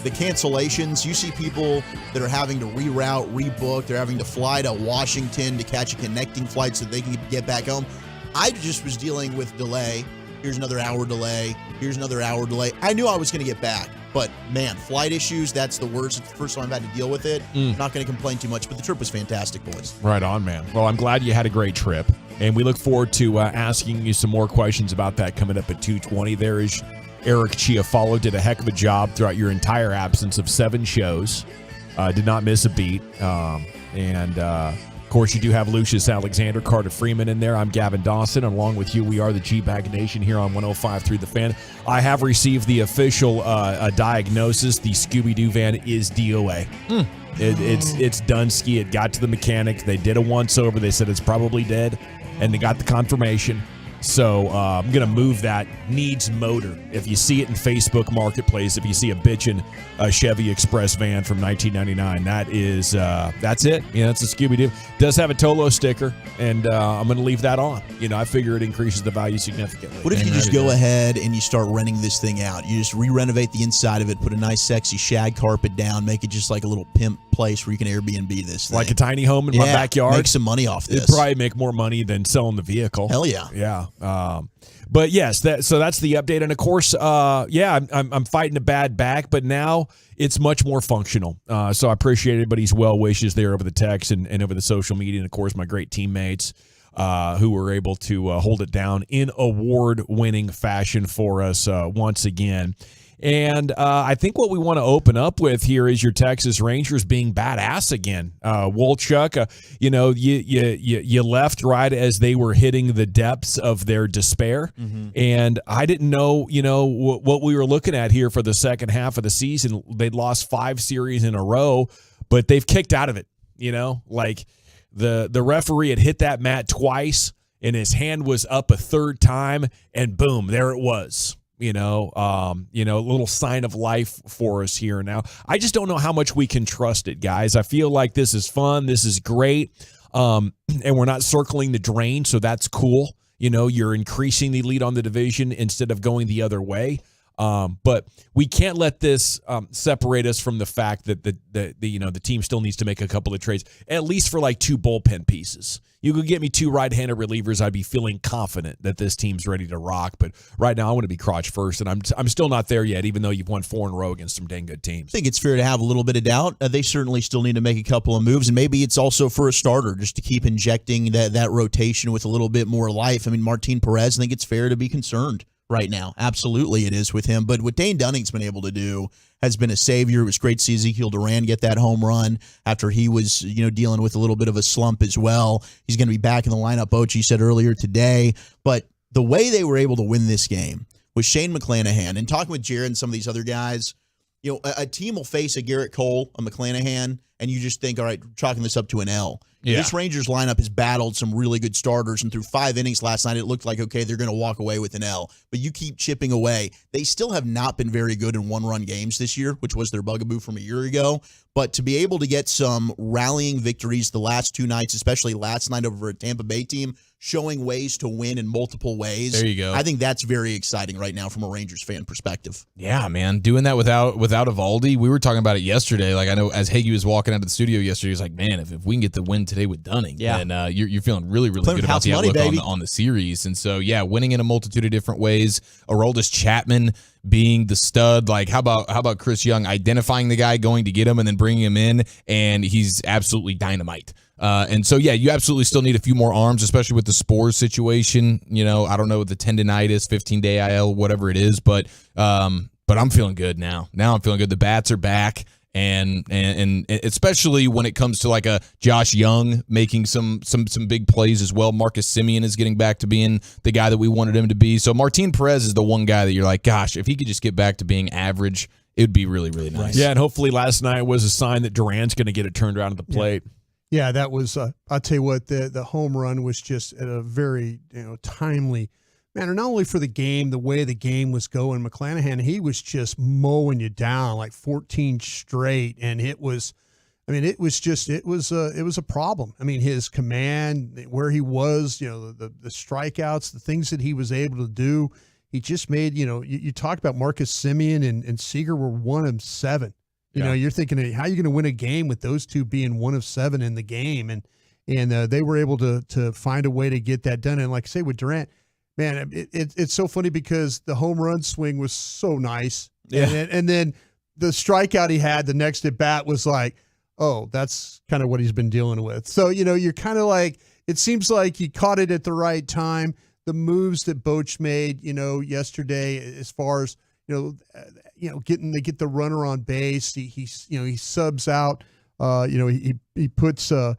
The cancellations, you see people that are having to reroute, rebook, they're having to fly to Washington to catch a connecting flight so they can get back home. I just was dealing with delay. Here's another hour delay. Here's another hour delay. I knew I was going to get back, but man, flight issues, that's the worst. It's the first time I've had to deal with it. Not going to complain too much, but the trip was fantastic, boys. Right on, man. Well, I'm glad you had a great trip, and we look forward to asking you some more questions about that coming up at 2:20. There is Eric Chiafalo, did a heck of a job throughout your entire absence of 7 shows. Did not miss a beat. Of course, you do have Lucius Alexander, Carter Freeman in there. I'm Gavin Dawson. Along with you, we are the G-Bag Nation here on 105.3 The Fan. I have received the official diagnosis. The Scooby-Doo van is DOA. It's done ski. It got to the mechanic. They did a once-over. They said it's probably dead, and they got the confirmation. So I'm going to move that needs motor. If you see it in Facebook Marketplace, if you see a bitchin' Chevy Express van from 1999, that's it. It's a Scooby-Doo. Does have a Tolo sticker, and I'm going to leave that on. I figure it increases the value significantly. What if you just go ahead and you start renting this thing out? You just re-renovate the inside of it, put a nice sexy shag carpet down, make it just like a little pimp place where you can Airbnb this thing. Like a tiny home in my backyard? Make some money off this. It'd probably make more money than selling the vehicle. Hell yeah. Yeah. But yes, so that's the update. And of course, I'm fighting a bad back, but now it's much more functional. So I appreciate everybody's well wishes there over the text and over the social media. And of course, my great teammates who were able to hold it down in award-winning fashion for us once again. And I think what we want to open up with here is your Texas Rangers being badass again. Wolchuk, you left right as they were hitting the depths of their despair. Mm-hmm. And I didn't know, what we were looking at here for the second half of the season. They'd lost 5 series in a row, but they've kicked out of it. Like the referee had hit that mat twice, and his hand was up a third time, and boom, there it was. A little sign of life for us here now. I just don't know how much we can trust it, guys. I feel like this is fun. This is great. And we're not circling the drain, so that's cool. You're increasing the lead on the division instead of going the other way. But we can't let this separate us from the fact that the team still needs to make a couple of trades, at least for like 2 bullpen pieces. You could get me 2 right-handed relievers, I'd be feeling confident that this team's ready to rock. But right now, I want to be crotch first, and I'm still not there yet, even though you've won 4 in a row against some dang good teams. I think it's fair to have a little bit of doubt. They certainly still need to make a couple of moves, and maybe it's also for a starter, just to keep injecting that rotation with a little bit more life. I mean, Martin Perez, I think it's fair to be concerned right now. Absolutely it is with him. But what Dane Dunning's been able to do has been a savior. It was great to see Ezekiel Duran get that home run after he was, dealing with a little bit of a slump as well. He's going to be back in the lineup, Bochy said earlier today. But the way they were able to win this game was Shane McClanahan. And talking with Jared and some of these other guys, a team will face a Garrett Cole, a McClanahan, and you just think, all right, chalking this up to an L. Yeah. This Rangers lineup has battled some really good starters, and through 5 innings last night, it looked like, okay, they're going to walk away with an L. But you keep chipping away. They still have not been very good in one-run games this year, which was their bugaboo from a year ago. But to be able to get some rallying victories the last 2 nights, especially last night over a Tampa Bay team showing ways to win in multiple ways. There you go. I think that's very exciting right now from a Rangers fan perspective. Yeah, man, doing that without Evaldi. We were talking about it yesterday. Like I know as Hagee was walking out of the studio yesterday, he was like, "Man, if we can get the win today with Dunning, then you're feeling really good about the outlook on the series." And so, yeah, winning in a multitude of different ways. Aroldis Chapman being the stud. Like how about Chris Young identifying the guy, going to get him, and then bringing him in, and he's absolutely dynamite. And so, yeah, you absolutely still need a few more arms, especially with the Spores situation. You know, I don't know, the tendinitis, 15-day IL, whatever it is, but I'm feeling good now. Now I'm feeling good. The bats are back, and especially when it comes to like a Josh Young making some big plays as well. Marcus Semien is getting back to being the guy that we wanted him to be. So Martin Perez is the one guy that you're like, gosh, if he could just get back to being average, it would be really, really nice. Yeah, and hopefully last night was a sign that Durant's going to get it turned around at the plate. Yeah, that was. I'll tell you what, the home run was just at a very timely manner. Not only for the game, the way the game was going, McClanahan, he was just mowing you down like 14 straight, and it was. I mean, it was a problem. I mean, his command, where he was, the strikeouts, the things that he was able to do. He just made. You talked about Marcus Semien and Seager were 1 of 7. You're thinking, how are you going to win a game with those two being 1 of 7 in the game? And they were able to find a way to get that done. And like I say, with Durant, man, it's so funny because the home run swing was so nice. Yeah. And then the strikeout he had the next at bat was like, oh, that's kind of what he's been dealing with. So, you're kind of like, it seems like he caught it at the right time. The moves that Bochy made, yesterday, as far as, they get the runner on base. He subs out. He puts the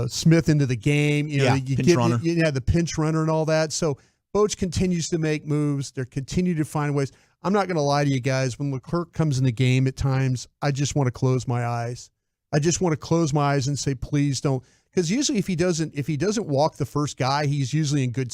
Smith into the game. Pinch runner. The pinch runner and all that. So Bochy continues to make moves. They continue to find ways. I'm not going to lie to you guys. When Leclerc comes in the game at times, I just want to close my eyes. I just want to close my eyes and say, please don't. Because usually, if he doesn't walk the first guy, he's usually in good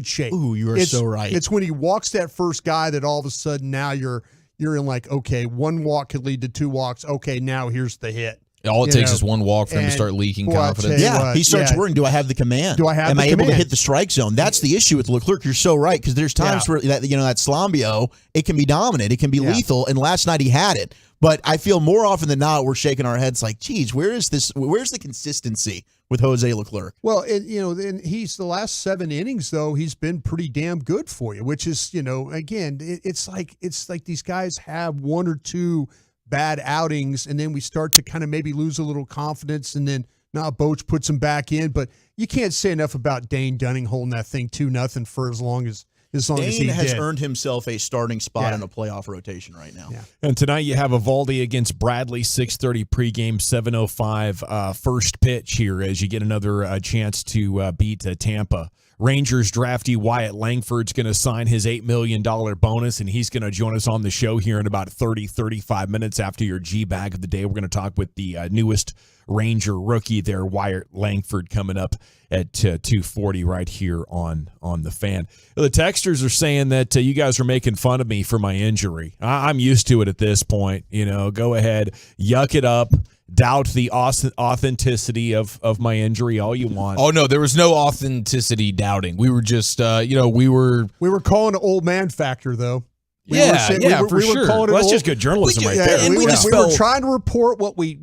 shape. Ooh, you are so right. It's when he walks that first guy that all of a sudden now you're in like, okay, 1 walk could lead to 2 walks. Okay, now here's the hit. All it takes is 1 walk for him to start leaking confidence. Yeah, he starts worrying, do I have the command? Am I able to hit the strike zone? That's the issue with Leclerc. You're so right, because there's times where that Slambio, it can be dominant. It can be lethal, and last night he had it. But I feel more often than not, we're shaking our heads like, geez, where's the consistency with Jose Leclerc? Well, and he's the last 7 innings, though, he's been pretty damn good for you, which is, again, it's like these guys have 1 or 2 bad outings, and then we start to kind of maybe lose a little confidence, and then now Bochy puts him back in. But you can't say enough about Dane Dunning holding that thing 2-0 for as long as Dane has earned himself a starting spot in a playoff rotation right now. Yeah. And tonight you have Evaldi against Bradley, 6:30 pregame, 7:05 first pitch here as you get another chance to beat Tampa. Rangers draftee Wyatt Langford's going to sign his $8 million bonus, and he's going to join us on the show here in about 35 minutes after your G-Bag of the day. We're going to talk with the newest Ranger rookie there, Wyatt Langford, coming up at 2:40 right here on the Fan. The texters are saying that you guys are making fun of me for my injury. I'm used to it at this point. Go ahead, yuck it up. Doubt the authenticity of my injury all you want. Oh no, there was no authenticity doubting. We were just we were calling it old man factor though. We were sure. Well, that's just good journalism right there. We were trying to report what we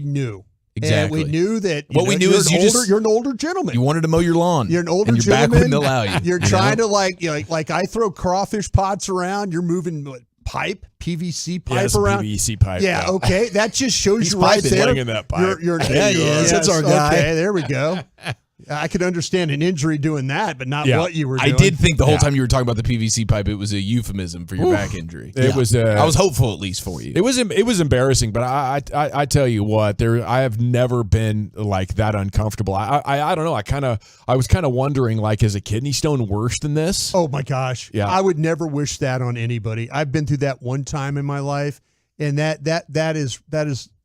knew. Exactly. And we knew that we knew is you're an older gentleman. You wanted to mow your lawn. You're an older and your gentleman. back wouldn't allow you. You're trying to like I throw crawfish pots around. You're moving PVC pipe around. PVC pipe. Yeah, okay. That just shows you right there. In that pipe. You're yes, that's our guy. Okay, there we go. I could understand an injury doing that, but not what you were doing. I did think the whole time you were talking about the PVC pipe, it was a euphemism for your back injury. It was. I was hopeful at least for you. It was embarrassing, but I tell you what, I have never been like that uncomfortable. I don't know. I was kind of wondering, like, is a kidney stone worse than this? Oh my gosh. Yeah. I would never wish that on anybody. I've been through that one time in my life, and that is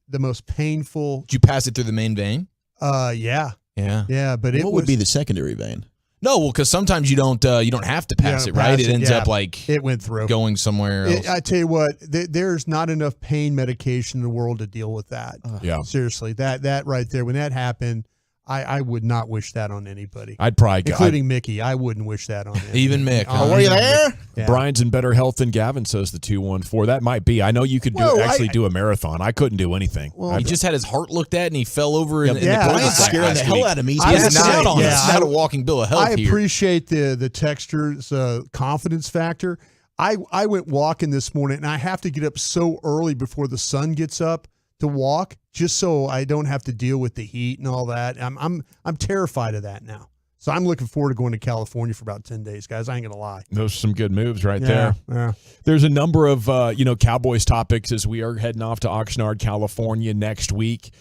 the most painful. Did you pass it through the main vein? Yeah. Yeah, but what would be the secondary vein? No, well, because sometimes you don't have to pass it, right? It ends up like it went through going somewhere else. I tell you what, there's not enough pain medication in the world to deal with that. Yeah, seriously, that right there, when that happened, I would not wish that on anybody. I'd probably go. Including Mickey. I wouldn't wish that on him. Even Mick. Were you there? Yeah. Brian's in better health than Gavin, says the 214. That might be. I know you could do a marathon. I couldn't do anything. Well, he just had his heart looked at and he fell over in the Brian's cul-de-sac scaring last the hell week. out of me. He is not a walking bill of health I here. appreciate the texture's confidence factor. I went walking this morning, and I have to get up so early before the sun gets up to walk, just so I don't have to deal with the heat and all that. I'm terrified of that now. So I'm looking forward to going to California for about 10 days, guys. I ain't gonna lie. Those are some good moves right there. Yeah. There's a number of Cowboys topics as we are heading off to Oxnard, California next week.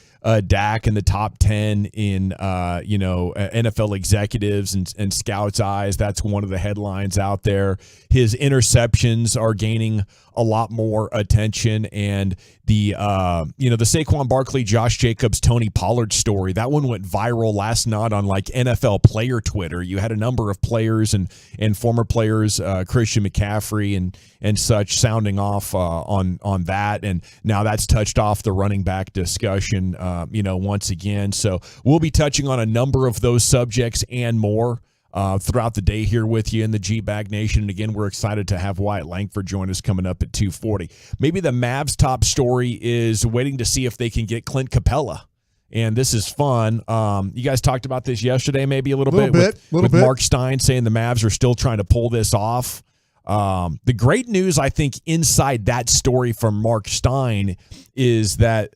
Dak in the top 10 in NFL executives and scouts' eyes. That's one of the headlines out there. His interceptions are gaining a lot more attention, and the Saquon Barkley, Josh Jacobs, Tony Pollard story, that one went viral last night on like NFL player Twitter. You had a number of players and former players, Christian McCaffrey and such, sounding off on that, and now that's touched off the running back discussion once again. So we'll be touching on a number of those subjects and more throughout the day here with you in the G-Bag Nation. And again, we're excited to have Wyatt Langford join us coming up at 2:40. Maybe the Mavs' top story is waiting to see if they can get Clint Capella. And this is fun. You guys talked about this yesterday maybe a little bit with Mark Stein saying the Mavs are still trying to pull this off. The great news, I think, inside that story from Mark Stein is that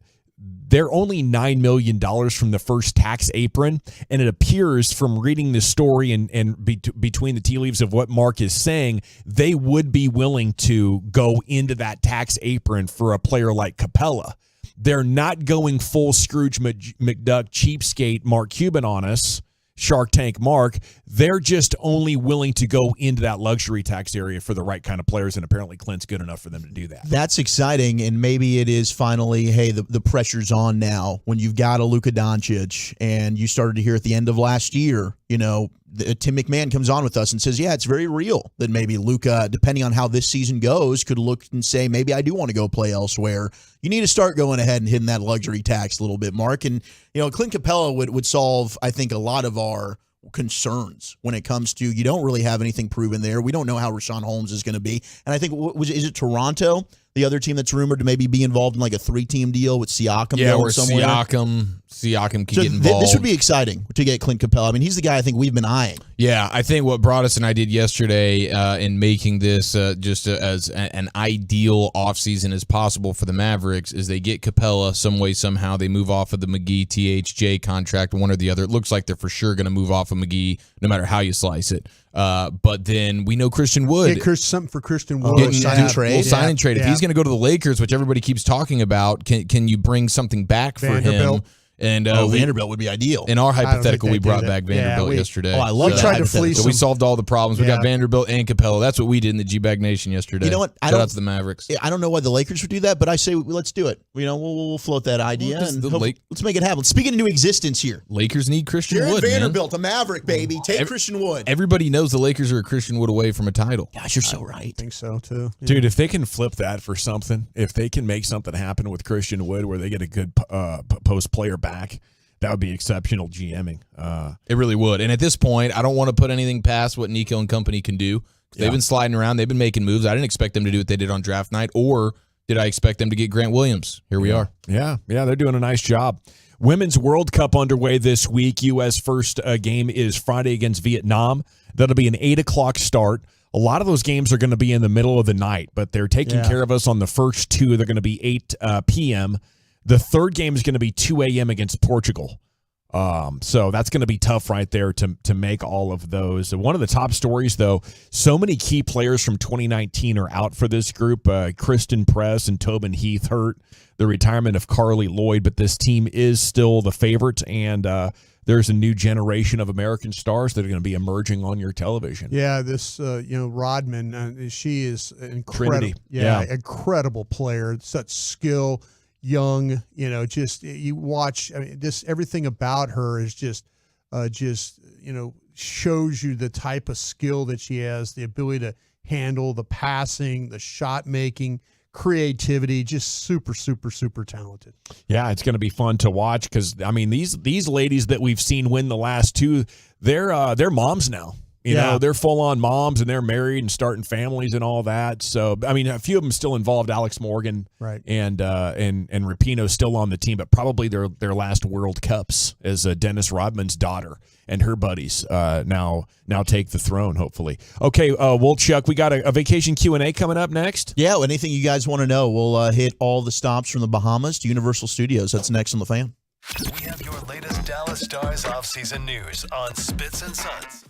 they're only $9 million from the first tax apron, and it appears from reading the story and between the tea leaves of what Mark is saying, they would be willing to go into that tax apron for a player like Capella. They're not going full Scrooge McDuck cheapskate Mark Cuban on us, Shark Tank Mark. They're just only willing to go into that luxury tax area for the right kind of players, and apparently Clint's good enough for them to do that. That's exciting, and maybe it is finally, hey, the pressure's on now when you've got a Luka Doncic, and you started to hear at the end of last year, Tim McMahon comes on with us and says, yeah, it's very real that maybe Luka, depending on how this season goes, could look and say, maybe I do want to go play elsewhere. You need to start going ahead and hitting that luxury tax a little bit, Mark. And, Clint Capella would solve, I think, a lot of our concerns when it comes to you don't really have anything proven there. We don't know how Rashawn Holmes is going to be. And I think, is it Toronto, the other team that's rumored to maybe be involved in like a 3-team deal with Siakam going somewhere? Siakam could get involved. This would be exciting to get Clint Capella. I mean, he's the guy I think we've been eyeing. Yeah, I think what Broadus and I did yesterday in making this as an ideal offseason as possible for the Mavericks is they get Capella some way, somehow. They move off of the McGee THJ contract, one or the other. It looks like they're for sure going to move off of McGee no matter how you slice it. But then we know Christian Wood. Get something for Christian Wood. We'll sign and trade. If he's going to go to the Lakers, which everybody keeps talking about, can you bring something back for him? And Vanderbilt would be ideal. In our hypothetical, we brought back Vanderbilt yesterday. Oh, I love that. Tried to fleece so we solved all the problems. We got Vanderbilt and Capella. That's what we did in the G-Bag Nation yesterday. You know what? Shout out to the Mavericks. I don't know why the Lakers would do that, but I say let's do it. We'll float that idea and let's make it happen. Speaking of new existence here, Lakers need Christian Jared Wood. Vanderbilt, a Maverick, baby. Take Christian Wood. Everybody knows the Lakers are a Christian Wood away from a title. Gosh, you're so right. I think so too, dude. If they can flip that for something, if they can make something happen with Christian Wood, where they get a good post player back. That would be exceptional GMing. It really would. And at this point, I don't want to put anything past what Nico and company can do. They've been sliding around. They've been making moves. I didn't expect them to do what they did on draft night, or did I expect them to get Grant Williams? Here we are. Yeah, they're doing a nice job. Women's World Cup underway this week. U.S. first game is Friday against Vietnam. That'll be an 8 o'clock start. A lot of those games are going to be in the middle of the night, but they're taking care of us on the first two. They're going to be 8 p.m., The third game is going to be 2 a.m. against Portugal. So that's going to be tough right there to make all of those. One of the top stories, though, so many key players from 2019 are out for this group. Kristen Press and Tobin Heath hurt. The retirement of Carly Lloyd, but this team is still the favorite, and there's a new generation of American stars that are going to be emerging on your television. Yeah, this Rodman, she is incredible. Trinity. Yeah, incredible player. Such skill. Young, just you watch. I mean, everything about her is just shows you the type of skill that she has, the ability to handle the passing, the shot making, creativity, just super, super, super talented. Yeah, it's going to be fun to watch because, I mean, these ladies that we've seen win the last two, they're moms now. You know, they're full-on moms, and they're married and starting families and all that. So, I mean, a few of them still involved. Alex Morgan, right, and Rapinoe still on the team, but probably their last World Cups as Dennis Rodman's daughter and her buddies now take the throne, hopefully. Okay, Chuck, we got a vacation Q&A coming up next. Yeah, anything you guys want to know, we'll hit all the stops from the Bahamas to Universal Studios. That's next on The Fan. We have your latest Dallas Stars offseason news on Spits and Suns.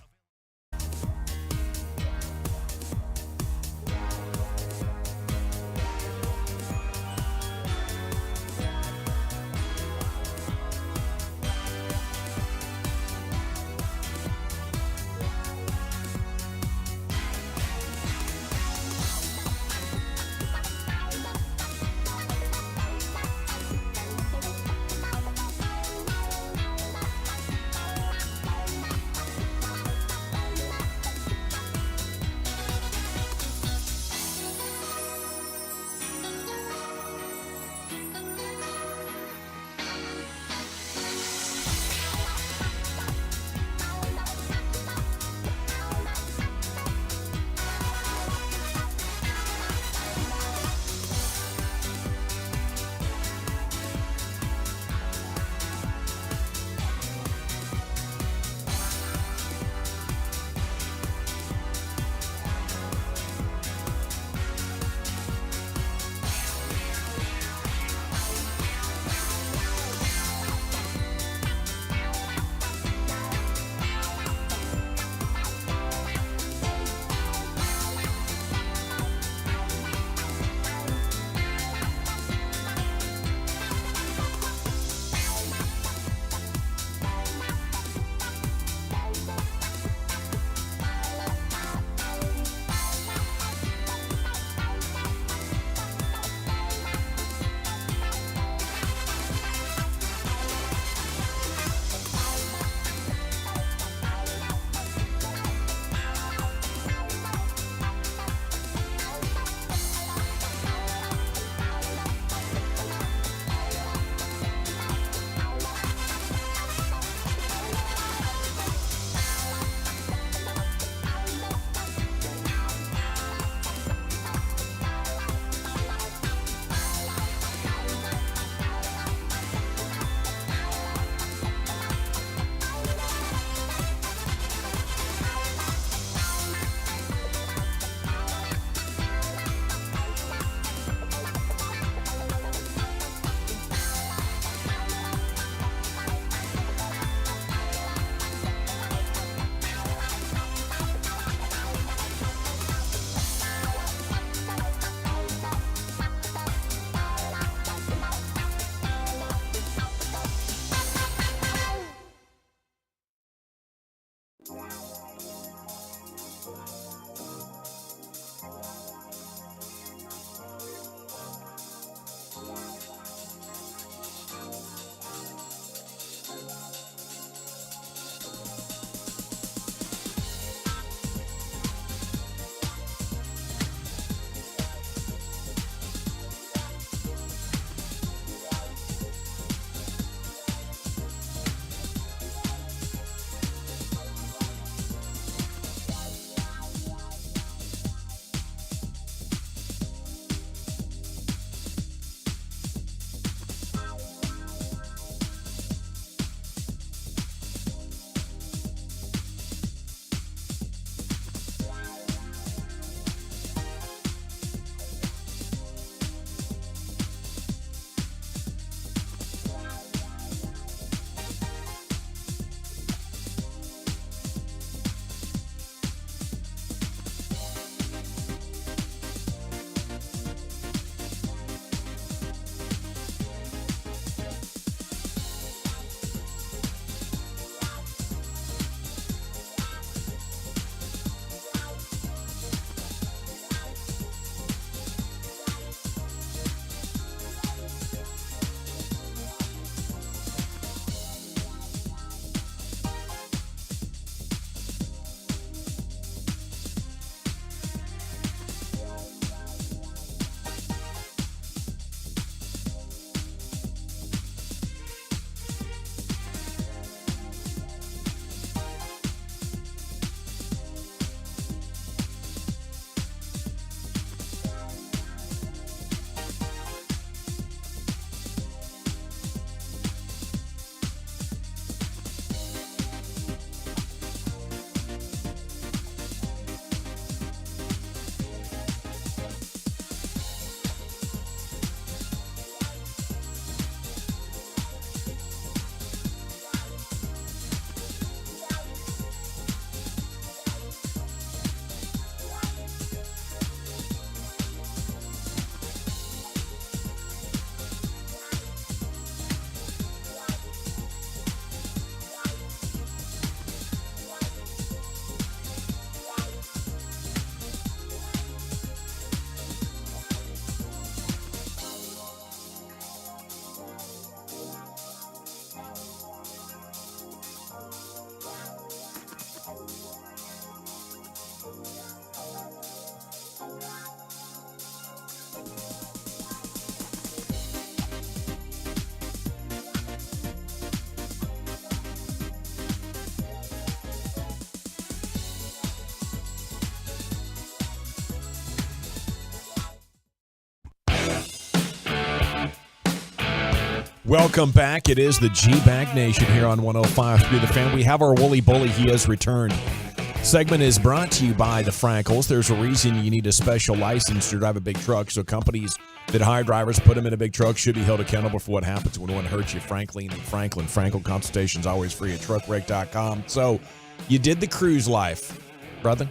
Welcome back. It is the G-Bag Nation here on 105.3 The Fan. We have our Wooly Bully. He has returned. Segment is brought to you by the Frankels. There's a reason you need a special license to drive a big truck, so companies that hire drivers, put them in a big truck, should be held accountable for what happens when one hurts you. Franklin and Franklin. Frankel consultation's always free at truckwreck.com. So you did the cruise life, brother.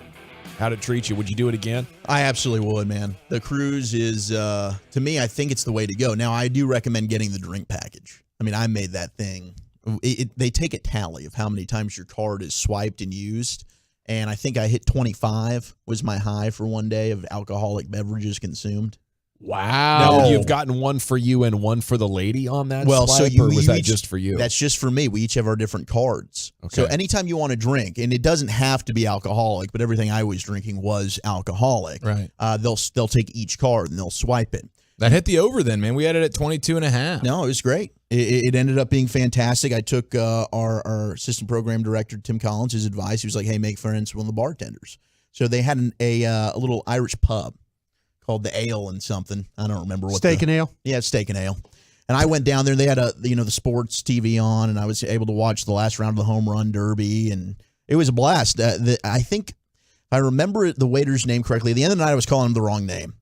How'd it treat you? Would you do it again? I absolutely would, man. The cruise is, to me, I think it's the way to go. Now, I do recommend getting the drink package. I mean, I made that thing. They take a tally of how many times your card is swiped and used, and I think I hit 25 was my high for one day of alcoholic beverages consumed. Wow. Now, you've gotten one for you and one for the lady on that swipe, or was that just for you? That's just for me. We each have our different cards. Okay. So anytime you want to drink, and it doesn't have to be alcoholic, but everything I was drinking was alcoholic. Right. They'll take each card and they'll swipe it. That hit the over then, man. We had it at 22.5. No, it was great. It ended up being fantastic. I took our assistant program director, Tim Collins, his advice. He was like, hey, make friends with the bartenders. So they had a little Irish pub called the Ale and something. I don't remember what. Steak and Ale? Yeah, Steak and Ale. And I went down there. They had the sports TV on, and I was able to watch the last round of the home run derby, and it was a blast. I think if I remember the waiter's name correctly, at the end of the night I was calling him the wrong name.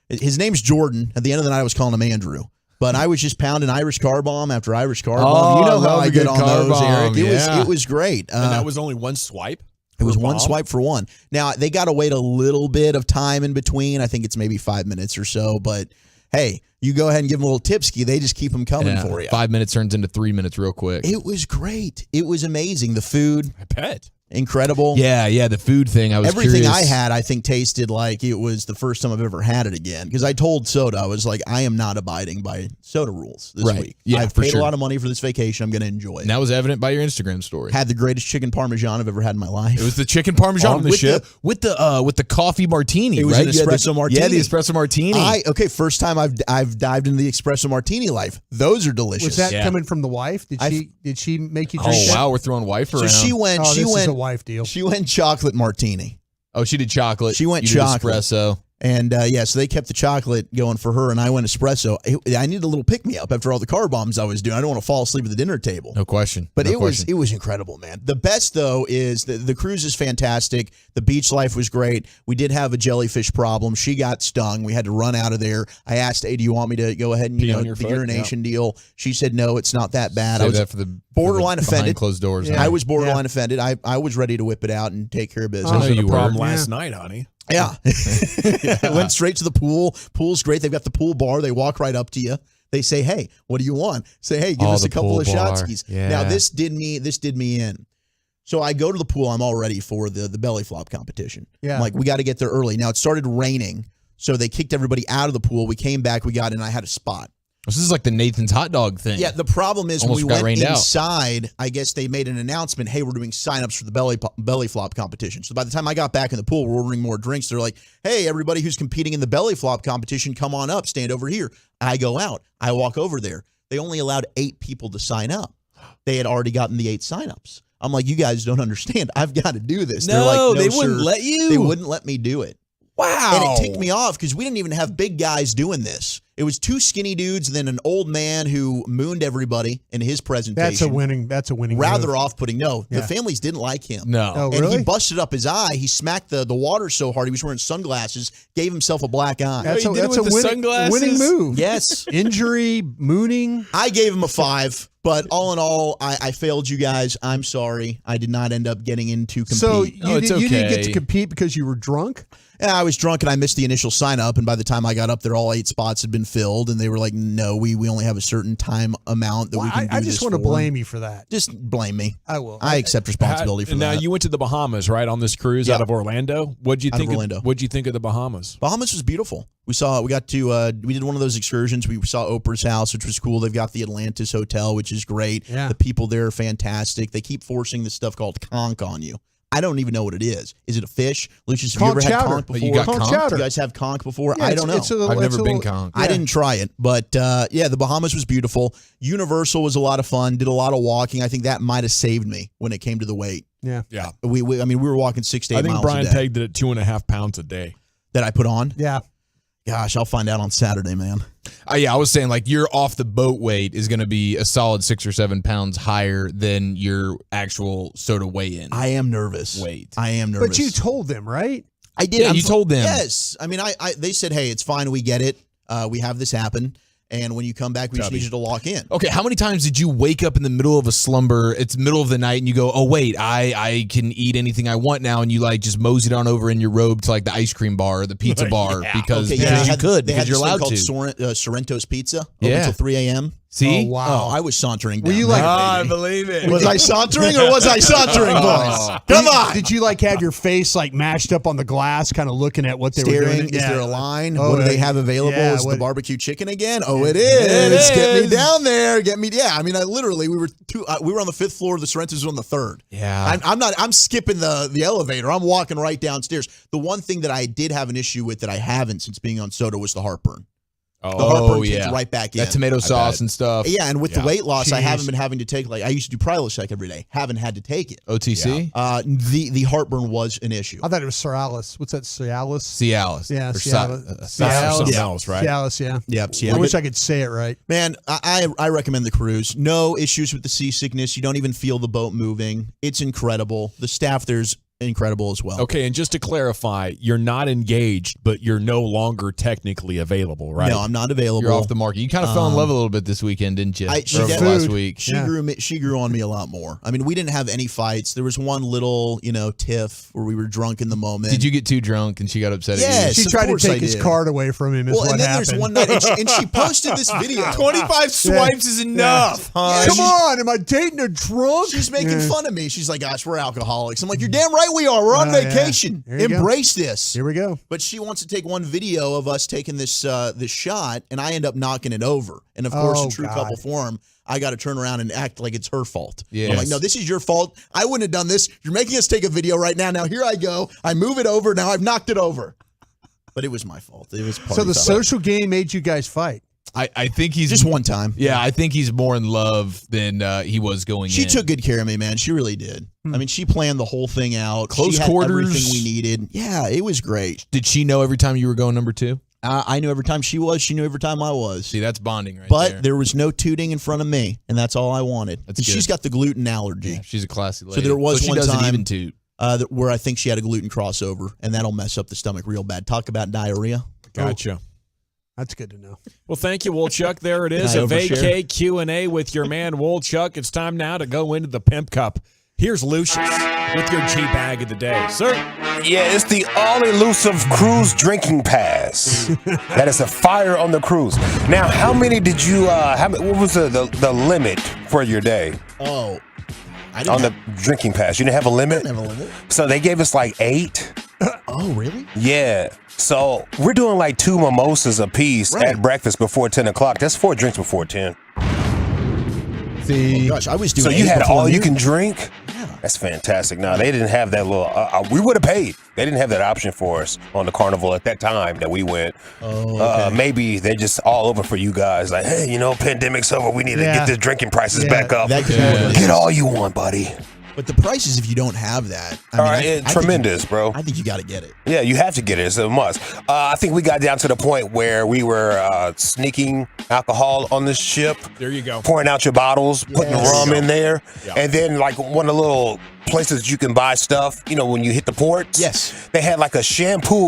His name's Jordan. At the end of the night I was calling him Andrew. But I was just pounding Irish car bomb after Irish car bomb. You know how I get on those, Eric. It was great. And that was only one swipe? It was one swipe for one. Now, they got to wait a little bit of time in between. I think it's maybe 5 minutes or so. But, hey, you go ahead and give them a little tipski. They just keep them coming for you. 5 minutes turns into 3 minutes real quick. It was great. It was amazing. The food. I bet. Incredible. Yeah, the food thing. Everything curious. I had, I think, tasted like it was the first time I've ever had it again. Because I told Soda, I was like, I am not abiding by soda rules this week. Yeah, I've paid a lot of money for this vacation. I'm going to enjoy it. And that was evident by your Instagram story. Had the greatest chicken parmesan I've ever had in my life. It was the chicken parmesan on the ship with the coffee martini. It was right? an espresso martini. Yeah, the espresso martini. First time I've dived into the espresso martini life. Those are delicious. Was that coming from the wife? Did she make you drink Oh that? wow, we're throwing wife around. So she went. This is a wife deal. She went chocolate martini. Oh, she did chocolate. She went you chocolate. Did espresso. And so they kept the chocolate going for her, and I went espresso. I needed a little pick me up after all the car bombs I was doing. I don't want to fall asleep at the dinner table. No question. But it was incredible, man. The best though is the cruise is fantastic. The beach life was great. We did have a jellyfish problem. She got stung. We had to run out of there. I asked, "Hey, do you want me to go ahead and the urination deal?" She said, "No, it's not that bad." Save I was that for the borderline offended. Closed doors. Yeah. I was borderline offended. I was ready to whip it out and take care of business. I know you were. Problem last night, honey. Yeah. I went straight to the pool. Pool's great. They've got the pool bar. They walk right up to you. They say, "Hey, what do you want?" Say, "Hey, give us a couple of shotskis." Yeah. Now this did me in. So I go to the pool. I'm all ready for the belly flop competition. Yeah. I'm like, we got to get there early. Now it started raining, so they kicked everybody out of the pool. We came back. We got in. I had a spot. This is like the Nathan's hot dog thing. Yeah, the problem is Almost when we went out. inside, I guess they made an announcement, hey, we're doing signups for the belly flop competition. So by the time I got back in the pool, we're ordering more drinks. They're like, hey, everybody who's competing in the belly flop competition, come on up, stand over here. I go out. I walk over there. They only allowed 8 people to sign up. They had already gotten the 8 signups. I'm like, you guys don't understand. I've got to do this. They're like, no, they wouldn't let you? They wouldn't let me do it. Wow. And it ticked me off because we didn't even have big guys doing this. It was 2 skinny dudes and then an old man who mooned everybody in his presentation. That's a winning Rather move. off-putting. No, Yeah. the families didn't like him. No. Oh, And really? he busted up his eye. He smacked the water so hard he was wearing sunglasses, gave himself a black eye. That's you did it a with the sunglasses? winning move. Yes. Injury, mooning. I gave him a 5, but all in all, I failed you guys. I'm sorry. I did not end up getting in to compete. So you didn't get okay. to compete because you were drunk? Yeah, I was drunk and I missed the initial sign up, and by the time I got up there, all 8 spots had been filled, and they were like, "No, we only have a certain time amount that we can do I just this want to for." blame you for that. Just blame me. I will. I accept responsibility for now that. you went to the Bahamas, right, on this cruise out of Orlando. What'd you think? What'd you think of the Bahamas? Bahamas was beautiful. We did one of those excursions. We saw Oprah's house, which was cool. They've got the Atlantis Hotel, which is great. Yeah. The people there are fantastic. They keep forcing this stuff called conch on you. I don't even know what it is. Is it a fish? Lucius, have you ever had conch before? You got conch? You guys have conch before? Yeah, I don't know. I've never been conch. I didn't try it, but the Bahamas was beautiful. Universal was a lot of fun. Did a lot of walking. I think that might have saved me when it came to the weight. Yeah. Yeah. We were walking 6 to 8 miles I think Brian a day. pegged it at 2.5 pounds a day. That I put on. Yeah. Gosh, I'll find out on Saturday, man. Yeah, I was saying like your off the boat weight is going to be a solid 6 or 7 pounds higher than your actual soda weigh-in. I am nervous. Weight. I am nervous. But you told them, right? I did. Yeah, you told them. Yes. I mean, they said, hey, it's fine. We get it. We have this happen. And when you come back, we just need you to lock in. Okay, how many times did you wake up in the middle of a slumber, it's middle of the night, and you go, oh, wait, I can eat anything I want now, and you like just moseyed on over in your robe to like the ice cream bar or the pizza bar because you could, because you're allowed to. Sorrento's Pizza Yeah. until 3 a.m. See? Oh, wow. Oh, I was sauntering down. Were you there, like, I baby. believe it. Was I sauntering or was I sauntering, boys? Come on. Did you like have your face like mashed up on the glass, kind of looking at what they were Staring, doing? is there a line? Oh, What do they have available? yeah, Is what- the barbecue chicken again? Oh, it is. Get me down there. Get me. Yeah, I mean, I literally, we were on the 5th floor. The Sorrento's was on the 3rd. Yeah. I'm skipping the elevator. I'm walking right downstairs. The one thing that I did have an issue with that I haven't since being on soda was the heartburn. The heartburn kicked right back in. That tomato sauce and stuff. Yeah, and with the weight loss, I Jeez. haven't been having to take, like, I used to do Prilosec every day. Haven't had to take it. OTC? The heartburn was an issue. I thought it was Cialis. What's that, Cialis? Cialis. Yeah, Or Cialis. something else, right? Cialis, yeah. Yep, I wish I could say it right. Man, I recommend the cruise. No issues with the seasickness. You don't even feel the boat moving. It's incredible. The staff there's incredible as well. Okay, and just to clarify, you're not engaged, but you're no longer technically available, right? No, I'm not available. You're off the market. You kind of fell in love a little bit this weekend, didn't you? Last week. She grew on me a lot more. I mean, we didn't have any fights. There was one little, tiff where we were drunk in the moment. Did you get too drunk and she got upset at Yes, you? She tried to take his card away from him. Well, and then there's one night, and she posted this video. 25 swipes is enough. Yeah, Come on, am I dating a drunk? She's making fun of me. She's like, gosh, we're alcoholics. I'm like, you're damn right we are. We're on vacation. There you go. Embrace this. Here we go. But she wants to take one video of us taking this shot, and I end up knocking it over. And of course, in true couple form, I got to turn around and act like it's her fault. Yes. I'm like, no, this is your fault. I wouldn't have done this. You're making us take a video right now. Now here I go. I move it over. Now I've knocked it over. But it was my fault. It was So the social game made you guys fight. I think he's just one time. Yeah, I think he's more in love than he was going in. She took good care of me, man. She really did. I mean, she planned the whole thing out. Close she had quarters. everything we needed. Yeah, it was great. Did she know every time you were going number 2? I knew every time she was. She knew every time I was. See, that's bonding right but there. there was no tooting in front of me, and that's all I wanted. That's And good. she's got the gluten allergy. Yeah, she's a classy lady. So there was she one doesn't time even toot. Where I think she had a gluten crossover, and that'll mess up the stomach real bad. Talk about diarrhea. Gotcha. That's good to know. Well, thank you, Woolchuck. There it is, Can I a overshare? vacay Q&A with your man, Woolchuck. It's time now to go into the Pimp Cup. Here's Lucius with your G-Bag of the day. Sir? Yeah, it's the all-elusive cruise drinking pass. That is a fire on the cruise. Now, how many did you, what was the limit for your day? Oh, on the drinking pass. You didn't have a limit? I didn't have a limit. So they gave us like 8. Oh, really? Yeah. So we're doing like 2 mimosas a piece at breakfast before 10 o'clock. That's 4 drinks before 10. See, oh gosh, I was doing. So you 8 had before all you noon. can drink? Yeah. That's fantastic. No, they didn't have that little, we would have paid. They didn't have that option for us on the Carnival at that time that we went. Oh, okay. Maybe they're just all over for you guys. Like, hey, pandemic's over. We need to get the drinking prices back up. That could be what it Get is. all you want, buddy. But the prices, if you don't have that, I tremendous, bro. I think you got to get it. Yeah, you have to get it. It's a must. I think we got down to the point where we were sneaking alcohol on this ship. There you go. Pouring out your bottles, putting rum in there. Yeah. And then like one of the little places you can buy stuff, when you hit the ports. Yes. They had like a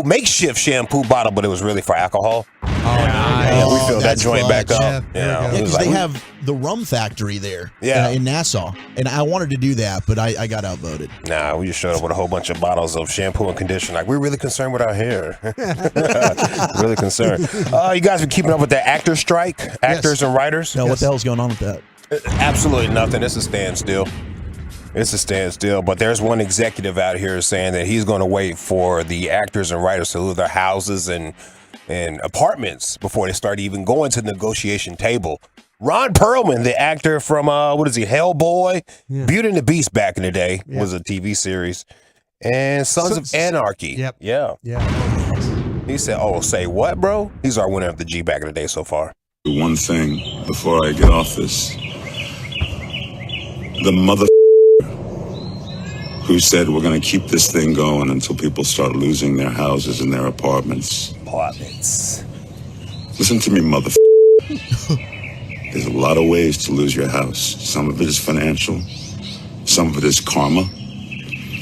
makeshift shampoo bottle, but it was really for alcohol. Yeah, we filled that joint back up. Yeah, it was because they like- have the rum factory there Yeah. in Nassau. And I wanted to do that, but I got outvoted. Nah, we just showed up with a whole bunch of bottles of shampoo and conditioner. Like, we're really concerned with our hair. Really concerned. You guys been keeping up with the actor strike? Actors and writers? No, what the hell's going on with that? Absolutely nothing. It's a standstill. It's a standstill. But there's one executive out here saying that he's going to wait for the actors and writers to lose their houses and apartments before they start even going to the negotiation table. Ron Perlman, the actor from, Hellboy, Beauty and the Beast back in the day, was a TV series, and Sons of Anarchy. Yep. Yeah. He said, say what, bro? He's our winner of the G back in the day so far. One thing before I get off this. The mother who said we're going to keep this thing going until people start losing their houses and their apartments. Listen to me, mother. There's a lot of ways to lose your house. Some of it is financial, some of it is karma,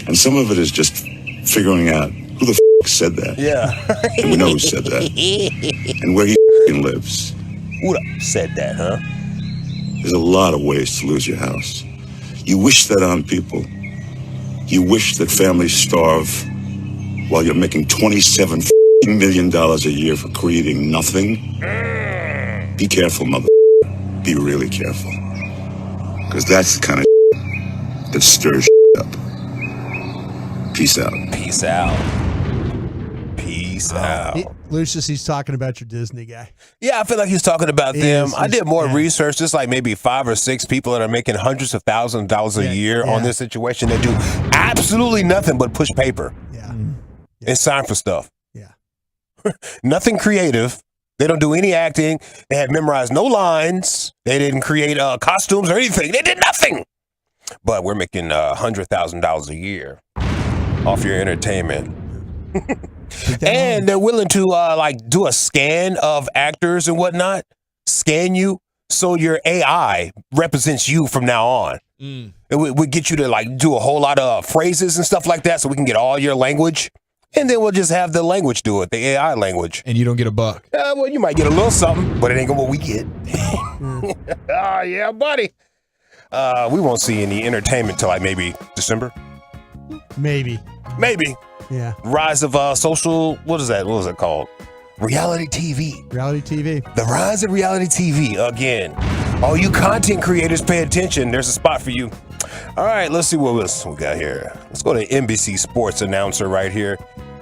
and some of it is just figuring out who the said that. Yeah. And we know who said that. And where he lives. Who said that, huh? There's a lot of ways to lose your house. You wish that on people. You wish that families starve while you're making $27 million a year for creating nothing. Be careful, mother. Be really careful. Because that's the kind of that stirs up. Peace out. Peace out. Peace out. Lucius, he's talking about your Disney guy. Yeah, I feel like he's talking about them. I did more research, just like maybe 5 or 6 people that are making hundreds of thousands of dollars a year on this situation that do absolutely nothing but push paper. And sign for stuff. Yeah. Nothing creative. They don't do any acting. They have memorized no lines. They didn't create costumes or anything. They did nothing. But we're making $100,000 a year off your entertainment. And they're willing to do a scan of actors and whatnot, scan you so your AI represents you from now on. It would get you to do a whole lot of phrases and stuff like that so we can get all your language. And then we'll just have the language do it, the AI language. And you don't get a buck. Well, you might get a little something, but it ain't gonna what we get. Oh, yeah, buddy. We won't see any entertainment till maybe December. Maybe. Yeah. Rise of social, what is that? What was it called? Reality TV. Reality TV. The rise of reality TV again. All you content creators, pay attention. There's a spot for you. All right, let's see what else we got here. Let's go to NBC Sports announcer right here.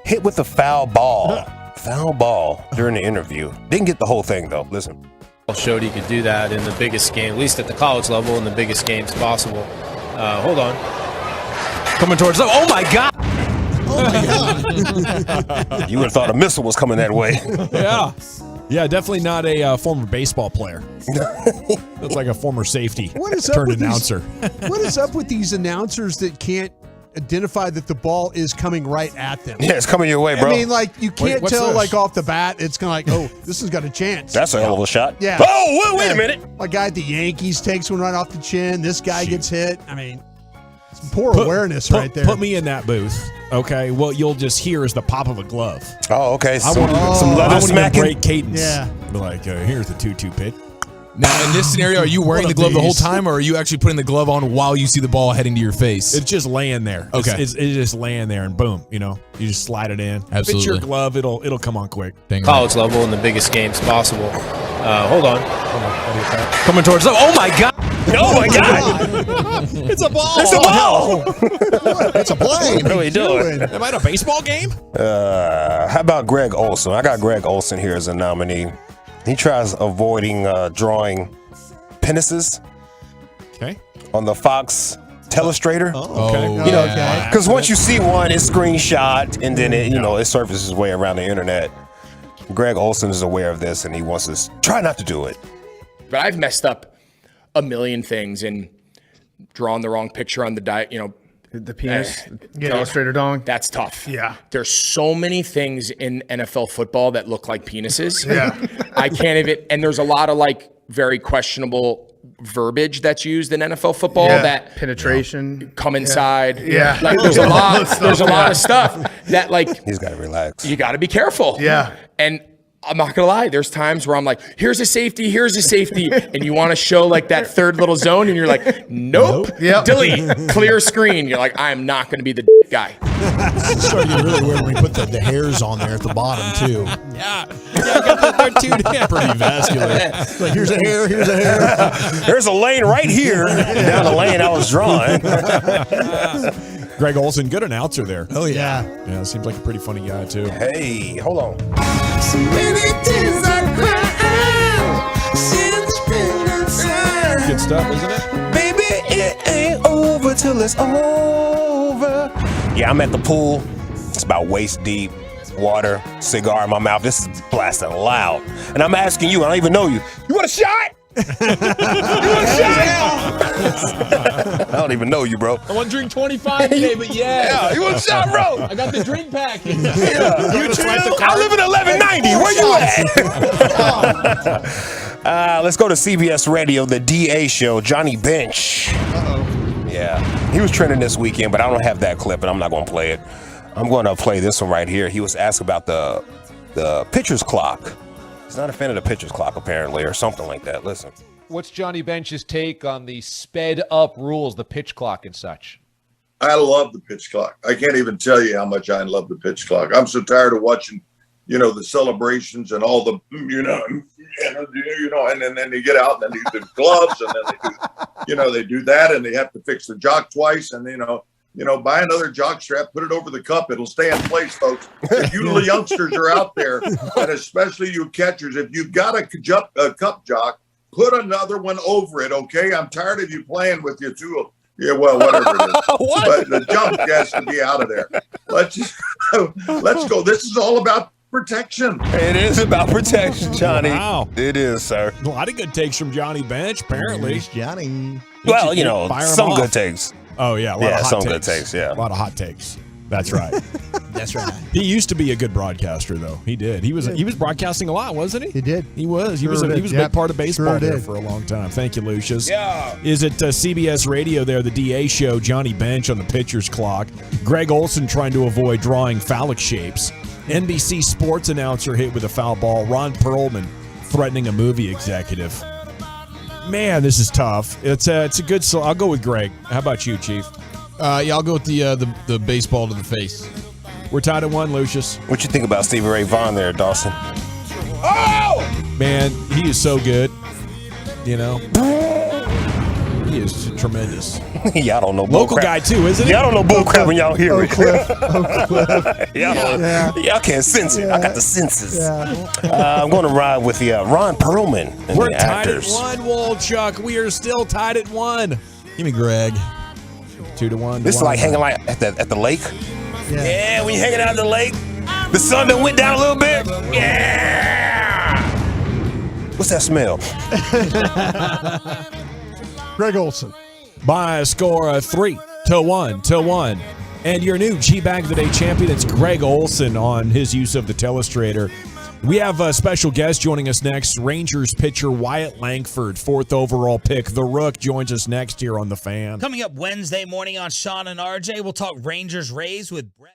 Hit with a foul ball. Foul ball during the interview. Didn't get the whole thing, though. Listen. Showed he could do that in the biggest game, at least at the college level, in the biggest games possible. Hold on. Coming towards them. Oh, my God. You would have thought a missile was coming that way. Yeah, definitely not a former baseball player. Looks like a former safety turned announcer. What is up with these announcers that can't identify that the ball is coming right at them? Yeah, it's coming your way, bro. I mean, you can't tell, off the bat, it's kind of oh, this has got a chance. That's a hell of a shot. Yeah. Oh, wait a minute. A guy at the Yankees takes one right off the chin. This guy gets hit. I mean, it's poor awareness right there. Put me in that booth. Okay, what you'll just hear is the pop of a glove. Oh, okay. Some leather smacking. Break cadence. Yeah. Be like, here's the 2-2 pitch. Now, in this scenario, are you wearing the glove the whole time, or are you actually putting the glove on while you see the ball heading to your face? It's just laying there. Okay. It's just laying there, and boom, you just slide it in. Absolutely. If it's your glove, it'll come on quick. College level in the biggest games possible. Hold on. Coming towards them. Oh, my God. Oh, my God. It's a ball. It's a ball. It's a plane. What are we doing? Am I at a baseball game? How about Greg Olson? I got Greg Olson here as a nominee. He tries avoiding drawing penises on the Fox Telestrator. Okay. Because once you see one, it's screenshot, and then it surfaces way around the internet. Greg Olson is aware of this, and he wants us try not to do it. But I've messed up a million things and drawn the wrong picture on the the penis, illustrator dong. That's tough. Yeah. There's so many things in NFL football that look like penises. Yeah. I can't even, and there's a lot of very questionable verbiage that's used in NFL football that penetration, come inside. Yeah. There's a lot of stuff that he's got to relax. You got to be careful. Yeah. And I'm not gonna lie, there's times where I'm like, here's a safety, and you want to show that third little zone, and you're like, nope. Yep. Delete, clear screen. You're like, I'm not gonna be the guy. It's starting to get really weird when we put the hairs on there at the bottom too. Yeah, they're pretty vascular. Here's a hair, here's a hair. There's a lane right here down the lane I was drawing. Greg Olson, good announcer there. Oh, yeah. Yeah, seems like a pretty funny guy, too. Hey, hold on. So many tears I cried since been Good stuff, isn't it? Baby, it ain't over till it's over. Yeah, I'm at the pool. It's about waist deep. Water, cigar in my mouth. This is blasting loud. And I'm asking you, I don't even know you. You want a shot? I don't even know you, bro. I want to drink 25 today, but Yeah, you want a shot, bro? I got the drink package. Yeah. You too? I live in 1190. Where you at? Let's go to CBS Radio, the DA show, Johnny Bench. Yeah, he was trending this weekend, but I don't have that clip, and I'm not going to play it. I'm going to play this one right here. He was asked about the pitcher's clock. He's not a fan of the pitcher's clock, apparently, or something like that. Listen. What's Johnny Bench's take on the sped up rules, the pitch clock and such? I love the pitch clock. I can't even tell you how much I love the pitch clock. I'm so tired of watching, the celebrations and all the, and then they get out and then they do the gloves and then they do, they do that and they have to fix the jock twice and buy another jock strap, put it over the cup. It'll stay in place, folks. If you little youngsters are out there, and especially you catchers, if you've got a cup jock, put another one over it, okay? I'm tired of you playing with your two. Yeah, well, whatever it is. But the jump has to be out of there. Let's go. This is all about protection. It is about protection, Johnny. Wow. It is, sir. A lot of good takes from Johnny Bench, apparently. Johnny. Well, some good takes. Oh, yeah. A lot of hot some takes. good takes, yeah. A lot of hot takes. That's right. That's right. He used to be a good broadcaster, though. He did. He was broadcasting a lot, wasn't he? He did. He was. He was a big part of baseball there for a long time. Thank you, Lucius. Yeah. Is it CBS Radio there, the DA show, Johnny Bench on the pitcher's clock, Greg Olson trying to avoid drawing phallic shapes, NBC sports announcer hit with a foul ball, Ron Perlman threatening a movie executive. Man, this is tough. It's a good. I'll go with Greg. How about you, Chief? Yeah, I'll go with the baseball to the face. We're tied at 1, Lucius. What you think about Stevie Ray Vaughan there, Dawson? Man, he is so good. He is tremendous. Y'all don't know local guy too, isn't he? Y'all don't know bull crap when y'all hear it. Cliff. Y'all can't sense it. I got the senses. Yeah. I'm going to ride with Ron Perlman and We're the tied actors. at 1, Wolchuk. We are still tied at 1. Give me Greg. 2-1. This is like hanging at the lake. Yeah, when you're hanging out at the lake, the sun done went down a little bit. Yeah. What's that smell? Greg Olson. By a score of 3-1. And your new G-Bag of the Day champion, it's Greg Olson on his use of the Telestrator. We have a special guest joining us next, Rangers pitcher Wyatt Langford, 4th overall pick. The Rook joins us next here on The Fan. Coming up Wednesday morning on Sean and RJ, we'll talk Rangers Rays with Brett.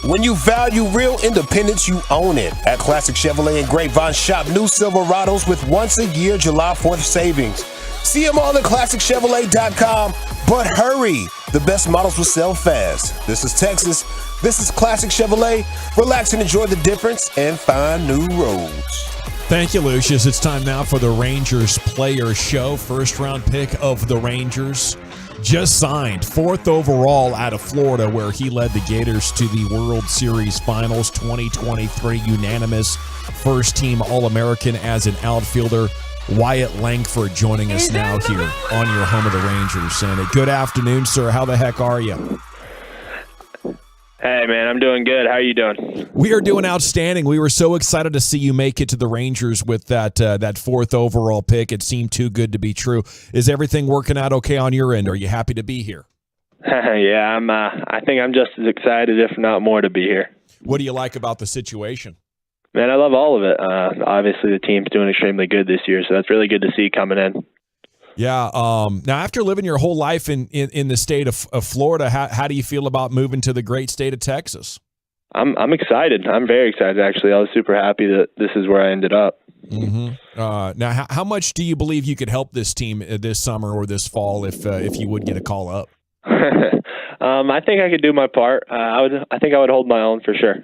When you value real independence, you own it. At Classic Chevrolet and Grapevine, shop new Silverados with once-a-year July 4th savings. See them all at ClassicChevrolet.com. But hurry, the best models will sell fast. This is Texas. This is Classic Chevrolet. Relax and enjoy the difference and find new roads. Thank you, Lucius. It's time now for the Rangers Player Show. First round pick of the Rangers. Just signed, 4th overall out of Florida, where he led the Gators to the World Series Finals 2023, unanimous first-team All-American as an outfielder. Wyatt Langford joining us now here on your home of the Rangers. And good afternoon, sir. How the heck are you? Hey, man, I'm doing good. How are you doing? We are doing outstanding. We were so excited to see you make it to the Rangers with that 4th overall pick. It seemed too good to be true. Is everything working out okay on your end? Are you happy to be here? Yeah, I think I'm just as excited, if not more, to be here. What do you like about the situation? Man, I love all of it. Obviously, the team's doing extremely good this year, so that's really good to see coming in. Yeah. Now, after living your whole life in the state of Florida, how do you feel about moving to the great state of Texas? I'm excited. I'm very excited, actually. I was super happy that this is where I ended up. Mm-hmm. Now, how much do you believe you could help this team this summer or this fall if you would get a call up? I think I could do my part. I think I would hold my own for sure.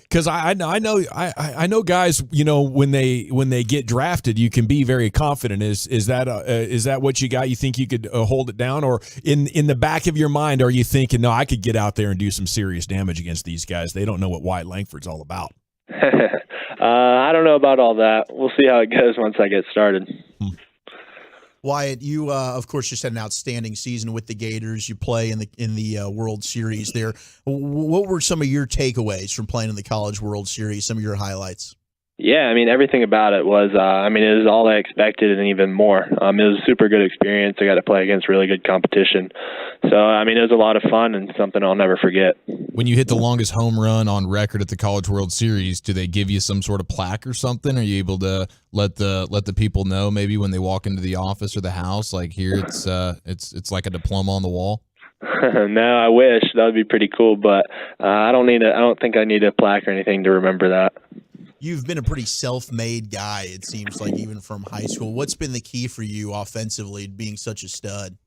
Because I know guys, when they get drafted, you can be very confident. Is that what you got? You think you could hold it down, or in the back of your mind, are you thinking, no, I could get out there and do some serious damage against these guys? They don't know what Wyatt Langford's all about. I don't know about all that. We'll see how it goes once I get started. Wyatt, you of course just had an outstanding season with the Gators. You play in the World Series there. What were some of your takeaways from playing in the College World Series? Some of your highlights? Yeah, I mean, everything about it was, it was all I expected and even more. It was a super good experience. I got to play against really good competition. So, it was a lot of fun and something I'll never forget. When you hit the longest home run on record at the College World Series, do they give you some sort of plaque or something? Are you able to let the people know maybe when they walk into the office or the house, like here it's like a diploma on the wall? No, I wish. That would be pretty cool, but I don't think I need a plaque or anything to remember that. You've been a pretty self-made guy, it seems like, even from high school. What's been the key for you offensively, being such a stud?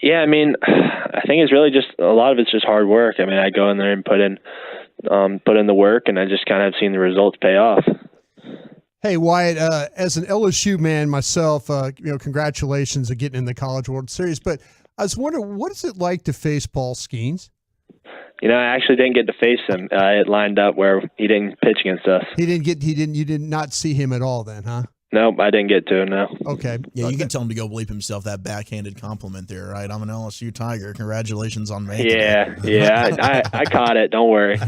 Yeah, I think it's really just a lot of it's just hard work. I go in there and put in the work, and I just kind of have seen the results pay off. Hey, Wyatt, as an LSU man myself, congratulations on getting in the College World Series. But I was wondering, what is it like to face Paul Skeens? I actually didn't get to face him. It lined up where he didn't pitch against us. You did not see him at all then, huh? Nope, I didn't get to him, no. Okay. Yeah, you can tell him to go bleep himself, that backhanded compliment there, right? I'm an LSU Tiger. Congratulations on making it. Yeah, I caught it. Don't worry.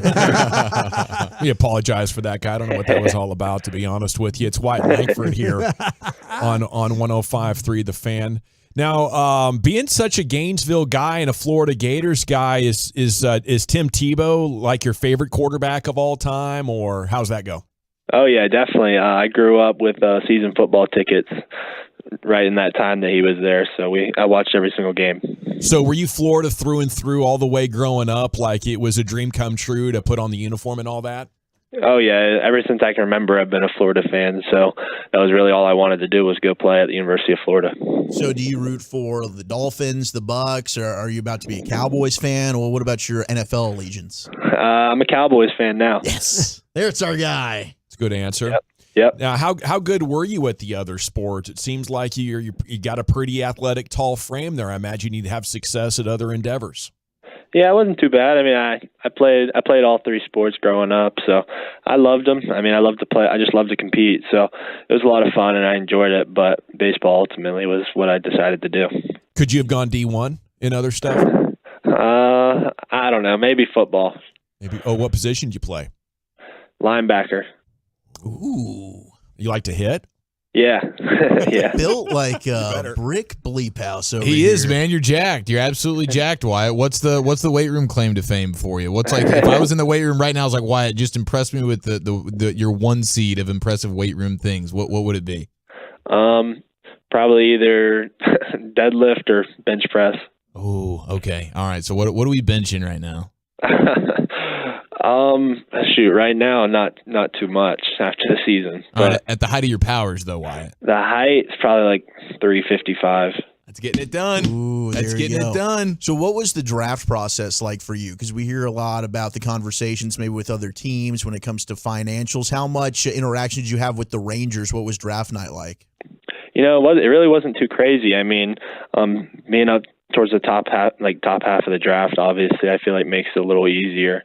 We apologize for that guy. I don't know what that was all about, to be honest with you. It's Wyatt Langford here on 105.3 The Fan. Now, being such a Gainesville guy and a Florida Gators guy, is Tim Tebow like your favorite quarterback of all time, or how's that go? Oh, yeah, definitely. I grew up with season football tickets right in that time that he was there, so I watched every single game. So were you Florida through and through all the way growing up, like it was a dream come true to put on the uniform and all that? Oh, yeah. Ever since I can remember, I've been a Florida fan, so that was really all I wanted to do was go play at the University of Florida. So do you root for the Dolphins, the Bucks, or are you about to be a Cowboys fan, or what about your NFL allegiance? I'm a Cowboys fan now. Yes. There's our guy. It's a good answer. Yep. Now, how good were you at the other sports? It seems like you got a pretty athletic, tall frame there. I imagine you'd have success at other endeavors. Yeah, it wasn't too bad. I played all three sports growing up, so I loved them. I loved to play. I just loved to compete, so it was a lot of fun, and I enjoyed it. But baseball ultimately was what I decided to do. Could you have gone D1 in other stuff? I don't know. Maybe football. Maybe. Oh, what position did you play? Linebacker. Ooh, you like to hit? Yeah. Yeah. Built like a brick bleep house over He here. is, man. You're jacked. You're absolutely jacked, Wyatt. What's the weight room claim to fame for you? What's like if I was in the weight room right now, I was like, Wyatt, just impress me with the your one seed of impressive weight room things. What would it be? Probably either deadlift or bench press. Oh, okay. All right. So what are we benching right now? Shoot, right now, not too much after the season. But at the height of your powers, though, Wyatt. the height is probably like 355. That's getting it done. Ooh, That's there you getting go. it done. So what was the draft process like for you? Because we hear a lot about the conversations maybe with other teams when it comes to financials. How much interaction did you have with the Rangers? What was draft night like? It really wasn't too crazy. I mean, being up towards the top half of the draft, obviously, I feel like makes it a little easier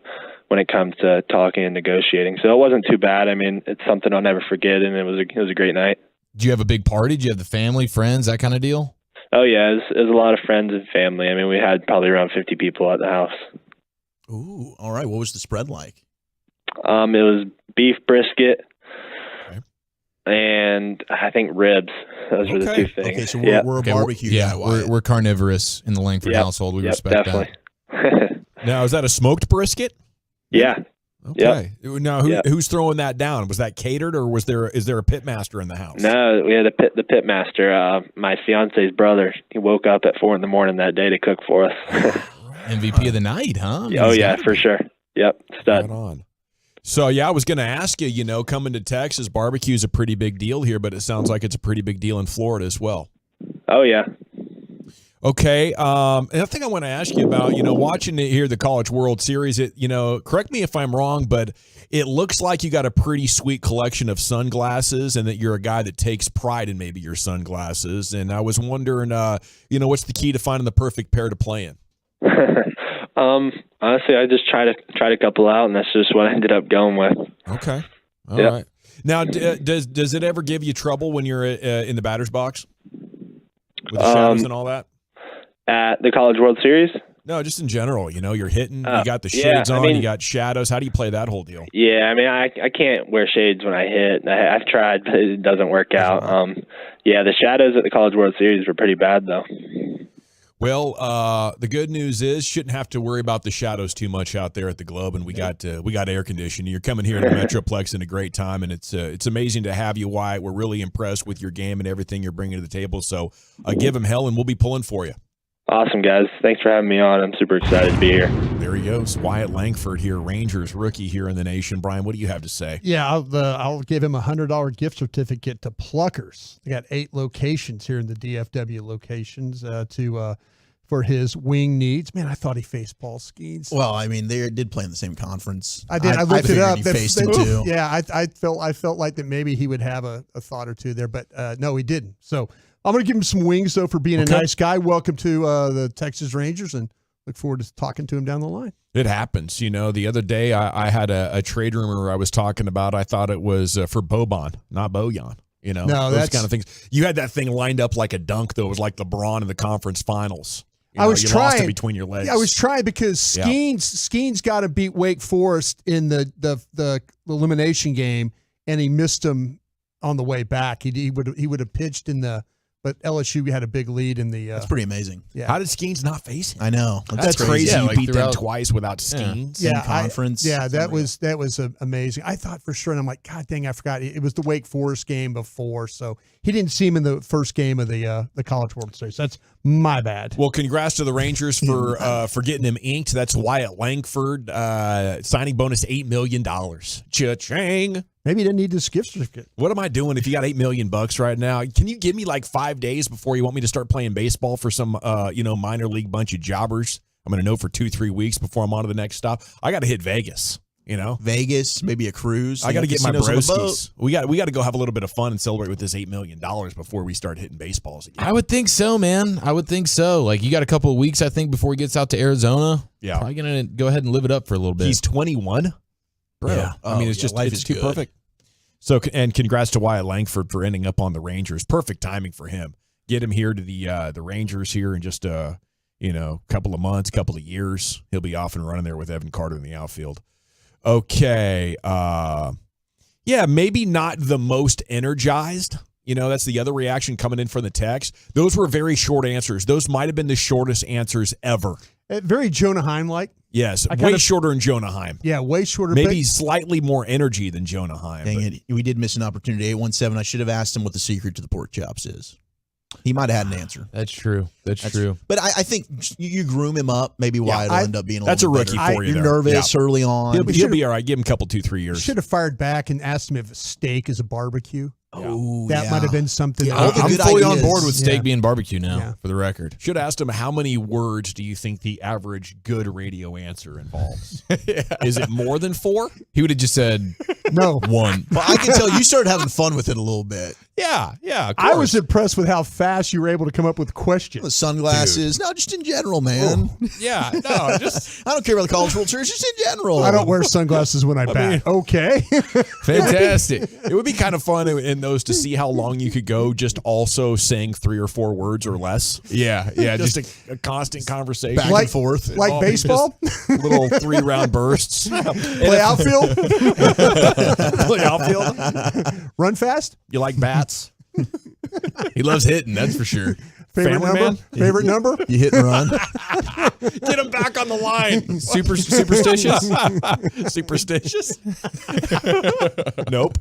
when it comes to talking and negotiating. So it wasn't too bad. I mean, it's something I'll never forget, and it was a great night. Did you have a big party? Did you have the family, friends, that kind of deal? Oh yeah, it was a lot of friends and family. I mean, we had probably around 50 people at the house. Ooh, all right. What was the spread like? It was beef brisket and I think ribs. Those were the two things. Okay, so we're a barbecue guy. We're carnivorous in the Langford household. We respect definitely. that. Now, is that a smoked brisket? Yeah. Okay. Now, who's throwing that down? Was that catered, or is there a pit master in the house? No, we had the pit master. My fiance's brother. He woke up at 4 a.m. that day to cook for us. MVP of the night, huh? For sure. Yep, stud. Right on. So, I was going to ask you, coming to Texas, barbecue is a pretty big deal here, but it sounds like it's a pretty big deal in Florida as well. Oh, yeah. Okay. And I think I want to ask you about, watching here the College World Series, correct me if I'm wrong, but it looks like you got a pretty sweet collection of sunglasses and that you're a guy that takes pride in maybe your sunglasses. And I was wondering, what's the key to finding the perfect pair to play in? Honestly, I just tried a couple out, and that's just what I ended up going with. Okay. All right. Now, does it ever give you trouble when you're in the batter's box with the shadows and all that? At the College World Series? No, just in general. You're hitting, you got the shades on, you got shadows. How do you play that whole deal? Yeah, I mean, I can't wear shades when I hit. I've tried, but it doesn't work out. The shadows at the College World Series were pretty bad, though. Well, the good news is shouldn't have to worry about the shadows too much out there at the Globe, and we got air conditioning. You're coming here to the Metroplex in a great time, and it's amazing to have you, Wyatt. We're really impressed with your game and everything you're bringing to the table. So give him hell, and we'll be pulling for you. Awesome, guys. Thanks for having me on. I'm super excited to be here. There he goes, Wyatt Langford here, Rangers rookie here in the nation. Brian, what do you have to say? Yeah, I'll give him a $100 gift certificate to Pluckers. They got 8 locations here in the DFW locations for his wing needs. Man, I thought he faced Paul Skeens. Well, I mean, they did play in the same conference. I did. I looked it up. He faced him too. Yeah, I felt like that maybe he would have a thought or two there, but no, he didn't. So I'm going to give him some wings, though, for being a nice guy. Welcome to the Texas Rangers, and look forward to talking to him down the line. It happens. The other day I had a trade rumor I was talking about. I thought it was for Boban, not Bojan. No, those kind of things. You had that thing lined up like a dunk, though. It was like LeBron in the conference finals. I was trying. Lost it between your legs. Yeah, I was trying because Skeens got to beat Wake Forest in the elimination game, and he missed him on the way back. He would have pitched in the. But LSU had a big lead in the. That's pretty amazing. Yeah. How did Skeens not face him? I know. That's crazy. Yeah, You beat them twice without Skeens. Yeah, in conference. that was amazing. I thought for sure, and I'm like, God dang, I forgot. It was the Wake Forest game before, so he didn't see him in the first game of the College World Series. That's my bad. Well, congrats to the Rangers for getting him inked. That's Wyatt Langford. Signing bonus $8 million. Cha-ching. Maybe he didn't need this gift certificate. What am I doing if you got $8 million right now? Can you give me like 5 days before you want me to start playing baseball for some minor league bunch of jobbers? I'm going to know for 2-3 weeks before I'm on to the next stop. I got to hit Vegas. Vegas, maybe a cruise. I got to get my broskies. We got to go have a little bit of fun and celebrate with this $8 million before we start hitting baseballs again. I would think so, man. I would think so. Like, you got a couple of weeks, I think, before he gets out to Arizona. Yeah. Probably going to go ahead and live it up for a little bit. He's 21? Bro. Yeah. I mean, it's too good. perfect. So, and congrats to Wyatt Langford for ending up on the Rangers. Perfect timing for him. Get him here to the Rangers here in just couple of months, couple of years. He'll be off and running there with Evan Carter in the outfield. Okay. Maybe not the most energized. That's the other reaction coming in from the text. Those were very short answers. Those might have been the shortest answers ever. Very Jonah Heim-like. Yes, way shorter than Jonah Heim. Yeah, way shorter. Maybe slightly more energy than Jonah Heim. Dang it. We did miss an opportunity. 817. I should have asked him what the secret to the pork chops is. He might have had an answer. That's true. That's true. But I think you groom him up. Maybe Wyatt will end up being a that's little a rookie better. for you. You're there. nervous early on. He'll be all right. Give him a couple, 2-3 years. Should have fired back and asked him if steak is a barbecue. Oh, that might have been something. I'm fully on board with steak being barbecue now, for the record. Should have asked him, how many words do you think the average good radio answer involves? Is it more than 4? He would have just said no 1. Well, I can tell you started having fun with it a little bit. Yeah. Of I was impressed with how fast you were able to come up with questions. The sunglasses. No, just in general, man. Yeah, no, just I don't care about the college World Series, just in general. I don't wear sunglasses when I bat. Okay. Fantastic. It would be kind of fun in those to see how long you could go just also saying 3 or 4 words or less. Yeah. Just a constant conversation. Back and forth. Like baseball? Little 3-round bursts. Play outfield? Play outfield? Run fast? You like bats? He loves hitting, that's for sure. Favorite Family number? man? Favorite number? You hit and run. Get him back on the line. Superstitious? Superstitious? Nope.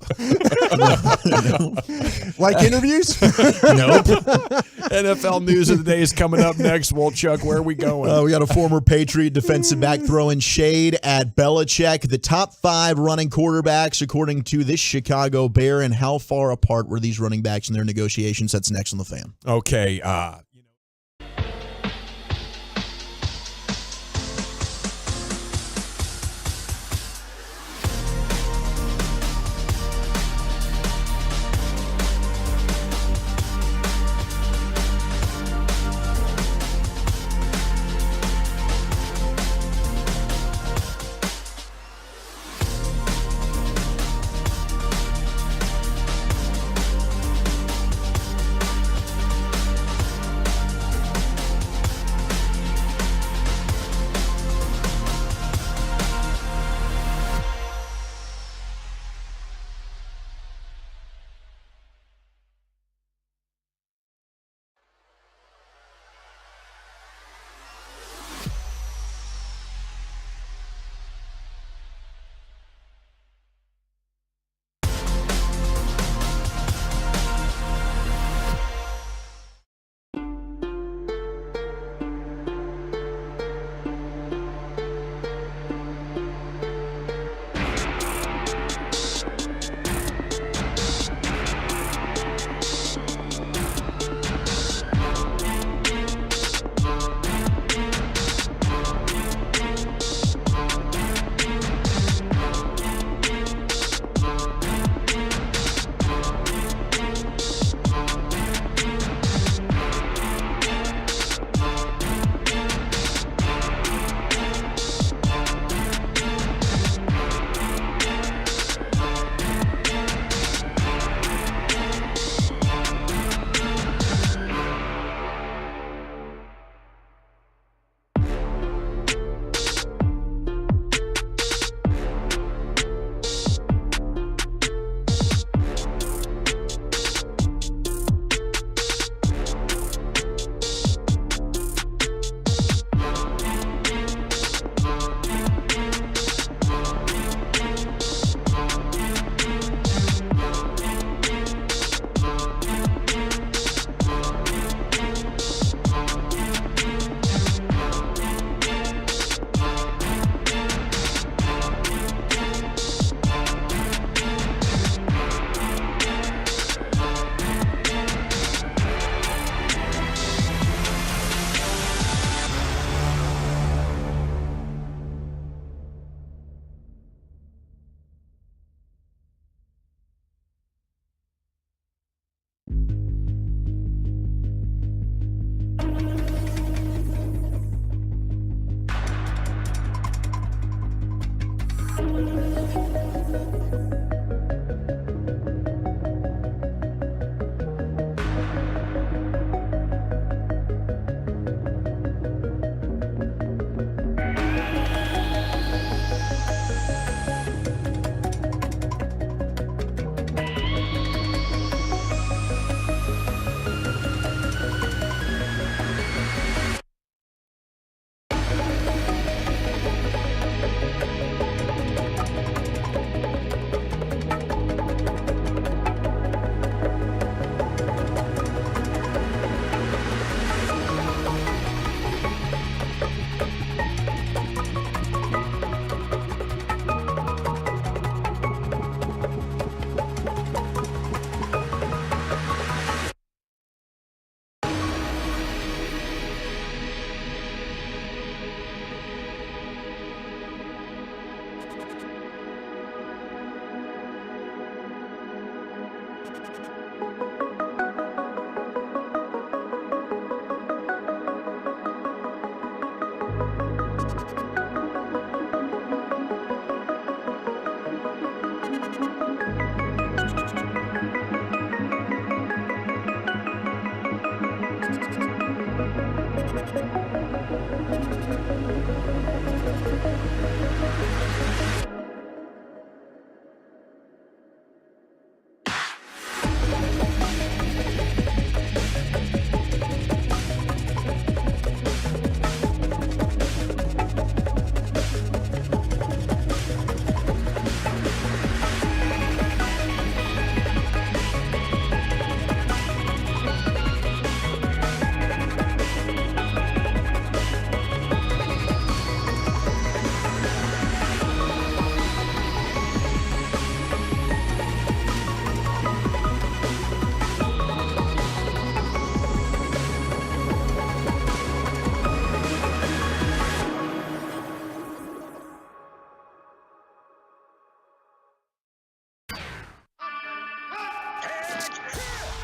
Like interviews? Nope. NFL news of the day is coming up next. Well, Chuck, where are we going? We got a former Patriot defensive back throwing shade at Belichick. The top 5 running quarterbacks, according to this Chicago Bear, and how far apart were these running backs in their negotiations? That's next on The Fan. Okay.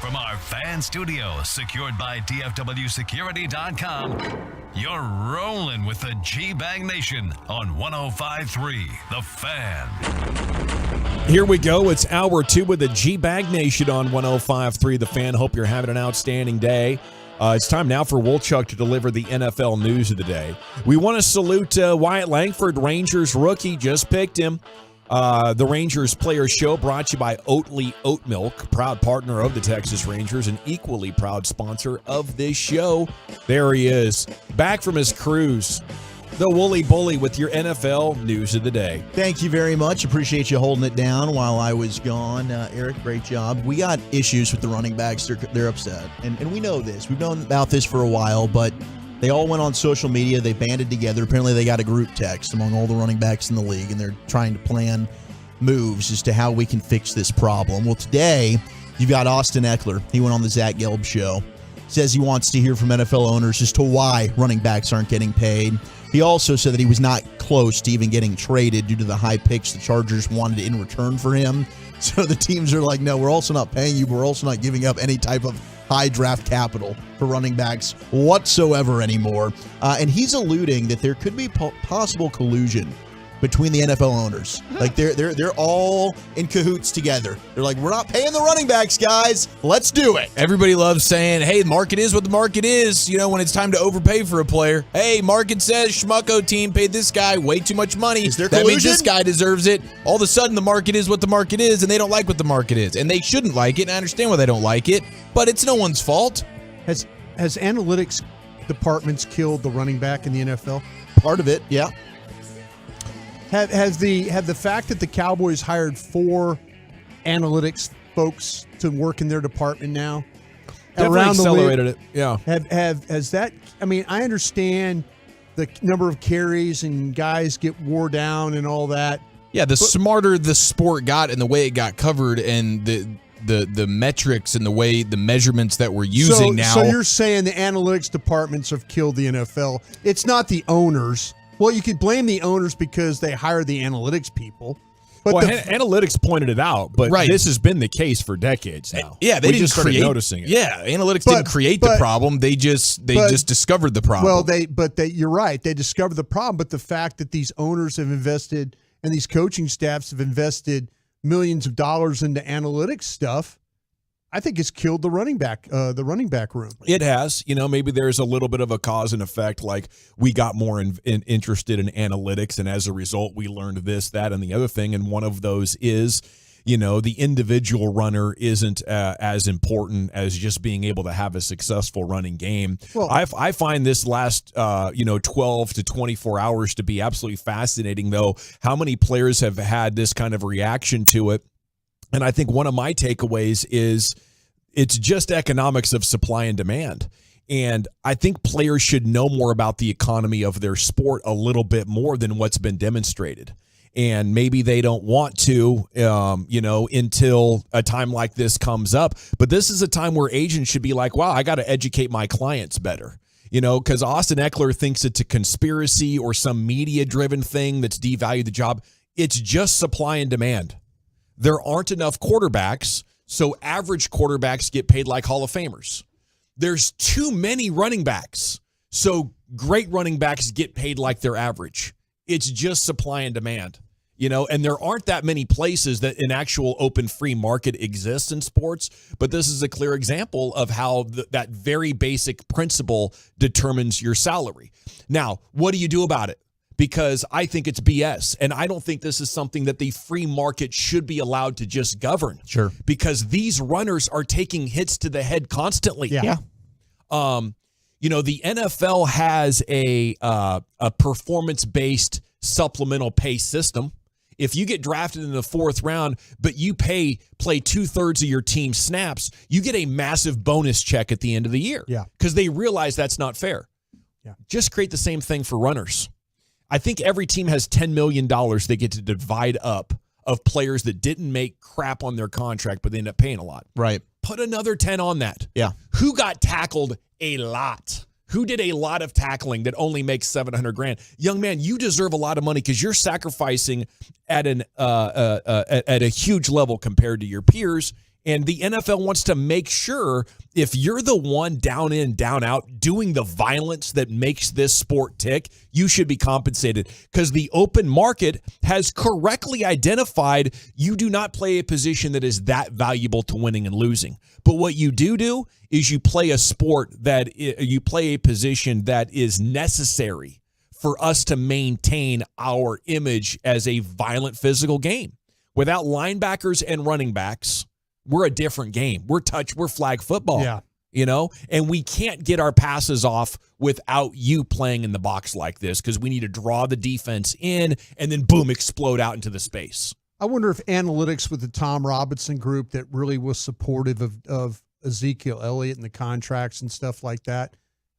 From our fan studio, secured by DFWsecurity.com, you're rolling with the G-Bang Nation on 105.3 The Fan. Here we go. It's hour 2 with the G-Bag Nation on 105.3 The Fan. Hope you're having an outstanding day. It's time now for Wolchuk to deliver the NFL news of the day. We want to salute Wyatt Langford, Rangers rookie. Just picked him. The Rangers Player Show brought to you by Oatly Oat Milk, proud partner of the Texas Rangers, an equally proud sponsor of this show. There he is, back from his cruise. The Woolly Bully with your NFL news of the day. Thank you very much. Appreciate you holding it down while I was gone. Eric, great job. We got issues with the running backs. They're upset. And we know this. We've known about this for a while, but they all went on social media. They banded together. Apparently, they got a group text among all the running backs in the league, and they're trying to plan moves as to how we can fix this problem. Well, today, you've got Austin Eckler. He went on the Zach Gelb show. Says he wants to hear from NFL owners as to why running backs aren't getting paid. He also said that he was not close to even getting traded due to the high picks the Chargers wanted in return for him. So the teams are like, no, we're also not paying you, but we're also not giving up any type of high draft capital for running backs whatsoever anymore. And he's alluding that there could be possible collusion between the NFL owners. Like they're all in cahoots together. They're like, we're not paying the running backs, guys. Let's do it. Everybody loves saying, hey, the market is what the market is. You know, when it's time to overpay for a player. Hey, market says Schmucko team paid this guy way too much money. Is there that collusion? means this guy deserves it. All of a sudden, the market is what the market is, and they don't like what the market is. And they shouldn't like it, and I understand why they don't like it, but it's no one's fault. Has analytics departments killed the running back in the NFL? Part of it, yeah. Have the fact that the Cowboys hired 4 analytics folks to work in their department now Definitely around accelerated the league, it. Yeah. Has that? I mean, I understand the number of carries and guys get wore down and all that. Yeah, smarter the sport got and the way it got covered and the metrics and the way the measurements that we're using now. So you're saying the analytics departments have killed the NFL? It's not the owners. Well, you could blame the owners because they hire the analytics people. But analytics pointed it out, but this has been the case for decades now. Yeah, they just started noticing it. Yeah, analytics didn't create the problem. They just discovered the problem. Well, you're right. They discovered the problem, but the fact that these owners have invested and these coaching staffs have invested millions of dollars into analytics stuff, I think it's killed the running back room. It has. You know, maybe there's a little bit of a cause and effect, like we got more interested in analytics, and as a result, we learned this, that, and the other thing. And one of those is, you know, the individual runner isn't as important as just being able to have a successful running game. Well, I find this last 12 to 24 hours to be absolutely fascinating, though, how many players have had this kind of reaction to it. And I think one of my takeaways is it's just economics of supply and demand. And I think players should know more about the economy of their sport a little bit more than what's been demonstrated. And maybe they don't want to, until a time like this comes up. But this is a time where agents should be like, wow, I got to educate my clients better. You know, because Austin Eckler thinks it's a conspiracy or some media-driven thing that's devalued the job. It's just supply and demand. There aren't enough quarterbacks, so average quarterbacks get paid like Hall of Famers. There's too many running backs, So great running backs get paid like they're average. It's just supply and demand, and there aren't that many places that an actual open free market exists in sports, but this is a clear example of how that very basic principle determines your salary. Now, what do you do about it? Because I think it's BS, and I don't think this is something that the free market should be allowed to just govern. Sure. Because these runners are taking hits to the head constantly. Yeah. The NFL has a performance-based supplemental pay system. If you get drafted in the 4th round, but you play 2/3 of your team's snaps, you get a massive bonus check at the end of the year. Yeah. Because they realize that's not fair. Yeah. Just create the same thing for runners. I think every team has $10 million they get to divide up of players that didn't make crap on their contract, but they end up paying a lot. Right. Put another 10 on that. Yeah. Who got tackled a lot? Who did a lot of tackling that only makes $700,000? Young man, you deserve a lot of money because you're sacrificing at a huge level compared to your peers. And the NFL wants to make sure if you're the one down in, down out, doing the violence that makes this sport tick, you should be compensated. Because the open market has correctly identified you do not play a position that is that valuable to winning and losing. But what you do is you play a sport you play a position that is necessary for us to maintain our image as a violent physical game. Without linebackers and running backs, we're a different game. We're flag football. Yeah. And we can't get our passes off without you playing in the box like this because we need to draw the defense in and then boom, explode out into the space. I wonder if analytics with the Tom Robinson group that really was supportive of Ezekiel Elliott and the contracts and stuff like that,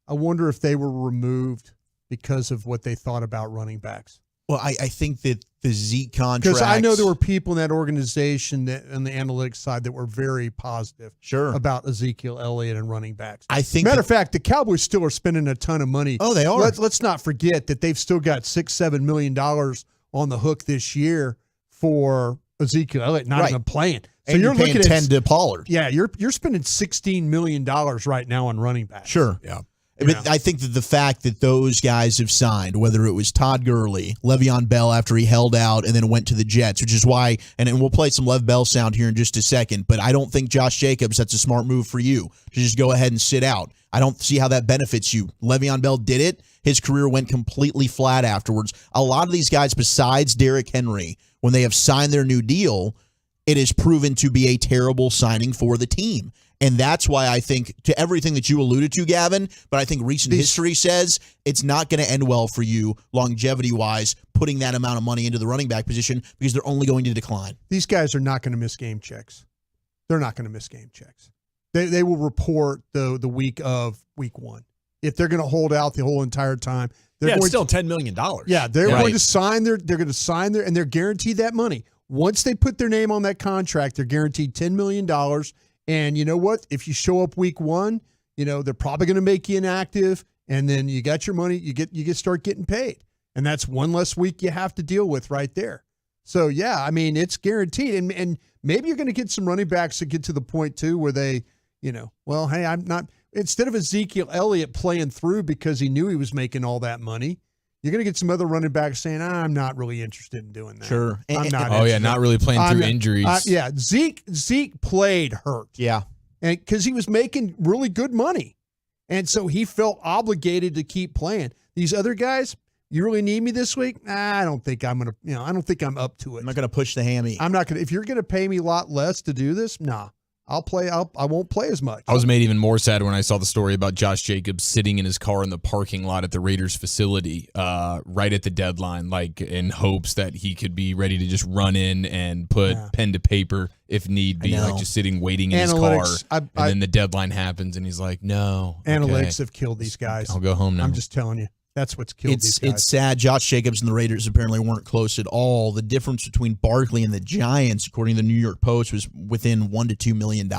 I wonder if they were removed because of what they thought about running backs. Well, I think that the Zeke contract. Because I know there were people in that organization on the analytics side that were very positive about Ezekiel Elliott and running backs. I think matter of fact, the Cowboys still are spending a ton of money. Oh, they are. Let's not forget that they've still got $6-7 million on the hook this year for Ezekiel Elliott not even playing. So and you're paying looking 10 to Pollard. Yeah, you're spending $16 million right now on running backs. Sure. Yeah. But I think that the fact that those guys have signed, whether it was Todd Gurley, Le'Veon Bell after he held out and then went to the Jets, which is why, and we'll play some Lev Bell sound here in just a second, but I don't think Josh Jacobs, that's a smart move for you to just go ahead and sit out. I don't see how that benefits you. Le'Veon Bell did it. His career went completely flat afterwards. A lot of these guys, besides Derrick Henry, when they have signed their new deal, it has proven to be a terrible signing for the team. And that's why I think, to everything that you alluded to, Gavin, but I think recent history says it's not going to end well for you longevity-wise, putting that amount of money into the running back position because they're only going to decline. These guys are not going to miss game checks. They're not going to miss game checks. They will report the week of week one. If they're going to hold out the whole entire time, it's still $10 million. Yeah, they're going to sign they're going to sign and they're guaranteed that money. Once they put their name on that contract, they're guaranteed $10 million. And you know what? If you show up week one, they're probably going to make you inactive, and then you got your money. You start getting paid, and that's one less week you have to deal with right there. So yeah, I mean it's guaranteed, and maybe you're going to get some running backs that get to the point too where they, well, hey, I'm not. Instead of Ezekiel Elliott playing through because he knew he was making all that money, you're going to get some other running backs saying, I'm not really interested in doing that. Sure. I'm not. Oh, yeah, not really playing through injuries. Yeah, Zeke played hurt. Yeah. And because he was making really good money. And so he felt obligated to keep playing. These other guys, you really need me this week? I don't think I'm going to, I don't think I'm up to it. I'm not going to push the hammy. I'm not going to. If you're going to pay me a lot less to do this, nah. I'll play. I won't play as much. I was made even more sad when I saw the story about Josh Jacobs sitting in his car in the parking lot at the Raiders facility right at the deadline, like in hopes that he could be ready to just run in and put pen to paper if need be, like just sitting waiting in his car. And then the deadline happens and he's like, no. Analytics have killed these guys. I'll go home now. I'm just telling you. That's what's killed these guys. It's sad. Josh Jacobs and the Raiders apparently weren't close at all. The difference between Barkley and the Giants, according to the New York Post, was within $1 to $2 million.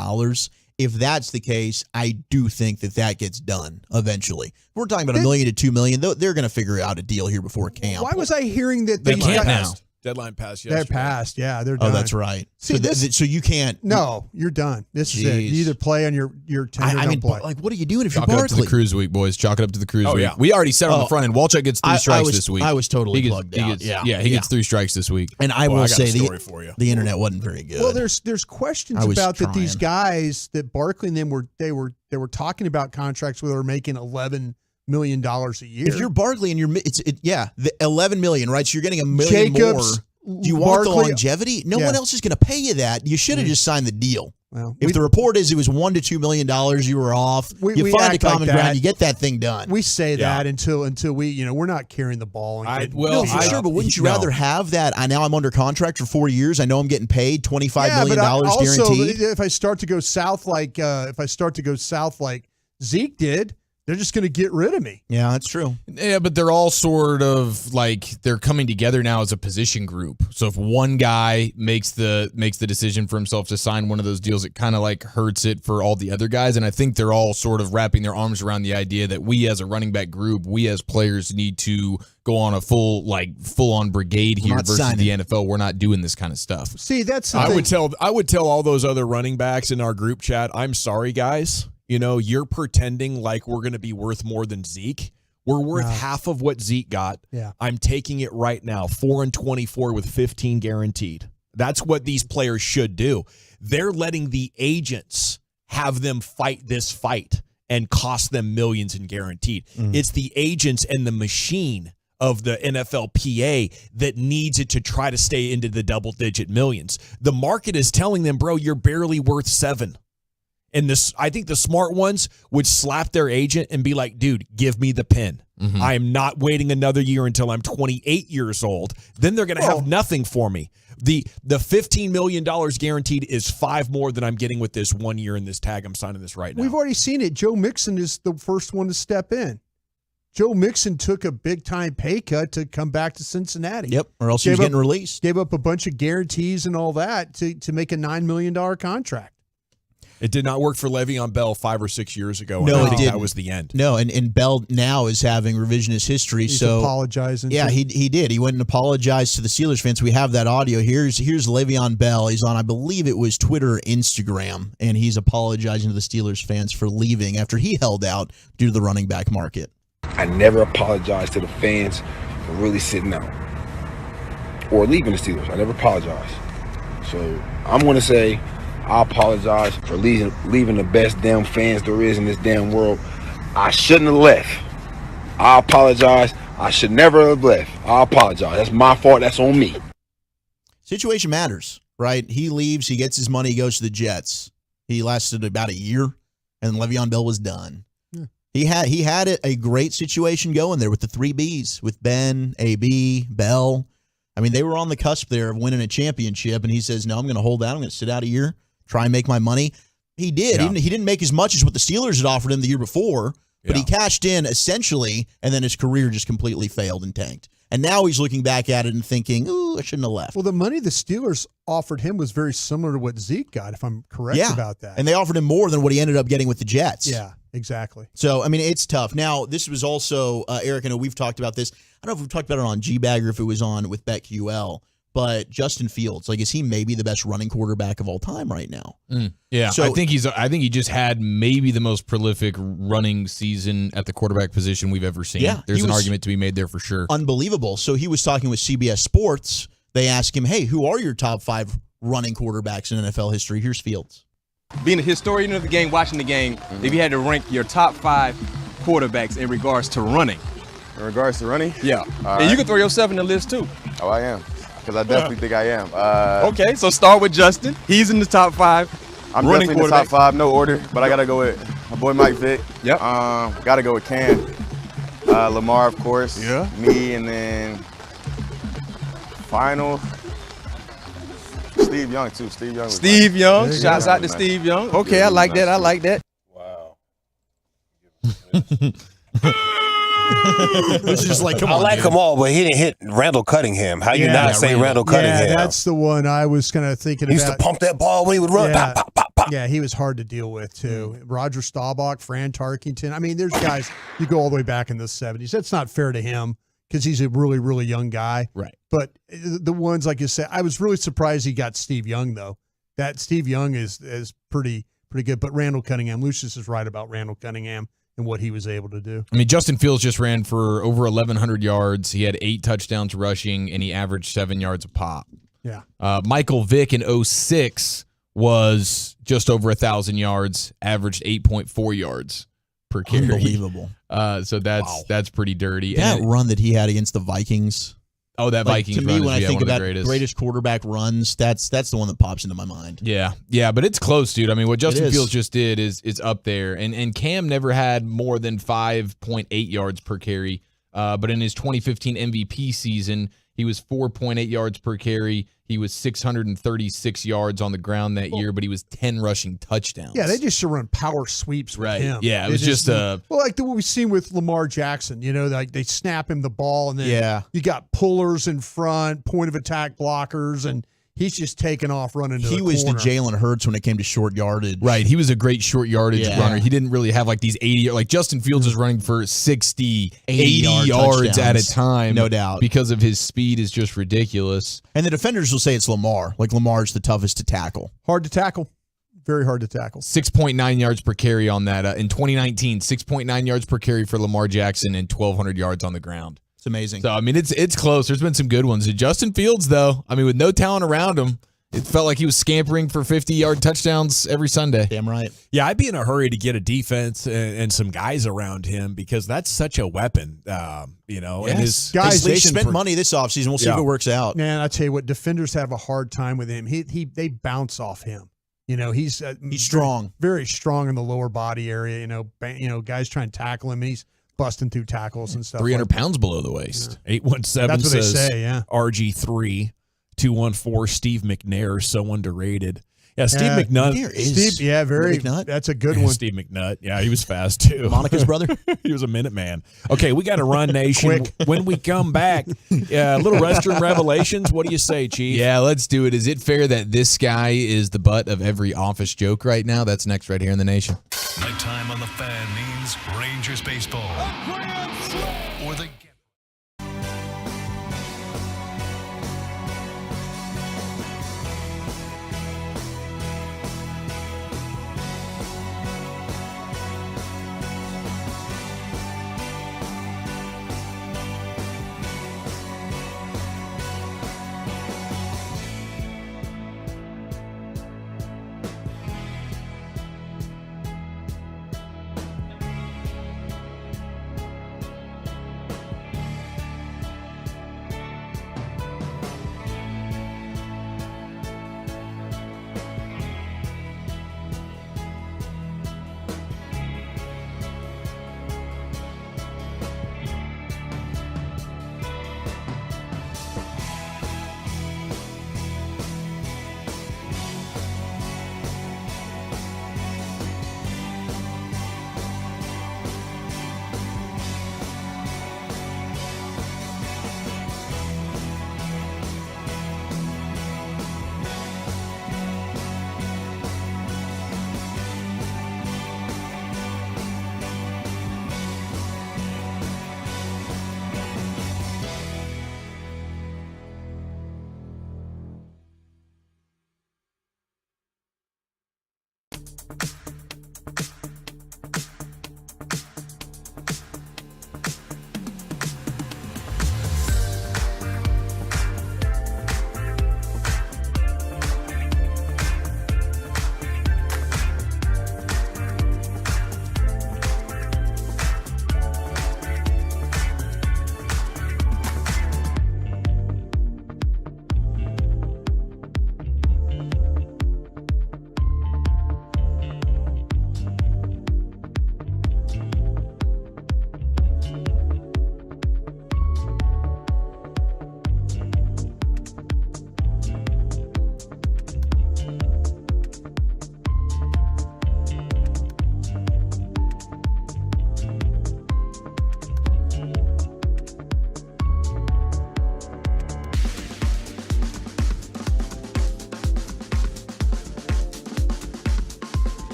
If that's the case, I do think that gets done eventually. If we're talking about $1 million to $2 million, they're going to figure out a deal here before camp. Why was I hearing that they can't now? Deadline passed They're yesterday. passed. Yeah, they're done. Oh, that's right. See, so you can't. No, you're done. This is it. You either play on your 10 or don't play. Like, what are you doing if you're Chalk it up to Barkley? the cruise week, boys. Chalk it up to the cruise week. yeah. We already said on the front end, Walchuk gets 3 strikes this week. I was totally He gets- plugged he out. gets- he gets 3 strikes this week. And I Well, will I got say a story for you. the internet wasn't very good. Well, there's questions I was about that these trying. guys that Barkley and them were talking about contracts where they were making $11 million a year. If you're Barkley and the $11 million, right? So you're getting $1 million Jacobs, more. Do you want the Barkley- longevity? No Yeah. one else is going to pay you that. You should have just signed the deal. Well, if the report is it was $1 to $2 million, you were off. We you find a act like common that. ground. You get that thing done. We say that until we, we're not carrying the ball. And No, for sure, but wouldn't you rather have that? Now I'm under contract for 4 years. I know I'm getting paid $25 million guaranteed. If I start to go south like Zeke did, they're just going to get rid of me. Yeah, that's true. Yeah, but they're all sort of like they're coming together now as a position group. So if one guy makes the decision for himself to sign one of those deals, it kind of like hurts it for all the other guys. And I think they're all sort of wrapping their arms around the idea that we as a running back group, we as players need to go on a full on brigade here not versus signing. the NFL. We're not doing this kind of stuff. See, that's the I thing. would tell all those other running backs in our group chat, I'm sorry, guys. You're pretending like we're going to be worth more than Zeke. We're worth half of what Zeke got. Yeah. I'm taking it right now, 4-24 with 15 guaranteed. That's what these players should do. They're letting the agents have them fight this fight and cost them millions in guaranteed. It's the agents and the machine of the NFLPA that needs it to try to stay into the double-digit millions. The market is telling them, bro, you're barely worth 7. And I think the smart ones would slap their agent and be like, dude, give me the pen. I am not waiting another year until I'm 28 years old. Then they're going to have nothing for me. The $15 million guaranteed is 5 more than I'm getting with this 1 year in this tag. I'm signing this right now. We've already seen it. Joe Mixon is the first one to step in. Joe Mixon took a big-time pay cut to come back to Cincinnati. Yep, or else he was getting released. Gave up a bunch of guarantees and all that to make a $9 million contract. It did not work for Le'Veon Bell 5 or 6 years ago. No, I it think didn't. that was the end. No, and Bell now is having revisionist history. He's so apologizing. Yeah, to- he did. He went and apologized to the Steelers fans. We have that audio. Here's Le'Veon Bell. He's on, I believe it was Twitter or Instagram, and he's apologizing to the Steelers fans for leaving after he held out due to the running back market. I never apologize to the fans for really sitting out or leaving the Steelers. I never apologize. So I'm going to say I apologize for leaving the best damn fans there is in this damn world. I shouldn't have left. I apologize. I should never have left. I apologize. That's my fault. That's on me. Situation matters, right? He leaves. He gets his money. He goes to the Jets. He lasted about a year, and Le'Veon Bell was done. He had a great situation going there with the 3 Bs, with Ben, AB, Bell. I mean, they were on the cusp there of winning a championship, and he says, no, I'm going to hold out. I'm going to sit out a year, try and make my money. He did. Yeah. He didn't make as much as what the Steelers had offered him the year before, but he cashed in essentially, and then his career just completely failed and tanked. And now he's looking back at it and thinking, ooh, I shouldn't have left. Well, the money the Steelers offered him was very similar to what Zeke got, if I'm correct about that. And they offered him more than what he ended up getting with the Jets. Yeah, exactly. So, I mean, it's tough. Now, this was also, Eric, I know we've talked about this. I don't know if we've talked about it on G-Bag or if it was on with BetQL, but Justin Fields, like, is he maybe the best running quarterback of all time right now? Yeah, So- I think he just had maybe the most prolific running season at the quarterback position we've ever seen. Yeah, There's he an was argument to be made there for sure. Unbelievable. So he was talking with CBS Sports. They asked him, hey, who are your top 5 running quarterbacks in NFL history? Here's Fields. Being a historian of the game, watching the game, if you had to rank your top 5 quarterbacks in regards to running. In regards to running? Yeah. All And you right. can throw yourself in the list too. Oh, I am. Because I definitely think I am. Okay, so start with Justin. He's in the top 5 I'm running definitely in the top quarterbacks. 5, no order, but I got to go with my boy Mike Vick. Yep. Got to go with Cam. Lamar, of course. Yeah. Me, and then final, Steve Young, too. Steve Young. Steve Young. There you Shouts go. out to Steve Young. Okay, I like that. I like that. It's just like, come I on. like dude. them all, but he didn't hit Randall Cunningham. How you not say Randall Cunningham? Yeah, that's the one I was kind of thinking He used about. to pump that ball when he would run. Yeah. Pop, pop, pop. Yeah, he was hard to deal with, too. Roger Staubach, Fran Tarkington. I mean, there's guys, you go all the way back in the 70s. That's not fair to him because he's a really, really young guy. Right. But the ones, like you said, I was really surprised he got Steve Young, though. That Steve Young is pretty good. But Randall Cunningham, Lucius is right about Randall Cunningham and what he was able to do. I mean, Justin Fields just ran for over 1,100 yards. He had 8 touchdowns rushing, and he averaged 7 yards a pop. Yeah. Michael Vick in 06 was just over 1,000 yards, averaged 8.4 yards per carry. Unbelievable. So that's pretty dirty. That And run that he had against the Vikings. Oh, that Vikings to me, run when is I think one of about the greatest quarterback runs, that's the one that pops into my mind. Yeah, but it's close, dude. I mean, what Justin is. Fields just did is up there, and Cam never had more than 5.8 yards per carry. But in his 2015 MVP season, he was 4.8 yards per carry. He was 636 yards on the ground that year, but he was 10 rushing touchdowns. Yeah, they just should run power sweeps with Right. him. Yeah, it was just well, like what we've seen with Lamar Jackson. Like they snap him the ball, and then you got pullers in front, point of attack blockers, and he's just taking off running to the He was the corner. Jalen Hurts when it came to short yardage. Right. He was a great short yardage Yeah. runner. He didn't really have like these 80, like Justin Fields is running for 60, 80 80-yard yards at a touchdowns. time. No doubt. Because of his speed is just ridiculous. And the defenders will say it's Lamar. Like Lamar's the toughest to tackle. Hard to tackle. Very hard to tackle. 6.9 yards per carry on that. In 2019, 6.9 yards per carry for Lamar Jackson and 1,200 yards on the ground. It's amazing. So, I mean, it's close. There's been some good ones. And Justin Fields, though, I mean, with no talent around him, it felt like he was scampering for 50-yard touchdowns every Sunday. Damn right. Yeah, I'd be in a hurry to get a defense and some guys around him because that's such a weapon, And his Guys, they spent money this offseason. We'll see if it works out. Man, I tell you what, defenders have a hard time with him. They bounce off him. He's strong, very strong in the lower body area. Guys try and tackle him. He's busting through tackles and stuff. 300 like that. pounds below the waist. 817 That's what says they say, yeah. RG3. 214 Steve McNair, so underrated. Yeah, Steve McNutt. Steve, yeah, very. That's a good one. Steve McNutt. Yeah, he was fast too. Monica's brother. He was a minute man. Okay, we got to run, Nation. When we come back, little restroom revelations. What do you say, Chief? Yeah, let's do it. Is it fair that this guy is the butt of every office joke right now? That's next right here in the Nation. Nighttime on the Fan means Rangers baseball. Or the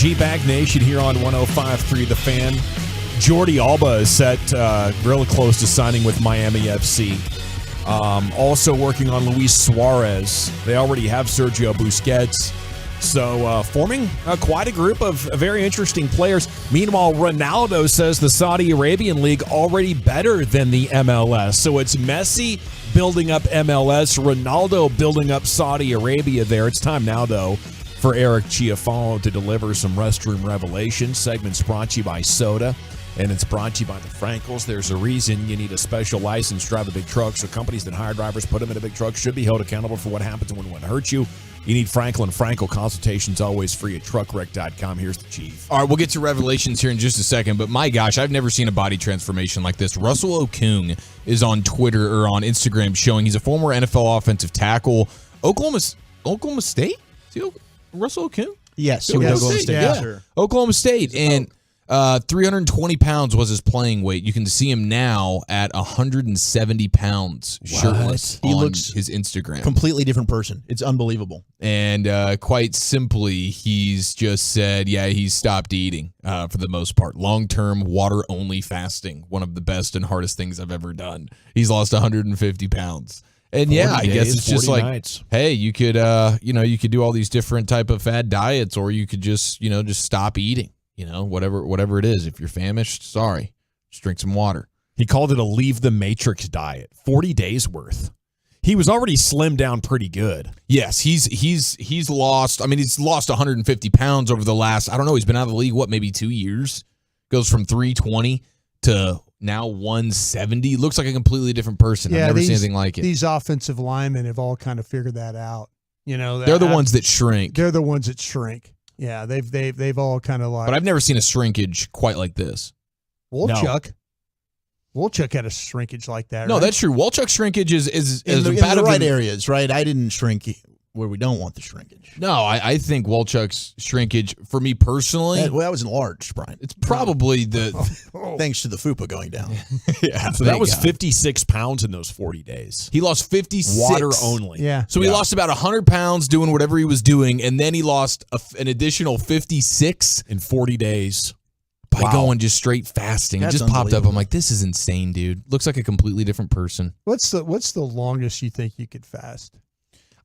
G-Bag Nation here on 105.3 The Fan. Jordi Alba is set really close to signing with Miami FC. Also working on Luis Suarez. They already have Sergio Busquets. So forming quite a group of very interesting players. Meanwhile, Ronaldo says the Saudi Arabian League already better than the MLS. So it's Messi building up MLS, Ronaldo building up Saudi Arabia there. It's time now, though, for Eric Chiafalo to deliver some restroom revelations. Segment's brought to you by Soda, and it's brought to you by the Frankels. There's a reason you need a special license to drive a big truck, so companies that hire drivers, put them in a big truck, should be held accountable for what happens when one hurts you. You need Frankel and Frankel. Consultations always free at truckwreck.com. Here's the Chief. All right, we'll get to revelations here in just a second, but my gosh, I've never seen a body transformation like this. Russell Okung is on Twitter or on Instagram showing he's a former NFL offensive tackle. Oklahoma State? Russell Okung? Yes, he was Oklahoma State. Yeah, sure. Oklahoma State. And 320 pounds was his playing weight. You can see him now at 170 pounds shirtless He on looks his Instagram. Completely different person. It's unbelievable. And quite simply, he's just said, he's stopped eating for the most part. Long-term, water-only fasting. One of the best and hardest things I've ever done. He's lost 150 pounds. And I guess it's just like, nights. Hey, you could, you could do all these different type of fad diets, or you could just stop eating. Whatever it is. If you're famished, sorry, just drink some water. He called it a leave the matrix diet. 40 days worth. He was already slimmed down pretty good. Yes, he's lost. I mean, he's lost 150 pounds over the last, I don't know, he's been out of the league, maybe 2 years? Goes from 320 to now 170. Looks like a completely different person. I've never seen anything like it. These offensive linemen have all kind of figured that out. They're the ones that shrink. They're the ones that shrink. Yeah, they've all kind of like. But I've never seen a shrinkage quite like this. Wolchuk had a shrinkage like that. No, right? that's true. Wolchuk's shrinkage is in the right areas, right? I didn't shrink where we don't want the shrinkage. No, I think Wolchuk's shrinkage, for me personally, that was enlarged, Brian. It's probably thanks to the FUPA going down. Yeah, so that was 56 pounds in those 40 days. He lost 56. Water only. Yeah. So he lost about 100 pounds doing whatever he was doing, and then he lost an additional 56 in 40 days. By going just straight fasting. That's It just popped up. I'm like, this is insane, dude. Looks like a completely different person. What's the longest you think you could fast?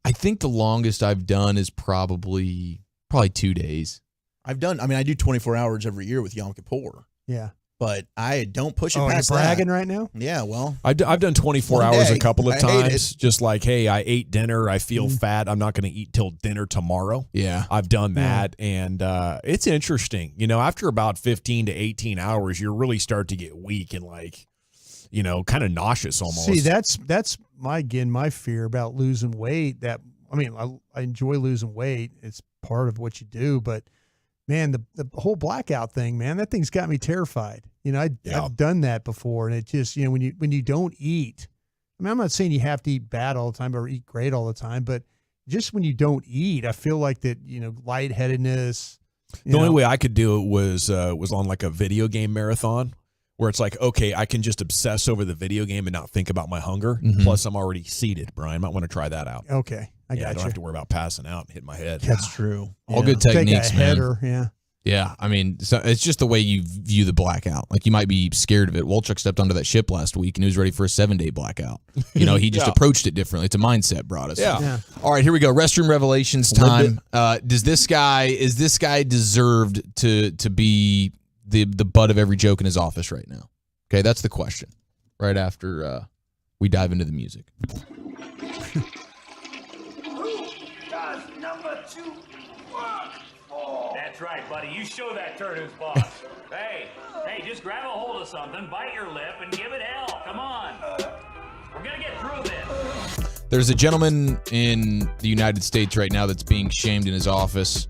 I think the longest I've done is probably 2 days. I do 24 hours every year with Yom Kippur. Yeah. But I don't push it you're past bragging that. right now? Yeah, well. I've done 24 one hours day. a couple of I hate times. Just like, hey, I ate dinner. I feel fat. I'm not going to eat till dinner tomorrow. Yeah. I've done that. And it's interesting. After about 15 to 18 hours, you really start to get weak and kind of nauseous almost. See, that's my fear about losing weight. I enjoy losing weight. It's part of what you do, but man, the whole blackout thing, man, that thing's got me terrified. I've done that before, and it just, when you don't eat, I'm not saying you have to eat bad all the time or eat great all the time, but just when you don't eat, I feel like that, lightheadedness. The only way I could do it was on like a video game marathon, where it's like, okay, I can just obsess over the video game and not think about my hunger. Mm-hmm. Plus, I'm already seated, Brian. Might want to try that out. Okay, I don't have to worry about passing out and hitting my head. That's true. All good techniques, Take a header, man. Yeah, I mean, so it's just the way you view the blackout. Like, you might be scared of it. Wolchuk stepped onto that ship last week, and he was ready for a 7-day blackout. He just approached it differently. It's a mindset brought us. Yeah. All right, here we go. Restroom revelations time. Is this guy deserved to be the butt of every joke in his office right now? Okay, that's the question. Right after we dive into the music. Does number 2 work for? That's right, buddy. You show that turd who's boss. Hey, just grab a hold of something, bite your lip, and give it hell. Come on. We're going to get through this. There's a gentleman in the United States right now that's being shamed in his office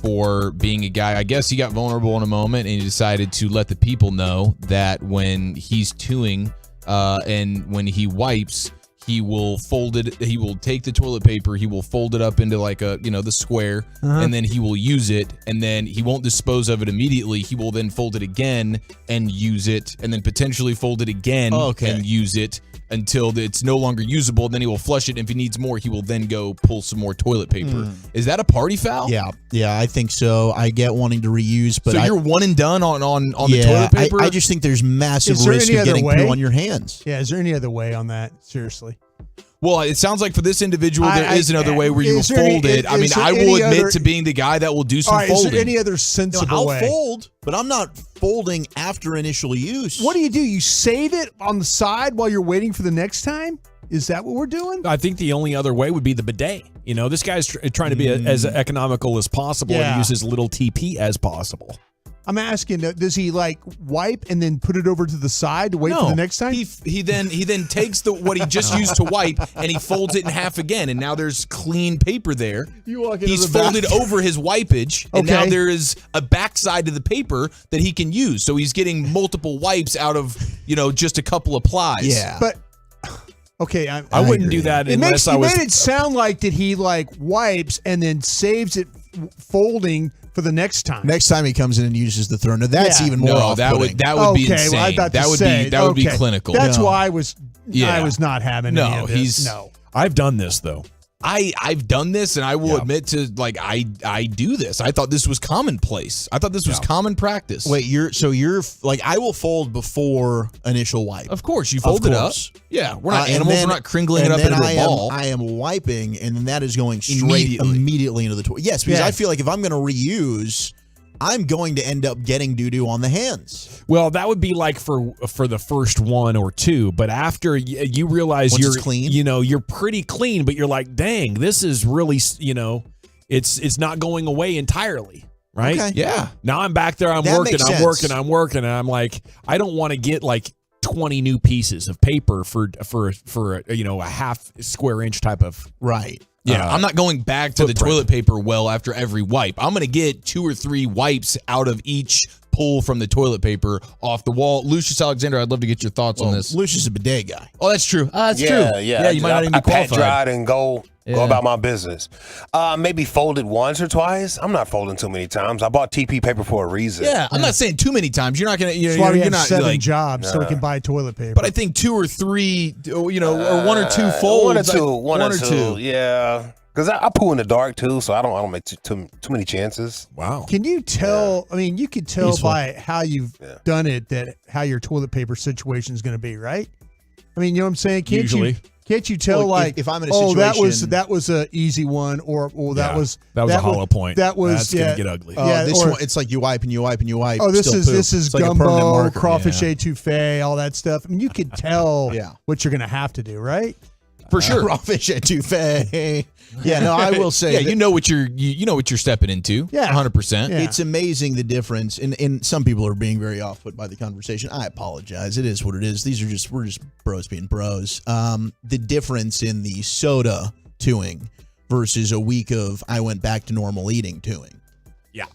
for being a guy. I guess he got vulnerable in a moment, and he decided to let the people know that when he's chewing and when he wipes, he will fold it. He will take the toilet paper. He will fold it up into like the square, and then he will use it. And then he won't dispose of it immediately. He will then fold it again and use it, and then potentially fold it again and use it. until it's no longer usable. Then he will flush it. If he needs more, he will then go pull some more toilet paper. Is that a party foul? Yeah, I think so. I get wanting to reuse, but so you're one and done on the toilet paper? I just think there's massive risk of getting poo on your hands. Yeah, is there any other way on that? Seriously. Well, it sounds like for this individual, there is another way where you will fold it. I mean, I will admit to being the guy that will do some folding. Is there any other sensible way? I'll fold, but I'm not folding after initial use. What do? You save it on the side while you're waiting for the next time? Is that what we're doing? I think the only other way would be the bidet. You know, this guy's trying to be as economical as possible and use as little TP as possible. I'm asking, does he like wipe and then put it over to the side to wait for the next time? He then takes what he just used to wipe and he folds it in half again, and now there's clean paper there. He's folded over his wipage, and now there is a backside to the paper that he can use. So he's getting multiple wipes out of just a couple of plies. Yeah, but. Okay, I wouldn't do that unless I was. It made it sound like that he like wipes and then saves it folding for the next time. Next time he comes in and uses the throw. Now that's even more. No, that would be insane. Well, that would be clinical. That's why I was not having any of this. I've done this though. I've done this, and I will admit to I do this. I thought this was commonplace. I thought this was common practice. Wait, you're like, I will fold before initial wipe. Of course, you fold it up. Yeah, we're not animals. We're not crinkling it up into a ball. I am wiping, and then that is going straight immediately into the toilet. Yes, because I feel like if I'm going to reuse, I'm going to end up getting doo-doo on the hands. Well, that would be like for the first one or two, but after you realize you're clean, you're pretty clean, but you're like, dang, this is really, it's not going away entirely, right? Okay. Yeah. Now I'm back there, I'm working, and I'm like, I don't want to get like 20 new pieces of paper for a half square inch type of Yeah, I'm not going back to the toilet paper well after every wipe. I'm going to get 2 or 3 wipes out of each pull from the toilet paper off the wall. Lucius Alexander, I'd love to get your thoughts on this. Lucius is a bidet guy. Oh, that's true. That's true. Yeah, you might not even be qualified. I pat dry it and go about my business. Maybe folded once or twice. I'm not folding too many times. I bought TP paper for a reason. Yeah, I'm not saying too many times. You're not going to. That's why we have 7 jobs so we can buy toilet paper. But I think 2 or 3, or 1 or 2 folds. One or two. Yeah. Because I poo in the dark too, so I don't make too many chances. Wow. Can you tell? I mean, you could tell by how you've done it that how your toilet paper situation is going to be, right? I mean, you know what I'm saying? Can't you tell if I'm in a situation, that was a easy one, or that was a hollow point. That was that's gonna get ugly. This one, it's like you wipe and you wipe and you wipe. Oh, this is like gumbo, crawfish etouffee, all that stuff. I mean, you could tell what you're going to have to do, right? For sure, crawfish etouffee. Yeah, no, I will say. Yeah, you know what you're stepping into. Yeah, 100%. Yeah. It's amazing the difference, and some people are being very off put by the conversation. I apologize. It is what it is. We're just bros being bros. The difference in the soda tooing versus a week of I went back to normal eating tooing. Yeah,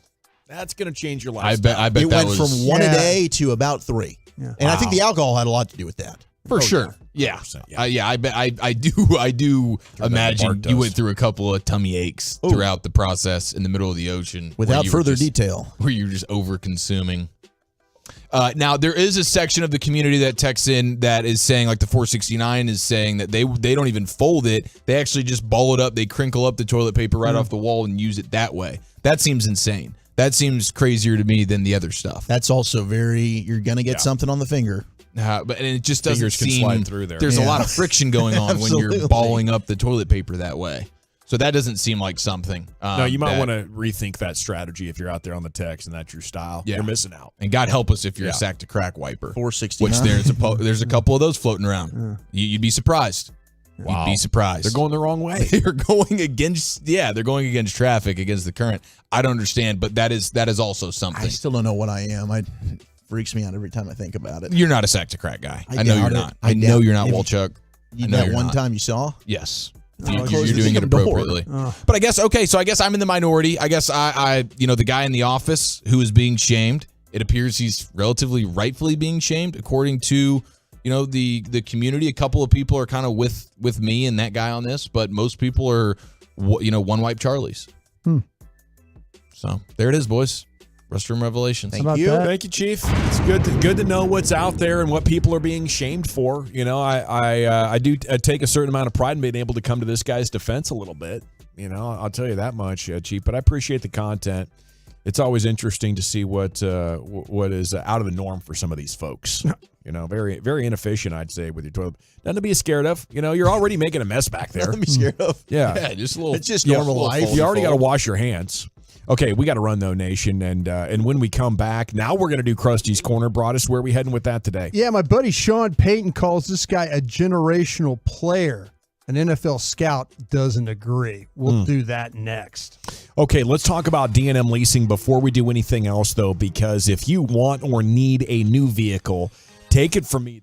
that's gonna change your life. I bet it went from 1 a day to about 3. Yeah. And I think the alcohol had a lot to do with that. For sure. Yeah. I bet I do imagine you went through a couple of tummy aches throughout the process in the middle of the ocean. Without further detail. Where you're just over consuming. Now, there is a section of the community that texts in that is saying, like the 469 is saying, that they don't even fold it. They actually just ball it up. They crinkle up the toilet paper right off the wall and use it that way. That seems insane. That seems crazier to me than the other stuff. That's also you're going to get something on the finger. But it just doesn't seem slide through there. There's a lot of friction going on when you're balling up the toilet paper that way. So that doesn't seem like something. No, you might want to rethink that strategy if you're out there on the text and that's your style. Yeah. You're missing out. And God help us if you're a sack to crack wiper. 469. Which there's a couple of those floating around. You'd be surprised. Wow. You'd be surprised. They're going the wrong way. They're going against traffic, against the current. I don't understand, but that is also something. I still don't know what I am. Freaks me out every time I think about it. You're not a sack to crack guy. I know you're not. I know you're not, Walchuk. That one time you saw? Yes. You're doing it appropriately. But I guess I'm in the minority. I guess I the guy in the office who is being shamed, it appears he's relatively rightfully being shamed according to the community. A couple of people are kind of with me and that guy on this, but most people are one wipe Charlies. So there it is, boys. Restroom revelations. Thank you, Chief. It's good to know what's out there and what people are being shamed for. You know, I do take a certain amount of pride in being able to come to this guy's defense a little bit. You know, I'll tell you that much, Chief. But I appreciate the content. It's always interesting to see what is out of the norm for some of these folks. You know, very, very inefficient, I'd say, with your toilet. Nothing to be scared of. You know, you're already making a mess back there. Nothing to be scared of. Yeah, just a little. It's just normal life. You already got to wash your hands. Okay, we got to run though, Nation, and when we come back, now we're going to do Krusty's Corner. Broadus, where are we heading with that today? Yeah, my buddy Sean Payton calls this guy a generational player. An NFL scout doesn't agree. We'll do that next. Okay, let's talk about D&M leasing before we do anything else, though, because if you want or need a new vehicle, take it from me.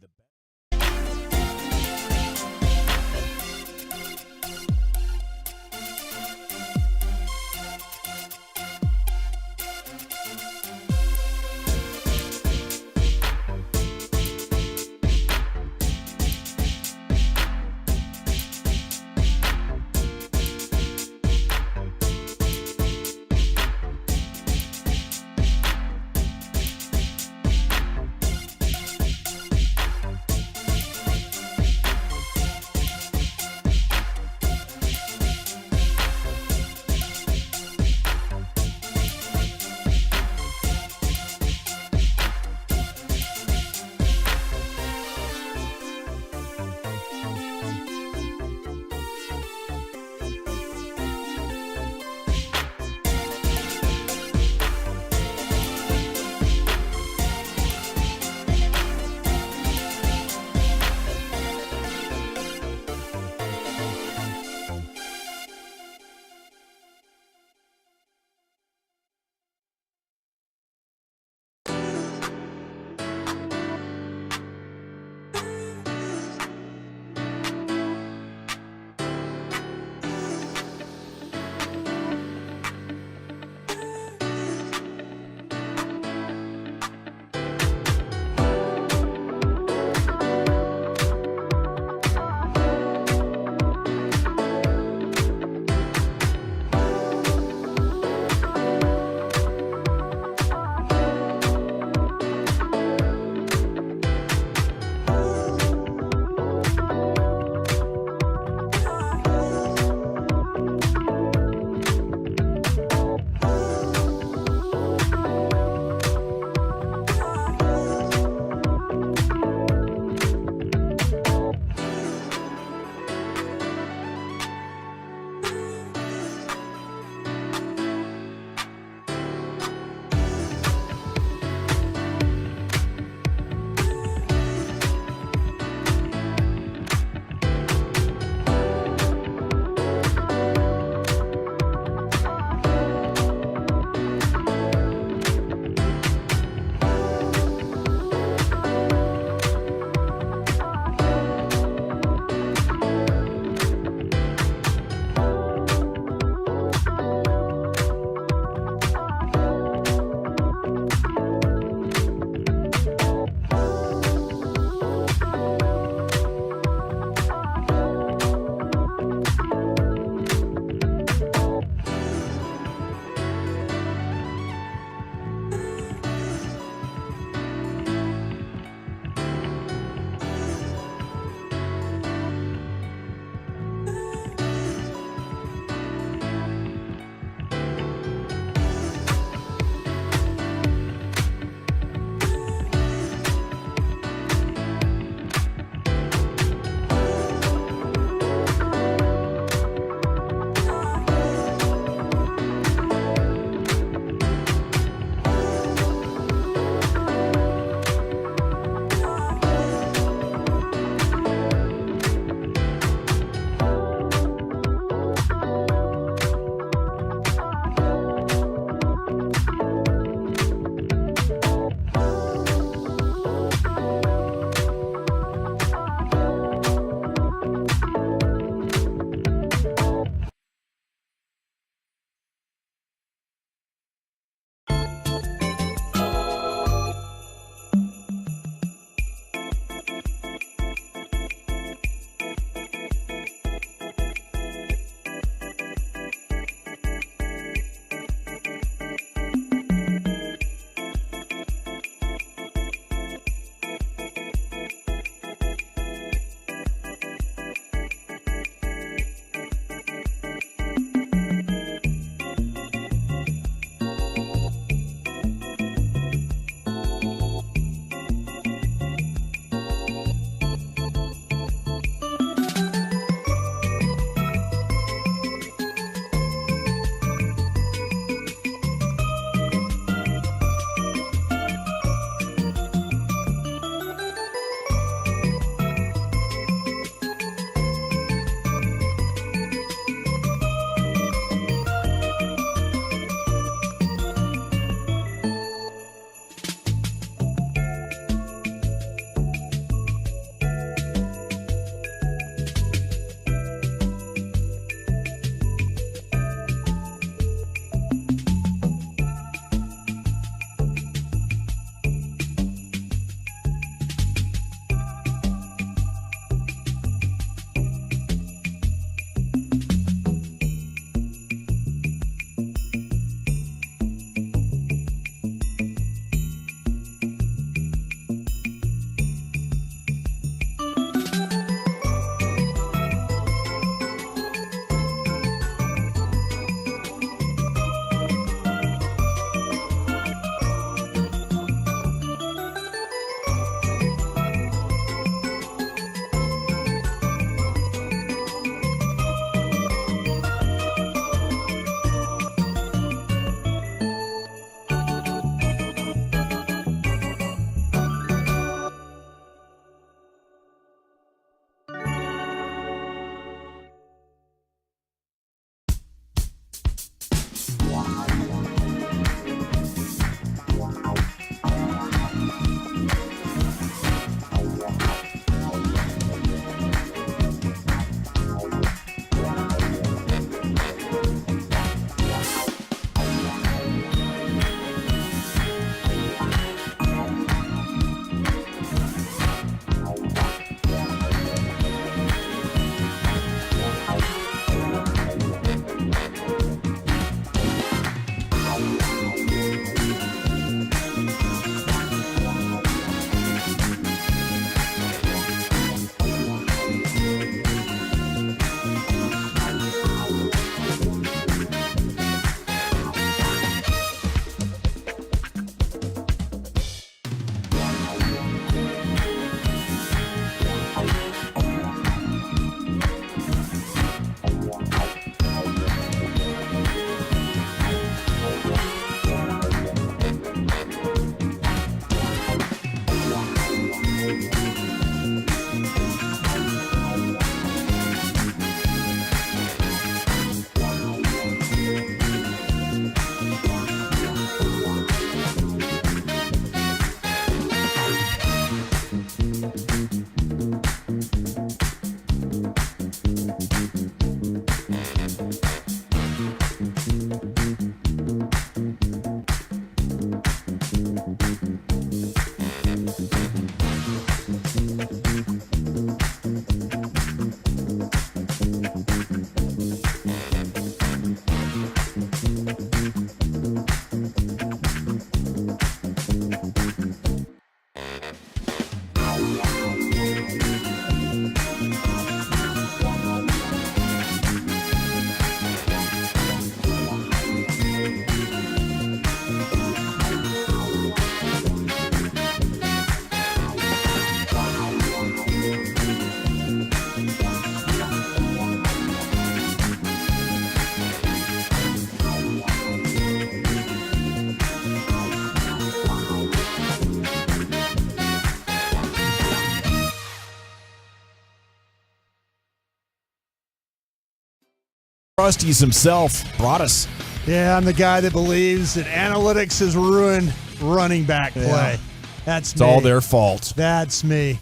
Frosties himself, Broadus. Yeah, I'm the guy that believes that analytics has ruined running back play. Yeah. That's It's me. all their fault. That's me.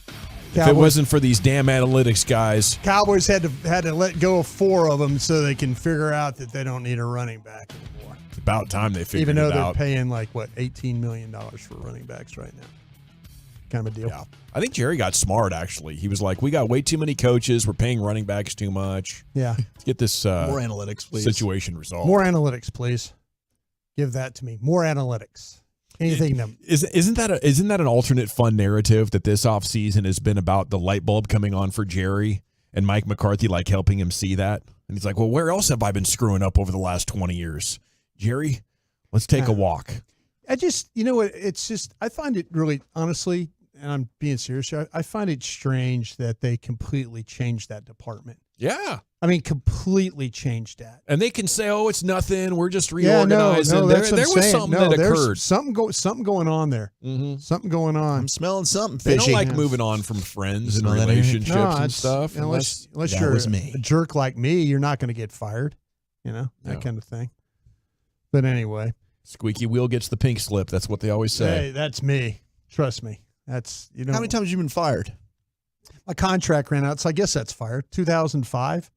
If it wasn't for these damn analytics guys. Cowboys had to let go of 4 of them so they can figure out that they don't need a running back anymore. It's about time they figured Even though it they're out. paying $18 million for running backs right now. Kind of a deal. Yeah. I think Jerry got smart, actually. He was like, we got way too many coaches. We're paying running backs too much. Yeah. Let's get this More analytics, please. situation resolved. More analytics, please. Give that to me. More analytics. Anything them. Isn't that an alternate fun narrative that this offseason has been about the light bulb coming on for Jerry and Mike McCarthy like helping him see that? And he's like, well, where else have I been screwing up over the last 20 years? Jerry, let's take a walk. I just, you know what, it's just, I find it really, honestly, and I'm being serious here, I find it strange that they completely changed that department. Yeah. I mean, completely changed that. And they can say, oh, it's nothing. We're just Yeah, reorganizing. no, that's what there I'm was saying. something No, that there's occurred. Something going on there. Mm-hmm. Something going on. I'm smelling something They fishy. don't like moving on from friends and Smell that, Eric? relationships No, and it's- stuff. Unless That you're was me. a jerk like me, you're not going to get fired. You know, that kind of thing. But anyway. Squeaky wheel gets the pink slip. That's what they always say. Hey, that's me. Trust me. That's, you know. How many times have you been fired? My contract ran out, so I guess that's fired. 2005.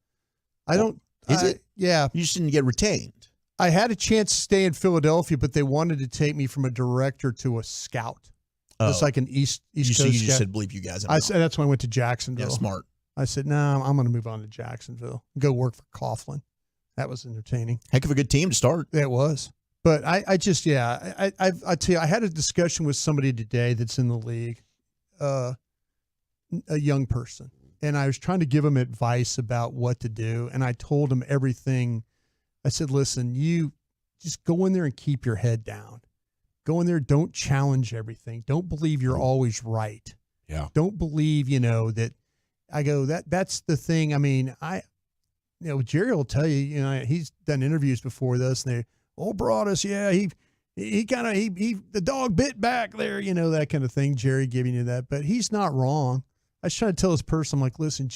Is it? Yeah. You just didn't get retained. I had a chance to stay in Philadelphia, but they wanted to take me from a director to a scout. It's like an East Coast you just scout. said, believe you guys. I said that's when I went to Jacksonville. Yeah, smart. I said, no, I'm going to move on to Jacksonville. Go work for Coughlin. That was entertaining. Heck of a good team to start. It was. But I just, yeah, I tell you, I had a discussion with somebody today that's in the league, a young person. And I was trying to give him advice about what to do. And I told him everything. I said, listen, you just go in there and keep your head down. Go in there. Don't challenge everything. Don't believe you're always right. Yeah. Don't believe, that I go, that's the thing. I mean, Jerry will tell you, he's done interviews before this and Broadus. Yeah. The dog bit back there, that kind of thing. Jerry giving you that, but he's not wrong. I was trying to tell this person, I'm like, listen,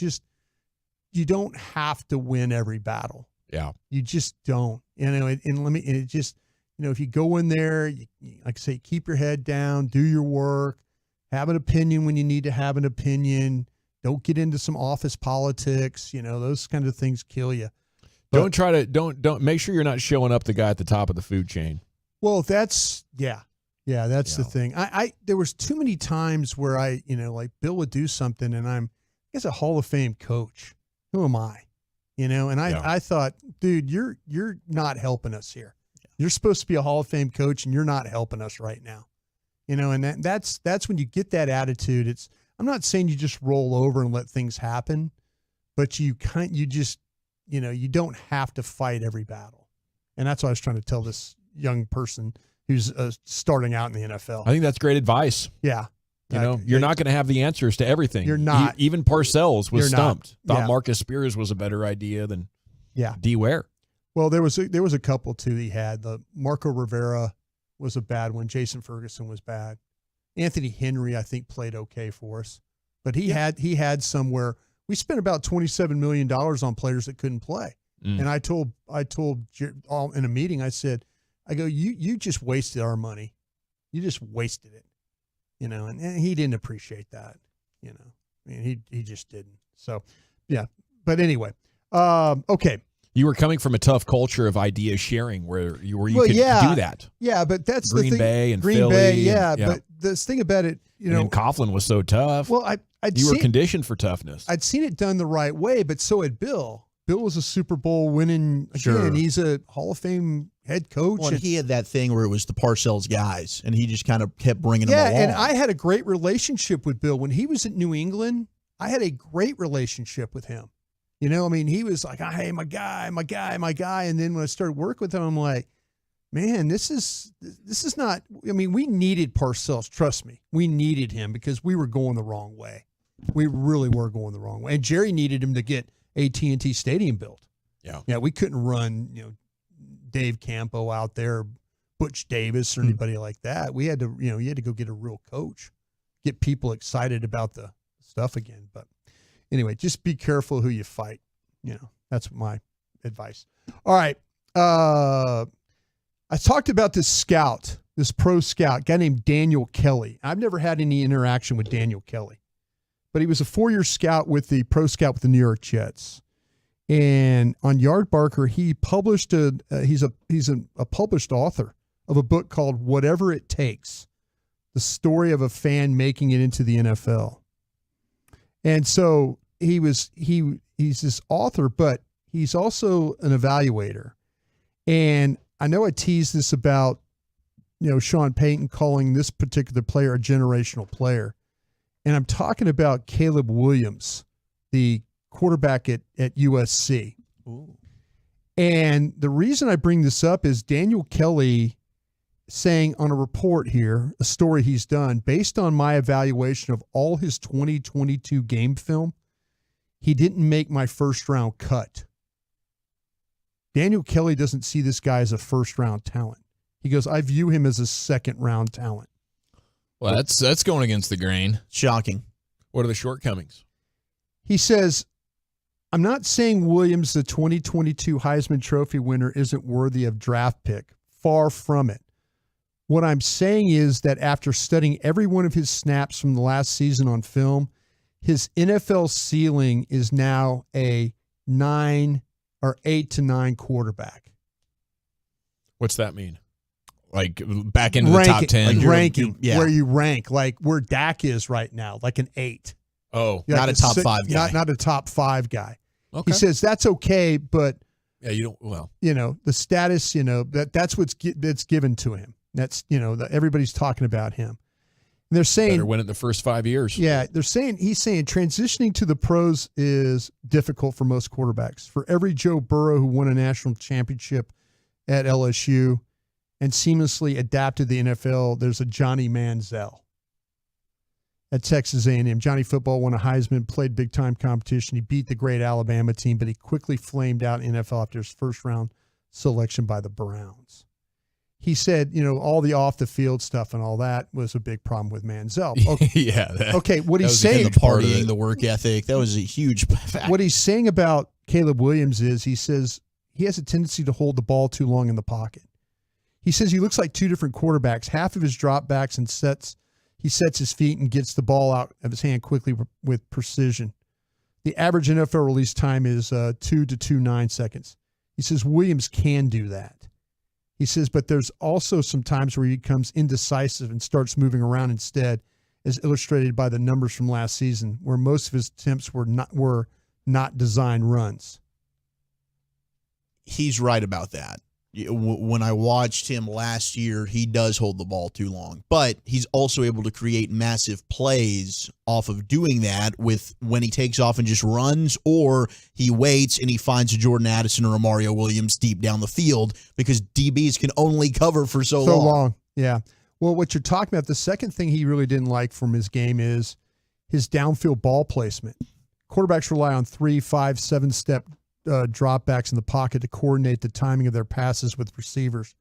you don't have to win every battle. Yeah. You just don't, if you go in there, like I say, keep your head down, do your work, have an opinion when you need to have an opinion. Don't get into some office politics. Those kind of things kill you. Don't make sure you're not showing up the guy at the top of the food chain. Well, that's the thing. There was too many times where like Bill would do something and I guess a Hall of Fame coach. Who am I? I thought, dude, you're not helping us here. You're supposed to be a Hall of Fame coach and you're not helping us right now. And that's when you get that attitude. I'm not saying you just roll over and let things happen, but you don't have to fight every battle. And that's what I was trying to tell this young person who's starting out in the NFL. I think that's great advice. Yeah. You're not going to have the answers to everything. You're not. Even Parcells was stumped. Not. Thought Yeah. Marcus Spears was a better idea than Yeah. D. Ware. Well, there was a couple too he had. The Marco Rivera was a bad one. Jason Ferguson was bad. Anthony Henry, I think, played okay for us. But he had some where we spent about $27 million on players that couldn't play. And I told all in a meeting, I said, you just wasted our money. You just wasted it. And he didn't appreciate that. I mean, he just didn't. So, yeah. But anyway, okay. You were coming from a tough culture of idea sharing where you could do that. Yeah, but that's Green the thing. Bay and Green Philly. Bay, yeah. But the thing about it, and Coughlin was so tough. Well, you were conditioned for toughness. I'd seen it done the right way, but so had Bill. Bill was a Super Bowl winning again. Sure. He's a Hall of Fame head coach. Well, and he had that thing where it was the Parcells guys, and he just kind of kept bringing them along. Yeah, and I had a great relationship with Bill. When he was at New England, I had a great relationship with him. He was like, hey, my guy. And then when I started working with him, I'm like, man, this is not, we needed Parcells. Trust me. We needed him because we were going the wrong way. We really were going the wrong way. And Jerry needed him to get AT&T Stadium built. Yeah, we couldn't run, Dave Campo out there, Butch Davis or anybody like that. We had to, you had to go get a real coach, get people excited about the stuff again. But anyway, just be careful who you fight. That's my advice. All right. I talked about this scout, this pro scout, guy named Daniel Kelly. I've never had any interaction with Daniel Kelly, but he was a 4-year scout with the pro scout with the New York Jets. And on Yardbarker, he published he's a published author of a book called Whatever It Takes, the story of a fan making it into the NFL. And so he's this author, but he's also an evaluator. And I know I teased this about, Sean Payton calling this particular player a generational player. And I'm talking about Caleb Williams, the quarterback at USC. Ooh. And the reason I bring this up is Daniel Kelly saying on a report here, a story he's done, based on my evaluation of all his 2022 game film, he didn't make my first round cut. Daniel Kelly doesn't see this guy as a first round talent. He goes, I view him as a second round talent. Well, that's going against the grain. Shocking. What are the shortcomings? He says, I'm not saying Williams, the 2022 Heisman Trophy winner, isn't worthy of draft pick. Far from it. What I'm saying is that after studying every one of his snaps from the last season on film, his NFL ceiling is now a 8 to 9 quarterback. What's that mean? Like back into the top 10? Like ranking, where you rank, like where Dak is right now, like an 8. Oh, Like not a top 5 guy. Not a top 5 guy. Okay. He says that's okay, but yeah, you don't. Well, the status, that's that's given to him. That's everybody's talking about him. And they're saying better win it the first 5 years. Yeah, he's saying transitioning to the pros is difficult for most quarterbacks. For every Joe Burrow who won a national championship at LSU and seamlessly adapted the NFL, there's a Johnny Manziel at Texas A&M. Johnny Football won a Heisman, played big-time competition. He beat the great Alabama team, but he quickly flamed out in NFL after his first-round selection by the Browns. He said, all the off-the-field stuff and all that was a big problem with Manziel. Okay. Yeah. Okay, what he's saying, the partying, the work ethic, that was a huge factor. What he's saying about Caleb Williams is he says he has a tendency to hold the ball too long in the pocket. He says he looks like two different quarterbacks. Half of his dropbacks and he sets his feet and gets the ball out of his hand quickly with precision. The average NFL release time is 2 to 2.9 seconds. He says Williams can do that. He says, but there's also some times where he becomes indecisive and starts moving around instead, as illustrated by the numbers from last season, where most of his attempts were not designed runs. He's right about that. When I watched him last year, he does hold the ball too long, but he's also able to create massive plays off of doing that with when he takes off and just runs, or he waits and he finds a Jordan Addison or a Mario Williams deep down the field, because DBs can only cover for so long. Yeah. Well, what you're talking about, the second thing he really didn't like from his game is his downfield ball placement. Quarterbacks rely on 3, 5, 7-step dropbacks in the pocket to coordinate the timing of their passes with receivers.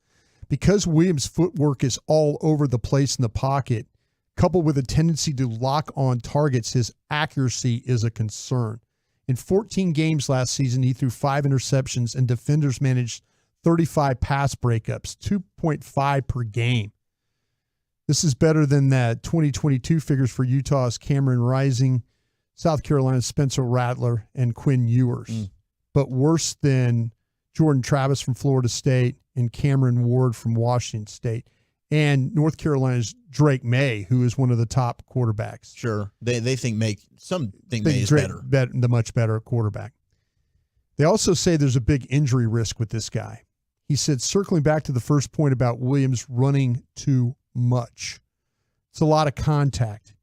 Because Williams' footwork is all over the place in the pocket, coupled with a tendency to lock on targets, his accuracy is a concern. In 14 games last season, he threw 5 interceptions and defenders managed 35 pass breakups, 2.5 per game. This is better than that 2022 figures for Utah's Cameron Rising, South Carolina's Spencer Rattler, and Quinn Ewers. But worse than Jordan Travis from Florida State and Cameron Ward from Washington State, and North Carolina's Drake May, who is one of the top quarterbacks. Sure. They think May is better. The much better quarterback. They also say there's a big injury risk with this guy. He said, circling back to the first point about Williams running too much. It's a lot of contact.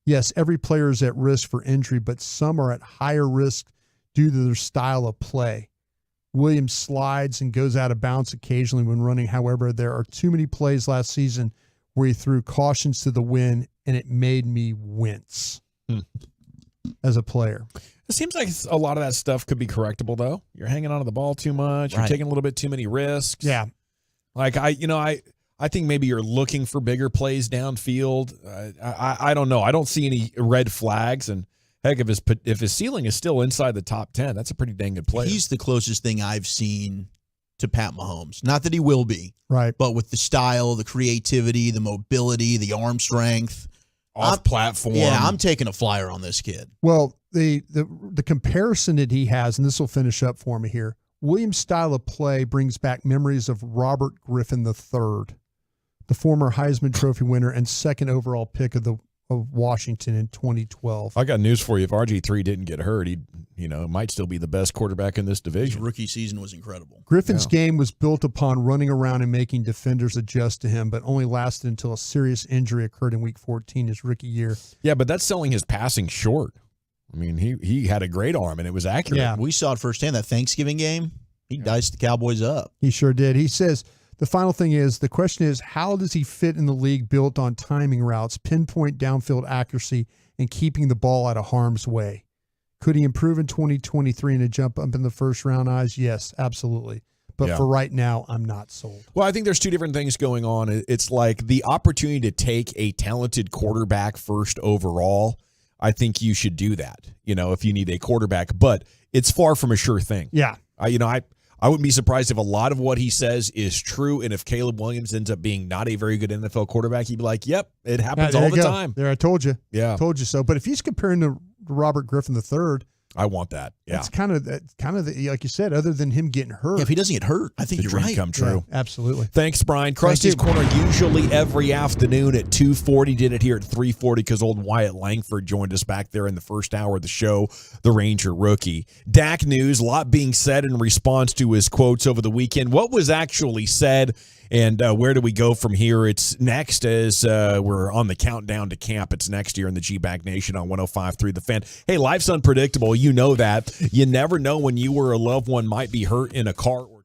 Yes, every player is at risk for injury, but some are at higher risk due to their style of play. Williams slides and goes out of bounds occasionally when running. However, there are too many plays last season where he threw cautions to the wind, and it made me wince as a player. It seems like a lot of that stuff could be correctable, though. You're hanging onto the ball too much. You're taking a little bit too many risks. Yeah. Like, I think maybe you're looking for bigger plays downfield. I don't know. I don't see any red flags, and Heck, if his ceiling is still inside the top 10, that's a pretty dang good player. He's the closest thing I've seen to Pat Mahomes. Not that he will be, right? But with the style, the creativity, the mobility, the arm strength, off platform. Yeah, I'm taking a flyer on this kid. Well, the comparison that he has, and this will finish up for me here. Williams' style of play brings back memories of Robert Griffin III, the former Heisman Trophy winner and second overall pick of Washington in 2012. I got news for you. If RG3 didn't get hurt, he might still be the best quarterback in this division. His rookie season was incredible. Griffin's game was built upon running around and making defenders adjust to him, but only lasted until a serious injury occurred in Week 14, his rookie year. Yeah, but that's selling his passing short. I mean, he had a great arm, and it was accurate. Yeah, we saw it firsthand. That Thanksgiving game, he diced the Cowboys up. He sure did. He says, the final thing is, the question is, how does he fit in the league built on timing routes, pinpoint downfield accuracy, and keeping the ball out of harm's way? Could he improve in 2023 and a jump up in the first round eyes? Yes, absolutely. But for right now, I'm not sold. Well, I think there's two different things going on. It's like the opportunity to take a talented quarterback first overall. I think you should do that, if you need a quarterback. But it's far from a sure thing. Yeah. I wouldn't be surprised if a lot of what he says is true, and if Caleb Williams ends up being not a very good NFL quarterback, he'd be like, yep, it happens all the time. There, I told you. Yeah. Told you so. But if he's comparing to Robert Griffin III, I want that. Yeah. It's kind of like you said, other than him getting hurt. Yeah, if he doesn't get hurt, I think the you're dream right. come true. Yeah, absolutely. Thanks, Brian. Krusty's Corner usually every afternoon at 2:40. Did it here at 3:40 because old Wyatt Langford joined us back there in the first hour of the show, the Ranger rookie. Dak news, a lot being said in response to his quotes over the weekend. What was actually said, and where do we go from here? It's next as we're on the countdown to camp. It's next year in the G-Bag Nation on 105.3 The Fan. Hey, life's unpredictable. You know that. You never know when you or a loved one might be hurt in a car or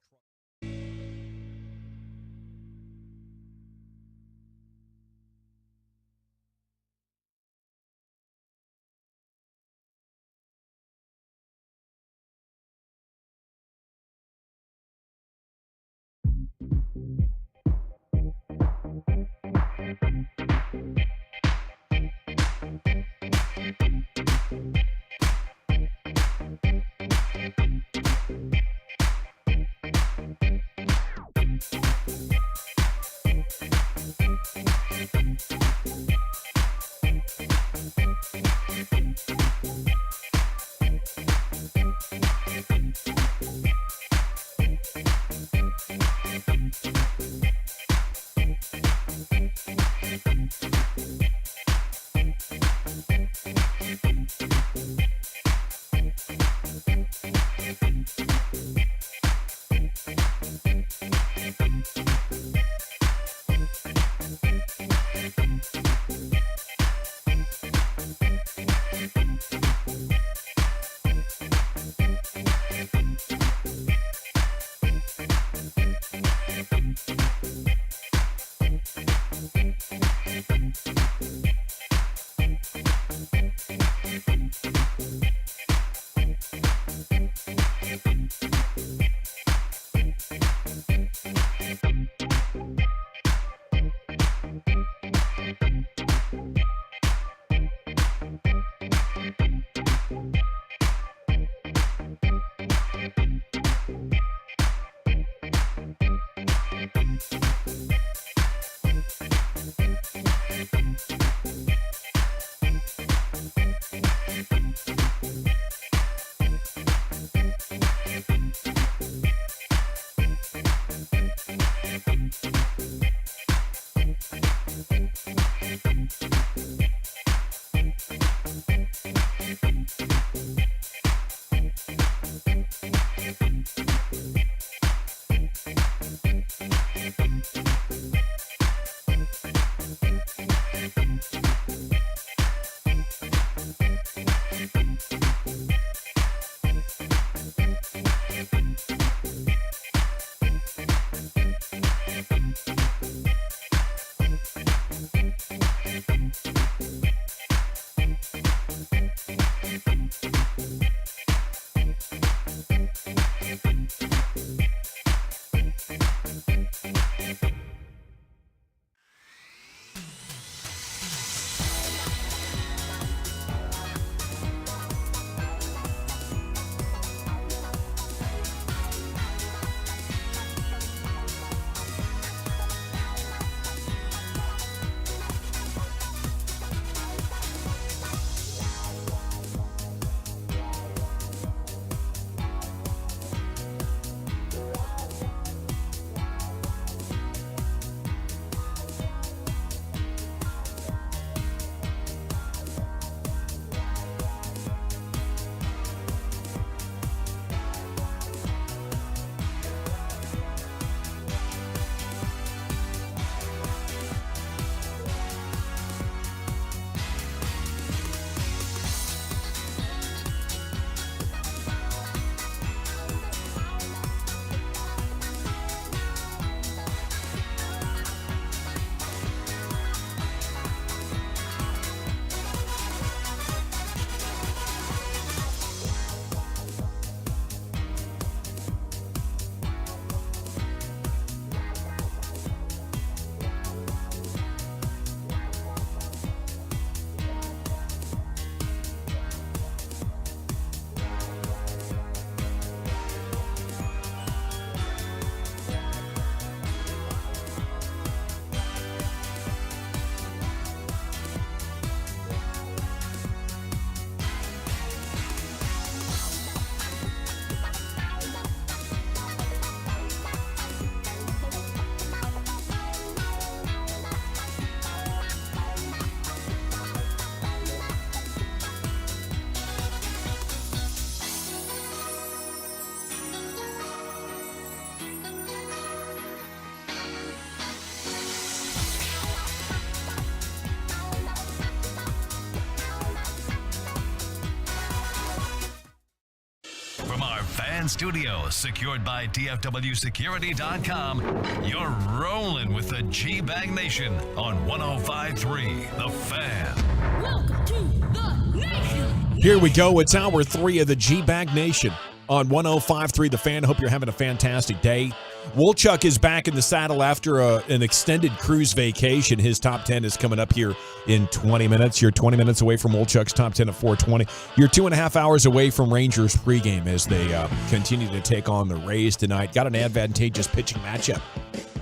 our fan studio, secured by DFWsecurity.com, you're rolling with the G-Bag Nation on 105.3 The Fan. Welcome to the Nation. Here we go. It's hour 3 of the G-Bag Nation on 105.3 The Fan. Hope you're having a fantastic day. Wolchuk is back in the saddle after an extended cruise vacation. His top 10 is coming up here in 20 minutes. You're 20 minutes away from Wolchuk's top 10 at 420. You're 2.5 hours away from Rangers pregame as they continue to take on the Rays tonight. Got an advantageous pitching matchup.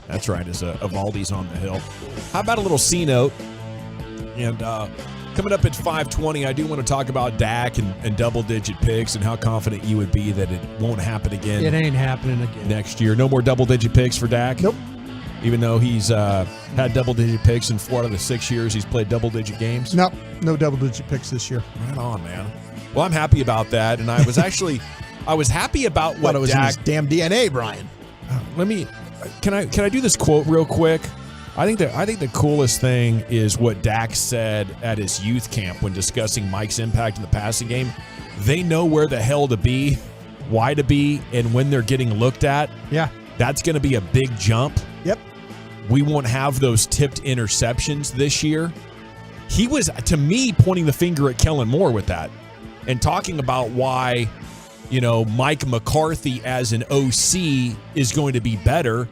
That's right, as Evaldi's on the hill. How about a little C note? And coming up at 5:20, I do want to talk about Dak and double-digit picks and how confident you would be that it won't happen again. It ain't happening again. Next year. No more double-digit picks for Dak? Nope. Even though he's had double-digit picks in 4 out of the 6 years he's played double-digit games? Nope. No double-digit picks this year. Right on, man. Well, I'm happy about that, and I was actually I was happy about what it was Dak... in his damn DNA, Brian. Let me... Can I do this quote real quick? I think the coolest thing is what Dak said at his youth camp when discussing Mike's impact in the passing game. They know where the hell to be, why to be, and when they're getting looked at. Yeah. That's going to be a big jump. Yep. We won't have those tipped interceptions this year. He was, to me, pointing the finger at Kellen Moore with that and talking about why, Mike McCarthy as an OC is going to be better.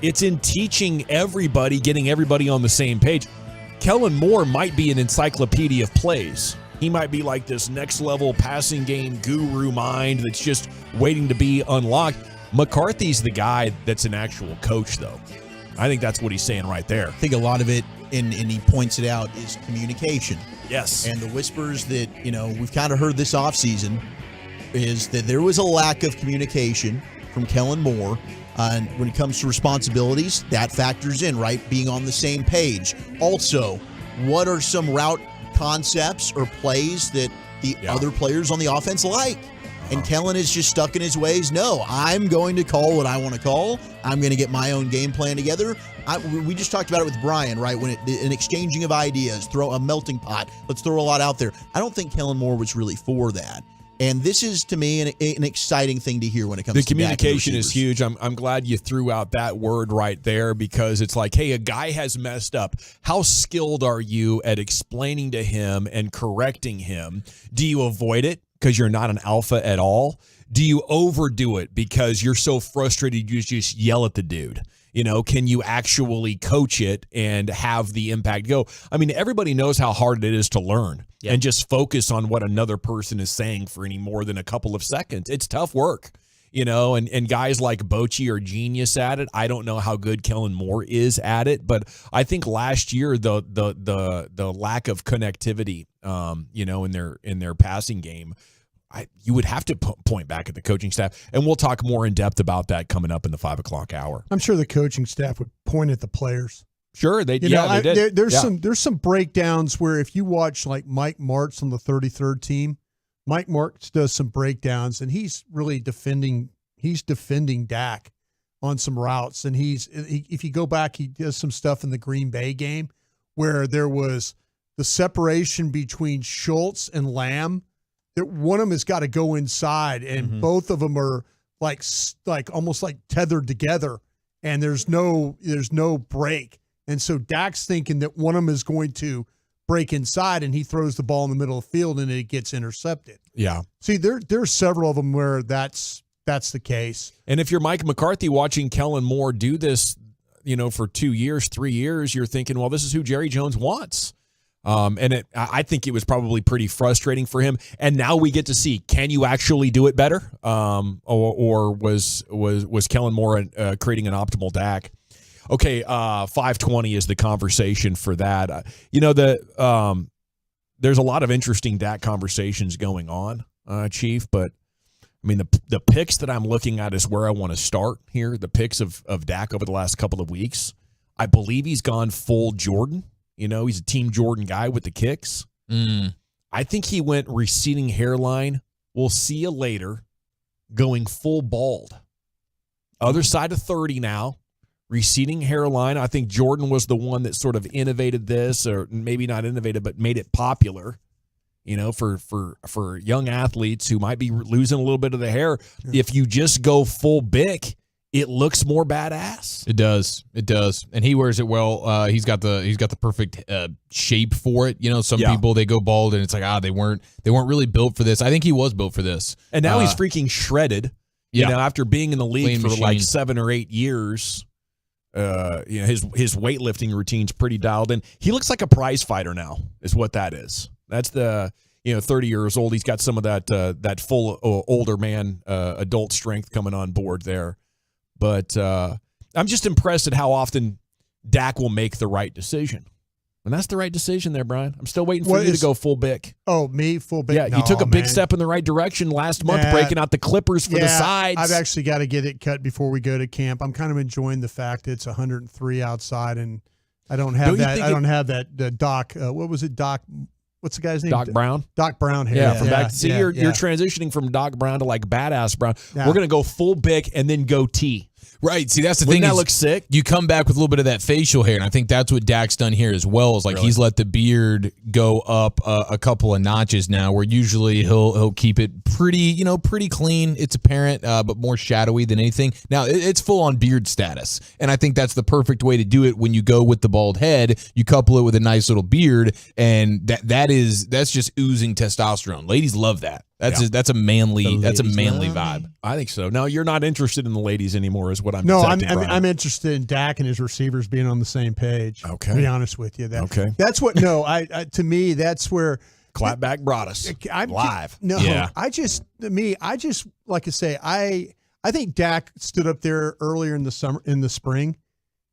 It's in teaching everybody, getting everybody on the same page. Kellen Moore might be an encyclopedia of plays. He might be like this next level passing game guru mind that's just waiting to be unlocked. McCarthy's the guy that's an actual coach, though. I think that's what he's saying right there. I think a lot of it, and he points it out, is communication. Yes. And the whispers that, we've kind of heard this offseason is that there was a lack of communication from Kellen Moore. And when it comes to responsibilities, that factors in, right? Being on the same page. Also, what are some route concepts or plays that the other players on the offense like? And Kellen is just stuck in his ways. No, I'm going to call what I want to call. I'm going to get my own game plan together. We just talked about it with Brian, right? When an exchanging of ideas, throw a melting pot. Let's throw a lot out there. I don't think Kellen Moore was really for that. And this is, to me, an exciting thing to hear when it comes to the communication is huge. I'm glad you threw out that word right there because it's like, hey, a guy has messed up. How skilled are you at explaining to him and correcting him? Do you avoid it because you're not an alpha at all? Do you overdo it because you're so frustrated you just yell at the dude? Can you actually coach it and have the impact go? I mean, everybody knows how hard it is to learn and just focus on what another person is saying for any more than a couple of seconds. It's tough work, and guys like Bochy are genius at it. I don't know how good Kellen Moore is at it, but I think last year the lack of connectivity, in their passing game, you would have to point back at the coaching staff, and we'll talk more in depth about that coming up in the 5 o'clock hour. I'm sure the coaching staff would point at the players. Sure, they did. There's some breakdowns where if you watch like Mike Martz on the 33rd team, Mike Martz does some breakdowns, and he's really defending Dak on some routes, and if you go back, he does some stuff in the Green Bay game where there was the separation between Schultz and Lamb. That one of them has got to go inside, and both of them are like almost like tethered together, and there's no break. And so Dak's thinking that one of them is going to break inside, and he throws the ball in the middle of the field, and it gets intercepted. Yeah. See, there's several of them where that's the case. And if you're Mike McCarthy watching Kellen Moore do this, for 2 years, 3 years, you're thinking, well, this is who Jerry Jones wants. I think it was probably pretty frustrating for him. And now we get to see, can you actually do it better? Or was Kellen Moore creating an optimal Dak? Okay, 5:20 is the conversation for that. There's a lot of interesting Dak conversations going on, Chief. But I mean, the picks that I'm looking at is where I want to start here. The picks of Dak over the last couple of weeks. I believe he's gone full Jordan. He's a Team Jordan guy with the kicks. I think he went receding hairline. We'll see you later. Going full bald. Other side of 30 now. Receding hairline. I think Jordan was the one that sort of innovated this, or maybe not innovated, but made it popular. for young athletes who might be losing a little bit of the hair, if you just go full Bic, it looks more badass. It does. And he wears it well. He's got the perfect shape for it. Some people, they go bald and it's like, they weren't really built for this. I think he was built for this. And now he's freaking shredded. After being in the league Lean for machine. like 7 or 8 years, his weightlifting routine's pretty dialed in. He looks like a prize fighter now, is what that is. That's the 30 years old. He's got some of that full older man adult strength coming on board there. But I'm just impressed at how often Dak will make the right decision. And that's the right decision there, Brian. I'm still waiting for you to go full Bic. Oh, me? Full Bic? Yeah, No, you took a big man. step in the right direction last month, breaking out the clippers for the sides. I've actually got to get it cut before we go to camp. I'm kind of enjoying the fact that it's 103 outside, and I don't have that Doc. What was it, Doc? What's the guy's name? Doc Brown. Doc Brown hair. Yeah, you're transitioning from Doc Brown to like badass Brown. Yeah. We're gonna go full Bic and then go T. Right. See, that's the Wouldn't thing. that look sick? You come back with a little bit of that facial hair, and I think that's what Dak's done here as well. Is like he's let the beard go up a couple of notches now, where usually he'll keep it pretty clean. It's apparent, but more shadowy than anything. Now it's full on beard status, and I think that's the perfect way to do it. When you go with the bald head, you couple it with a nice little beard, and that's just oozing testosterone. Ladies love that. That's a manly vibe. I think so. No, you're not interested in the ladies anymore, is what I'm. No, detecting, I'm interested in Dak and his receivers being on the same page. Okay, to be honest with you, okay, that's what. No, I to me that's where Clapback brought us live. No, yeah. I just like I say, I think Dak stood up there earlier in the spring,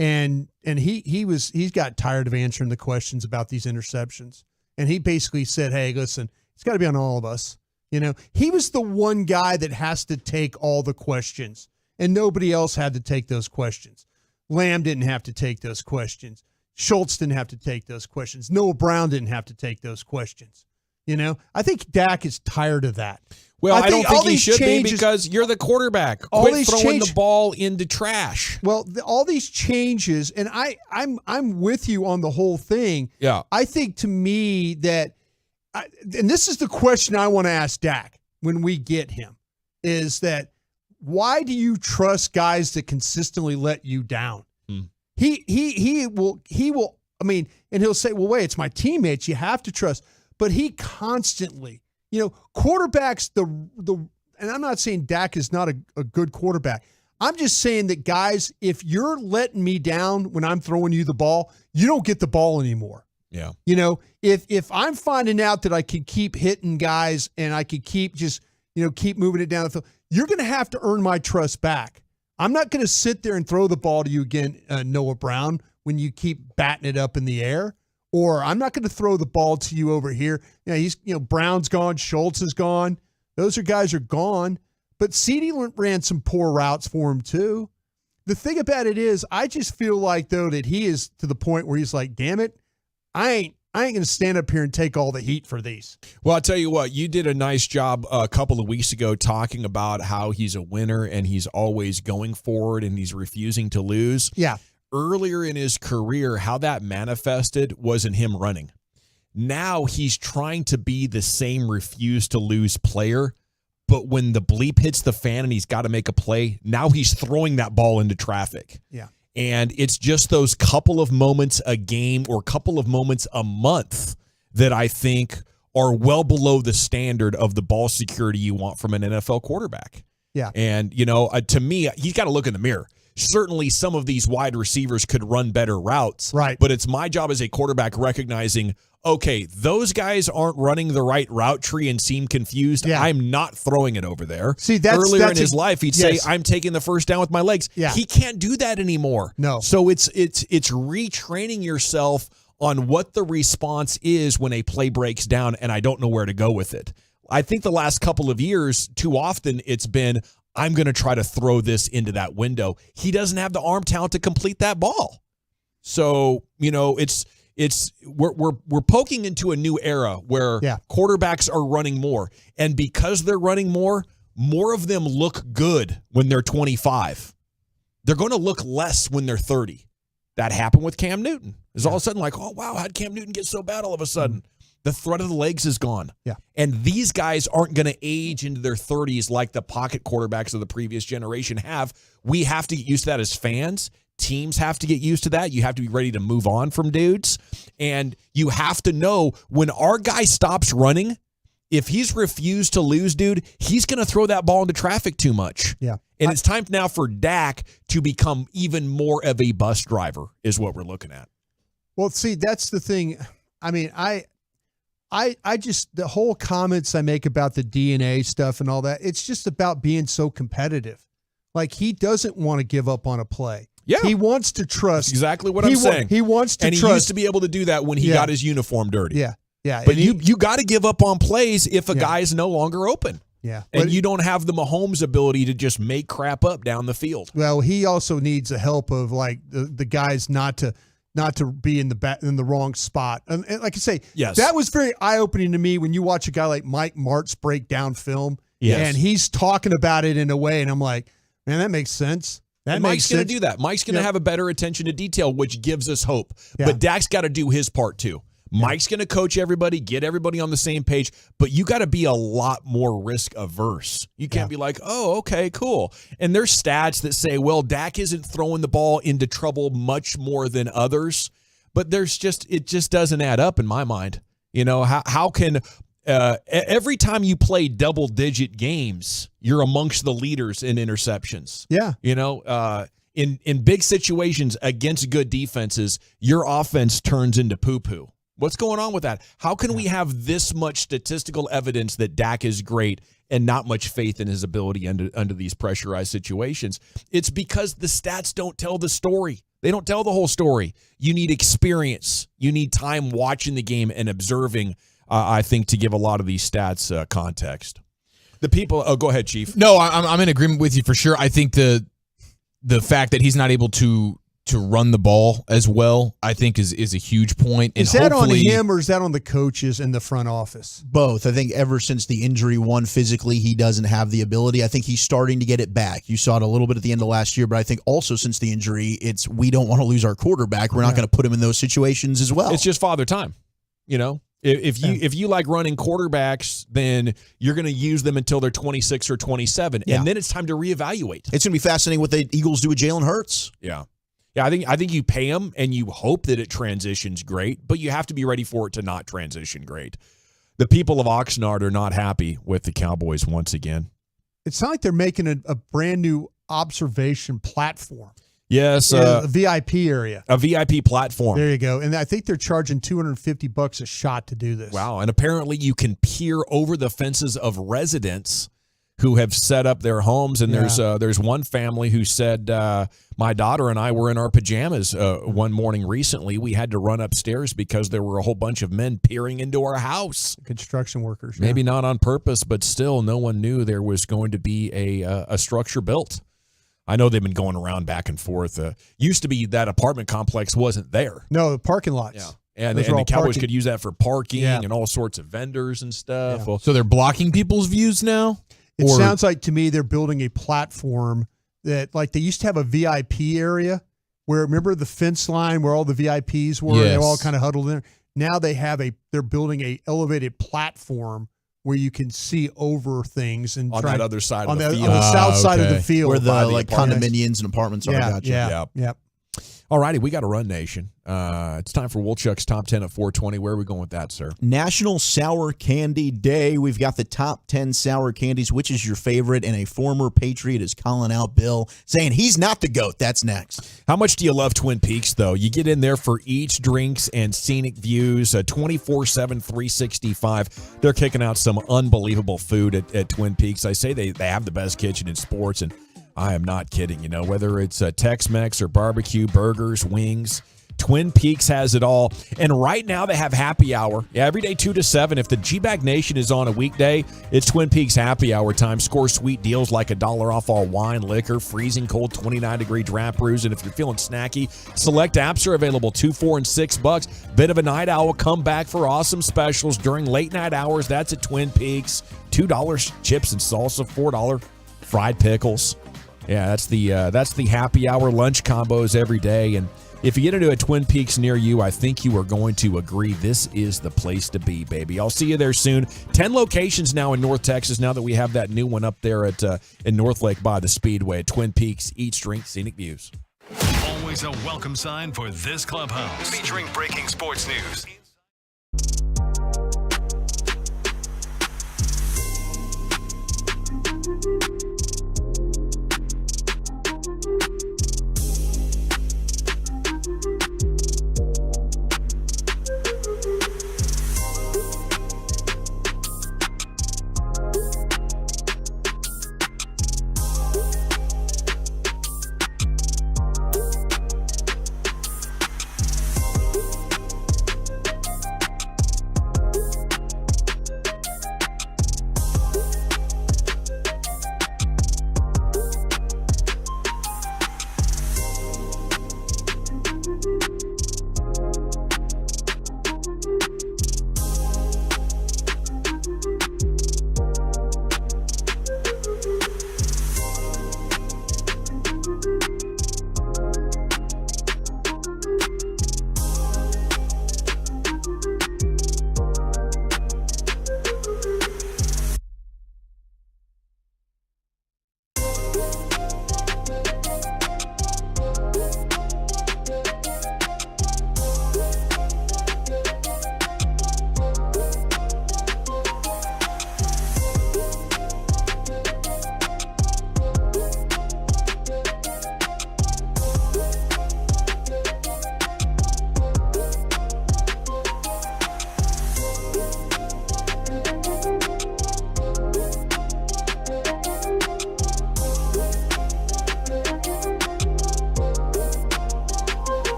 and he's got tired of answering the questions about these interceptions, and he basically said, "Hey, listen, it's got to be on all of us." He was the one guy that has to take all the questions, and nobody else had to take those questions. Lamb didn't have to take those questions. Schultz didn't have to take those questions. Noah Brown didn't have to take those questions. I think Dak is tired of that. Well, I don't think he should be, because you're the quarterback. Quit throwing the ball into trash. Well, all these changes, and I'm with you on the whole thing. Yeah. I think to me that, and this is the question I want to ask Dak when we get him, is that why do you trust guys that consistently let you down? He will. I mean, and he'll say, "Well, wait, it's my teammates. You have to trust." But he constantly, quarterbacks. And I'm not saying Dak is not a good quarterback. I'm just saying that, guys, if you're letting me down when I'm throwing you the ball, you don't get the ball anymore. Yeah. If I'm finding out that I can keep hitting guys and I can keep keep moving it down the field, you're going to have to earn my trust back. I'm not going to sit there and throw the ball to you again, Noah Brown, when you keep batting it up in the air. Or I'm not going to throw the ball to you over here. Brown's gone, Schultz is gone. Those guys are gone. But CeeDee ran some poor routes for him too. The thing about it is, I just feel like, though, that he is to the point where he's like, damn it, I ain't going to stand up here and take all the heat for these. Well, I'll tell you what, you did a nice job a couple of weeks ago talking about how he's a winner and he's always going forward and he's refusing to lose. Yeah. Earlier in his career, how that manifested wasn't him running. Now he's trying to be the same refuse to lose player, but when the bleep hits the fan and he's got to make a play, now he's throwing that ball into traffic. Yeah. And it's just those couple of moments a game or couple of moments a month that I think are well below the standard of the ball security you want from an NFL quarterback. Yeah. And, to me, he's got to look in the mirror. Certainly some of these wide receivers could run better routes. Right. But it's my job as a quarterback recognizing, okay, those guys aren't running the right route tree and seem confused. Yeah. I'm not throwing it over there. See, earlier in his life, he'd say, I'm taking the first down with my legs. Yeah. He can't do that anymore. No. So it's retraining yourself on what the response is when a play breaks down and I don't know where to go with it. I think the last couple of years, too often it's been, I'm going to try to throw this into that window. He doesn't have the arm talent to complete that ball. So, we're poking into a new era where quarterbacks are running more. And because they're running more of them look good when they're 25. They're going to look less when they're 30. That happened with Cam Newton. It's all of a sudden like, oh, wow, how'd Cam Newton get so bad all of a sudden? The threat of the legs is gone. Yeah. And these guys aren't going to age into their 30s like the pocket quarterbacks of the previous generation have. We have to get used to that as fans. Teams have to get used to that. You have to be ready to move on from dudes. And you have to know when our guy stops running, if he's refused to lose, dude, he's going to throw that ball into traffic too much. Yeah. And it's time now for Dak to become even more of a bus driver is what we're looking at. Well, see, that's the thing. I mean, I just, the whole comments I make about the DNA stuff and all that, it's just about being so competitive. Like, he doesn't want to give up on a play. Yeah. He wants to trust. That's exactly what I'm saying. He wants to trust. And he used to be able to do that when he got his uniform dirty. Yeah. Yeah. But you got to give up on plays if a guy is no longer open. Yeah. And you don't have the Mahomes ability to just make crap up down the field. Well, he also needs the help of, like, the guys not to be in the wrong spot. And like I say, yes, that was very eye-opening to me when you watch a guy like Mike Martz break down film. Yes. And he's talking about it in a way, and I'm like, man, that makes sense. Mike's going to do that. Mike's going to have a better attention to detail, which gives us hope. Yeah. But Dak's got to do his part too. Mike's going to coach everybody, get everybody on the same page, but you got to be a lot more risk averse. You can't be like, oh, okay, cool. And there's stats that say, well, Dak isn't throwing the ball into trouble much more than others, but it just doesn't add up in my mind. You know, how can every time you play double-digit games, you're amongst the leaders in interceptions. Yeah. You know, in big situations against good defenses, your offense turns into poo-poo. What's going on with that? How can we have this much statistical evidence that Dak is great and not much faith in his ability under these pressurized situations? It's because the stats don't tell the story. They don't tell the whole story. You need experience. You need time watching the game and observing, I think, to give a lot of these stats context. The people – go ahead, Chief. No, I'm in agreement with you for sure. I think the fact that he's not able to run the ball as well, I think is a huge point. And is that on him or is that on the coaches in the front office? Both. I think ever since the injury, physically he doesn't have the ability. I think he's starting to get it back. You saw it a little bit at the end of last year, but I think also since the injury, we don't want to lose our quarterback. We're not going to put him in those situations as well. It's just father time, you know? If you like running quarterbacks, then you're going to use them until they're 26 or 27, and then it's time to reevaluate. It's going to be fascinating what the Eagles do with Jalen Hurts. Yeah. Yeah, I think you pay him and you hope that it transitions great, but you have to be ready for it to not transition great. The people of Oxnard are not happy with the Cowboys once again. It's not like they're making a brand new observation platform. Yes, a VIP area. A VIP platform. There you go. And I think they're charging $250 a shot to do this. Wow. And apparently you can peer over the fences of residents who have set up their homes. And there's one family who said, my daughter and I were in our pajamas one morning recently. We had to run upstairs because there were a whole bunch of men peering into our house. Construction workers. Maybe not on purpose, but still no one knew there was going to be a structure built. I know they've been going around back and forth. Used to be that apartment complex wasn't there. No, the parking lots. Yeah. And the Cowboys could use that for parking and all sorts of vendors and stuff. Yeah. Well, so they're blocking people's views now? It sounds like to me they're building a platform that, like, they used to have a VIP area where, remember the fence line where all the VIPs were? Yes. They were all kind of huddled in there. Now they're building a elevated platform where you can see over things and on that other side of the field. On the south side of the field. Where the condominiums and apartments are. Yeah. All righty, we got to run, Nation. It's time for Wolchuk's Top 10 at 420. Where are we going with that, sir? National Sour Candy Day. We've got the top 10 sour candies. Which is your favorite? And a former Patriot is calling out Bill, saying he's not the GOAT. That's next. How much do you love Twin Peaks, though? You get in there for eats, drinks, and scenic views, 24/7, 365. They're kicking out some unbelievable food at Twin Peaks. I say they have the best kitchen in sports, and I am not kidding. You know, whether it's Tex-Mex or barbecue, burgers, wings, Twin Peaks has it all. And right now they have happy hour. Yeah, every day 2 to 7. If the G-Bag Nation is on a weekday, it's Twin Peaks happy hour time. Score sweet deals like $1 off all wine, liquor, freezing cold 29-degree draft brews. And if you're feeling snacky, select apps are available $2, $4, and $6. Bit of a night owl. Come back for awesome specials during late night hours. That's at Twin Peaks. $2 chips and salsa, $4 fried pickles. Yeah, that's the happy hour lunch combos every day. And If you get into a Twin Peaks near you, I think you are going to agree this is the place to be, baby. I'll see you there soon. 10 locations now in North Texas now that we have that new one up there at in North Lake by the Speedway. Twin Peaks, Eat, Drink, Scenic Views. Always a welcome sign for this clubhouse. Featuring breaking sports news.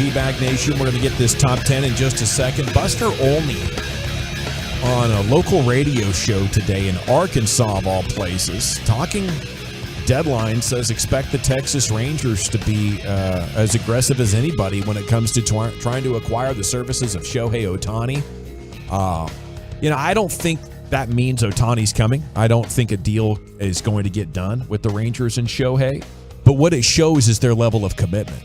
G-Bag Nation. We're going to get this top 10 in just a second. Buster Olney on a local radio show today in Arkansas, of all places, talking deadline, says expect the Texas Rangers to be as aggressive as anybody when it comes to trying to acquire the services of Shohei Ohtani. I don't think that means Ohtani's coming. I don't think a deal is going to get done with the Rangers and Shohei. But what it shows is their level of commitment,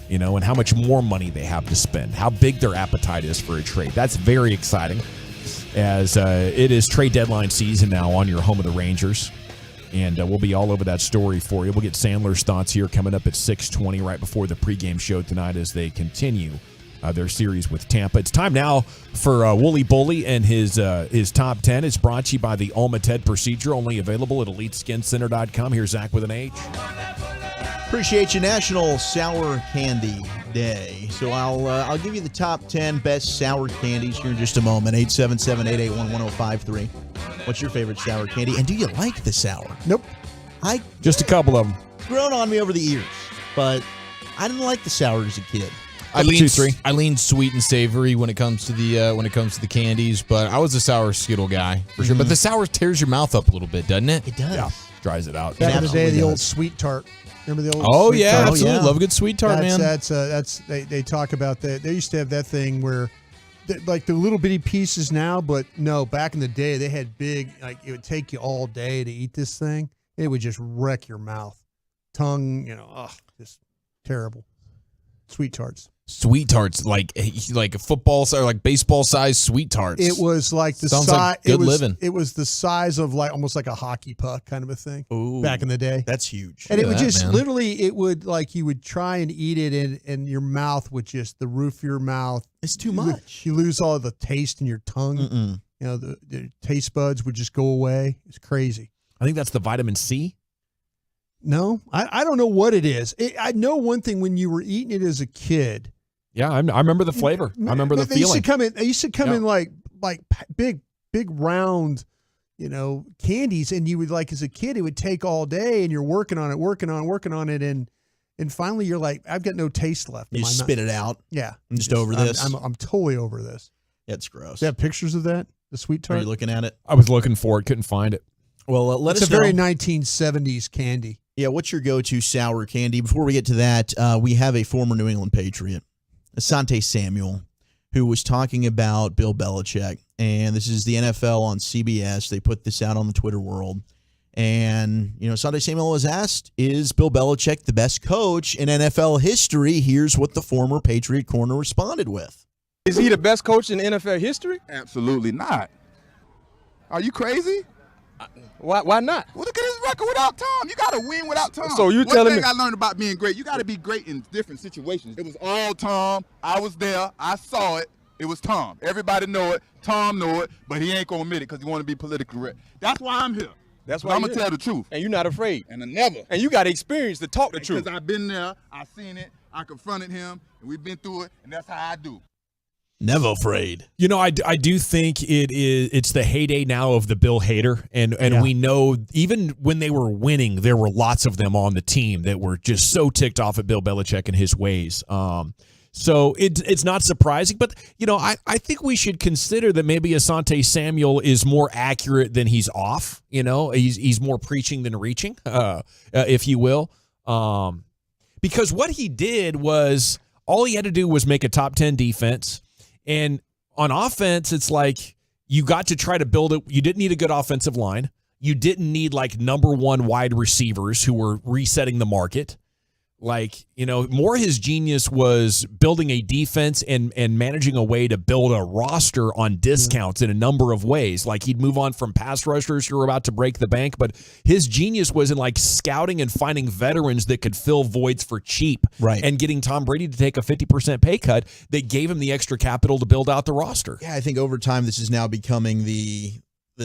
and how much more money they have to spend, how big their appetite is for a trade. That's very exciting, as it is trade deadline season now on your home of the Rangers. And we'll be all over that story for you. We'll get Sandler's thoughts here coming up at 6:20 right before the pregame show tonight as they continue their series with Tampa. It's time now for Wooly Bully and his top 10. It's brought to you by the Olmated procedure, only available at EliteSkinCenter.com. Here's Zach with an H. Appreciate you, National Sour Candy Day. So I'll give you the top 10 best sour candies here in just a moment. 877-881-1053. What's your favorite sour candy? And do you like the sour? Nope. Just a couple of them. Grown on me over the years, but I didn't like the sour as a kid. I lean sweet and savory when it comes to the candies, but I was a sour Skittle guy for sure. But the sour tears your mouth up a little bit, doesn't it? It does. Yeah, dries it out. Back in the day, the old sweet tart. Remember the old? Oh sweet yeah, tart? absolutely. Love a good sweet tart, man. That's they talk about that. They used to have that thing where, like the little bitty pieces now, but no, back in the day they had big. Like it would take you all day to eat this thing. It would just wreck your mouth, tongue. Just terrible. Sweet tarts. Sweet tarts, like a football or like baseball size sweet tarts. It was like the Sounds size. like good living. It was the size of almost like a hockey puck kind of a thing. Ooh, back in the day, that's huge. And it would just literally, it would you would try and eat it, and your mouth would just the roof of your mouth. It's too much. You lose all the taste in your tongue. Mm-mm. The taste buds would just go away. It's crazy. I think that's the vitamin C. No, I don't know what it is. I know one thing: when you were eating it as a kid. Yeah, I remember the flavor. I remember the feeling. They used to come in like big round, candies, and you would as a kid, it would take all day, and you're working on it, and finally you're like, I've got no taste left. You spit it out. Yeah, I'm just over this. I'm totally over this. That's gross. Do you have pictures of that? The sweet tart. Are you looking at it? I was looking for it, couldn't find it. Well, let us know. It's a very 1970s candy. Yeah, what's your go-to sour candy? Before we get to that, we have a former New England Patriot, Asante Samuel, who was talking about Bill Belichick. And this is the NFL on CBS. They put this out on the Twitter world. And, Asante Samuel was asked, is Bill Belichick the best coach in NFL history? Here's what the former Patriot corner responded with. Is he the best coach in NFL history? Absolutely not. Are you crazy? Why not? Well, look at his record without Tom. You got to win without Tom. So you telling me? One thing I learned about being great, you got to be great in different situations. It was all Tom. I was there. I saw it. It was Tom. Everybody know it. Tom know it, but he ain't going to admit it because he want to be politically correct. That's why I'm here. That's why I'm going to tell the truth. And you're not afraid. And I never. And you got experience to talk the truth. Because I've been there. I seen it. I confronted him. And we've been through it. And that's how I do. Never afraid. I do think it's the heyday now of the Bill hater, and we know even when they were winning, there were lots of them on the team that were just so ticked off at Bill Belichick and his ways. So it's not surprising, but I think we should consider that maybe Asante Samuel is more accurate than he's off. He's more preaching than reaching, if you will, because what he did was all he had to do was make a top 10 defense. And on offense, it's like you got to try to build it. You didn't need a good offensive line. You didn't need number one wide receivers who were resetting the market. More his genius was building a defense and managing a way to build a roster on discounts in a number of ways. He'd move on from pass rushers who were about to break the bank, but his genius was in scouting and finding veterans that could fill voids for cheap, right? And getting Tom Brady to take a 50% pay cut that gave him the extra capital to build out the roster. Yeah, I think over time this is now becoming the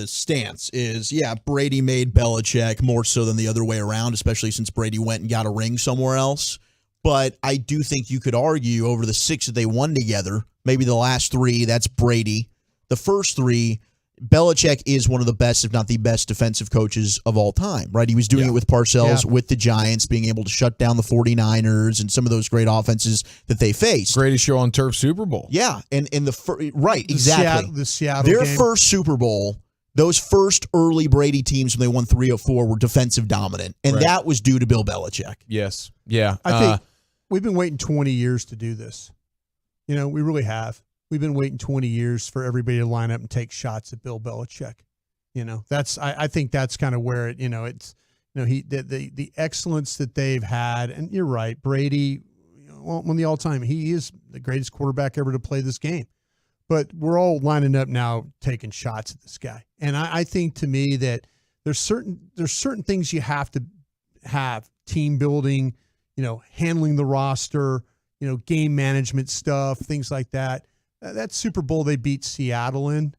stance is, Brady made Belichick more so than the other way around, especially since Brady went and got a ring somewhere else. But I do think you could argue over the 6 that they won together, maybe the last 3, that's Brady. The first 3, Belichick is one of the best, if not the best, defensive coaches of all time, right? He was doing it with Parcells, with the Giants, being able to shut down the 49ers and some of those great offenses that they faced. Greatest show on turf Super Bowl. Yeah, and exactly. The Seattle Their game. first Super Bowl, those first early Brady teams when they won 3-4 were defensive dominant, and that was due to Bill Belichick. Yes. Yeah. I think we've been waiting 20 years to do this. You know, we really have. We've been waiting 20 years for everybody to line up and take shots at Bill Belichick. You know, I think that's kind of where it, it's, the excellence that they've had. And you're right, Brady, won the all-time. He is the greatest quarterback ever to play this game. But we're all lining up now taking shots at this guy. And I think, to me, that there's certain things you have to have: team building, handling the roster, game management stuff, things like that. That Super Bowl they beat Seattle in,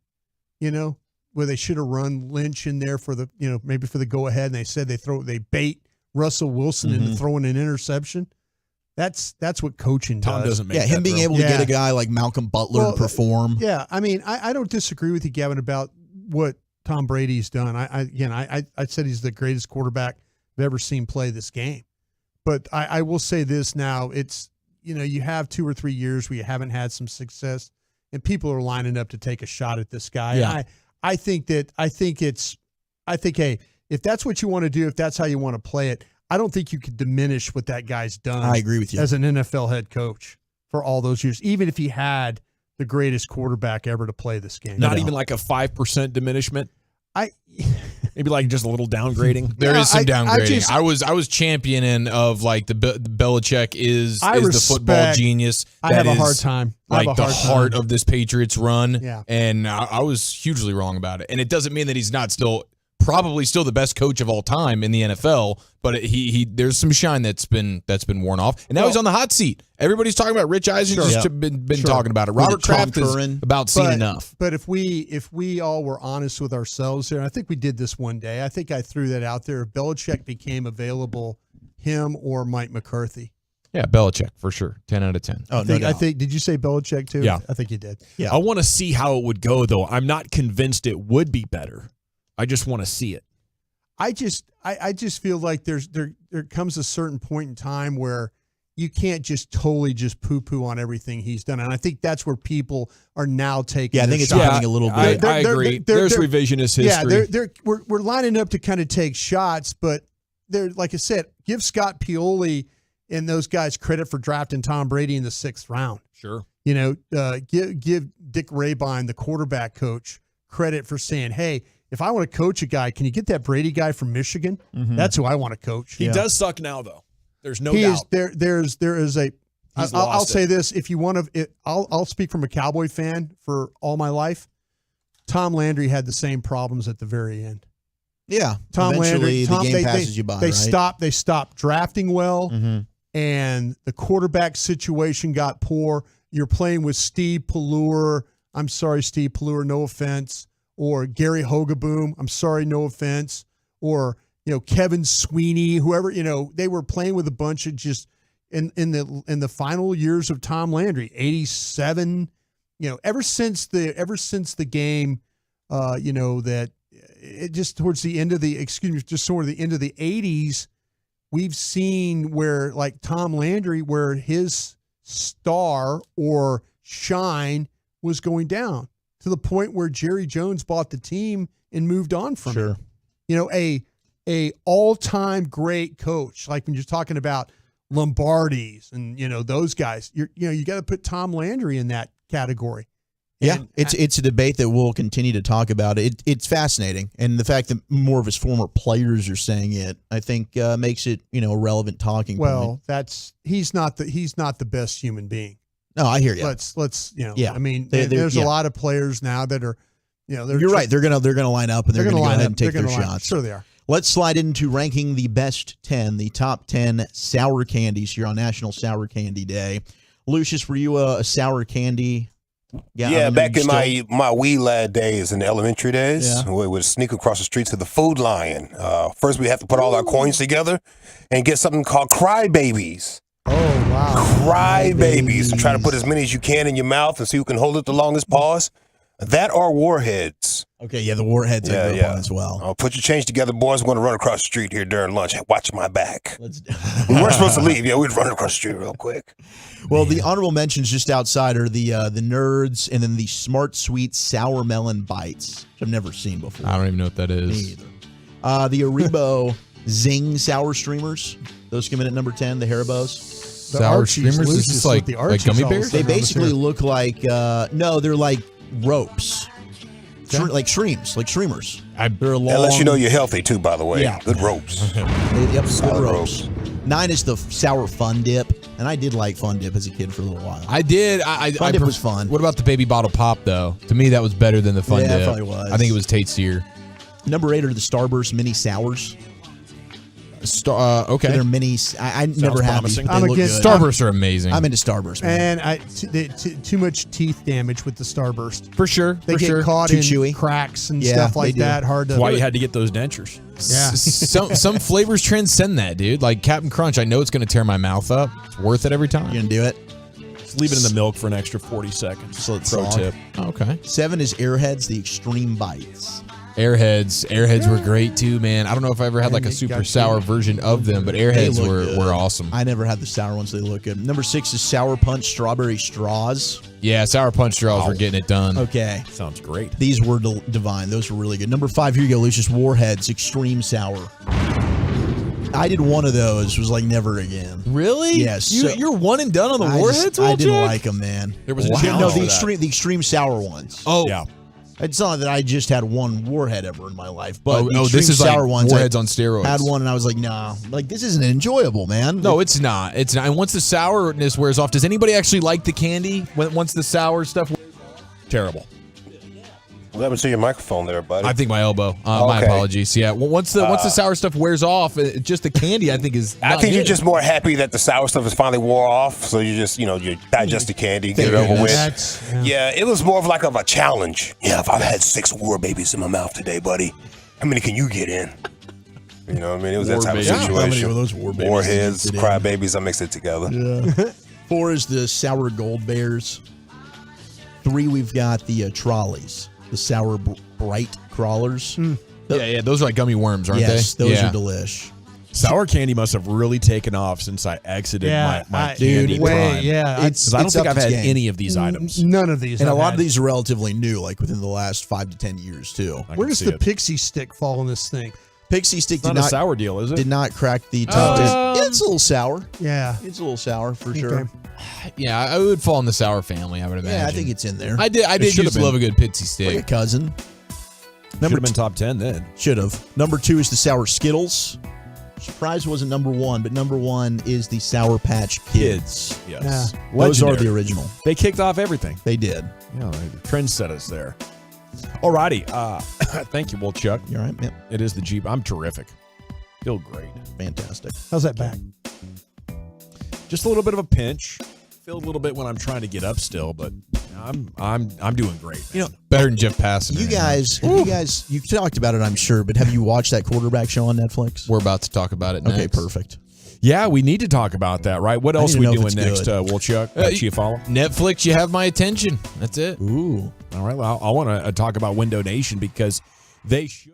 where they should have run Lynch in there for the, maybe for the go ahead, and they said they bait Russell Wilson into throwing an interception. That's what coaching Tom does. doesn't make him being able to get a guy like Malcolm Butler to perform. Yeah, I mean, I don't disagree with you, Gavin, about what Tom Brady's done. I said he's the greatest quarterback I've ever seen play this game. But I will say this now, it's, you have 2 or 3 years where you haven't had some success, and people are lining up to take a shot at this guy. Yeah. And I think, hey, if that's what you want to do, if that's how you want to play it, I don't think you could diminish what that guy's done. I agree with you. As an NFL head coach for all those years, even if he had the greatest quarterback ever to play this game. Not even like a 5% diminishment. Maybe like just a little downgrading. There is some downgrading. I was championing of like the Belichick is the football genius. I have a hard time. Like the heart of this Patriots run. Yeah. And I was hugely wrong about it. And it doesn't mean that he's not probably still the best coach of all time in the NFL, but he there's some shine that's been worn off, and now he's on the hot seat. Everybody's talking about Rich Eisen. Just been talking about it. Robert Kraft is about seen enough. But if we all were honest with ourselves here, and I think we did this one day. I think I threw that out there. If Belichick became available, him or Mike McCarthy. Yeah, Belichick for sure. 10 out of 10. Oh, I think. Did you say Belichick too? Yeah, I think you did. Yeah, I want to see how it would go, though. I'm not convinced it would be better. I just want to see it. I just feel like there comes a certain point in time where you can't just totally just poo-poo on everything he's done. And I think that's where people are now taking. Yeah, I think it's happening a little bit. I agree. There's revisionist history. Yeah, we're lining up to kind of take shots, but they're, like I said, give Scott Pioli and those guys credit for drafting Tom Brady in the 6th round. Sure. Give Dick Rabine, the quarterback coach, credit for saying, hey, if I want to coach a guy, can you get that Brady guy from Michigan? Mm-hmm. That's who I want to coach. He does suck now, though. There's no doubt. There is a. I'll say this: if you want to, I'll speak from a Cowboy fan for all my life. Tom Landry had the same problems at the very end. Yeah, Tom eventually Landry. The game passes you by. They right? They stopped drafting well, and the quarterback situation got poor. You're playing with Steve Pellure. I'm sorry, Steve Pellure. No offense. Or Gary Hogaboom, I'm sorry, no offense, or Kevin Sweeney, whoever, they were playing with a bunch of just in the final years of Tom Landry, 87, ever since the game, that it just towards the end of the end of the 80s, we've seen where like Tom Landry, where his star or shine was going down. To the point where Jerry Jones bought the team and moved on from it. A all-time great coach, like when you're talking about Lombardi's and those guys, you got to put Tom Landry in that category. Yeah, it's a debate that we'll continue to talk about. It's fascinating, and the fact that more of his former players are saying it, I think, makes it a relevant talking point. Well, he's not the best human being. No, I hear you. Let's Yeah. I mean, there's a lot of players now that are, you're right. They're gonna line up and they're gonna go ahead and take their shots. Sure, they are. Let's slide into ranking the best 10, the top 10 sour candies here on National Sour Candy Day. Lucius, were you a sour candy? Yeah, back in my wee lad days, in the elementary days, we would sneak across the street to the Food Lion. First, we have to put all our coins together and get something called Crybabies. Oh, wow. Crybabies. So try to put as many as you can in your mouth and see who can hold it the longest pause. That or Warheads. Okay, yeah, the Warheads I grew up on as well. Oh, put your change together, boys. We're going to run across the street here during lunch. Watch my back. We weren't supposed to leave. Yeah, we'd run across the street real quick. Well, the honorable mentions just outside are the Nerds and then the Smart Sweet Sour Melon Bites, which I've never seen before. I don't even know what that is. Me either. The Haribo Zing Sour Streamers. Those come in at number 10, the Haribos. Sour streamers? Is this like gummy bears? They basically look like, no, they're like ropes. Like streams, like streamers. They're long. Unless you know you're healthy too, by the way. Yeah. Good ropes. Yep, Solid good ropes. 9 is the Sour Fun Dip, and I did like Fun Dip as a kid for a little while. I did. Fun Dip was fun. What about the baby bottle pop, though? To me, that was better than the Fun Dip. Yeah, it probably was. I think it was tastier. Number 8 are the Starburst Mini Sours. Okay. They're minis. I never had these. I'm against Starbursts are amazing. I'm into Starburst, man. And too much teeth damage with the Starburst. For sure. They get caught Too in chewy. cracks and stuff like that. Hard to. That's why you had to get those dentures. Yeah. Some flavors transcend that, dude. Like Captain Crunch, I know it's going to tear my mouth up. It's worth it every time. You gonna do it? Just leave it in the milk for an extra 40 seconds. So it's Pro tip. Okay. 7 is Airheads, the Extreme Bites. Airheads were great too, man. I don't know if I ever had like a super sour version of them, but Airheads were awesome. I never had the sour ones. They look good. Number 6 is Sour Punch Strawberry Straws. Yeah, Sour Punch straws were getting it done. Okay. Sounds great. These were divine. Those were really good. Number 5, here you go, Lucius. Warheads Extreme Sour. I did one of those. Was like never again. Really? Yes. You're one and done on the Warheads. I didn't like them, man. There was a challenge. No, the extreme sour ones. Oh, yeah. It's not that I just had one Warhead ever in my life, but this is sour like ones, Warheads on steroids. Had one and I was like, nah, like this isn't enjoyable, man. No, it's not. It's not. And once the sourness wears off, does anybody actually like the candy? Once the sour stuff, terrible. What happened to your microphone there, buddy? I think my elbow. My apologies. Yeah. Well, once the sour stuff wears off, just the candy, I think is. I think you're just more happy that the sour stuff is finally wore off. So you just, you digest the candy, get it over with. Yeah, it was more of like a challenge. Yeah, if I've had 6 war babies in my mouth today, buddy, how many can you get in? You know what I mean? It was that type of situation. How many of those war babies? Warheads, cry babies. I mixed it together. Yeah. 4 is the Sour Gold Bears. 3, we've got the Trolleys. The Sour Bright Crawlers. Yeah, those are like gummy worms, aren't they? Yes, those are delish. Sour candy must have really taken off since I exited my candy prime. Yeah, because I don't think I've had any of these items. None of these. And a lot of these are relatively new, like within the last 5 to 10 years, too. Where does the Pixie Stick fall in this thing? Pixie Stick did not a sour deal, is it? Did not crack the top 10. It's a little sour. Yeah. It's a little sour for sure. Yeah, I would fall in the sour family, I would imagine. Yeah, I think it's in there. I did used to love a good Pitsy Stick. Like a cousin. Should have been top 10 then. Should have. Number 2 is the Sour Skittles. Surprise wasn't number 1, but number 1 is the Sour Patch Kids. Yes. Yeah. Those are the original. They kicked off everything. They did. Yeah, trendsetters there. Alrighty. Thank you, Chuck. You all right? Yep. It is the Jeep. I'm terrific. Feel great. Fantastic. How's that back? Just a little bit of a pinch. Feel a little bit when I'm trying to get up still, but I'm doing great. Better than Jeff Passan. You guys, you've talked about it, I'm sure, but have you watched that quarterback show on Netflix? We're about to talk about it next. Okay, perfect. Yeah, we need to talk about that, right? What else are we doing next, Wolchuk? Chiafalo? Netflix, you have my attention. That's it. Ooh. All right, well, I want to talk about Window Nation because they should.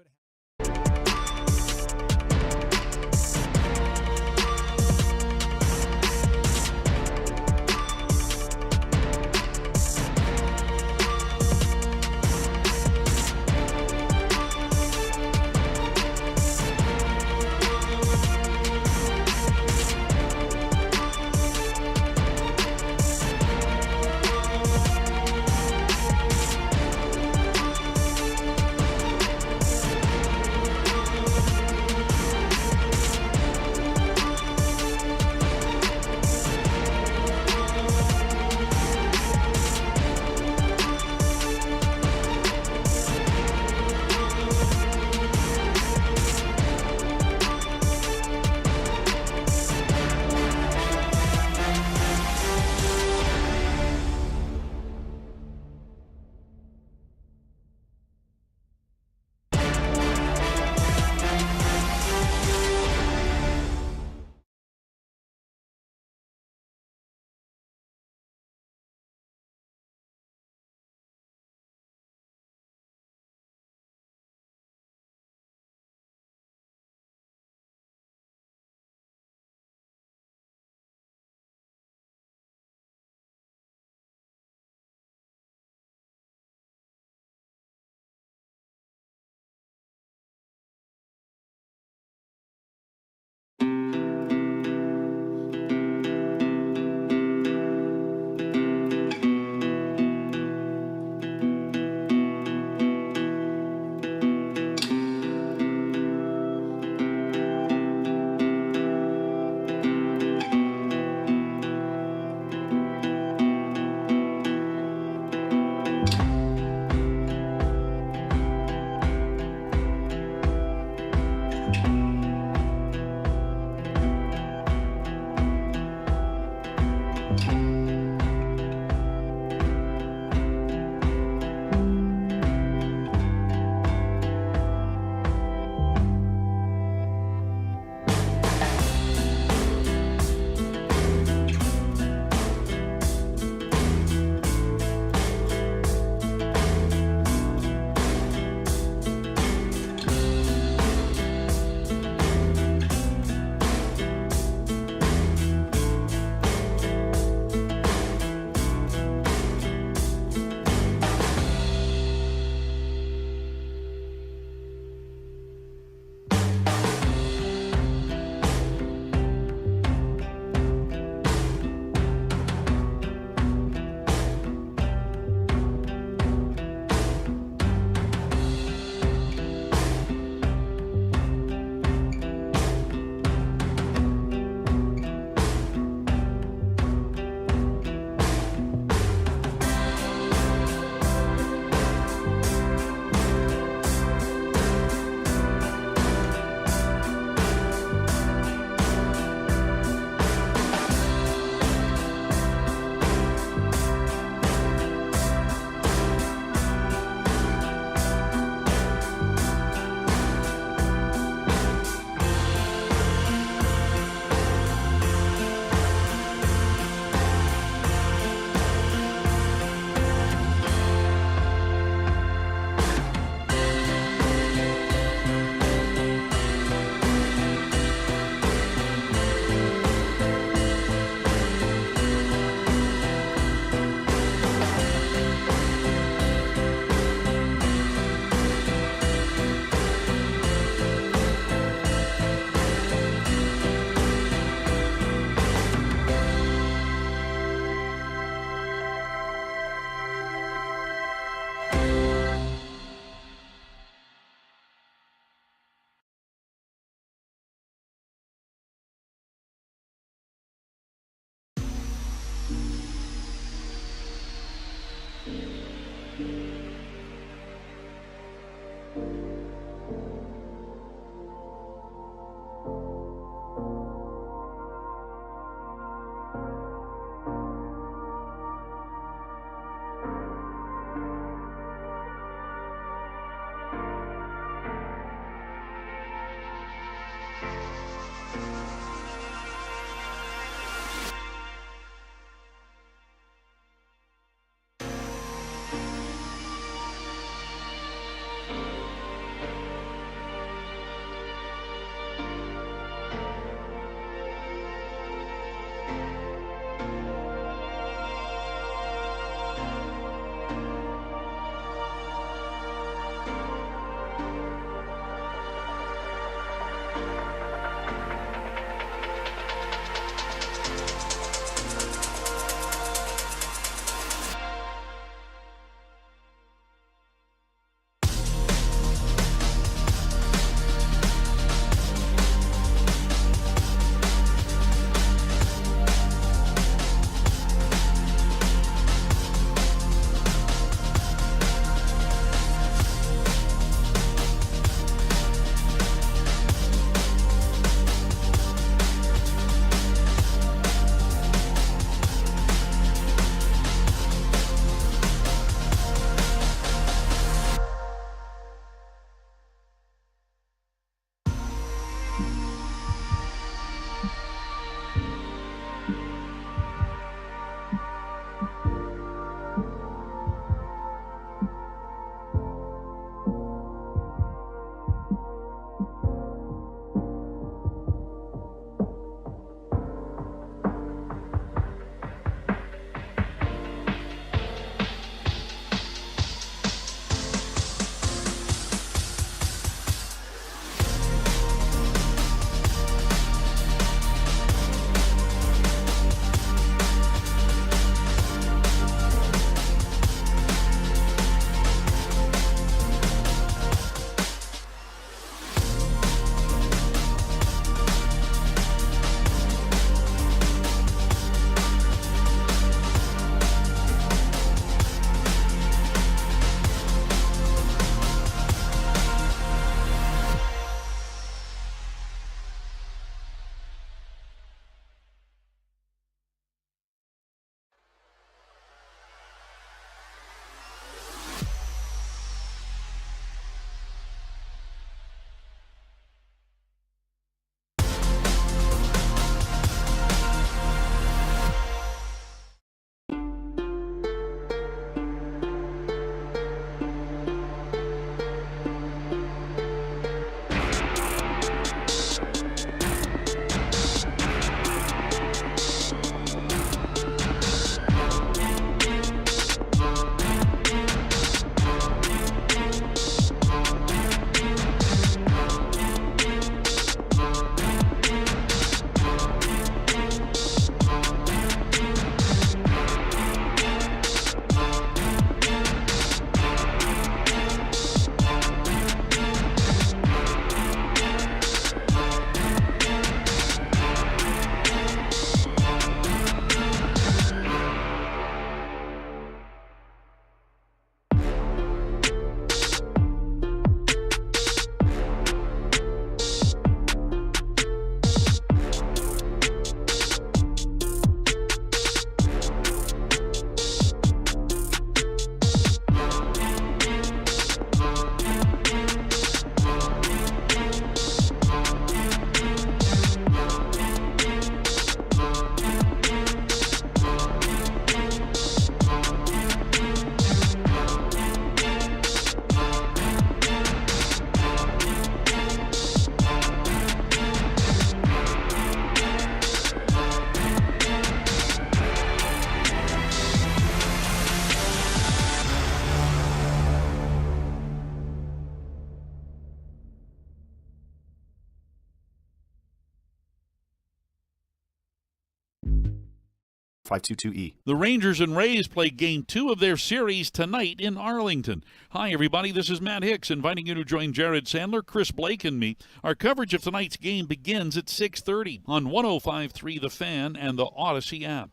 522E. The Rangers and Rays play Game 2 of their series tonight in Arlington. Hi, everybody. This is Matt Hicks inviting you to join Jared Sandler, Chris Blake, and me. Our coverage of tonight's game begins at 6:30 on 105.3 The Fan and the Odyssey app.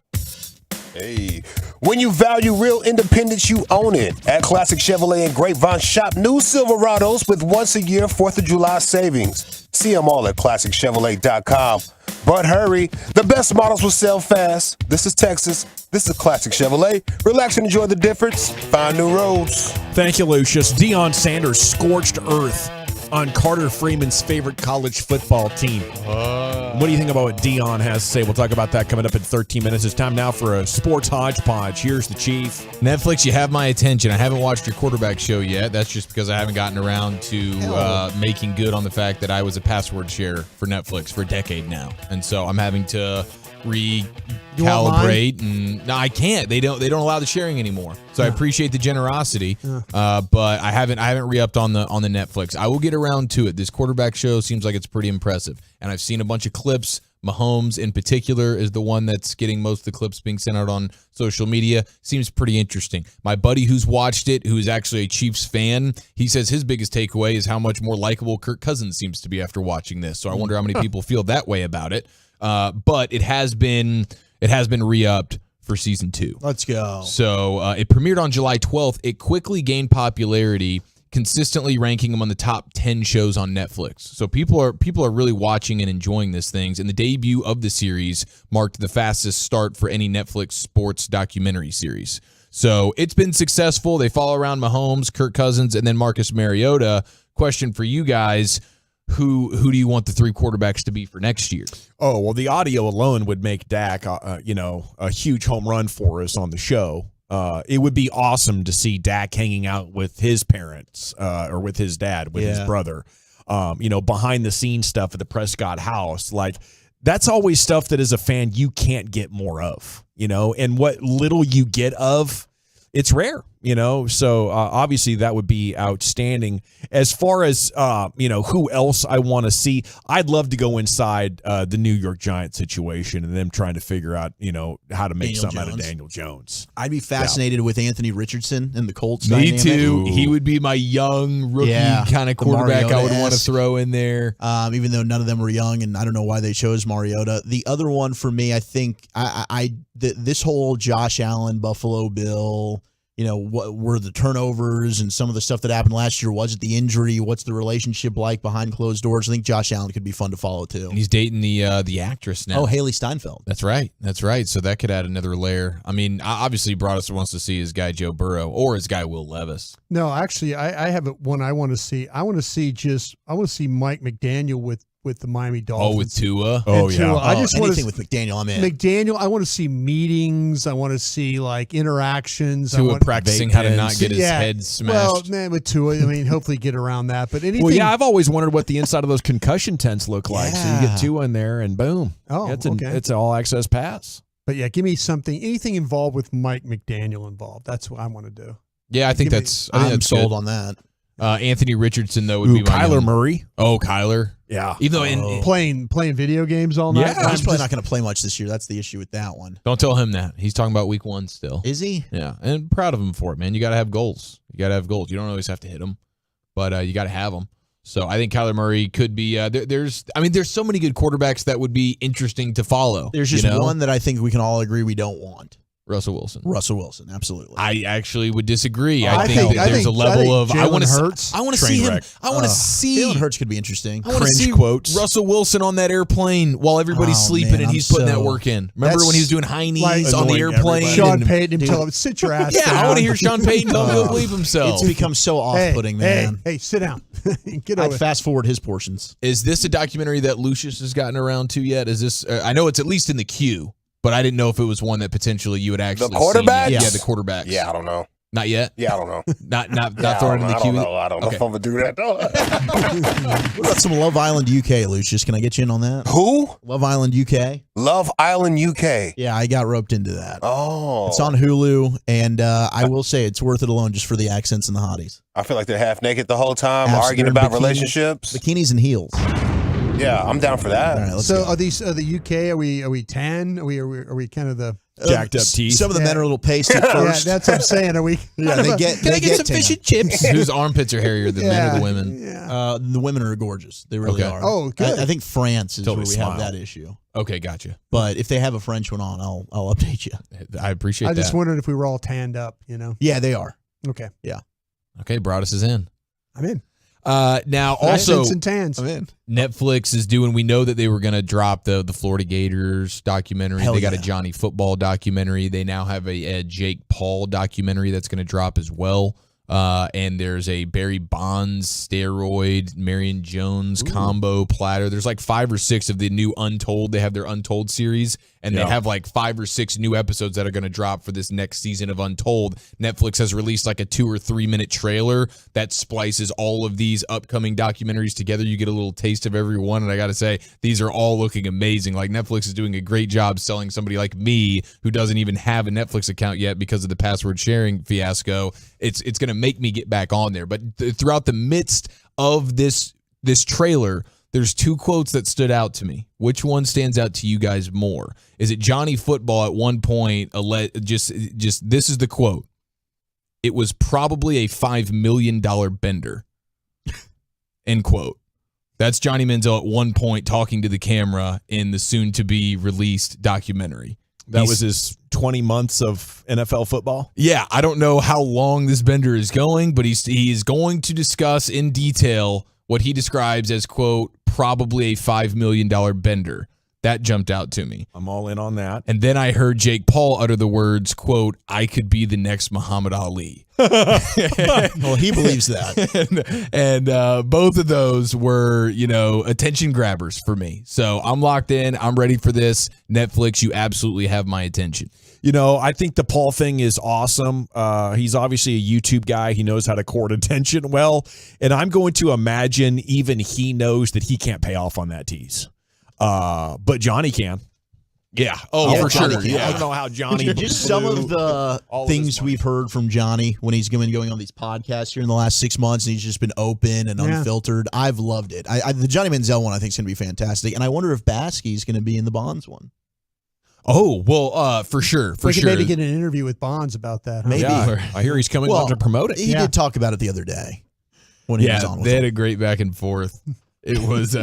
Hey, when you value real independence, you own it. At Classic Chevrolet and Grapevine, shop new Silverados with once-a-year 4th of July savings. See them all at ClassicChevrolet.com. But hurry, the best models will sell fast. This is Texas. This is Classic Chevrolet. Relax and enjoy the difference. Find new roads. Thank you, Lucius. Deion Sanders scorched earth on Carter Freeman's favorite college football team. What do you think about what Deion has to say? We'll talk about that coming up in 13 minutes. It's time now for a sports hodgepodge. Here's the Chief. Netflix, you have my attention. I haven't watched your quarterback show yet. That's just because I haven't gotten around to making good on the fact that I was a password share for Netflix for a decade now. And so I'm having to recalibrate, and no, I can't. They don't allow the sharing anymore. So I appreciate the generosity, but I haven't re-upped on the Netflix. I will get around to it. This quarterback show seems like it's pretty impressive, and I've seen a bunch of clips. Mahomes in particular is the one that's getting most of the clips being sent out on social media. Seems pretty interesting. My buddy who's watched it, who's actually a Chiefs fan, he says his biggest takeaway is how much more likable Kirk Cousins seems to be after watching this. So I wonder how many people feel that way about it. But it has been re-upped for season 2. Let's go. So it premiered on July 12th. It quickly gained popularity, consistently ranking among the top 10 shows on Netflix. So people are really watching and enjoying these things. And the debut of the series marked the fastest start for any Netflix sports documentary series. So it's been successful. They follow around Mahomes, Kirk Cousins, and then Marcus Mariota. Question for you guys. Who do you want the 3 quarterbacks to be for next year? Oh, well, the audio alone would make Dak, a huge home run for us on the show. It would be awesome to see Dak hanging out with his parents or with his dad, with his brother, behind the scenes stuff at the Prescott house. Like, that's always stuff that as a fan you can't get more of, and what little you get of, it's rare, so obviously that would be outstanding. As far as, who else I want to see, I'd love to go inside the New York Giants situation and them trying to figure out, how to make something out of Daniel Jones. I'd be fascinated with Anthony Richardson and the Colts. Me dynamic. too. He would be my young rookie kind of quarterback I would want to throw in there. Even though none of them were young, and I don't know why they chose Mariota. The other one for me, I think, this whole Josh Allen, Buffalo Bill, what were the turnovers and some of the stuff that happened last year? Was it the injury? What's the relationship like behind closed doors? I think Josh Allen could be fun to follow too. And he's dating the actress now. Oh, Haley Steinfeld. That's right. So that could add another layer. I mean, obviously Broadus wants to see his guy Joe Burrow or his guy Will Levis. No, actually, I have one I want to see. I want to see Mike McDaniel with the Miami Dolphins. Oh, with Tua? Oh, yeah. Tua. I just anything with McDaniel, I'm in. McDaniel, I want to see meetings. I want to see, interactions. Tua practicing how to not get his head smashed. Well, man, with Tua, hopefully get around that. But anything. Well, yeah, I've always wondered what the inside of those concussion tents look like. So you get Tua in there, and boom. Oh, it's okay. an all-access pass. But, yeah, give me anything involved with Mike McDaniel involved. That's what I want to do. Yeah, I think that's sold on that. Anthony Richardson, though, would be my Kyler Murray. Oh, Kyler. Yeah. Even though playing video games all night. Yeah, he's probably not going to play much this year. That's the issue with that one. Don't tell him that. He's talking about week 1 still. Is he? Yeah, and proud of him for it, man. You got to have goals. You don't always have to hit them, but you got to have them. So I think Kyler Murray could be. There's so many good quarterbacks that would be interesting to follow. There's just one that I think we can all agree we don't want. Russell Wilson, absolutely. I actually would disagree. I think there's a level of I want to see him. I want to see Jalen Hurts could be interesting. I want to see quotes. Russell Wilson on that airplane while everybody's sleeping and he's putting that work in. Remember when he was doing high knees on the airplane? Sean Payton tell him, sit your ass down. Yeah, I want to hear Sean Payton tell him to believe himself. It's become so off-putting, man. Hey, sit down. Get over I'd fast forward his portions. Is this a documentary that Lucius has gotten around to yet? Is this? I know it's at least in the queue. But I didn't know if it was one that potentially you would actually the quarterbacks? see. Yeah, the quarterbacks. Yeah, I don't know. Not yet? Yeah, I don't know. Not throwing in the queue? I don't know if I'm going to do that. What about some Love Island UK, Lucius? Can I get you in on that? Who? Love Island UK. Love Island UK. Yeah, I got roped into that. Oh. It's on Hulu, and I will say it's worth it alone just for the accents and the hotties. I feel like they're half naked the whole time, arguing about relationships. Bikinis and heels. Yeah, I'm down for that. All right, so are the UK? Are we tan? Are we kind of the? jacked up teeth. Some of the men are a little pasty at first. Yeah, that's what I'm saying. Are we? Yeah, they get. Can I get some fish and chips? Whose armpits are hairier, the men or the women? Yeah. The women are gorgeous. They really are. Oh, good. I think France is Totally where we smile. have that issue. Okay, gotcha. But if they have a French one on, I'll update you. I appreciate I that. just wondered if we were all tanned up. Yeah, they are. Okay. Yeah. Okay, Broadus is in. I'm in. Now, also, Vincent Tans. I'm in. Netflix is doing, we know that they were going to drop the Florida Gators documentary. Hell They got yeah. a Johnny Football documentary. They now have a Jake Paul documentary that's going to drop as well. And there's a Barry Bonds steroid, Marion Jones combo platter. There's like 5 or 6 of the new Untold. They have their Untold series, and they have like 5 or 6 new episodes that are going to drop for this next season of Untold. Netflix has released like a 2 or 3 minute trailer that splices all of these upcoming documentaries together. You get a little taste of every one, and I got to say, these are all looking amazing. Like, Netflix is doing a great job selling somebody like me who doesn't even have a Netflix account yet because of the password sharing fiasco. It's going to make me get back on there. But throughout the midst of this trailer, there's 2 quotes that stood out to me. Which one stands out to you guys more? Is it Johnny Football at one point? Just this is the quote. It was probably a $5 million bender. End quote. That's Johnny Manziel at one point talking to the camera in the soon-to-be released documentary. That was his 20 months of NFL football. Yeah, I don't know how long this bender is going, but he is going to discuss in detail what he describes as, quote, probably a $5 million bender. That jumped out to me. I'm all in on that. And then I heard Jake Paul utter the words, quote, I could be the next Muhammad Ali. Well, he believes that. and both of those were, attention grabbers for me. So I'm locked in. I'm ready for this. Netflix, you absolutely have my attention. I think the Paul thing is awesome. He's obviously a YouTube guy. He knows how to court attention well. And I'm going to imagine even he knows that he can't pay off on that tease. But Johnny can. Yeah. Oh, for sure. Yeah. I don't know how Johnny just some of the things we've heard from Johnny when he's been going on these podcasts here in the last 6 months, and he's just been open and unfiltered. I've loved it. The Johnny Manziel one I think is going to be fantastic, and I wonder if Baskey's going to be in the Bonds one. Oh, well, for sure. We could maybe get an interview with Bonds about that. Huh? Maybe. Yeah, I hear he's coming on to promote it. He did talk about it the other day when he was on with they had him. a great back and forth. It was,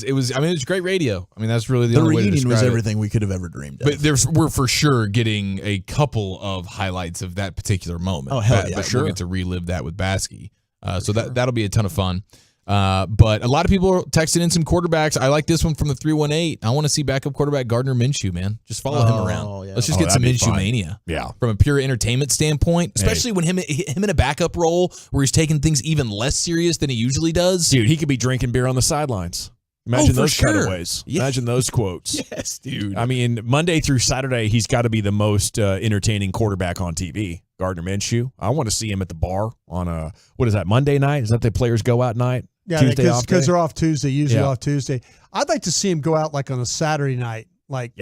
it was great radio. I mean, that's really the only way to reunion was describe everything we could have ever dreamed of. But we're for sure getting a couple of highlights of that particular moment. Oh, hell yeah. But sure. We'll get to relive that with Baskey. So that'll be a ton of fun. But a lot of people are texting in some quarterbacks. I like this one from the 318. I want to see backup quarterback Gardner Minshew, man. Just follow him around. Yeah. Let's just get some Minshew mania. Yeah. From a pure entertainment standpoint, especially when him in a backup role where he's taking things even less serious than he usually does. Dude, he could be drinking beer on the sidelines. Imagine those cutaways. Yeah. Imagine those quotes. Yes, dude. I mean, Monday through Saturday, he's got to be the most entertaining quarterback on TV. Gardner Minshew. I want to see him at the bar on what is that, Monday night? Is that the players go out night? Yeah, Tuesday off because day? they're off Tuesday, usually off Tuesday. I'd like to see him go out like on a Saturday night, like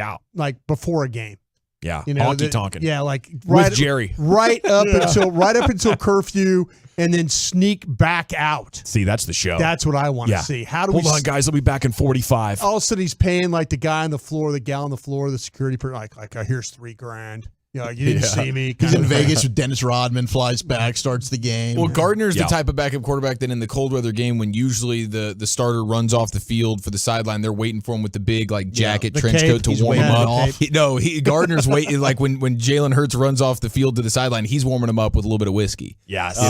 before a game. Yeah, honky tonkin'. Yeah, like with Jerry, right up until curfew, and then sneak back out. See, that's the show. That's what I want to see. How do Hold on, guys? I'll be back in 45. All of a sudden, he's paying like the guy on the floor, the gal on the floor, the security person, like here's $3,000. You didn't see me. He's in Vegas with Dennis Rodman, flies back, starts the game. Well, Gardner's the type of backup quarterback that in the cold weather game, when usually the starter runs off the field for the sideline, they're waiting for him with the big jacket, the trench cape. coat to He's warm him waiting up. Gardner's waiting like when Jalen Hurts runs off the field to the sideline, he's warming him up with a little bit of whiskey. Yes.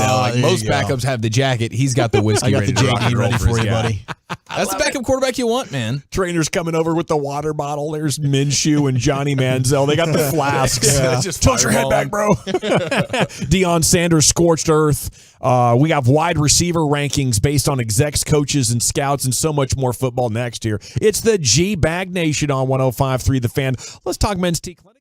Most backups have the jacket. He's got the whiskey. I got the JD ready for you, guy. buddy. That's the backup quarterback you want, man. Trainer's coming over with the water bottle. There's Minshew and Johnny Manziel. They got the flasks. Just tilt your head back, bro. Deion Sanders, scorched earth. We have wide receiver rankings based on execs, coaches, and scouts, and so much more football next year. It's the G-Bag Nation on 105.3 The Fan. Let's talk men's T Clinic.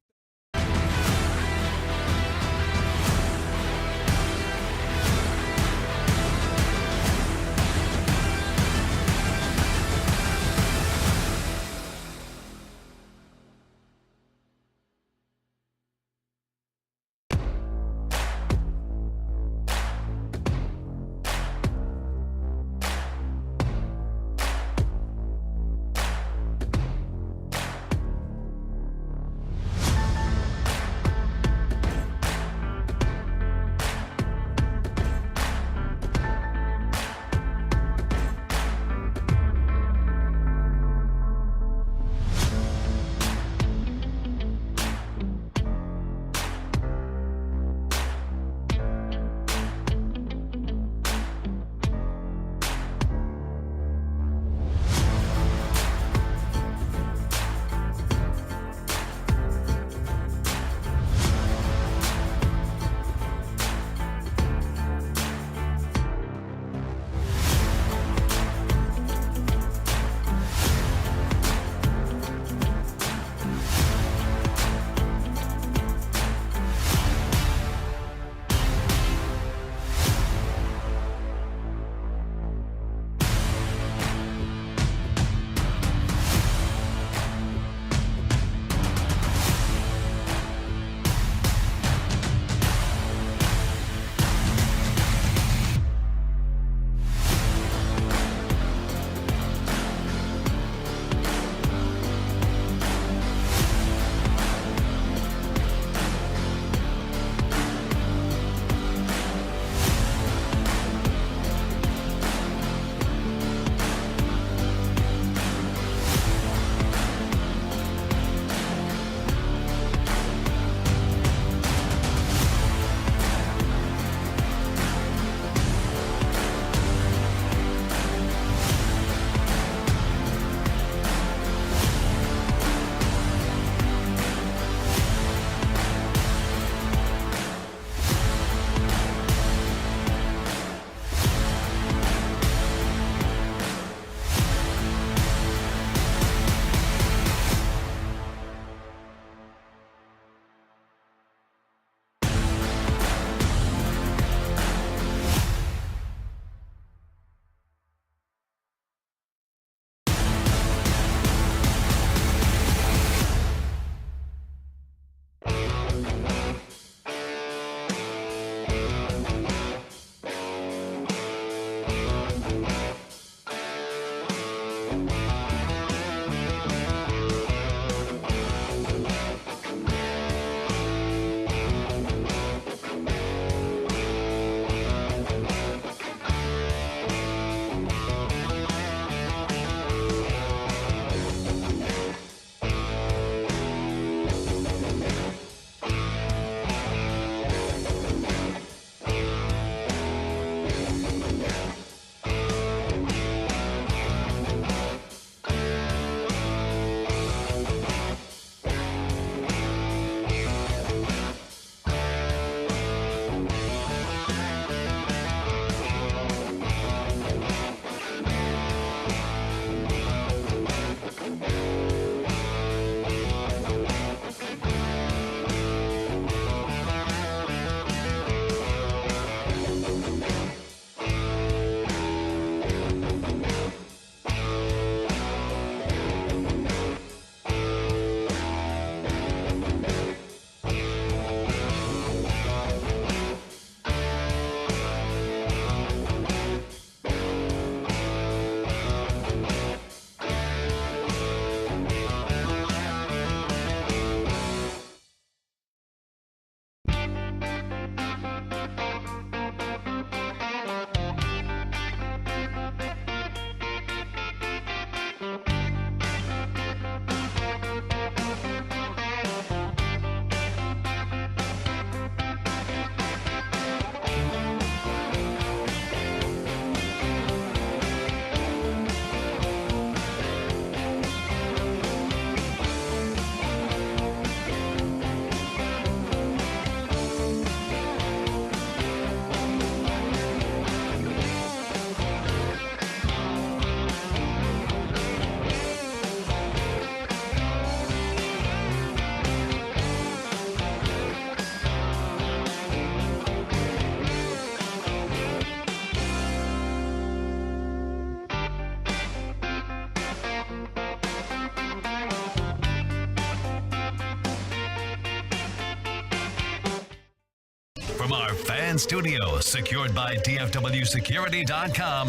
From our fan studio, secured by DFWsecurity.com,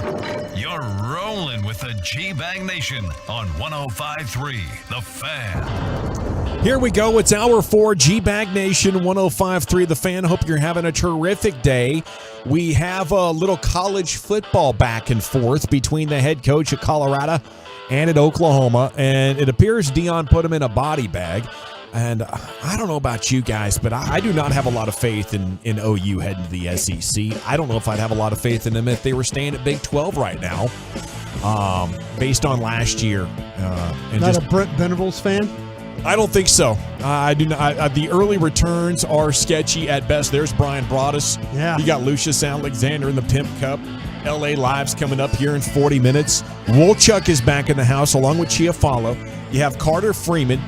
you're rolling with the G-Bang Nation on 105.3 The Fan. Here we go. It's hour 4, G-Bag Nation, 105.3 The Fan. Hope you're having a terrific day. We have a little college football back and forth between the head coach at Colorado and at Oklahoma, and it appears Deion put him in a body bag. And I don't know about you guys, but I do not have a lot of faith in OU heading to the SEC. I don't know if I'd have a lot of faith in them if they were staying at Big 12 right now, based on last year. Not a Brent Venables fan? I don't think so. I do not. The early returns are sketchy at best. There's Brian Broaddus. Yeah. You got Lucius Alexander in the Pimp Cup. LA Live's coming up here in 40 minutes. Wolchuk is back in the house along with Chiafalo. You have Carter Freeman,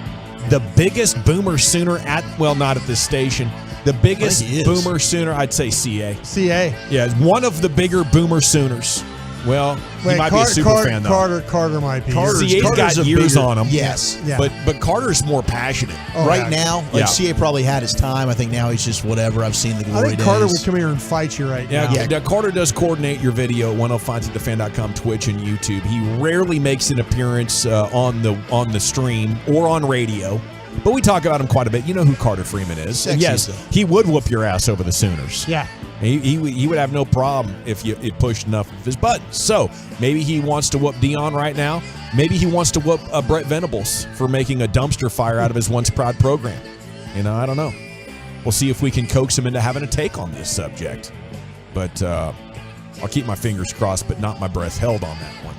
the biggest boomer Sooner not at this station. The biggest boomer Sooner, I'd say CA. CA. Yeah, one of the bigger boomer Sooners. Well, he might be a super fan, though. Carter might be. CA's got years on him. Yes. Yeah. But Carter's more passionate. Right now, CA probably had his time. I think now he's just whatever. I've seen the glory I think Carter would come here and fight you right now. Yeah, Carter does coordinate your video at 105thefan.com, Twitch, and YouTube. He rarely makes an appearance on the stream or on radio. But we talk about him quite a bit. You know who Carter Freeman is. And yes, he would whoop your ass over the Sooners. Yeah. He would have no problem if you pushed enough of his buttons. So maybe he wants to whoop Deion right now. Maybe he wants to whoop Brett Venables for making a dumpster fire out of his once proud program. I don't know. We'll see if we can coax him into having a take on this subject. But I'll keep my fingers crossed, but not my breath held on that one.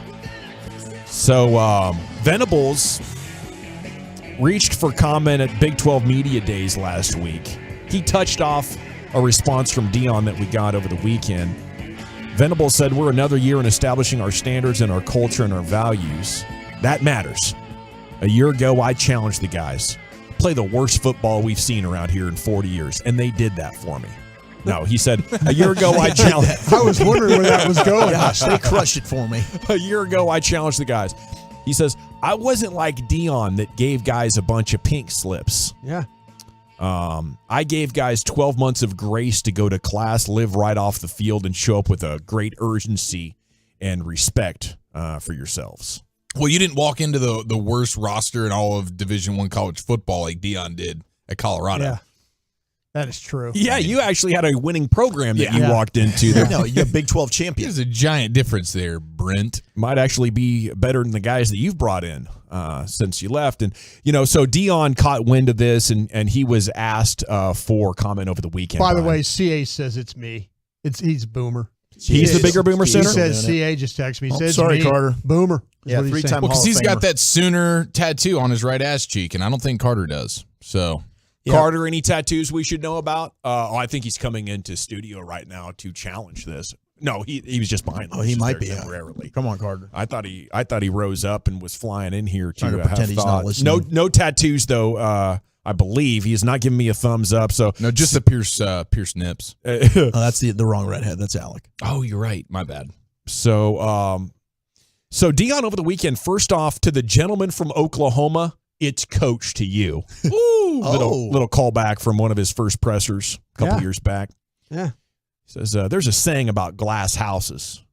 So Venables reached for comment at Big 12 Media Days last week. He touched off a response from Deion that we got over the weekend. Venables said, "We're another year in establishing our standards and our culture and our values. That matters. A year ago, I challenged the guys. Play the worst football we've seen around here in 40 years, and they did that for me." No, he said, "A year ago, I challenged." I was wondering where that was going. Gosh, they crushed it for me. "A year ago, I challenged the guys." He says, "I wasn't like Deion that gave guys a bunch of pink slips. Yeah. I gave guys 12 months of grace to go to class, live right off the field, and show up with a great urgency and respect for yourselves." Well, you didn't walk into the worst roster in all of Division I college football like Deion did at Colorado. Yeah. That is true. Yeah, you actually had a winning program that you walked into. No, you're a Big 12 champion. There's a giant difference there, Brent. Might actually be better than the guys that you've brought in since you left. And, so Deion caught wind of this, and he was asked for comment over the weekend. By the way, CA says it's me. He's Boomer. He's the bigger Boomer Sooner? He says CA just texted me. He says sorry, me, Carter. Boomer. Yeah, 3-time Hall because of he's got Famer. that Sooner tattoo on his right ass cheek, and I don't think Carter does. So, Carter, any tattoos we should know about? I think he's coming into studio right now to challenge this. No, he was just behind. He might be temporarily. Come on, Carter. I thought he rose up and was flying in here to pretend have he's thought. not listening. No tattoos though. I believe he's not giving me a thumbs up. So no, just the Pierce nips. That's the wrong redhead. That's Alec. Oh, you're right. My bad. So Deion over the weekend. First off, to the gentleman from Oklahoma, it's coach to you. Ooh, little callback from one of his first pressers a couple years back. Yeah. He says, there's a saying about glass houses.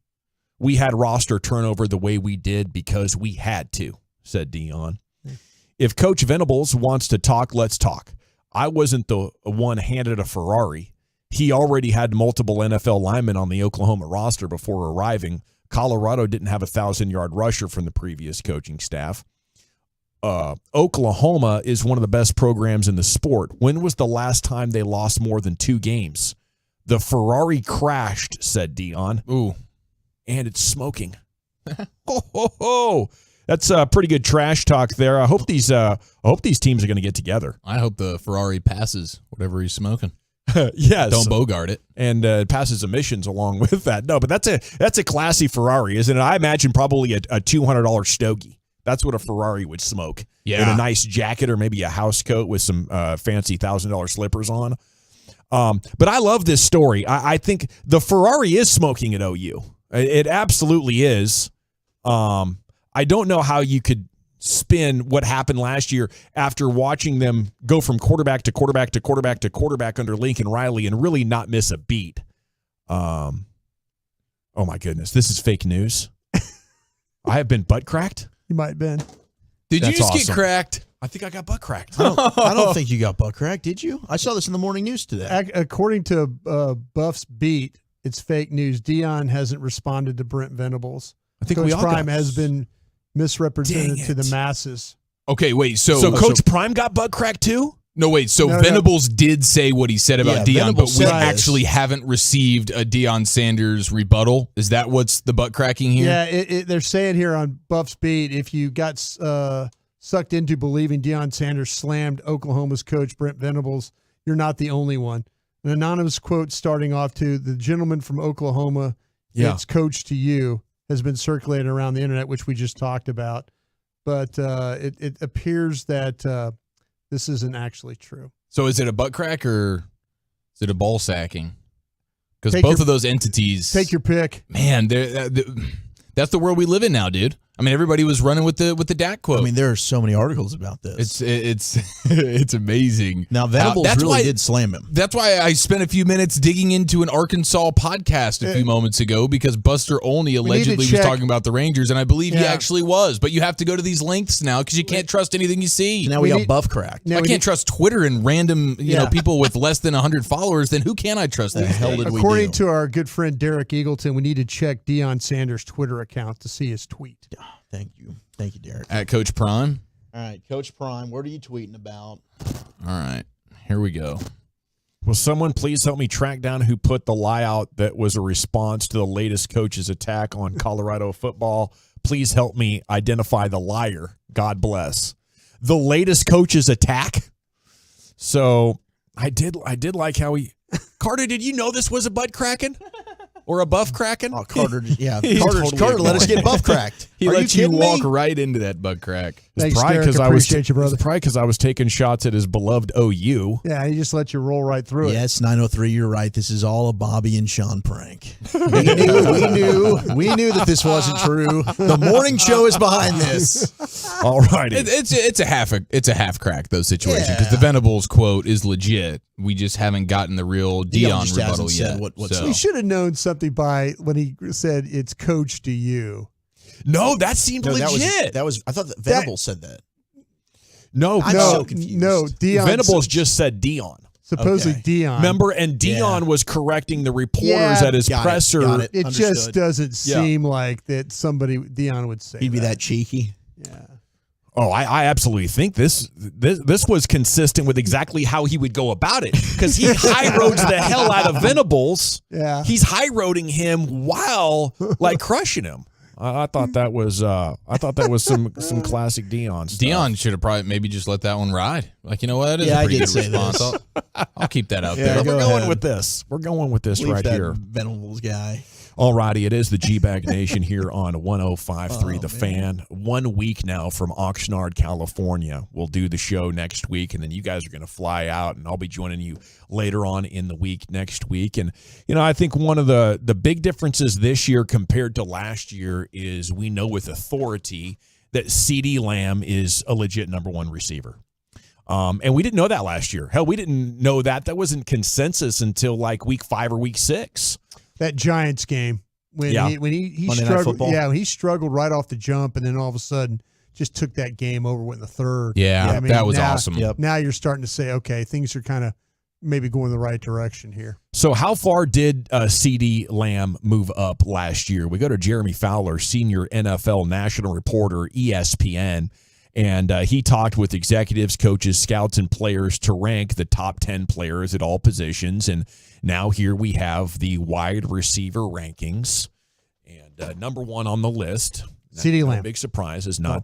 We had roster turnover the way we did because we had to, said Deion. If Coach Venables wants to talk, let's talk. I wasn't the one handed a Ferrari. He already had multiple NFL linemen on the Oklahoma roster before arriving. Colorado didn't have a 1,000-yard rusher from the previous coaching staff. Oklahoma is one of the best programs in the sport. When was the last time they lost more than 2 games? The Ferrari crashed, said Deion. Ooh. And it's smoking. That's pretty good trash talk there. I hope these teams are going to get together. I hope the Ferrari passes whatever he's smoking. Yes. Don't bogart it. And passes emissions along with that. No, but that's a classy Ferrari, isn't it? I imagine probably a $200 stogie. That's what a Ferrari would smoke. Yeah. In a nice jacket or maybe a house coat with some fancy $1,000 slippers on. But I love this story. I think the Ferrari is smoking at OU. It absolutely is. I don't know how you could spin what happened last year after watching them go from quarterback to quarterback to quarterback to quarterback under Lincoln Riley and really not miss a beat. Oh my goodness, this is fake news. I have been butt cracked. You might have been. Did That's you just awesome. get cracked? I think I got butt cracked. I don't think you got butt cracked, did you? I saw this in the morning news today. According to Buff's beat, it's fake news. Dion hasn't responded to Brent Venables. I think Coach we all Prime got- has been misrepresented Dang to the it. masses. Okay, wait. So Coach Prime got butt cracked too? No, wait. So No, Venables did say what he said about Yeah, Deion, Venables but we said this. actually haven't received a Deion Sanders rebuttal. Is that what's the butt cracking here? Yeah, they're saying here on Buff's beat, if you got sucked into believing Deion Sanders slammed Oklahoma's coach Brent Venables, you're not the only one. An anonymous quote starting off to the gentleman from Oklahoma, it's coach to you, has been circulated around the internet, which we just talked about. But it appears that this isn't actually true. So is it a butt crack or is it a ball sacking? Because Take both your- of those entities, Take your pick. man, that's the world we live in now, dude. I mean, everybody was running with the Dak quote. I mean, there are so many articles about this. It's amazing. Now, Venables really did slam him. That's why I spent a few minutes digging into an Arkansas podcast a few moments ago because Buster Olney allegedly was check. talking about the Rangers, and I believe he Yeah. actually was. But you have to go to these lengths now because you can't trust anything you see. Now we got buff cracked. I can't trust Twitter and random people with less than 100 followers. Then who can I trust? The hell did we According do? to our good friend Derek Eagleton, we need to check Deion Sanders' Twitter account to see his tweet. Thank you. Thank you, Derek. At Coach Prime. All right, Coach Prime, what are you tweeting about? All right, here we go. Will someone please help me track down who put the lie out that was a response to the latest coach's attack on Colorado football? Please help me identify the liar. God bless. The latest coach's attack? So I did like how he... Carter, did you know this was a butt cracking? Or a buff cracking? Oh, Carter, yeah. He's Carter totally let us get buff cracked. He Are lets you you kidding walk me? right into that butt crack. Thanks, Probably Derek. because I was Appreciate you, brother. probably because I was taking shots at his beloved OU. Yeah, he just let you roll right through it. Yes, 903, you're right. This is all a Bobby and Sean prank. We knew that this wasn't true. The morning show is behind this. All righty. It's a half crack those situations because the Venables quote is legit. We just haven't gotten the real Deion just rebuttal hasn't said yet. what's So. We should have known something by when he said it's coach to you. No, that seemed No, legit. that was I thought that Venables said that. No, I'm so confused. No, Deion. Venables just said Dion. Supposedly Okay. Deion. Remember, and Dion was correcting the reporters at his got it, presser. got it. It just Understood. doesn't seem like that somebody Deion would say. He'd be that cheeky. Yeah. Oh, I absolutely think this was consistent with exactly how he would go about it because he high roads the hell out of Venables. Yeah. He's high roading him while like crushing him. I thought that was some classic Dion stuff. Dion should have probably maybe just let that one ride. Like, you know what? That is Yeah, a I pretty did good say response. this. I'll keep that out Yeah, there. go We're going ahead. with this. We're going with this Leave right that here. Venables guy. All righty, it is the G-Bag Nation here on 105.3 The Fan. 1 week now from Oxnard, California. We'll do the show next week, and then you guys are going to fly out, and I'll be joining you later on in the week next week. And, you know, I think one of the big differences this year compared to last year is we know with authority that CeeDee Lamb is a legit number one receiver. And we didn't know that last year. Hell, we didn't know that. That wasn't consensus until like week 5 or week 6. That Giants game when he Monday Night struggled. Football? Yeah, he struggled right off the jump, and then all of a sudden just took that game over with in the third. Yeah, that was awesome. Yep. Now you're starting to say, okay, things are kind of maybe going the right direction here. So how far did CeeDee Lamb move up last year? We go to Jeremy Fowler, senior NFL national reporter, ESPN, and he talked with executives, coaches, scouts, and players to rank the top 10 players at all positions. And now here we have the wide receiver rankings. And number one on the list, CeeDee Lamb. big surprise, is not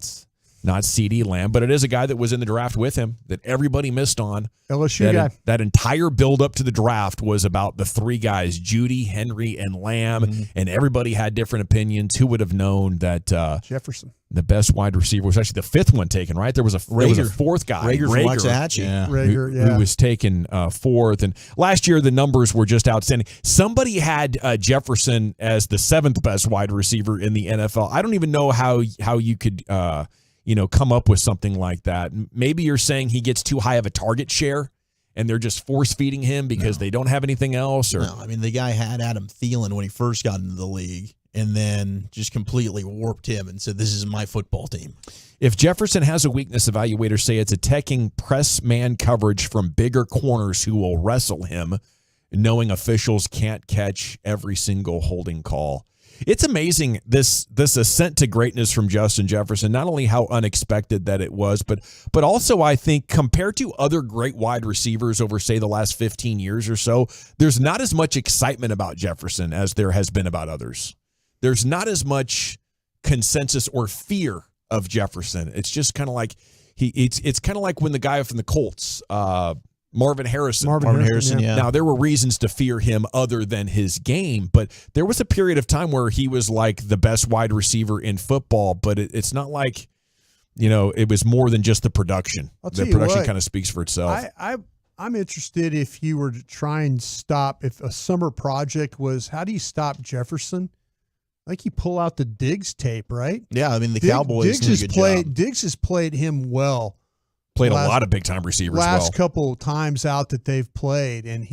CeeDee Lamb, but it is a guy that was in the draft with him that everybody missed on. LSU guy. That entire build-up to the draft was about the three guys, Judy, Henry, and Lamb, and everybody had different opinions. Who would have known that Jefferson, the best wide receiver, was actually the fifth one taken, right? There was a fourth guy, Rager from Waxahachie. who was taken fourth. And last year, the numbers were just outstanding. Somebody had Jefferson as the seventh best wide receiver in the NFL. I don't even know how you could come up with something like that. Maybe you're saying he gets too high of a target share and they're just force feeding him because they don't have anything else. Or No, I mean, the guy had Adam Thielen when he first got into the league and then just completely warped him and said, this is my football team. If Jefferson has a weakness, evaluators say it's attacking press man coverage from bigger corners who will wrestle him, knowing officials can't catch every single holding call. It's amazing, this ascent to greatness from Justin Jefferson, not only how unexpected that it was, but also I think compared to other great wide receivers over, say, the last 15 years or so, there's not as much excitement about Jefferson as there has been about others. There's not as much consensus or fear of Jefferson. It's just kind of like it's kind of like when the guy from the Colts, Marvin Harrison. Marvin Harrison, yeah. Now, there were reasons to fear him other than his game, but there was a period of time where he was like the best wide receiver in football, but it's not like, it was more than just the production. The production kind of speaks for itself. I'm interested if you were to try and stop, if a summer project was, how do you stop Jefferson? Like you pull out the Diggs tape, right? Yeah, I mean, the Cowboys did a good job. Diggs has played him well. Played a lot of big-time receivers last couple times out that they've played, and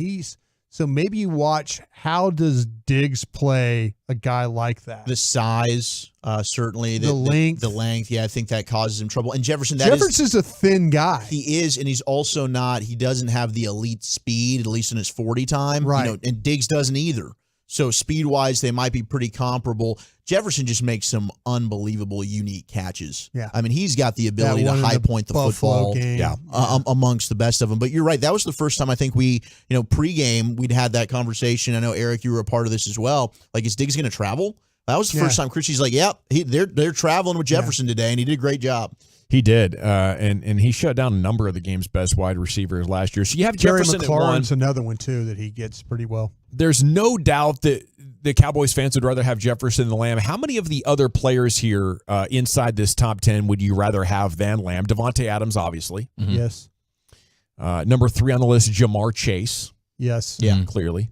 so maybe you watch, how does Diggs play a guy like that? The size, certainly. The length. The length, yeah, I think that causes him trouble. And Jefferson's a thin guy. He is, and he's also he doesn't have the elite speed, at least in his 40 time. Right. And Diggs doesn't either. So speed-wise, they might be pretty comparable. Jefferson just makes some unbelievable, unique catches. Yeah. I mean, he's got the ability to high point the football. Game. Yeah. Amongst the best of them. But you're right. That was the first time I think we, pregame, we'd had that conversation. I know, Eric, you were a part of this as well. Like, is Diggs going to travel? That was the first time Christie's like, yep, they're traveling with Jefferson today, and he did a great job. He did, and he shut down a number of the game's best wide receivers last year. So you have Terry Jefferson at one. McLaurin's another one, too, that he gets pretty well. There's no doubt that the Cowboys fans would rather have Jefferson than Lamb. How many of the other players here inside this top 10 would you rather have than Lamb? Devontae Adams, obviously. Mm-hmm. Yes. Number 3 on the list, Jamar Chase. Yes. Yeah, clearly.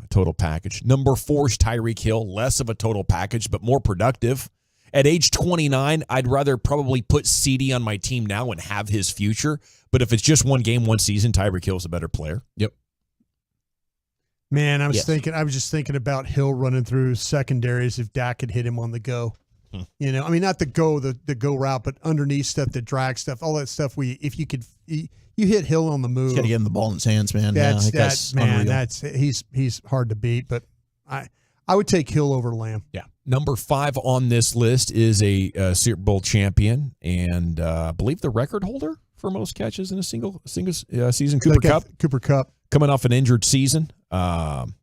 Total package. Number 4 is Tyreek Hill. Less of a total package, but more productive. At age 29, I'd rather probably put CD on my team now and have his future. But if it's just one game, one season, Tyreek Hill's a better player. Yep. Man, I was just thinking about Hill running through secondaries if Dak could hit him on the go. I mean, not the go route, but underneath stuff, the drag stuff, all that stuff. If you could, you hit Hill on the move. He's got to get him the ball in his hands, man. That's he's hard to beat. But I would take Hill over Lamb. Yeah. Number 5 on this list is a Super Bowl champion and I believe the record holder for most catches in a single season, Cooper Kupp. Cooper Kupp. Coming off an injured season. And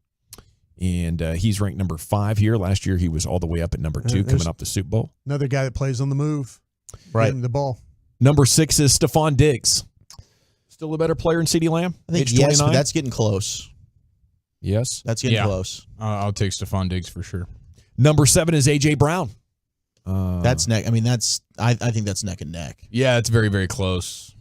he's ranked number 5 here. Last year he was all the way up at number 2 coming off the Super Bowl. Another guy that plays on the move. Right. Getting the ball. Number 6 is Stephon Diggs. Still a better player than CeeDee Lamb? I think age 29? but that's getting close. Yes? That's getting close. I'll take Stephon Diggs for sure. Number 7 is A.J. Brown. That's neck. I mean, I think that's neck and neck. Yeah, it's very, very close.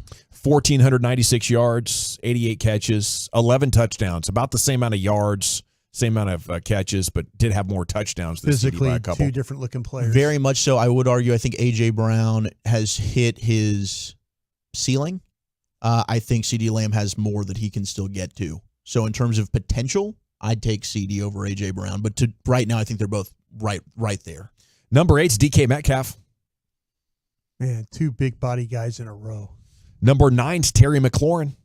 1,496 yards, 88 catches, 11 touchdowns. About the same amount of yards, same amount of catches, but did have more touchdowns than physically CD by a couple. 2 different looking players. Very much so. I would argue. I think A.J. Brown has hit his ceiling. I think CeeDee Lamb has more that he can still get to. So in terms of potential, I'd take CD over A.J. Brown. But right now, I think they're both right there. Number 8 is DK Metcalf. Man, 2 big body guys in a row. Number 9 is Terry McLaurin.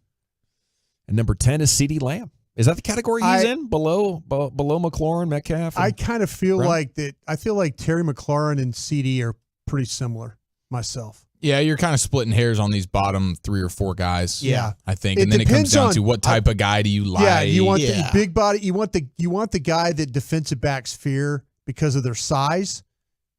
And number 10 is CeeDee Lamb. Is that the category he's in? Below McLaurin, Metcalf? I kind of feel like that. I feel like Terry McLaurin and CD are pretty similar myself. Yeah, you're kind of splitting hairs on these bottom 3 or 4 guys. Yeah, I think, and then it comes down to what type of guy do you like? Yeah, you want the big body. You want the guy that defensive backs fear because of their size,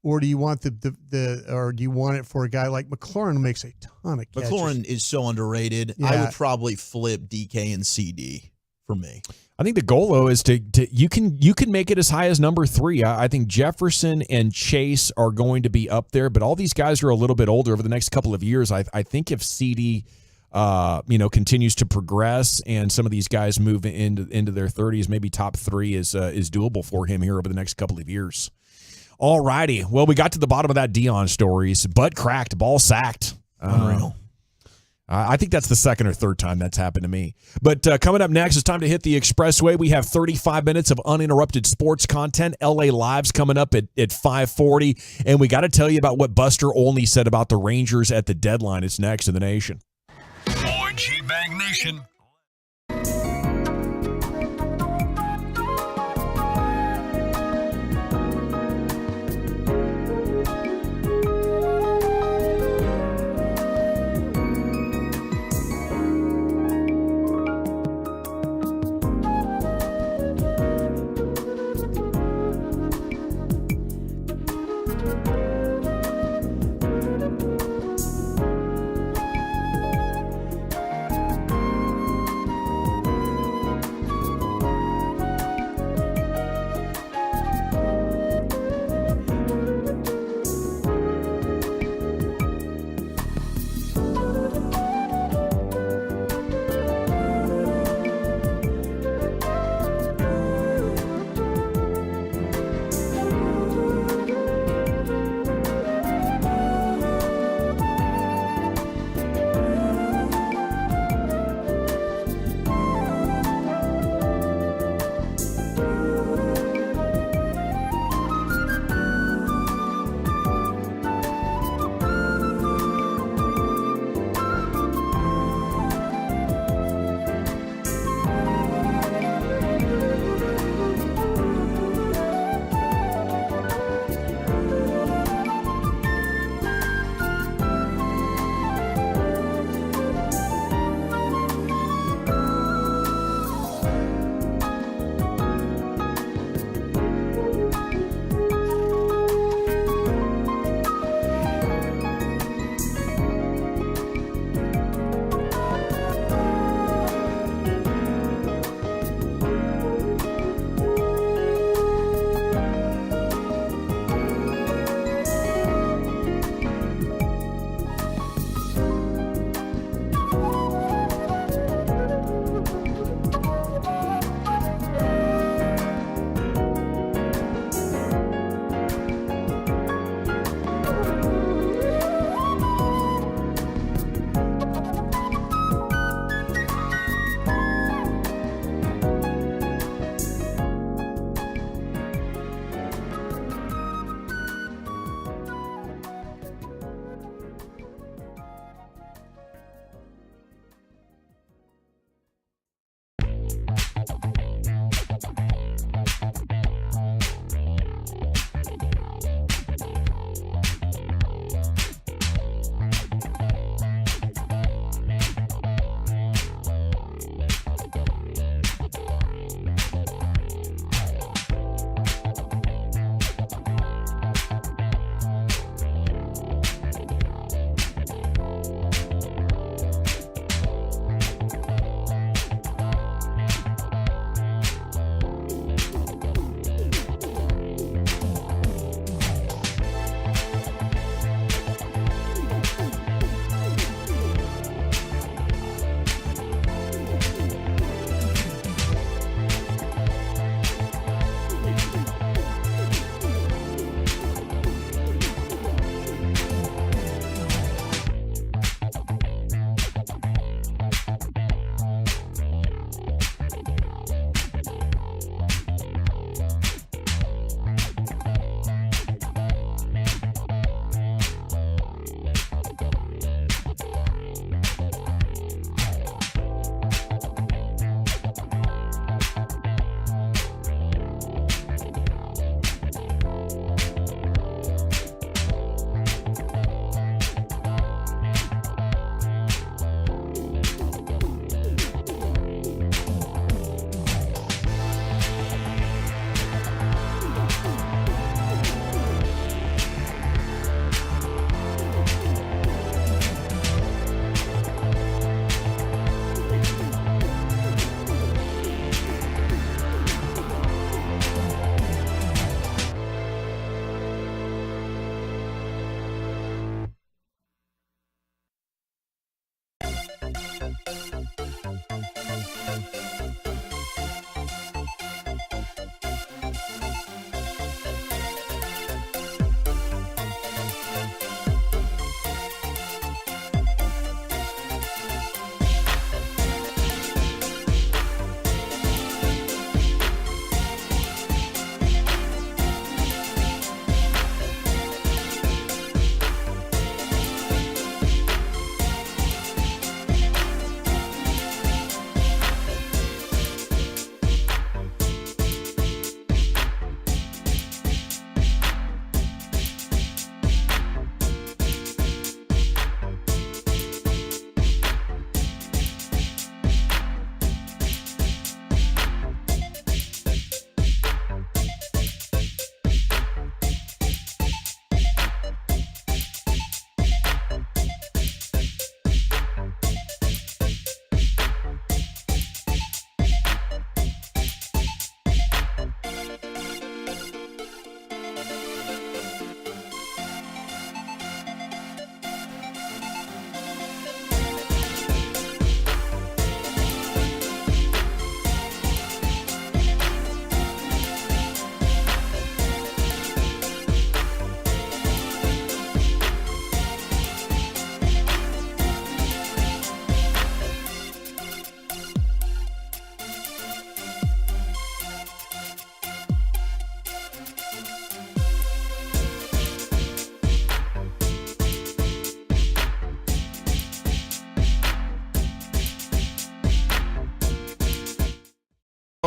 or do you want or do you want it for a guy like McLaurin who makes a ton of catches? McLaurin is so underrated. Yeah. I would probably flip DK and CD for me. I think the goal though is to you can make it as high as number 3. I think Jefferson and Chase are going to be up there, but all these guys are a little bit older over the next couple of years. I think if CD continues to progress and some of these guys move into their 30s, maybe top 3 is doable for him here over the next couple of years. All righty. Well, we got to the bottom of that Dion stories. Butt cracked, ball sacked. Unreal. I think that's the second or third time that's happened to me. But coming up next, it's time to hit the expressway. We have 35 minutes of uninterrupted sports content. LA Live's coming up at 5:40. And we got to tell you about what Buster Olney said about the Rangers at the deadline. It's next in the Nation. More G-Bag Nation.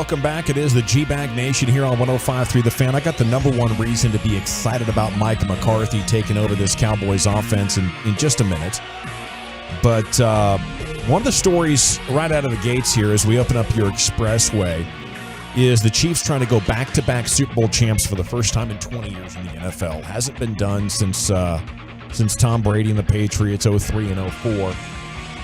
welcome back. It is the G-Bag Nation here on 105.3 The Fan. I got the number one reason to be excited about Mike McCarthy taking over this Cowboys offense in just a minute. But one of the stories right out of the gates here as we open up your expressway is the Chiefs trying to go back-to-back Super Bowl champs for the first time in 20 years in the NFL. Hasn't been done since Tom Brady and the Patriots 03 and 04.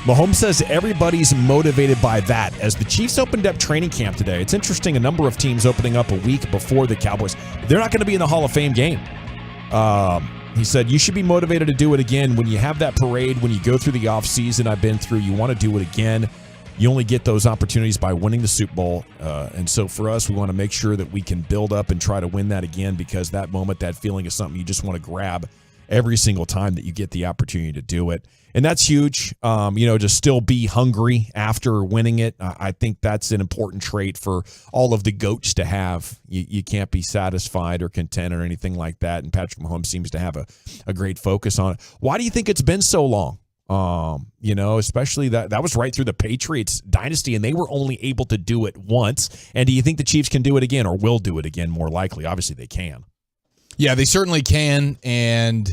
Mahomes says everybody's motivated by that. As the Chiefs opened up training camp today, it's interesting, a number of teams opening up a week before the Cowboys. They're not going to be in the Hall of Fame game. He said, you should be motivated to do it again. When you have that parade, when you go through the offseason I've been through, you want to do it again. You only get those opportunities by winning the Super Bowl. And so for us, we want to make sure that we can build up and try to win that again, because that moment, that feeling is something you just want to grab every single time that you get the opportunity to do it. And that's huge, to still be hungry after winning it. I think that's an important trait for all of the GOATs to have. You can't be satisfied or content or anything like that. And Patrick Mahomes seems to have a great focus on it. Why do you think it's been so long? Especially that was right through the Patriots dynasty, and they were only able to do it once. And do you think the Chiefs can do it again, or will do it again? More likely, obviously they can. Yeah, they certainly can, and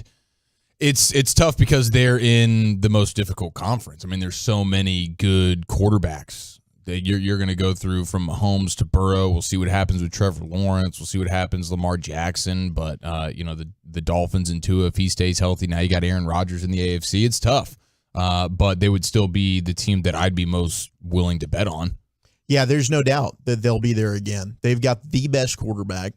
it's tough because they're in the most difficult conference. I mean, there's so many good quarterbacks that you're going to go through, from Mahomes to Burrow. We'll see what happens with Trevor Lawrence. We'll see what happens with Lamar Jackson. But the Dolphins and Tua, if he stays healthy. Now you got Aaron Rodgers in the AFC. It's tough, but they would still be the team that I'd be most willing to bet on. Yeah, there's no doubt that they'll be there again. They've got the best quarterback,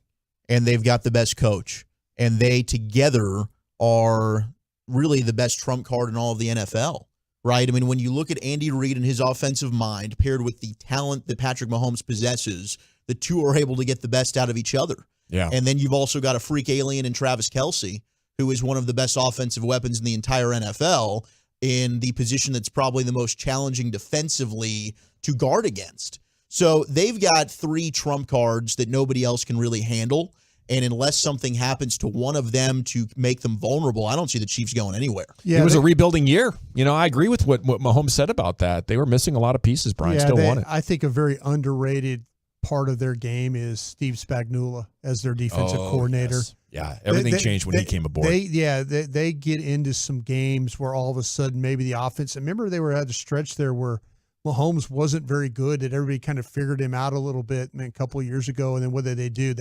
and they've got the best coach, and they together are really the best trump card in all of the NFL, right? I mean, when you look at Andy Reid and his offensive mind paired with the talent that Patrick Mahomes possesses, the two are able to get the best out of each other. Yeah. And then you've also got a freak alien in Travis Kelce, who is one of the best offensive weapons in the entire NFL, in the position that's probably the most challenging defensively to guard against. So they've got three trump cards that nobody else can really handle. And unless something happens to one of them to make them vulnerable, I don't see the Chiefs going anywhere. Yeah, it was a rebuilding year. I agree with what Mahomes said about that. They were missing a lot of pieces. Brian still won it. I think a very underrated part of their game is Steve Spagnuolo as their defensive coordinator. Yes. Yeah, everything changed when he came aboard. They get into some games where all of a sudden maybe the offense. Remember, they were at a stretch there where Mahomes wasn't very good, and everybody kind of figured him out a little bit a couple of years ago. And then what did they do?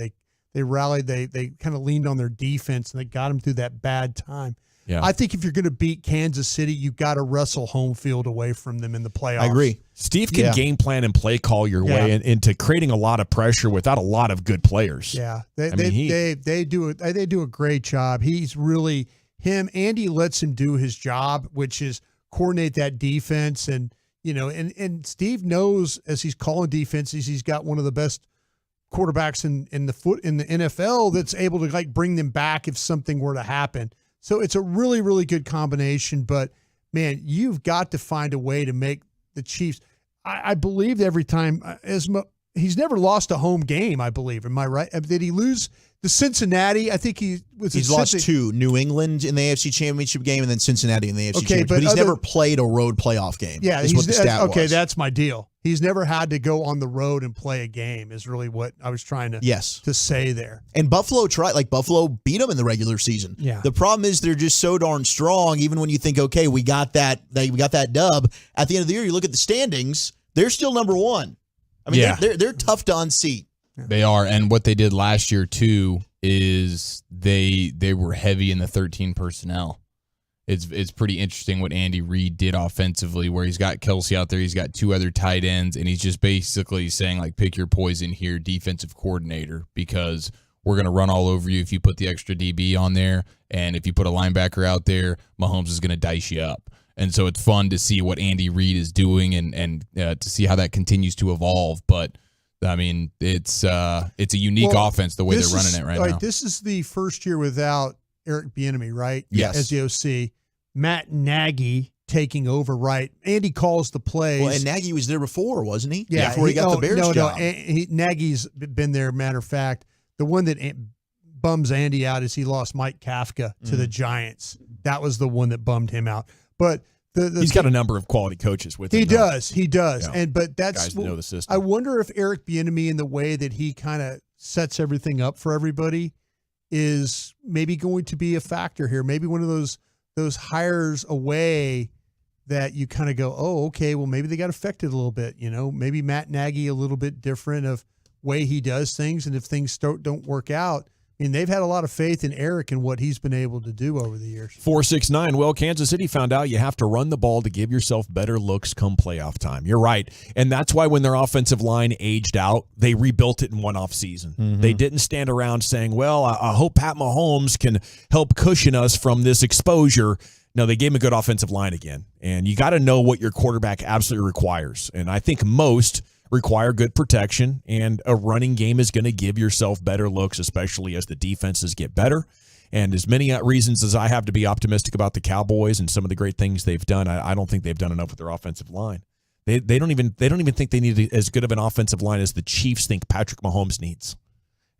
They rallied. They kind of leaned on their defense, and they got them through that bad time. Yeah. I think if you're going to beat Kansas City, you've got to wrestle home field away from them in the playoffs. I agree. Steve can game plan and play call your way into creating a lot of pressure without a lot of good players. Yeah, they do a great job. He's really Andy lets him do his job, which is coordinate that defense, and Steve knows as he's calling defenses, he's got one of the best quarterbacks in the NFL that's able to bring them back if something were to happen. So it's a really, really good combination. But man, you've got to find a way to make the Chiefs. I believe every time he's never lost a home game. I believe. Am I right? Did he lose the Cincinnati? I think he's lost two: New England in the AFC Championship game, and then Cincinnati in the AFC Championship. But he's never played a road playoff game. Yeah, is what the stat was. Okay, that's my deal. He's never had to go on the road and play a game, is really what I was trying to say there. And Buffalo Buffalo beat them in the regular season. Yeah. The problem is they're just so darn strong. Even when you think, okay, we got that dub, at the end of the year, you look at the standings, they're still number one. I mean, they're tough to unseat. They are, and what they did last year too is they were heavy in the 13 personnel. It's pretty interesting what Andy Reid did offensively, where he's got Kelce out there, he's got two other tight ends, and he's just basically saying, pick your poison here, defensive coordinator, because we're going to run all over you if you put the extra DB on there, and if you put a linebacker out there, Mahomes is going to dice you up. And so it's fun to see what Andy Reid is doing and to see how that continues to evolve. But I mean, it's a unique offense the way they're running it right now. This is the first year without Eric Bieniemy, right? Yes. As the OC. Matt Nagy taking over, right? Andy calls the plays. Well, and Nagy was there before, wasn't he? Yeah. Before he got the Bears job. No, Nagy's been there. Matter of fact, the one that bums Andy out is he lost Mike Kafka to the Giants. That was the one that bummed him out. But He's got a number of quality coaches with him. He does. Yeah. But that's guys that know the system. I wonder if Eric Bieniemy, in the way that he kind of sets everything up for everybody, is maybe going to be a factor here. Maybe one of those hires away that you kind of go, oh, okay, well, maybe they got affected a little bit. Maybe Matt Nagy a little bit different of way he does things, and if things don't work out. I mean, they've had a lot of faith in Eric and what he's been able to do over the years. 469. Well, Kansas City found out you have to run the ball to give yourself better looks come playoff time. You're right. And that's why when their offensive line aged out, they rebuilt it in one off season. Mm-hmm. They didn't stand around saying, well, I hope Pat Mahomes can help cushion us from this exposure. No, they gave him a good offensive line again. And you got to know what your quarterback absolutely requires. And I think most require good protection, and a running game is going to give yourself better looks, especially as the defenses get better. And as many reasons as I have to be optimistic about the Cowboys and some of the great things they've done, I don't think they've done enough with their offensive line. They don't even think they need as good of an offensive line as the Chiefs think Patrick Mahomes needs.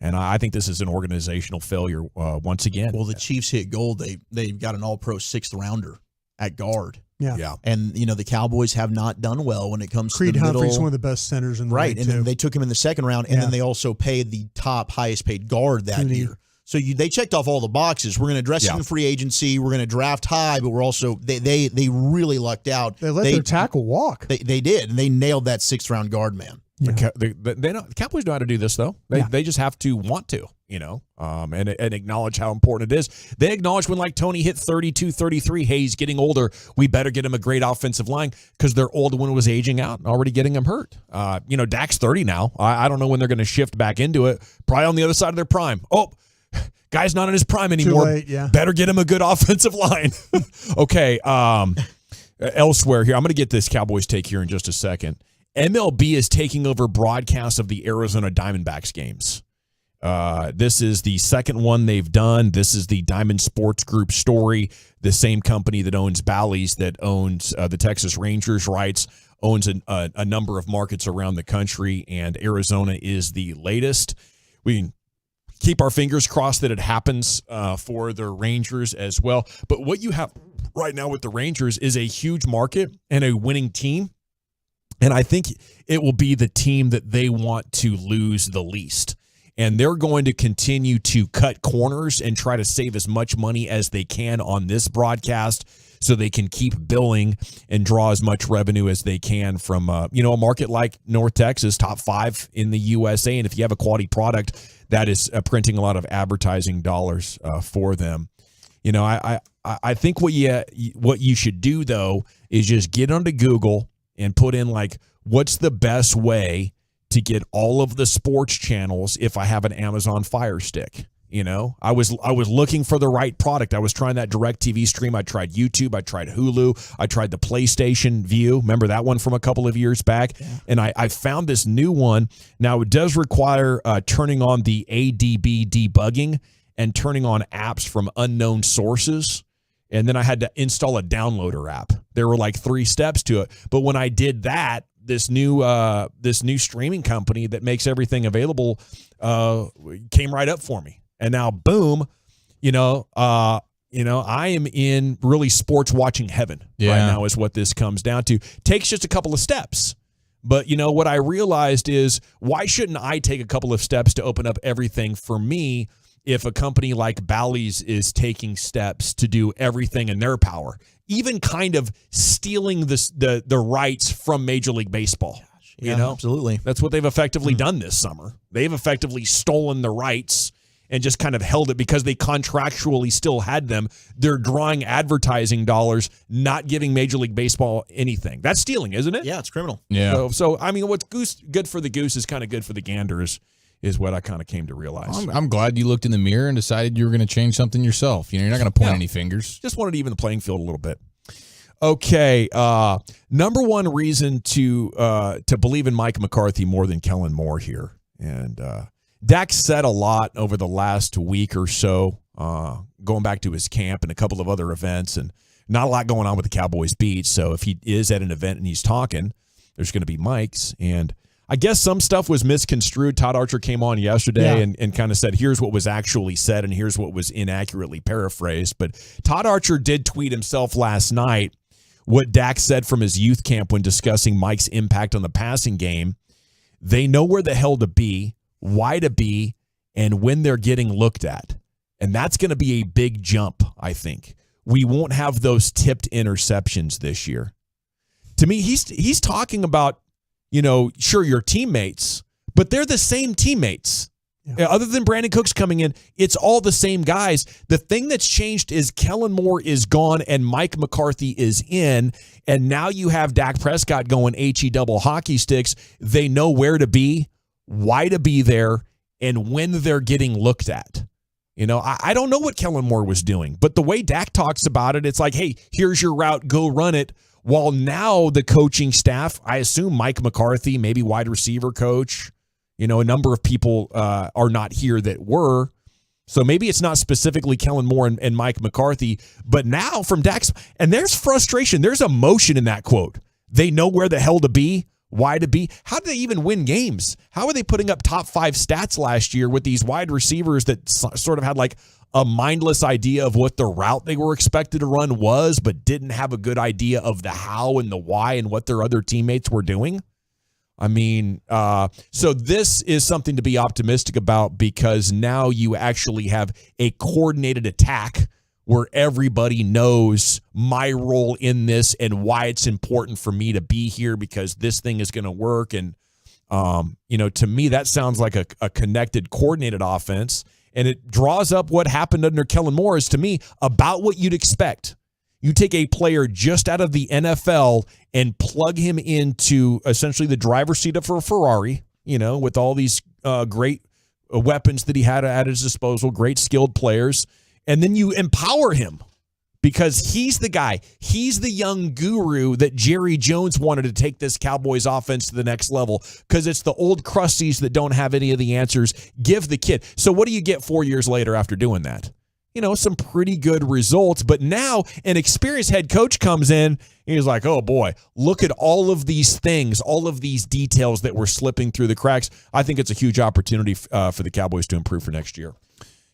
And I think this is an organizational failure once again. Well, the Chiefs hit gold. They've got an all-pro 6th rounder at guard. Yeah. And, the Cowboys have not done well when it comes Creed to the middle. Humphrey's one of the best centers in the right. league, And too. then they took him in the 2nd round, and then they also paid the highest paid guard that year. So they checked off all the boxes. We're going to dress in free agency. We're going to draft high, but we're also they really lucked out. They let their tackle walk. They did, and they nailed that 6th round guard man. Yeah. The Cowboys know how to do this, though. They just have to want to, and acknowledge how important it is. They acknowledge when, like, Tony hit 32, 33, hey, he's getting older. We better get him a great offensive line because their older one was aging out and already getting him hurt. Dak's 30 now. I don't know when they're going to shift back into it. Probably on the other side of their prime. Oh, guy's not in his prime anymore. Too late, yeah. Better get him a good offensive line. Okay. Elsewhere here, I'm going to get this Cowboys take here in just a second. MLB is taking over broadcasts of the Arizona Diamondbacks games. This is the second one they've done. This is the Diamond Sports Group story, the same company that owns Bally's, that owns the Texas Rangers rights, owns a number of markets around the country, and Arizona is the latest. We keep our fingers crossed that it happens for the Rangers as well. But what you have right now with the Rangers is a huge market and a winning team. And I think it will be the team that they want to lose the least. And they're going to continue to cut corners and try to save as much money as they can on this broadcast so they can keep billing and draw as much revenue as they can from, a market like North Texas, top 5 in the USA. And if you have a quality product, that is printing a lot of advertising dollars for them. I think what you should do, though, is just get onto Google and put in, like, what's the best way to get all of the sports channels if I have an Amazon Fire Stick. I was looking for the right product. I was trying that DirecTV stream. I tried YouTube. I tried Hulu. I tried the PlayStation View. Remember that one from a couple of years back? Yeah. And I found this new one. Now, it does require turning on the ADB debugging and turning on apps from unknown sources. And then I had to install a downloader app. There were like 3 steps to it. But when I did that, this new streaming company that makes everything available came right up for me. And now, boom, I am in really sports watching heaven right now is what this comes down to. Takes just a couple of steps. But, what I realized is, why shouldn't I take a couple of steps to open up everything for me if a company like Bally's is taking steps to do everything in their power, even kind of stealing the rights from Major League Baseball? Absolutely. That's what they've effectively done this summer. They've effectively stolen the rights and just kind of held it because they contractually still had them. They're drawing advertising dollars, not giving Major League Baseball anything. That's stealing, isn't it? Yeah, it's criminal. Yeah. So I mean, what's good for the goose is kind of good for the gander is what I kind of came to realize. I'm glad you looked in the mirror and decided you were going to change something yourself. You're not going to point any fingers. Just wanted to even the playing field a little bit. Okay, number one reason to believe in Mike McCarthy more than Kellen Moore here. And Dak said a lot over the last week or so, going back to his camp and a couple of other events, and not a lot going on with the Cowboys beat. So if he is at an event and he's talking, there's going to be mics. And I guess some stuff was misconstrued. Todd Archer came on yesterday and kind of said, here's what was actually said and here's what was inaccurately paraphrased. But Todd Archer did tweet himself last night what Dak said from his youth camp when discussing Mike's impact on the passing game. They know where the hell to be, why to be, and when they're getting looked at. And that's going to be a big jump, I think. We won't have those tipped interceptions this year. To me, he's talking about, sure, your teammates, but they're the same teammates. Yeah. Other than Brandon Cooks coming in, it's all the same guys. The thing that's changed is Kellen Moore is gone and Mike McCarthy is in, and now you have Dak Prescott going HE double hockey sticks. They know where to be, why to be there, and when they're getting looked at. I don't know what Kellen Moore was doing, but the way Dak talks about it, it's like, hey, here's your route, go run it. While now the coaching staff, I assume Mike McCarthy, maybe wide receiver coach, a number of people are not here that were. So maybe it's not specifically Kellen Moore and Mike McCarthy, but now from Dak's, and there's frustration, there's emotion in that quote. They know where the hell to be, why to be. How do they even win games? How are they putting up top 5 stats last year with these wide receivers that sort of had like a mindless idea of what the route they were expected to run was, but didn't have a good idea of the how and the why and what their other teammates were doing? I mean, so this is something to be optimistic about because now you actually have a coordinated attack where everybody knows my role in this and why it's important for me to be here because this thing is going to work. And, to me, that sounds like a connected, coordinated offense. And it draws up what happened under Kellen Moore is, to me, about what you'd expect. You take a player just out of the NFL and plug him into essentially the driver's seat of a Ferrari, with all these great weapons that he had at his disposal, great skilled players. And then you empower him because he's the guy. He's the young guru that Jerry Jones wanted to take this Cowboys offense to the next level because it's the old crusties that don't have any of the answers. Give the kid. So what do you get 4 years later after doing that? Some pretty good results. But now an experienced head coach comes in. And he's like, oh, boy, look at all of these things, all of these details that were slipping through the cracks. I think it's a huge opportunity for the Cowboys to improve for next year.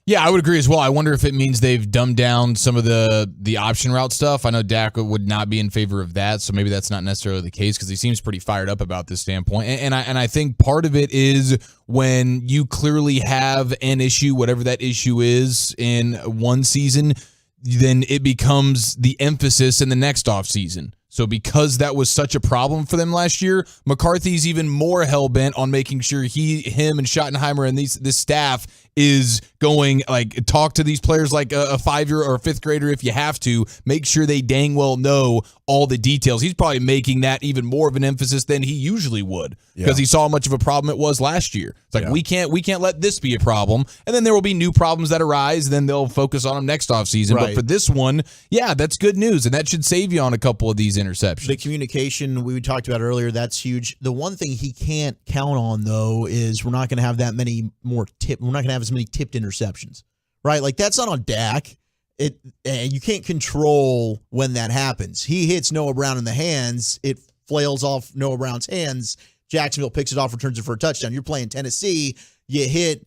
Yeah, I would agree as well. I wonder if it means they've dumbed down some of the option route stuff. I know Dak would not be in favor of that, so maybe that's not necessarily the case because he seems pretty fired up about this standpoint. And I think part of it is when you clearly have an issue, whatever that issue is, in one season, then it becomes the emphasis in the next offseason. So because that was such a problem for them last year, McCarthy's even more hell-bent on making sure him and Schottenheimer and this staff is going, talk to these players like a 5-year or a 5th grader if you have to. Make sure they dang well know all the details. He's probably making that even more of an emphasis than he usually would because he saw how much of a problem it was last year. It's like, we can't let this be a problem. And then there will be new problems that arise, and then they'll focus on them next offseason. Right. But for this one, that's good news, and that should save you on a couple of these interceptions. The communication we talked about earlier, that's huge. The one thing he can't count on, though, is we're not going to have that many more we're not going to have as many tipped interceptions, right? Like, that's not on Dak. You can't control when that happens. He hits Noah Brown in the hands. It flails off Noah Brown's hands. Jacksonville picks it off, returns it for a touchdown. You're playing Tennessee. You hit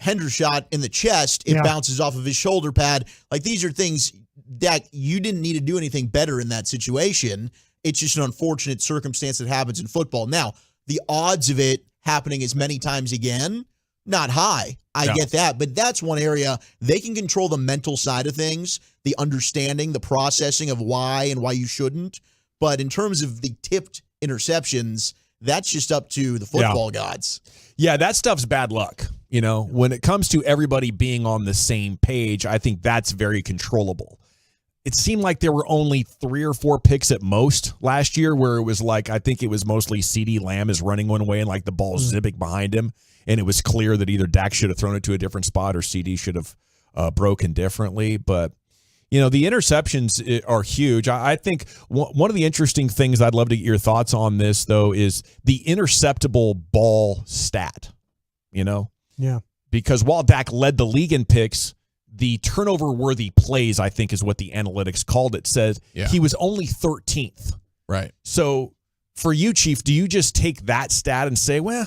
Hendershot in the chest. It bounces off of his shoulder pad. Like, these are things, Dak, you didn't need to do anything better in that situation. It's just an unfortunate circumstance that happens in football. Now, the odds of it happening as many times again, not high. I get that. But that's one area they can control the mental side of things, the understanding, the processing of why and why you shouldn't. But in terms of the tipped interceptions, that's just up to the football gods. Yeah, that stuff's bad luck. When it comes to everybody being on the same page, I think that's very controllable. It seemed like there were only 3 or 4 picks at most last year where it was like, I think it was mostly CeeDee Lamb is running one way and like the ball's zipping behind him. And it was clear that either Dak should have thrown it to a different spot or CD should have broken differently. But, the interceptions are huge. I think one of the interesting things I'd love to get your thoughts on this, though, is the interceptable ball stat, Yeah. Because while Dak led the league in picks, the turnover-worthy plays, I think is what the analytics called it, says he was only 13th. Right. So for you, Chief, do you just take that stat and say, well,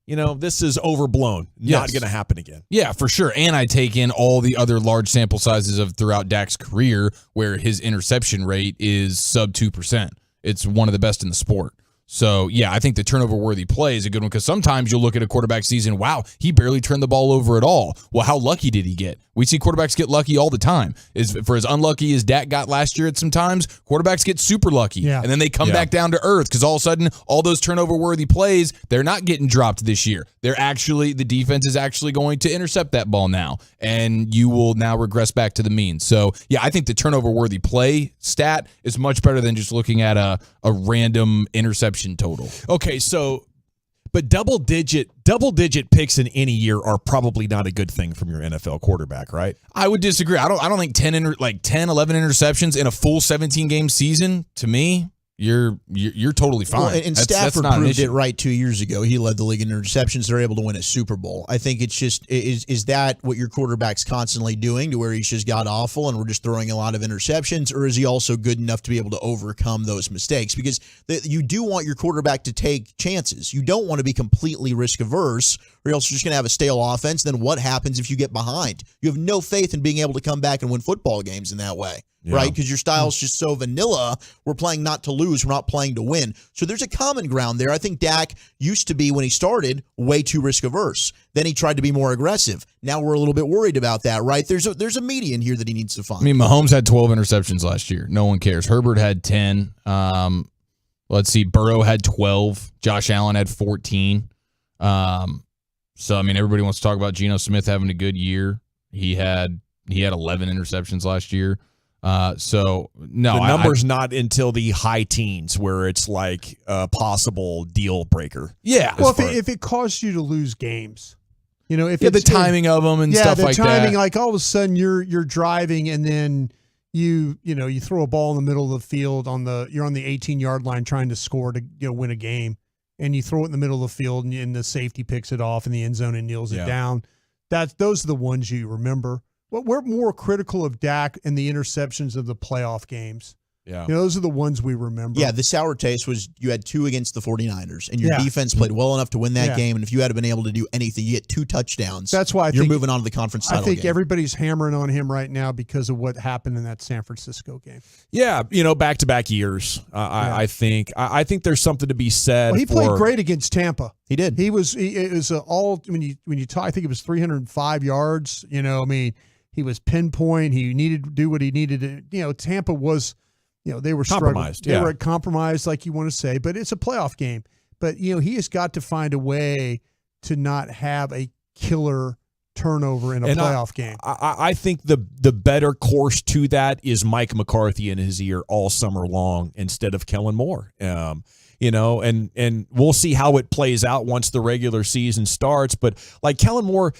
this is overblown. Not going to happen again. Yeah, for sure. And I take in all the other large sample sizes of throughout Dak's career where his interception rate is sub 2%. It's one of the best in the sport. So, yeah, I think the turnover-worthy play is a good one because sometimes you'll look at a quarterback season, wow, he barely turned the ball over at all. Well, how lucky did he get? We see quarterbacks get lucky all the time. For as unlucky as Dak got last year at some times, quarterbacks get super lucky. And then they come back down to earth because all of a sudden, all those turnover-worthy plays, they're not getting dropped this year. The defense is actually going to intercept that ball now, and you will now regress back to the mean. So, yeah, I think the turnover-worthy play stat is much better than just looking at a random interception total. Okay, but double digit picks in any year are probably not a good thing from your NFL quarterback, right? I would disagree. I don't think 10, 11 interceptions in a full 17 game season, to me, you're totally fine. Well, and Stafford proved it right 2 years ago. He led the league in interceptions. They're able to win a Super Bowl. I think it's just, is that what your quarterback's constantly doing to where he's just got awful and we're just throwing a lot of interceptions, or is he also good enough to be able to overcome those mistakes? Because you do want your quarterback to take chances. You don't want to be completely risk averse, or else you're just going to have a stale offense. Then what happens if you get behind? You have no faith in being able to come back and win football games in that way. Right? Because your style's just so vanilla. We're playing not to lose. We're not playing to win. So there's a common ground there. I think Dak used to be, when he started, way too risk averse. Then he tried to be more aggressive. Now we're a little bit worried about that, right? There's a median here that he needs to find. I mean, Mahomes had 12 interceptions last year. No one cares. Herbert had 10. Let's see. Burrow had 12. Josh Allen had 14. So, I mean, everybody wants to talk about Geno Smith having a good year. He had 11 interceptions last year. So no, the number's not until the high teens where it's like a possible deal breaker. Yeah. Well, if it caused you to lose games, if the timing of them and stuff like that. Yeah, the timing, like all of a sudden you're driving and then you throw a ball in the middle of the field you're on the 18-yard line trying to score to win a game, and you throw it in the middle of the field and the safety picks it off in the end zone and kneels it down. Those are the ones you remember. Well, we're more critical of Dak and the interceptions of the playoff games. Yeah. Those are the ones we remember. Yeah, the sour taste was you had 2 against the 49ers, and your defense played well enough to win that game, and if you had been able to do anything, you get 2 touchdowns. That's why you're moving on to the conference title I think game. everybody's hammering on him right now because of what happened in that San Francisco game. Yeah, back-to-back years. I think there's something to be said. Well, he played great against Tampa. He did. It was all when you talk. I think it was 305 yards. He was pinpoint. He needed to do what he needed to. Tampa was. They were compromised. They were compromised, like you want to say, but it's a playoff game. But, he has got to find a way to not have a killer turnover in a playoff game. I think the better course to that is Mike McCarthy in his ear all summer long instead of Kellen Moore. And we'll see how it plays out once the regular season starts. But like Kellen Moore,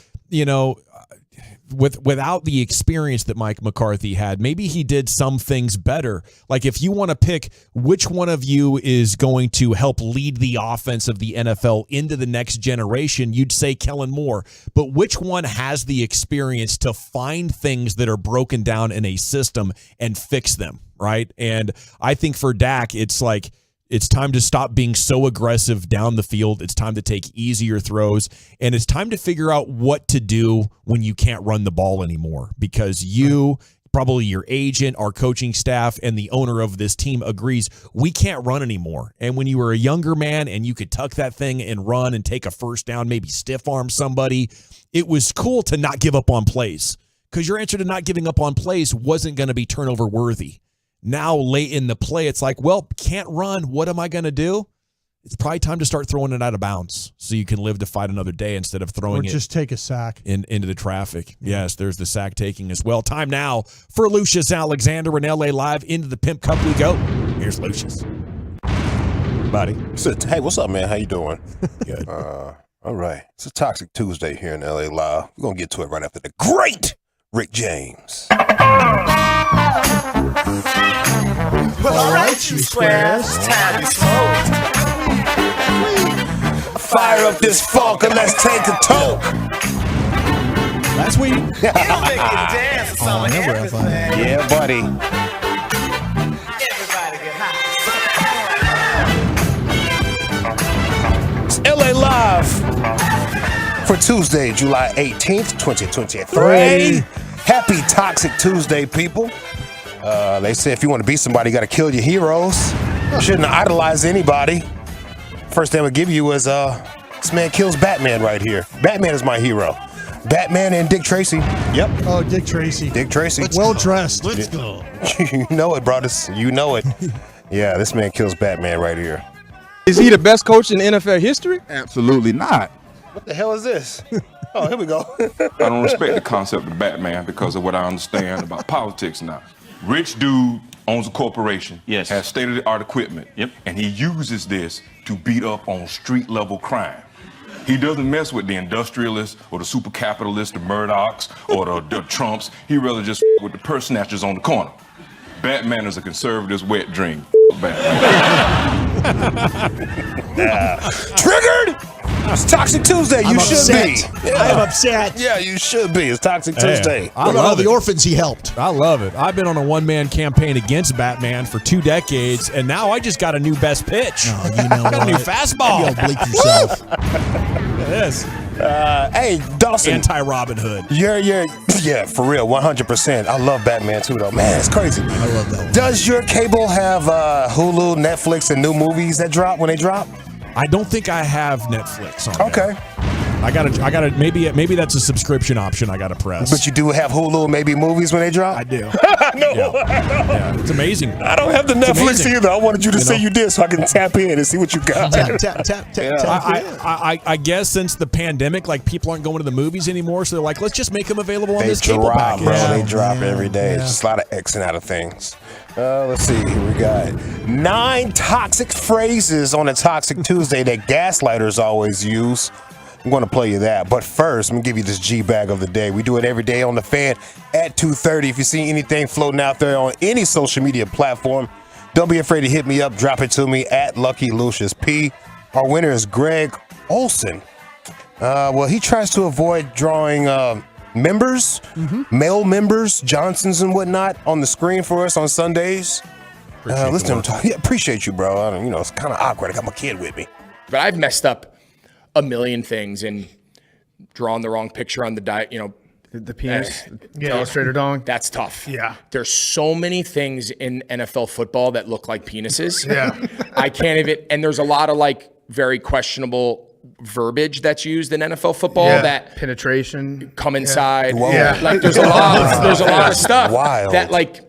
without the experience that Mike McCarthy had, maybe he did some things better. Like if you want to pick which one of you is going to help lead the offense of the NFL into the next generation, you'd say Kellen Moore. But which one has the experience to find things that are broken down in a system and fix them, right? And I think for Dak, it's like, it's time to stop being so aggressive down the field. It's time to take easier throws. And it's time to figure out what to do when you can't run the ball anymore, because probably your agent, our coaching staff, and the owner of this team agrees we can't run anymore. And when you were a younger man and you could tuck that thing and run and take a first down, maybe stiff arm somebody, it was cool to not give up on plays, because your answer to not giving up on plays wasn't going to be turnover worthy. Now, late in the play, it's like, well, can't run. What am I going to do? It's probably time to start throwing it out of bounds so you can live to fight another day instead of throwing it. Or just take a sack. Into the traffic. Yes, there's the sack taking as well. Time now for Lucius Alexander in LA Live. Into the Pimp Cup we go. Here's Lucius. Buddy. Hey, what's up, man? How you doing? Good. All right. It's a Toxic Tuesday here in LA Live. We're going to get to it right after the great Rick James. Well, all right, you squares, time to smoke. Fire up this funk and let's take a toke. Last week. It'll make you dance to some of everything. Yeah, buddy. Everybody get high. It's LA Live. for Tuesday, July 18th, 2023. Happy Toxic Tuesday, people. They say if you want to beat somebody, you got to kill your heroes. You shouldn't idolize anybody. First thing I would give you is this man kills Batman right here. Batman is my hero. Batman and Dick Tracy. Yep. Oh, Dick Tracy. Dick Tracy. Well dressed. Let's go. You know it, brothers. You know it. Yeah, this man kills Batman right here. Is he the best coach in NFL history? Absolutely not. What the hell is this? Oh, here we go. I don't respect the concept of Batman because of what I understand about politics now. Rich dude owns a corporation, has state-of-the-art equipment, and he uses this to beat up on street-level crime. He doesn't mess with the industrialists or the super capitalists, the Murdochs or the Trumps. He rather just with the purse snatchers on the corner. Batman is a conservative's wet dream. Batman. Triggered! It's Toxic Tuesday. You should be. I'm upset. Yeah, you should be. It's Toxic Tuesday. What about all the orphans he helped? I love it. I've been on a one-man campaign against Batman for 2 decades, and now I just got a new best pitch. Oh, you know I got a new fastball. You'll bleep yourself. It is. Hey, Dawson. Anti-Robin Hood. Yeah, for real, 100%. I love Batman too, though. Man, it's crazy. I love that one. Does your cable have Hulu, Netflix, and new movies that drop when they drop? I don't think I have Netflix on there. Okay. I gotta. Maybe that's a subscription option. I gotta press. But you do have Hulu, maybe movies when they drop. I do. No, Yeah, it's amazing. I don't have the It's Netflix amazing. either. I wanted you to say know? you did, so I can tap in and see what you got. Tap. I guess since the pandemic, like people aren't going to the movies anymore, so they're like, let's just make them available on They this cable drop, package. bro. They drop every day. It's just a lot of Xing out of things. Let's see. Here we got 9 toxic phrases on a Toxic Tuesday that gaslighters always use. I'm going to play you that. But first, I'm going to give you this G-Bag of the day. We do it every day on The Fan at 2:30. If you see anything floating out there on any social media platform, don't be afraid to hit me up. Drop it to me at Lucky Lucius P. Our winner is Greg Olson. Well, he tries to avoid drawing members, male members, Johnsons and whatnot on the screen for us on Sundays. Listen to him talk. Yeah, appreciate you, bro. It's kind of awkward. I got my kid with me. But I've messed up a million things and drawn the wrong picture on the diet, the penis, the illustrator dong. That's tough. Yeah. There's so many things in NFL football that look like penises. Yeah. I can't even, and there's a lot of very questionable verbiage that's used in NFL football that penetration, come inside. Yeah. Like there's a lot of stuff Wild. that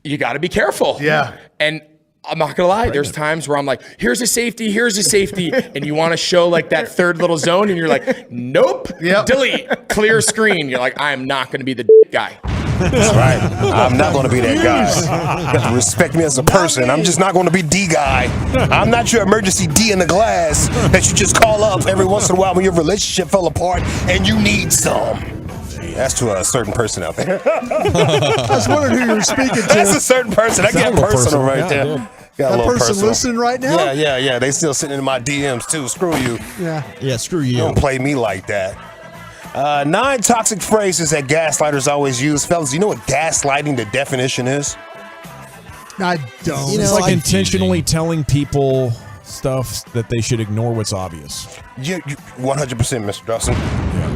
you got to be careful. Yeah. And I'm not gonna lie. There's times where I'm like, here's a safety, and you want to show that third little zone, and you're like, nope, delete, clear screen. You're like, I am not gonna be the guy. That's right. I'm not going to be that guy. You have to respect me as a person. I'm just not going to be D guy. I'm not your emergency D in the glass that you just call up every once in a while when your relationship fell apart and you need some. That's to a certain person out there. I was wondering who you were speaking to. That's a certain person. I get personal right there. Got a That little person personal. listening right now? Yeah. They still sitting in my DMs too. Screw you. Yeah, screw you. Don't play me like that. 9 toxic phrases that gaslighters always use. Fellas, you know what gaslighting, the definition is? I don't. It's like intentionally telling people stuff that they should ignore what's obvious. You 100%, Mr. Dawson.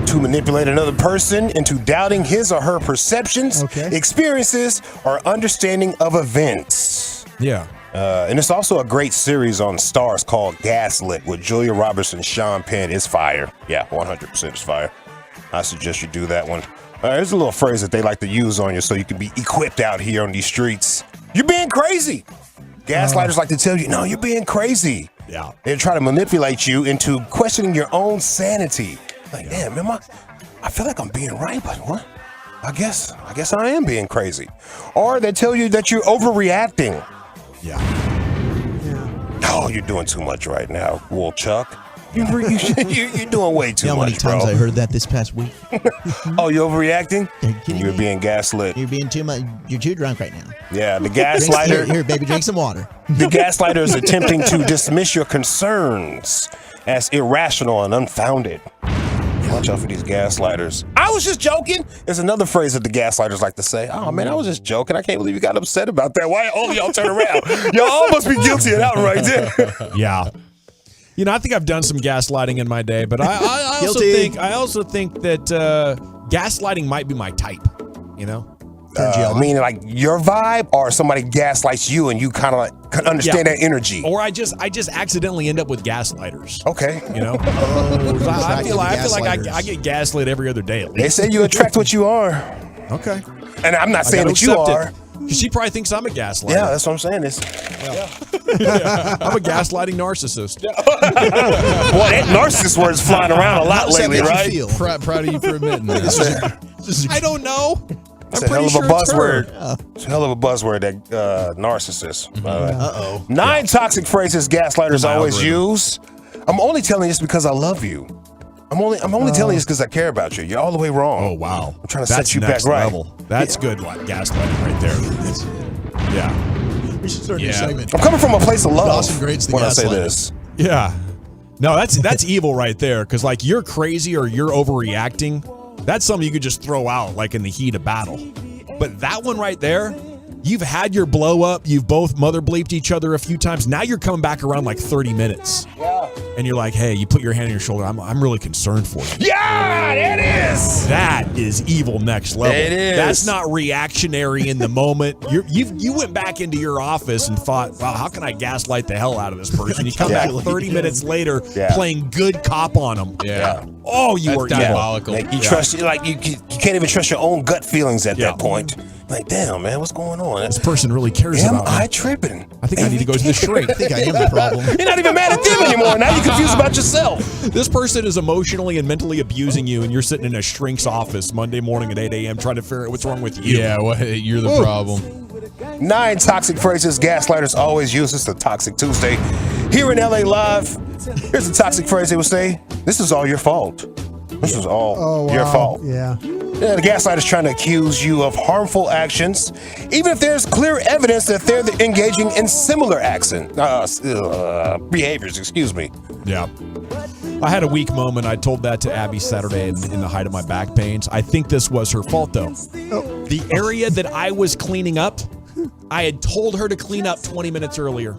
To manipulate another person into doubting his or her perceptions, experiences, or understanding of events. Yeah. And it's also a great series on Stars called Gaslit with Julia Roberts and Sean Penn. It's fire. Yeah, 100% it's fire. I suggest you do that one. There's a little phrase that they like to use on you so you can be equipped out here on these streets. You're being crazy. Gaslighters like to tell you, no, you're being crazy. Yeah. They try to manipulate you into questioning your own sanity. Like, damn, man, I feel like I'm being right, but what? I guess I am being crazy. Or they tell you that you're overreacting. Yeah. Oh, you're doing too much right now, Woolchuck. You're doing way too much, bro. How many times I heard that this past week? Oh, you're overreacting? You're being gaslit. You're being too much. You're too drunk right now. Yeah, the gaslighter. Here, baby, drink some water. The gaslighter is attempting to dismiss your concerns as irrational and unfounded. Watch out for these gaslighters. I was just joking. There's another phrase that the gaslighters like to say. Oh, man, I was just joking. I can't believe you got upset about that. Why all of y'all turn around? Y'all all must be guilty of that one right there. Yeah. You know, I think I've done some gaslighting in my day, but I also think that gaslighting might be my type. You know, meaning like your vibe, or somebody gaslights you and you kind of like understand that energy. Or I just accidentally end up with gaslighters. Okay, you know, I feel like I get gaslit every other day. At least. They say you attract what you are. Okay, and I'm not saying that you are. Because she probably thinks I'm a gaslighter. Yeah, that's what I'm saying. I'm a gaslighting narcissist. Boy, that narcissist word is flying around a lot lately, right? Proud of you for admitting that. I don't know. It's a hell of a buzzword. It's a hell of a buzzword, that narcissist. 9 toxic phrases gaslighters always use. I'm only telling you this because I love you. I'm only telling you this because I care about you. You're all the way wrong. Oh, wow. I'm trying to set you back right. Level. That's good, like gaslighting right there. Yeah. We should start a new segment. I'm coming from a place of love Dawson grades the when I say gaslighter. this. Yeah. No, that's evil right there. Because like you're crazy or you're overreacting. That's something you could just throw out like in the heat of battle. But that one right there, you've had your blow up. You've both mother bleeped each other a few times. Now you're coming back around like 30 minutes. Yeah. And you're like, hey, you put your hand on your shoulder. I'm really concerned for you. Yeah, it is. That is evil next level. It is. That's not reactionary in the moment. You went back into your office and thought, wow, how can I gaslight the hell out of this person? You come back 30 minutes later playing good cop on them. Yeah. Oh, you were diabolical. Like you trust, like you can't even trust your own gut feelings at that point. Like, damn, man, what's going on? This person really cares about me. Am I tripping? I think I need to go to the shrink. I think I am the problem. You're not even mad at them anymore. Now you're confused about yourself. This person is emotionally and mentally abusing you, and you're sitting in a shrink's office Monday morning at 8 a.m. trying to figure out what's wrong with you. Yeah, you're the problem. 9 toxic phrases gaslighters always use. It's the Toxic Tuesday. Here in LA Live, here's a toxic phrase they would say. This is all your fault. This is all your fault. Yeah. The gaslighter's trying to accuse you of harmful actions, even if there's clear evidence that they're engaging in similar behaviors. Excuse me. Yeah. I had a weak moment. I told that to Abby Saturday in the height of my back pains. I think this was her fault, though. The area that I was cleaning up, I had told her to clean up 20 minutes earlier.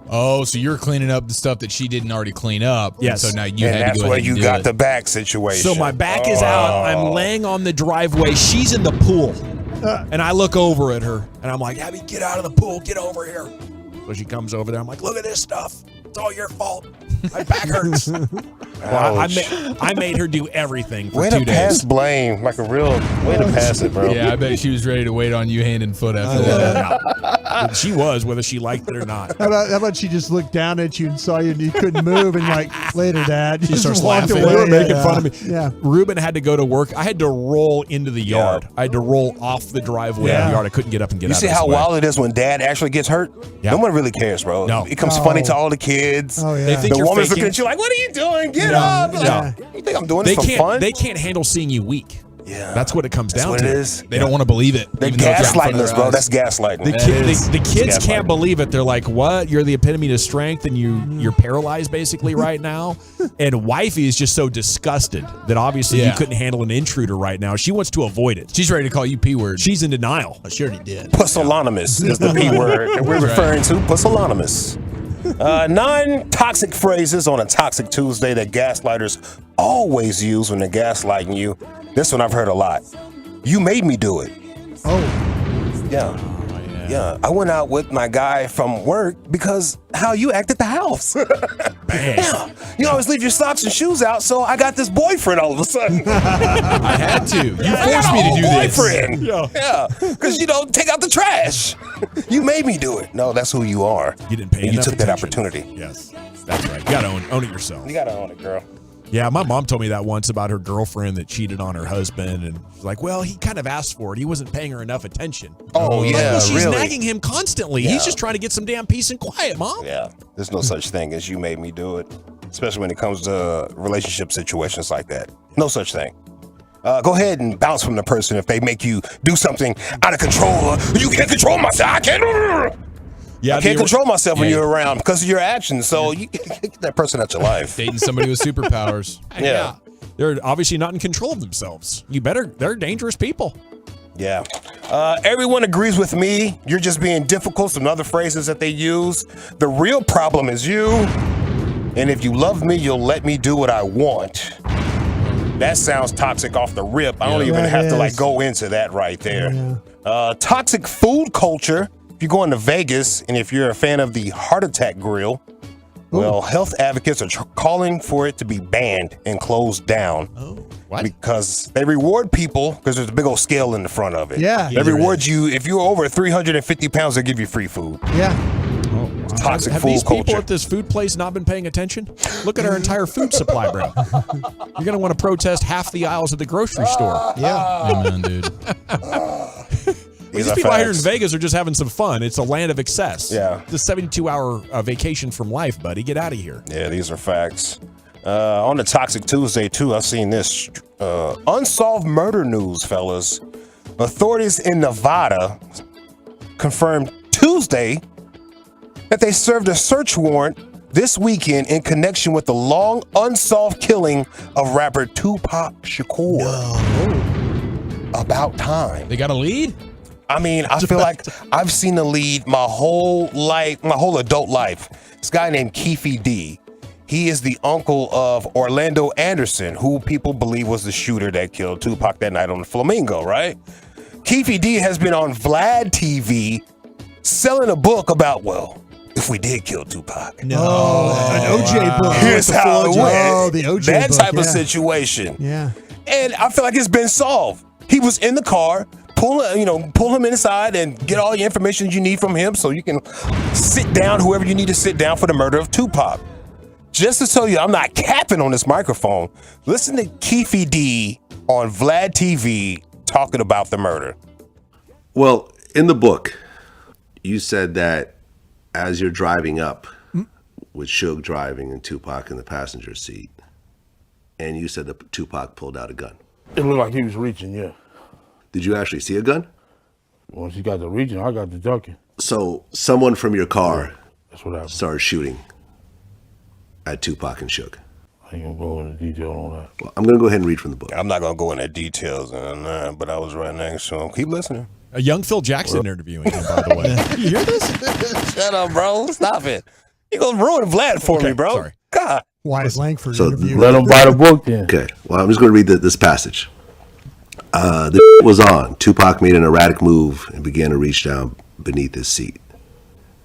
Oh, so you're cleaning up the stuff that she didn't already clean up. Yes. And so now you And had to that's go ahead where and you do got it. the back situation. So my back is out. I'm laying on the driveway. She's in the pool. And I look over at her, and I'm like, Abby, get out of the pool. Get over here. So she comes over there. I'm like, look at this stuff. It's all your fault. My back hurts. Well, I made her do everything for way 2 to days. pass blame, like a real way to pass it, bro. Yeah, I bet she was ready to wait on you hand and foot after that. And she was, whether she liked it or not. How about she just looked down at you and saw you and you couldn't move and like, later, Dad. She Just starts walked laughing. away. They were making fun of me. Yeah. Ruben had to go to work. I had to roll into the yard. I had to roll off the driveway of the yard. I couldn't get up and get You out see of this how way. wild it is when Dad actually gets hurt? Yeah. No one really cares, bro. No. It becomes funny to all the kids. Oh, yeah. They think the you're woman's faking. looking at you like, what are you doing? Get up. Yeah. You think I'm doing this for fun? They can't handle seeing you weak. Yeah. That's what it comes That's down what to. it is. They don't want to believe it. They're even though it's right in front gaslighting of us, their bro. eyes. That's gaslighting. The kids Gaslighting. can't believe it. They're like, what? You're the epitome of strength and you're paralyzed basically right now? And wifey is just so disgusted that obviously you couldn't handle an intruder right now. She wants to avoid it. She's ready to call you P-word. She's in denial. She already did. Pusillanimous is the P word that we're referring to. Pusillanimous. 9 toxic phrases on a Toxic Tuesday that gaslighters always use when they're gaslighting you. This one I've heard a lot. You made me do it. Oh. Yeah. Yeah. I went out with my guy from work because how you act at the house. Yeah. You always leave your socks and shoes out, so I got this boyfriend all of a sudden. I had to. You I forced got me a to do whole this. boyfriend. Yeah. Because you don't take out the trash. You made me do it. No, that's who you are. You didn't pay and you enough took that attention. opportunity. Yes. That's right. You got to own it yourself. You got to own it, girl. Yeah, my mom told me that once about her girlfriend that cheated on her husband, and she's like, well, he kind of asked for it. He wasn't paying her enough attention. Oh, Like, yeah, well, she's really? nagging him constantly. Yeah. He's just trying to get some damn peace and quiet, Mom. Yeah. There's no such thing as you made me do it, especially when it comes to relationship situations like that. No such thing. Go ahead and bounce from the person if they make you do something out of control. You can't control myself. I can't control myself when you're around because of your actions. So you get that person out your life. Dating somebody with superpowers. Yeah. They're obviously not in control of themselves. They're dangerous people. Yeah. Everyone agrees with me. You're just being difficult. Some other phrases that they use. The real problem is you. And if you love me, you'll let me do what I want. That sounds toxic off the rip. I don't even have to go into that right there. Toxic food culture. If you're going to Vegas and if you're a fan of the Heart Attack Grill, well, health advocates are calling for it to be banned and closed down. What? Because they reward people because there's a big old scale in the front of it. Yeah. They reward you. If you're over 350 pounds, they give you free food. Yeah. Toxic have food these culture. people at this food place not been paying attention? Look at our entire food supply, bro. You're going to want to protest half the aisles at the grocery store. Yeah. Amen, dude. These people out here in Vegas are just having some fun. It's a land of excess. Yeah. It's a 72-hour vacation from life, buddy. Get out of here. Yeah, these are facts. On the Toxic Tuesday, too, I've seen this. Unsolved murder news, fellas. Authorities in Nevada confirmed Tuesday that they served a search warrant this weekend in connection with the long unsolved killing of rapper Tupac Shakur. About time. They got a lead? I mean, I feel like I've seen the lead my whole life, my whole adult life. This guy named Keefe D. He is the uncle of Orlando Anderson, who people believe was the shooter that killed Tupac that night on the Flamingo, right? Keefe D has been on Vlad TV selling a book about, well, if we did kill Tupac. No. An OJ book. Here's how it went. Oh, the OJ that book, type of yeah. situation. Yeah. And I feel like it's been solved. He was in the car. Pull him inside and get all the information you need from him so you can sit down whoever you need to sit down for the murder of Tupac. Just to tell you, I'm not capping on this microphone. Listen to Keefe D on Vlad TV talking about the murder. Well, in the book, you said that as you're driving up with Suge driving and Tupac in the passenger seat, and you said that Tupac pulled out a gun. It looked like he was reaching, yeah. Did you actually see a gun? Once he got the reaching, I got the ducking. So someone from your car That's what happened. started shooting at Tupac and Suge. I ain't gonna go into detail on that. Well, I'm going to go ahead and read from the book. I'm not going to go into details on that, but I was right next to him. Keep listening. A young Phil Jackson interviewing him, by the way. You hear this? Shut up, bro. Stop it. You're going to ruin Vlad for me, bro. Sorry. God. Wyatt Langford So interview. Let him buy the book then. Okay, well, I'm just going to read this passage. The was on. Tupac made an erratic move and began to reach down beneath his seat.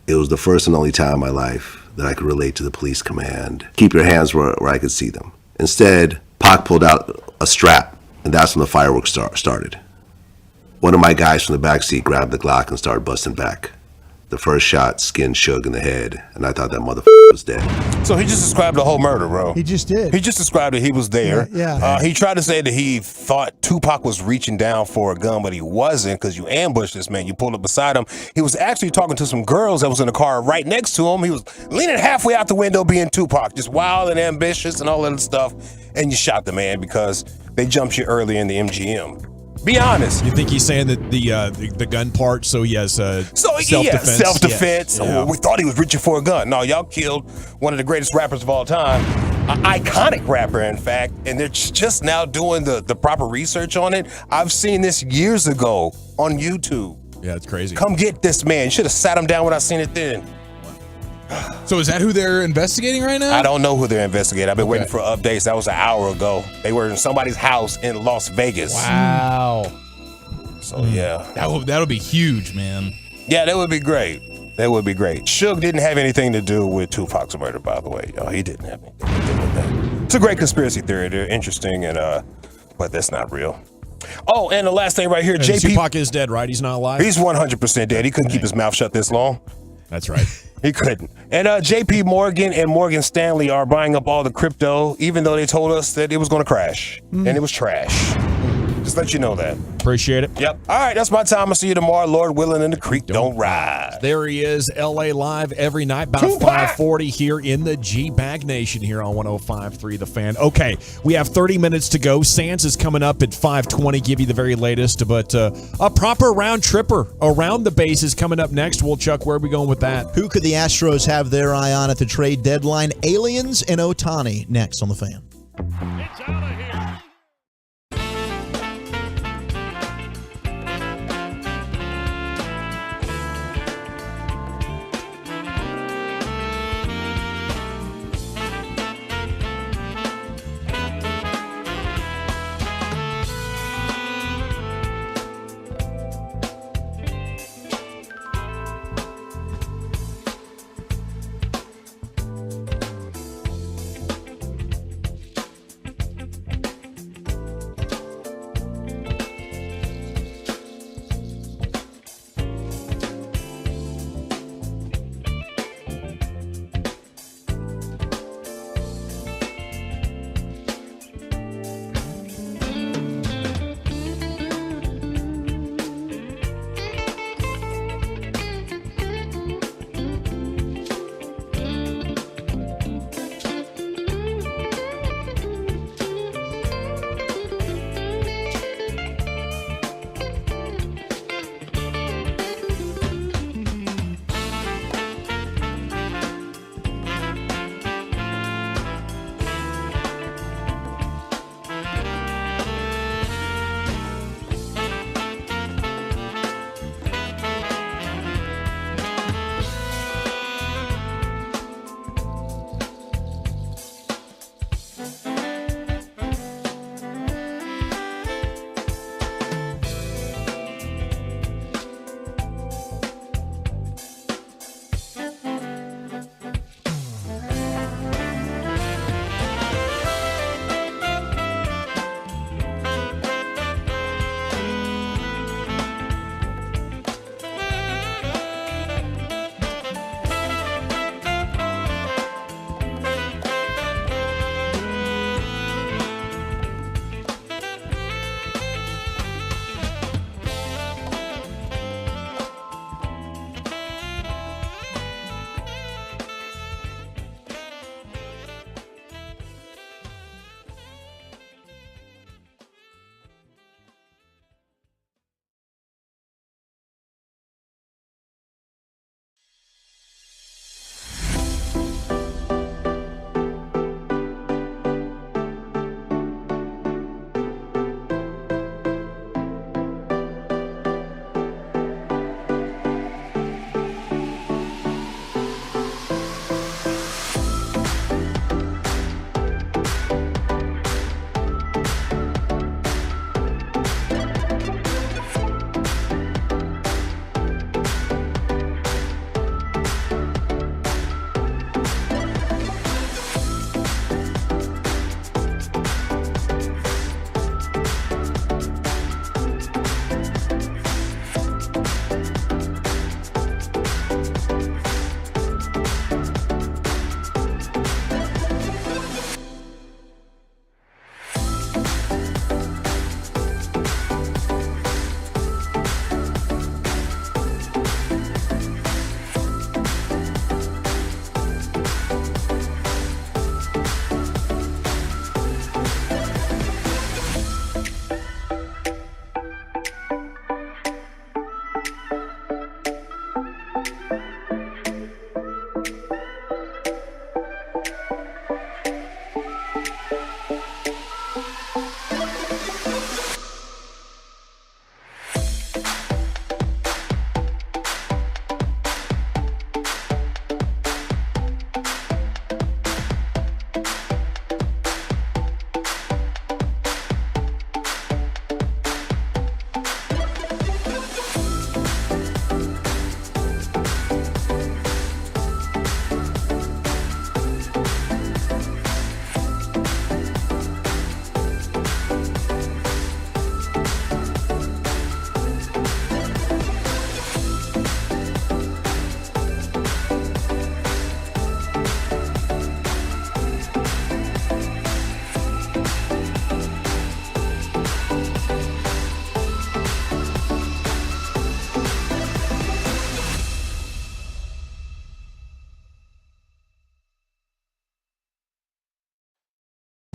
It was the first and only time in my life that I could relate to the police command, keep your hands where I could see them. Instead, Pac pulled out a strap, and that's when the fireworks started. One of my guys from the back seat grabbed the Glock and started busting back. The first shot skinned Suge in the head, and I thought that motherfucker was dead. So he just described the whole murder, bro. He just did. He just described that he was there. Yeah. He tried to say that he thought Tupac was reaching down for a gun, but he wasn't because you ambushed this man. You pulled up beside him. He was actually talking to some girls that was in the car right next to him. He was leaning halfway out the window being Tupac, just wild and ambitious and all that stuff. And you shot the man because they jumped you early in the MGM. Be honest. You think he's saying that the gun part, so he has self-defense? Self-defense. Yeah. Well, we thought he was reaching for a gun. No, y'all killed one of the greatest rappers of all time, an iconic rapper, in fact, and they're just now doing the proper research on it. I've seen this years ago on YouTube. Yeah, it's crazy. Come get this man. Should have sat him down when I seen it then. So is that who they're investigating right now? I don't know who they're investigating. I've been waiting for updates. That was an hour ago. They were in somebody's house in Las Vegas. Wow. So yeah, that would be huge, man. Yeah, that would be great. That would be great. Suge didn't have anything to do with Tupac's murder, by the way. Y'all, he didn't have anything to do with that. It's a great conspiracy theory. They're interesting, but that's not real. Oh, and the last thing right here, And JP. Tupac is dead, right? He's not alive? He's 100% dead. He couldn't keep his mouth shut this long. That's right. He couldn't. And JP Morgan and Morgan Stanley are buying up all the crypto, even though they told us that it was going to crash. And it was trash. Just let you know that. Appreciate it. Yep. All right, that's my time. I'll see you tomorrow. Lord willing, and the creek don't rise. There he is, LA Live every night, about 5:40 here in the G-Bag Nation here on 105.3 The Fan. Okay, we have 30 minutes to go. Sands is coming up at 5:20, give you the very latest, but a proper round tripper around the base is coming up next. Well, Chuck, where are we going with that? Who could the Astros have their eye on at the trade deadline? Aliens and Ohtani next on The Fan. It's out of here.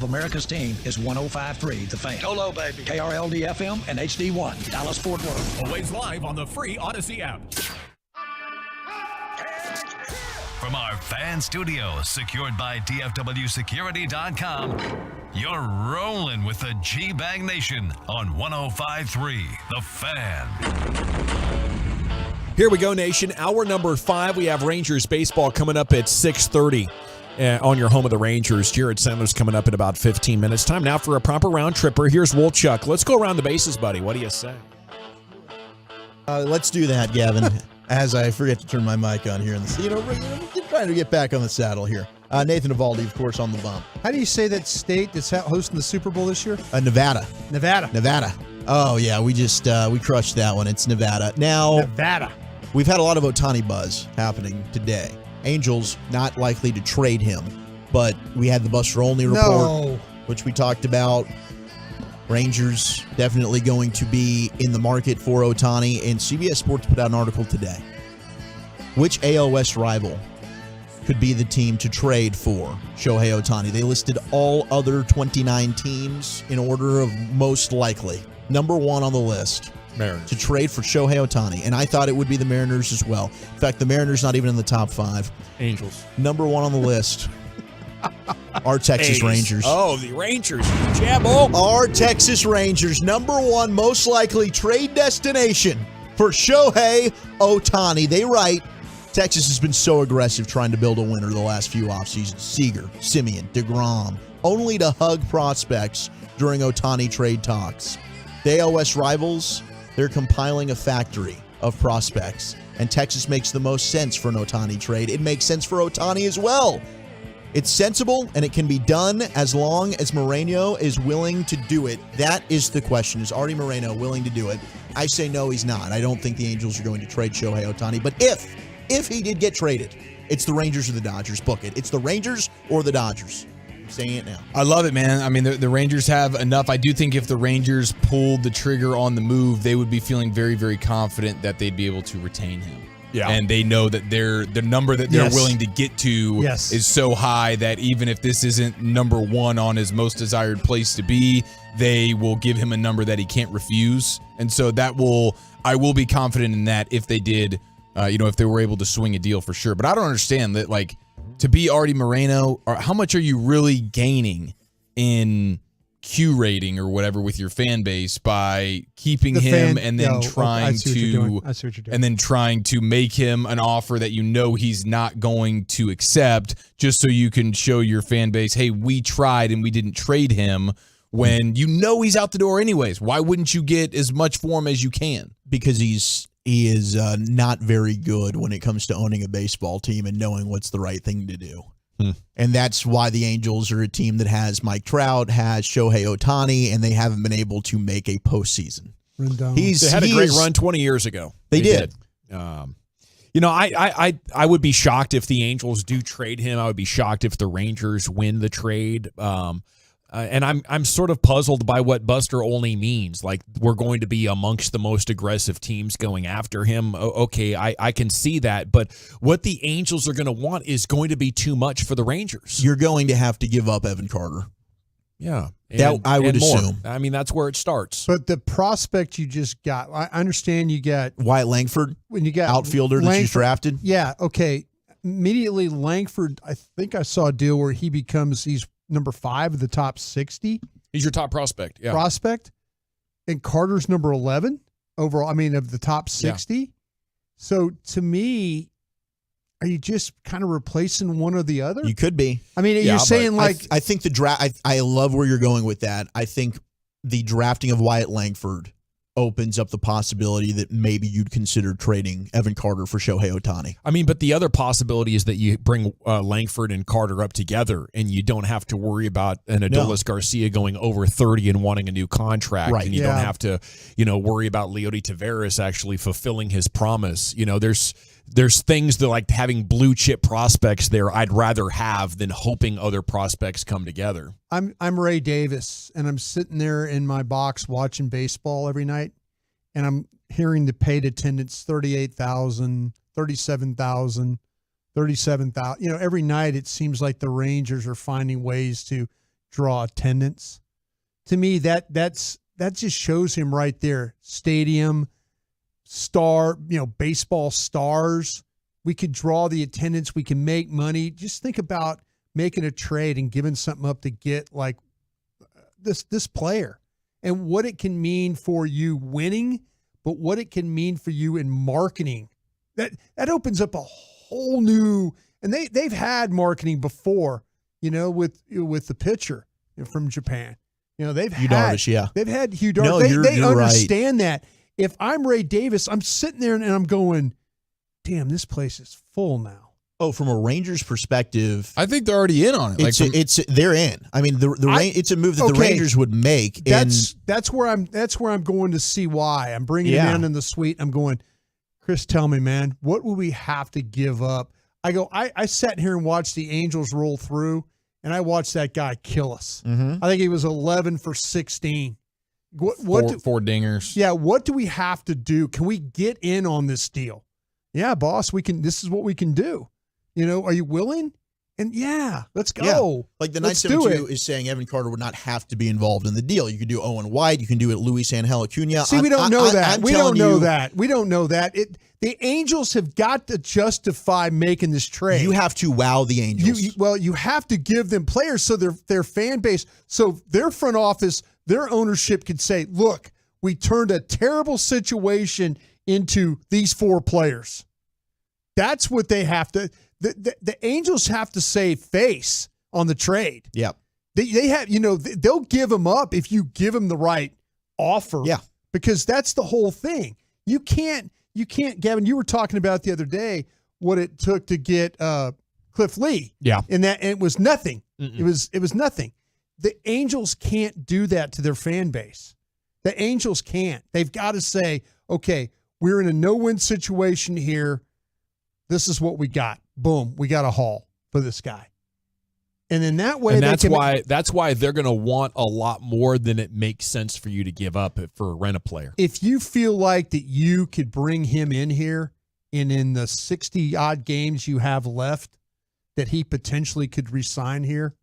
America's team is 105.3 The Fan. Hello, baby. KRLD FM and HD1, Dallas Fort Worth. Always live on the free Odyssey app. From our fan studio, secured by DFWsecurity.com, you're rolling with the G-Bang Nation on 105.3 The Fan. Here we go, Nation. Hour number 5. We have Rangers baseball coming up at 6:30 on your home of the Rangers. Jared Sandler's coming up in about 15 minutes. Time now for a proper round tripper. Here's Wolchuk. Let's go around the bases, buddy. What do you say? Let's do that, Gavin. As I forget to turn my mic on here in the trying to get back on the saddle here. Nathan Eovaldi, of course, on the bump. How do you say that state that's hosting the Super Bowl this year? Nevada. Nevada. Oh yeah, we just we crushed that one. It's Nevada. Now Nevada. We've had a lot of Ohtani buzz happening today. Angels not likely to trade him, but we had the Buster Olney report, which we talked about. Rangers definitely going to be in the market for Ohtani, and CBS Sports put out an article today. Which AL West rival could be the team to trade for Shohei Ohtani? They listed all other 29 teams in order of most likely. Number 1 on the list. Mariners. To trade for Shohei Ohtani, and I thought it would be the Mariners as well. In fact, the Mariners not even in the top 5. Angels. Number 1 on the list. Our Texas Rangers. Oh, the Rangers. Jabbo. Our Texas Rangers, number 1 most likely trade destination for Shohei Ohtani. They write, Texas has been so aggressive trying to build a winner the last few offseasons. Seager, Simeon, DeGrom, only to hug prospects during Ohtani trade talks. The AL West rivals, they're compiling a factory of prospects, and Texas makes the most sense for an Ohtani trade. It makes sense for Ohtani as well. It's sensible, and it can be done as long as Moreno is willing to do it. That is the question. Is Artie Moreno willing to do it? I say no, he's not. I don't think the Angels are going to trade Shohei Ohtani, but if he did get traded, it's the Rangers or the Dodgers. Book it. It's the Rangers or the Dodgers. I'm saying it now. I love it, man. I mean, the Rangers have enough. I do think if the Rangers pulled the trigger on the move, they would be feeling very, very confident that they'd be able to retain him. Yeah. And they know that the number that they're willing to get to is so high that even if this isn't number 1 on his most desired place to be, they will give him a number that he can't refuse. And so I will be confident in that if they did, if they were able to swing a deal for sure. But I don't understand that, like, to be Artie Moreno, or how much are you really gaining in Q rating or whatever with your fan base by keeping him and then trying to make him an offer that you know he's not going to accept, just so you can show your fan base, hey, we tried and we didn't trade him, when you know he's out the door anyways. Why wouldn't you get as much for him as you can? Because he is not very good when it comes to owning a baseball team and knowing what's the right thing to do. And that's why the Angels are a team that has Mike Trout, has Shohei Ohtani, and they haven't been able to make a postseason. They had a great run 20 years ago. They did. I would be shocked if the Angels do trade him. I would be shocked if the Rangers win the trade. And I'm sort of puzzled by what Buster Olney means. Like, we're going to be amongst the most aggressive teams going after him. Okay, I can see that. But what the Angels are going to want is going to be too much for the Rangers. You're going to have to give up Evan Carter. Yeah. I would assume. I mean, that's where it starts. But the prospect you just got, I understand you got Wyatt Langford, when you got outfielder that you drafted. Yeah, okay. Immediately, Langford, I think I saw a deal where he's number 5 of the top 60. He's your top prospect. Yeah. Prospect. And Carter's number 11 overall, of the top 60. Yeah. So to me, are you just kind of replacing one or the other? You could be. You're saying I think the draft, I love where you're going with that. I think the drafting of Wyatt Langford opens up the possibility that maybe you'd consider trading Evan Carter for Shohei Ohtani. But the other possibility is that you bring Langford and Carter up together, and you don't have to worry about an Adolis Garcia going over 30 and wanting a new contract. Right. And you don't have to, worry about Leody Taveras actually fulfilling his promise. There's things that, like, having blue chip prospects there I'd rather have than hoping other prospects come together. I'm Ray Davis, and I'm sitting there in my box watching baseball every night, and I'm hearing the paid attendance 38,000, 37,000, 37,000. Every night it seems like the Rangers are finding ways to draw attendance. To me, that just shows him right there. Stadium, star, baseball stars. We could draw the attendance. We can make money. Just think about making a trade and giving something up to get like this player and what it can mean for you winning, but what it can mean for you in marketing. That opens up a whole new, and they've had marketing before, with the pitcher from Japan. They've Hugh had Darvish, yeah. They've had Hugh Darvish. No, they you're understand that. If I'm Ray Davis, I'm sitting there and I'm going, damn, this place is full now. Oh, from a Rangers perspective, I think they're already in on it. They're in. I mean, it's a move that the Rangers would make. That's where I'm going to see why. I'm bringing him in the suite. I'm going, Chris, tell me, man, what will we have to give up? I sat here and watched the Angels roll through, and I watched that guy kill us. Mm-hmm. I think he was 11 for 16. Four dingers. Yeah, what do we have to do? Can we get in on this deal? Yeah, boss, we can. This is what we can do. Are you willing? And let's go. Yeah. Like the 972 is saying Evan Carter would not have to be involved in the deal. You could do Owen White. You can do it Luis Angel Acuna. See, we don't know that. We don't know that. We don't know that. The Angels have got to justify making this trade. You have to wow the Angels. You have to give them players so their fan base, so their front office, their ownership could say, look, we turned a terrible situation into these 4 players. That's what they have to. The Angels have to save face on the trade. Yeah. They have, they'll give them up if you give them the right offer. Yeah. Because that's the whole thing. You can't, Gavin, you were talking about the other day what it took to get Cliff Lee. Yeah. And it was nothing. Mm-mm. It was nothing. The Angels can't do that to their fan base. The Angels can't. They've got to say, okay, we're in a no-win situation here. This is what we got. Boom, we got a haul for this guy. And in that way, that's why they're going to want a lot more than it makes sense for you to give up for rent a player. If you feel like that you could bring him in here and in the 60-odd games you have left that he potentially could re-sign here.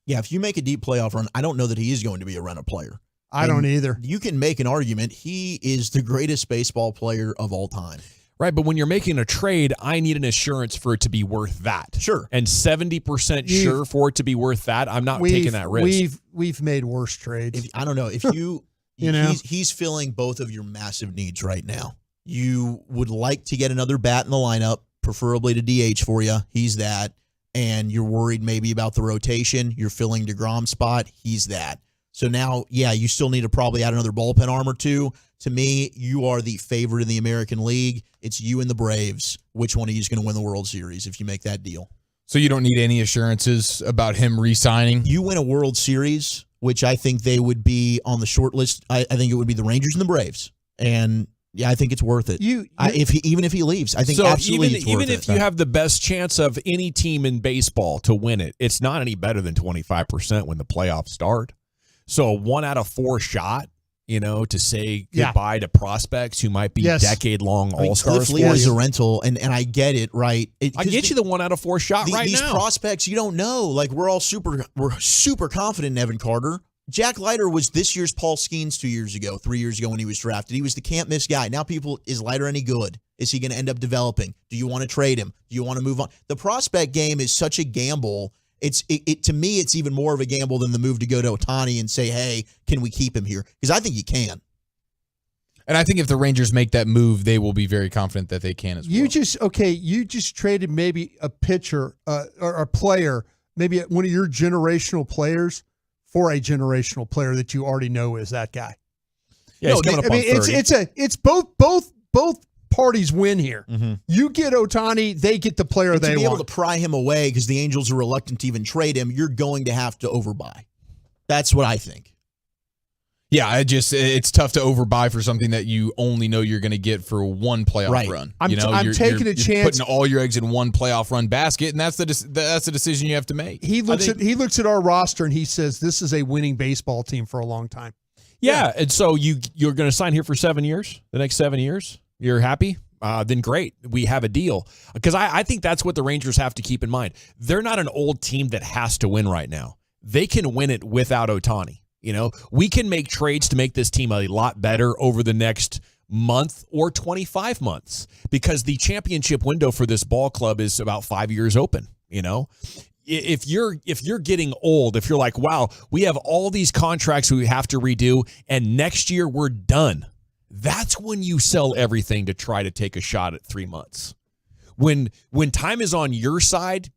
Yeah, if you make a deep playoff run, I don't know that he is going to be a rent a player. I don't either. You can make an argument. He is the greatest baseball player of all time. Right, but when you're making a trade, I need an assurance for it to be worth that. Sure. And 70% sure for it to be worth that, I'm not taking that risk. We've made worse trades. I don't know. If you, he's filling both of your massive needs right now. You would like to get another bat in the lineup, preferably to DH for you. He's that. And you're worried maybe about the rotation. You're filling DeGrom's spot. He's that. So now, you still need to probably add another bullpen arm or two. To me, you are the favorite in the American League. It's you and the Braves. Which one of you is going to win the World Series if you make that deal? So you don't need any assurances about him re-signing? You win a World Series, which I think they would be on the short list. I think it would be the Rangers and the Braves. And I think it's worth it. Even if he leaves, I think absolutely it's worth it. Even if you have the best chance of any team in baseball to win it, it's not any better than 25% when the playoffs start. So a 1 out of 4 shot, to say goodbye to prospects who might be decade-long all-stars. Cliff Lee is a rental, and I get it, right? I get you the 1 out of 4 shot right these now. These prospects, you don't know. Like, we're super confident in Evan Carter. Jack Leiter was this year's Paul Skeens 3 years ago when he was drafted. He was the can't-miss guy. Now is Leiter any good? Is he going to end up developing? Do you want to trade him? Do you want to move on? The prospect game is such a gamble. To me, it's even more of a gamble than the move to go to Ohtani and say, hey, can we keep him here? Because I think you can. And I think if the Rangers make that move, they will be very confident that they can as well. You just traded maybe a pitcher or a player, maybe one of your generational players for a generational player that you already know is that guy. Yeah, he's coming up on 30. It's both parties win here. Mm-hmm. You get Ohtani, they get the player they want. To be able to pry him away because the Angels are reluctant to even trade him, you're going to have to overbuy. That's what I think. Yeah, it's tough to overbuy for something that you only know you're going to get for one playoff run. I'm taking a chance. You're putting all your eggs in one playoff run basket, and that's the decision you have to make. He looks at our roster and he says, "This is a winning baseball team for a long time." Yeah, and so you're going to sign here for 7 years, the next 7 years. You're happy? Then great. We have a deal. Because I think that's what the Rangers have to keep in mind. They're not an old team that has to win right now. they can win it without Ohtani. You know, we can make trades to make this team a lot better over the next month or 25 months because the championship window for this ball club is about 5 years open. You know, if you're getting old, if you're like, wow, we have all these contracts we have to redo and next year we're done. That's when you sell everything to try to take a shot at 3 months. When time is on your side,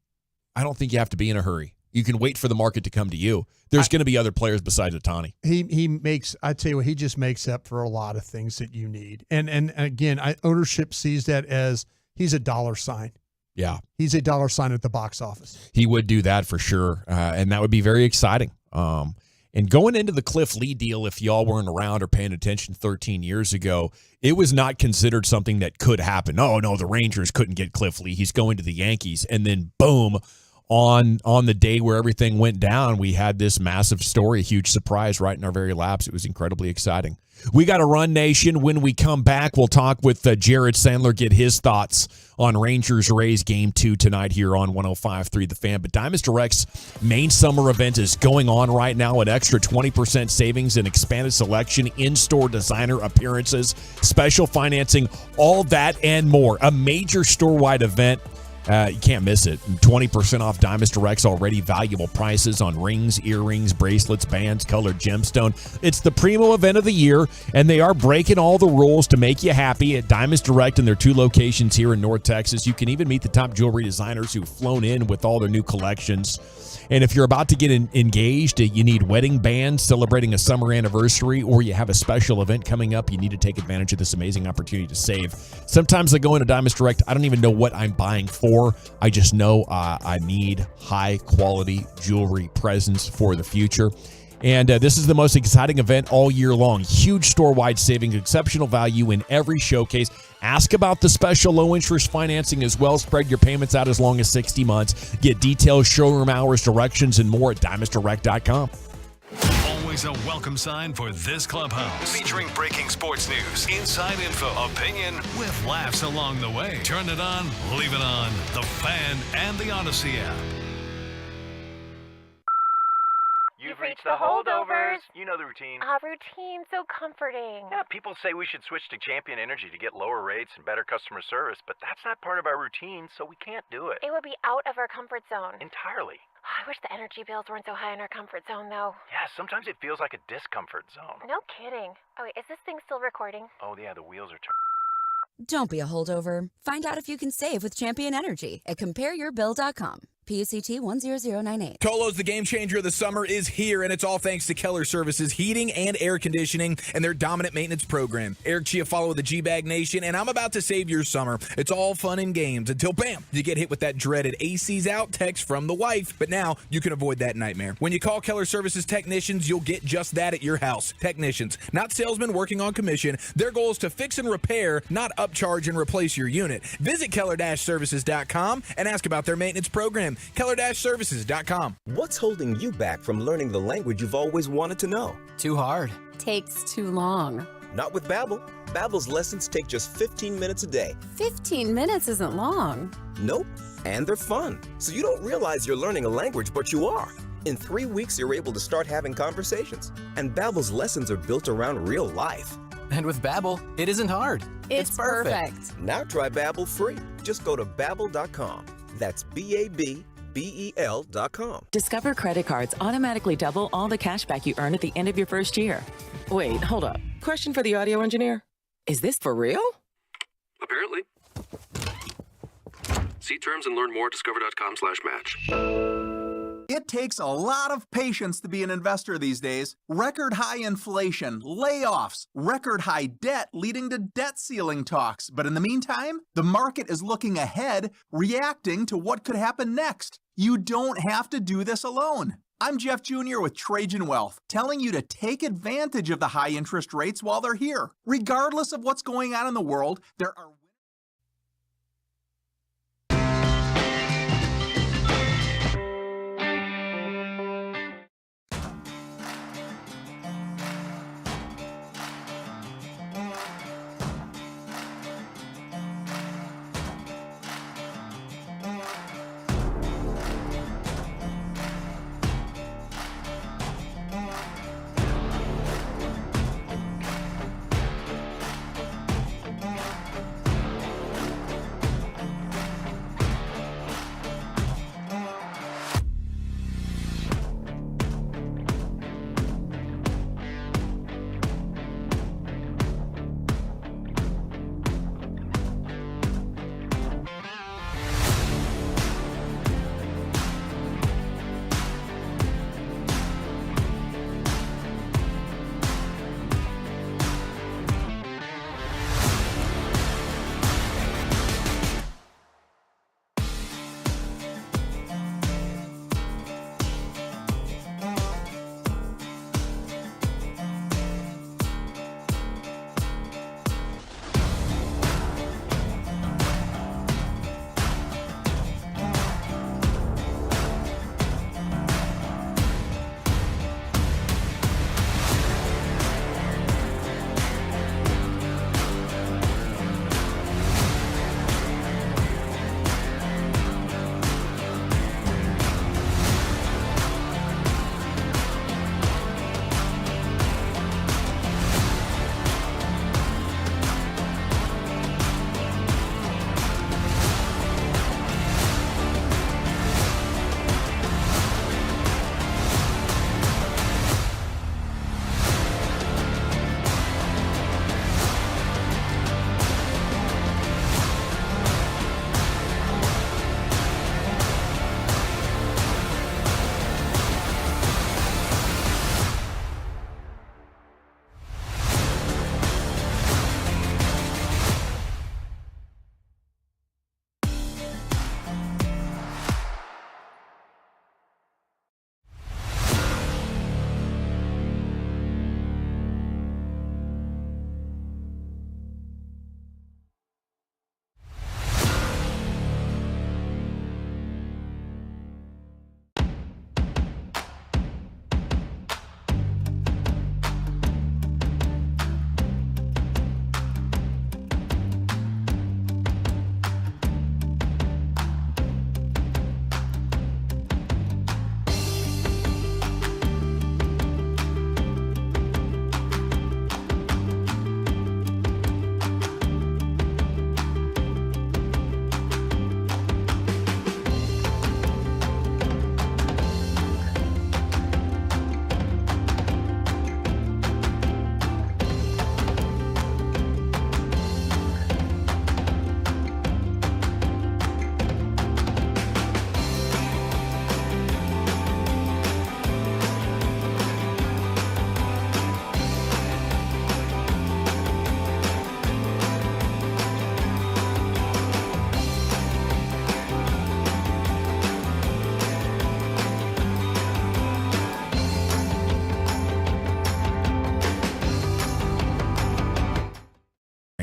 I don't think you have to be in a hurry. You can wait for the market to come to you. There's going to be other players besides Ohtani. He makes, I tell you what, he just makes up for a lot of things that you need. And again, ownership sees that as he's a dollar sign. Yeah. He's a dollar sign at the box office. He would do that for sure. And that would be very exciting. And going into the Cliff Lee deal, if y'all weren't around or paying attention 13 years ago, it was not considered something that could happen. Oh, no, the Rangers couldn't get Cliff Lee. He's going to the Yankees. And then boom, on the day where everything went down, we had this massive story, a huge surprise right in our very laps. It was incredibly exciting. We got to run, Nation. When we come back, we'll talk with Jared Sandler, get his thoughts on Rangers-Rays Game 2 tonight here on 105.3 The Fan. But Diamond Direct's main summer event is going on right now. An extra 20% savings and expanded selection, in-store designer appearances, special financing, all that and more. A major store-wide event. You can't miss it. 20% off Diamond Direct's already valuable prices on rings, earrings, bracelets, bands, colored gemstone. It's the primo event of the year, and they are breaking all the rules to make you happy at Diamond Direct in their 2 locations here in North Texas. You can even meet the top jewelry designers who've flown in with all their new collections. And if you're about to get engaged, you need wedding bands celebrating a summer anniversary, or you have a special event coming up, you need to take advantage of this amazing opportunity to save. Sometimes I go into Diamond Direct, I don't even know what I'm buying for. I just know I need high-quality jewelry presents for the future. And this is the most exciting event all year long. Huge store-wide savings, exceptional value in every showcase. Ask about the special low-interest financing as well. Spread your payments out as long as 60 months. Get details, showroom hours, directions, and more at DiamondDirect.com. Always a welcome sign for this clubhouse. Featuring breaking sports news, inside info, opinion, with laughs along the way. Turn it on, leave it on. The Fan and the Odyssey app. You've reached the holdovers. You know the routine. Routine, so comforting. Yeah, people say we should switch to Champion Energy to get lower rates and better customer service, but that's not part of our routine, so we can't do it. It would be out of our comfort zone. Entirely. I wish the energy bills weren't so high in our comfort zone, though. Yeah, sometimes it feels like a discomfort zone. No kidding. Oh, wait, is this thing still recording? Oh, yeah, the wheels are turning. Don't be a holdover. Find out if you can save with Champion Energy at compareyourbill.com. PUCT 10098. Colo's The Game Changer of the Summer is here, and it's all thanks to Keller Services Heating and Air Conditioning and their dominant maintenance program. Eric Chiafalo of the G-Bag Nation, and I'm about to save your summer. It's all fun and games until, bam, you get hit with that dreaded AC's out text from the wife. But now you can avoid that nightmare. When you call Keller Services technicians, you'll get just that at your house. Technicians, not salesmen working on commission. Their goal is to fix and repair, not upcharge and replace your unit. Visit Keller-Services.com and ask about their maintenance program. Keller-Services.com. What's holding you back from learning the language you've always wanted to know? Too hard. Takes too long. Not with Babbel. Babbel's lessons take just 15 minutes a day. 15 minutes isn't long. Nope. And they're fun. So you don't realize you're learning a language, but you are. In 3 weeks, you're able to start having conversations. And Babbel's lessons are built around real life. And with Babbel, it isn't hard. It's perfect. Now try Babbel free. Just go to Babbel.com. That's BABBEL.com. Discover credit cards automatically double all the cash back you earn at the end of your first year. Wait, hold up. Question for the audio engineer. Is this for real? Apparently. See terms and learn more at discover.com/match. It takes a lot of patience to be an investor these days. Record high inflation, layoffs, record high debt leading to debt ceiling talks. But in the meantime, the market is looking ahead, reacting to what could happen next. You don't have to do this alone. I'm Jeff Jr. with Trajan Wealth, telling you to take advantage of the high interest rates while they're here. Regardless of what's going on in the world, there are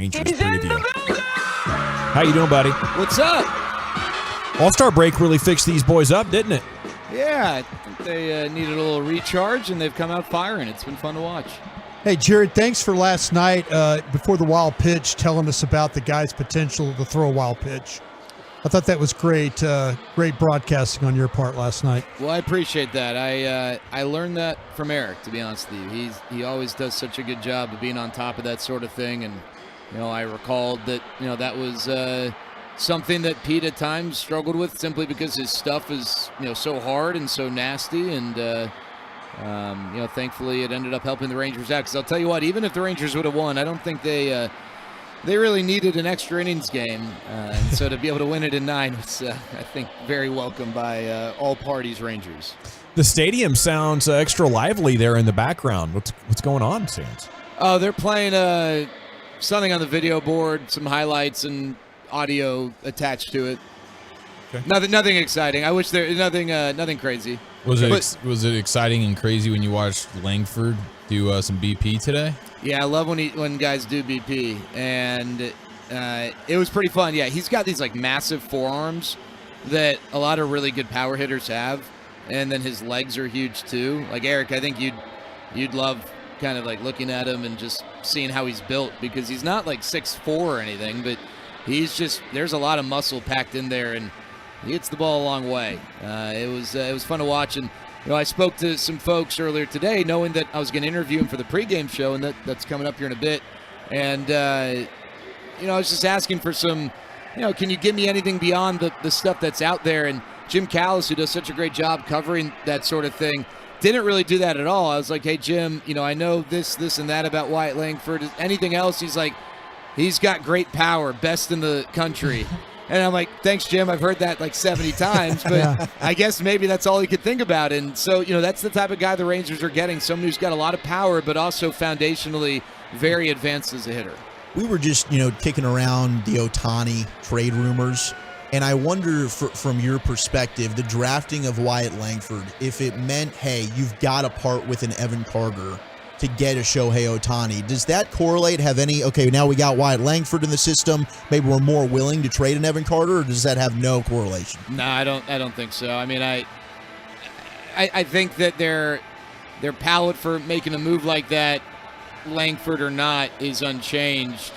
Rangers preview. How you doing, buddy? What's up? All-Star break really fixed these boys up, didn't it? Yeah, I think they needed a little recharge, and they've come out firing. It's been fun to watch. Hey, Jared, thanks for last night before the wild pitch telling us about the guy's potential to throw a wild pitch. I thought that was great great broadcasting on your part last night. Well, I appreciate that. I learned that from Eric, to be honest with you. He always does such a good job of being on top of that sort of thing, and I recalled that that was something that Pete at times struggled with simply because his stuff is so hard and so nasty, and thankfully it ended up helping the Rangers out. Because I'll tell you what, even if the Rangers would have won, I don't think they really needed an extra innings game, and so to be able to win it in 9 was, I think, very welcome by all parties. Rangers. The stadium sounds extra lively there in the background. What's going on, Sands? Oh, they're playing something on the video board, some highlights and audio attached to it. Okay. Nothing exciting. I wish there nothing crazy. Was it exciting and crazy when you watched Langford do some BP today? Yeah, I love when guys do BP, and it was pretty fun. Yeah, he's got these like massive forearms that a lot of really good power hitters have, and then his legs are huge too. Like Eric, I think you'd love kind of like looking at him and just seeing how he's built, because he's not like 6'4" or anything, but there's a lot of muscle packed in there, and he hits the ball a long way. It was fun to watch, and I spoke to some folks earlier today, knowing that I was going to interview him for the pregame show, and that's coming up here in a bit. And I was just asking for some, can you give me anything beyond the stuff that's out there? And Jim Callis, who does such a great job covering that sort of thing, didn't really do that at all. I was like, hey Jim, I know this and that about Wyatt Langford. Anything else? He's like, he's got great power, best in the country. And I'm like, thanks, Jim. I've heard that like 70 times, but yeah. I guess maybe that's all he could think about. And so, that's the type of guy the Rangers are getting, someone who's got a lot of power, but also foundationally very advanced as a hitter. We were just, kicking around the Ohtani trade rumors, and I wonder, from your perspective, the drafting of Wyatt Langford, if it meant, hey, you've got to part with an Evan Carter to get a Shohei Ohtani. Does that correlate? Have any, okay, now we got Wyatt Langford in the system, maybe we're more willing to trade an Evan Carter, or does that have no correlation? No, I don't think so. I mean, I think that their palate for making a move like that, Langford or not, is unchanged.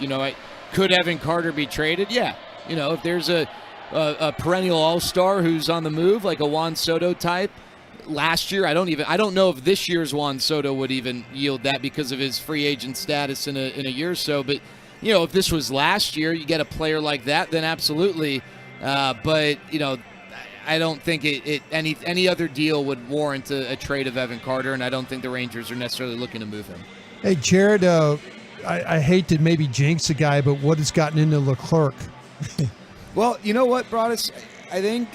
Could Evan Carter be traded? Yeah. If there's a perennial all-star who's on the move, like a Juan Soto type, last year, I don't know if this year's Juan Soto would even yield that because of his free agent status in a year or so. But if this was last year, you get a player like that, then absolutely. But I don't think any other deal would warrant a trade of Evan Carter, and I don't think the Rangers are necessarily looking to move him. Hey Jared, I hate to maybe jinx a guy, but what has gotten into Leclerc? Well, you know what, Broadus? I think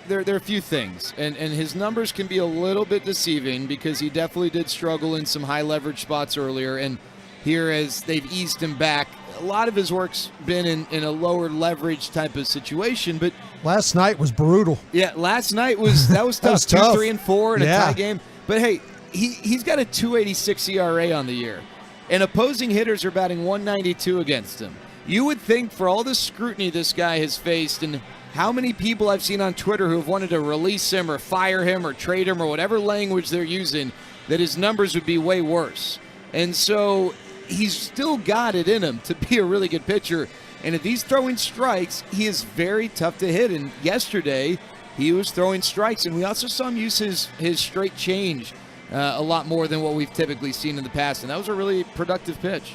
there are a few things, and his numbers can be a little bit deceiving because he definitely did struggle in some high leverage spots earlier, and here as they've eased him back, a lot of his work's been in a lower leverage type of situation. But last night was brutal. Yeah, last night was tough. was tough. 2, 3, and 4 in a tie game. But hey, he's got a 2.86 ERA on the year, and opposing hitters are batting 192 against him. You would think, for all the scrutiny this guy has faced and how many people I've seen on Twitter who have wanted to release him or fire him or trade him or whatever language they're using, that his numbers would be way worse. And so he's still got it in him to be a really good pitcher. And if he's throwing strikes, he is very tough to hit. And yesterday, he was throwing strikes. And we also saw him use his straight change a lot more than what we've typically seen in the past. And that was a really productive pitch.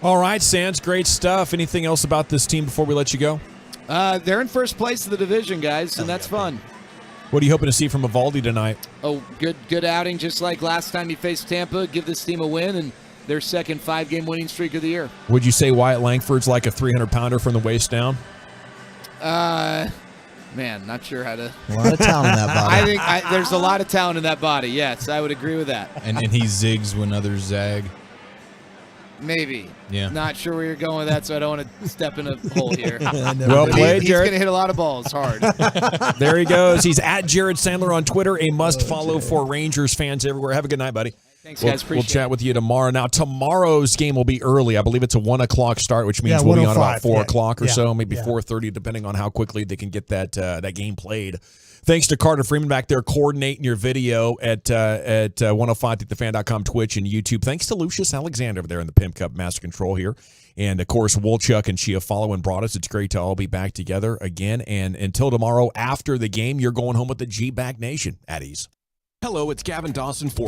All right, Sands, great stuff. Anything else about this team before we let you go? They're in first place of the division, guys, and that's fun. What are you hoping to see from Evaldi tonight? Oh, good outing, just like last time he faced Tampa. Give this team a win and their second 5-game winning streak of the year. Would you say Wyatt Langford's like a 300-pounder from the waist down? Man, not sure how to. A lot of talent in that body. I think there's a lot of talent in that body. Yes, I would agree with that. And he zigs when others zag. Maybe. Yeah. Not sure where you're going with that, so I don't want to step in a hole here. Well played, He's Jared. going to hit a lot of balls hard. There he goes. He's at Jared Sandler on Twitter. A must follow for Rangers fans everywhere. Have a good night, buddy. Thanks, guys. We'll Appreciate chat with you tomorrow. Now, tomorrow's game will be early. I believe it's a 1 o'clock start, which means we'll be on about 4 o'clock or so, maybe 4:30, depending on how quickly they can get that game played. Thanks to Carter Freeman back there coordinating your video at 105thefan.com, Twitch, and YouTube. Thanks to Lucius Alexander over there in the Pimp Cup Master Control here. And, of course, Wolchuk and Chia following brought us. It's great to all be back together again. And until tomorrow, after the game, you're going home with the G-Bag Nation at ease. Hello, it's Gavin Dawson for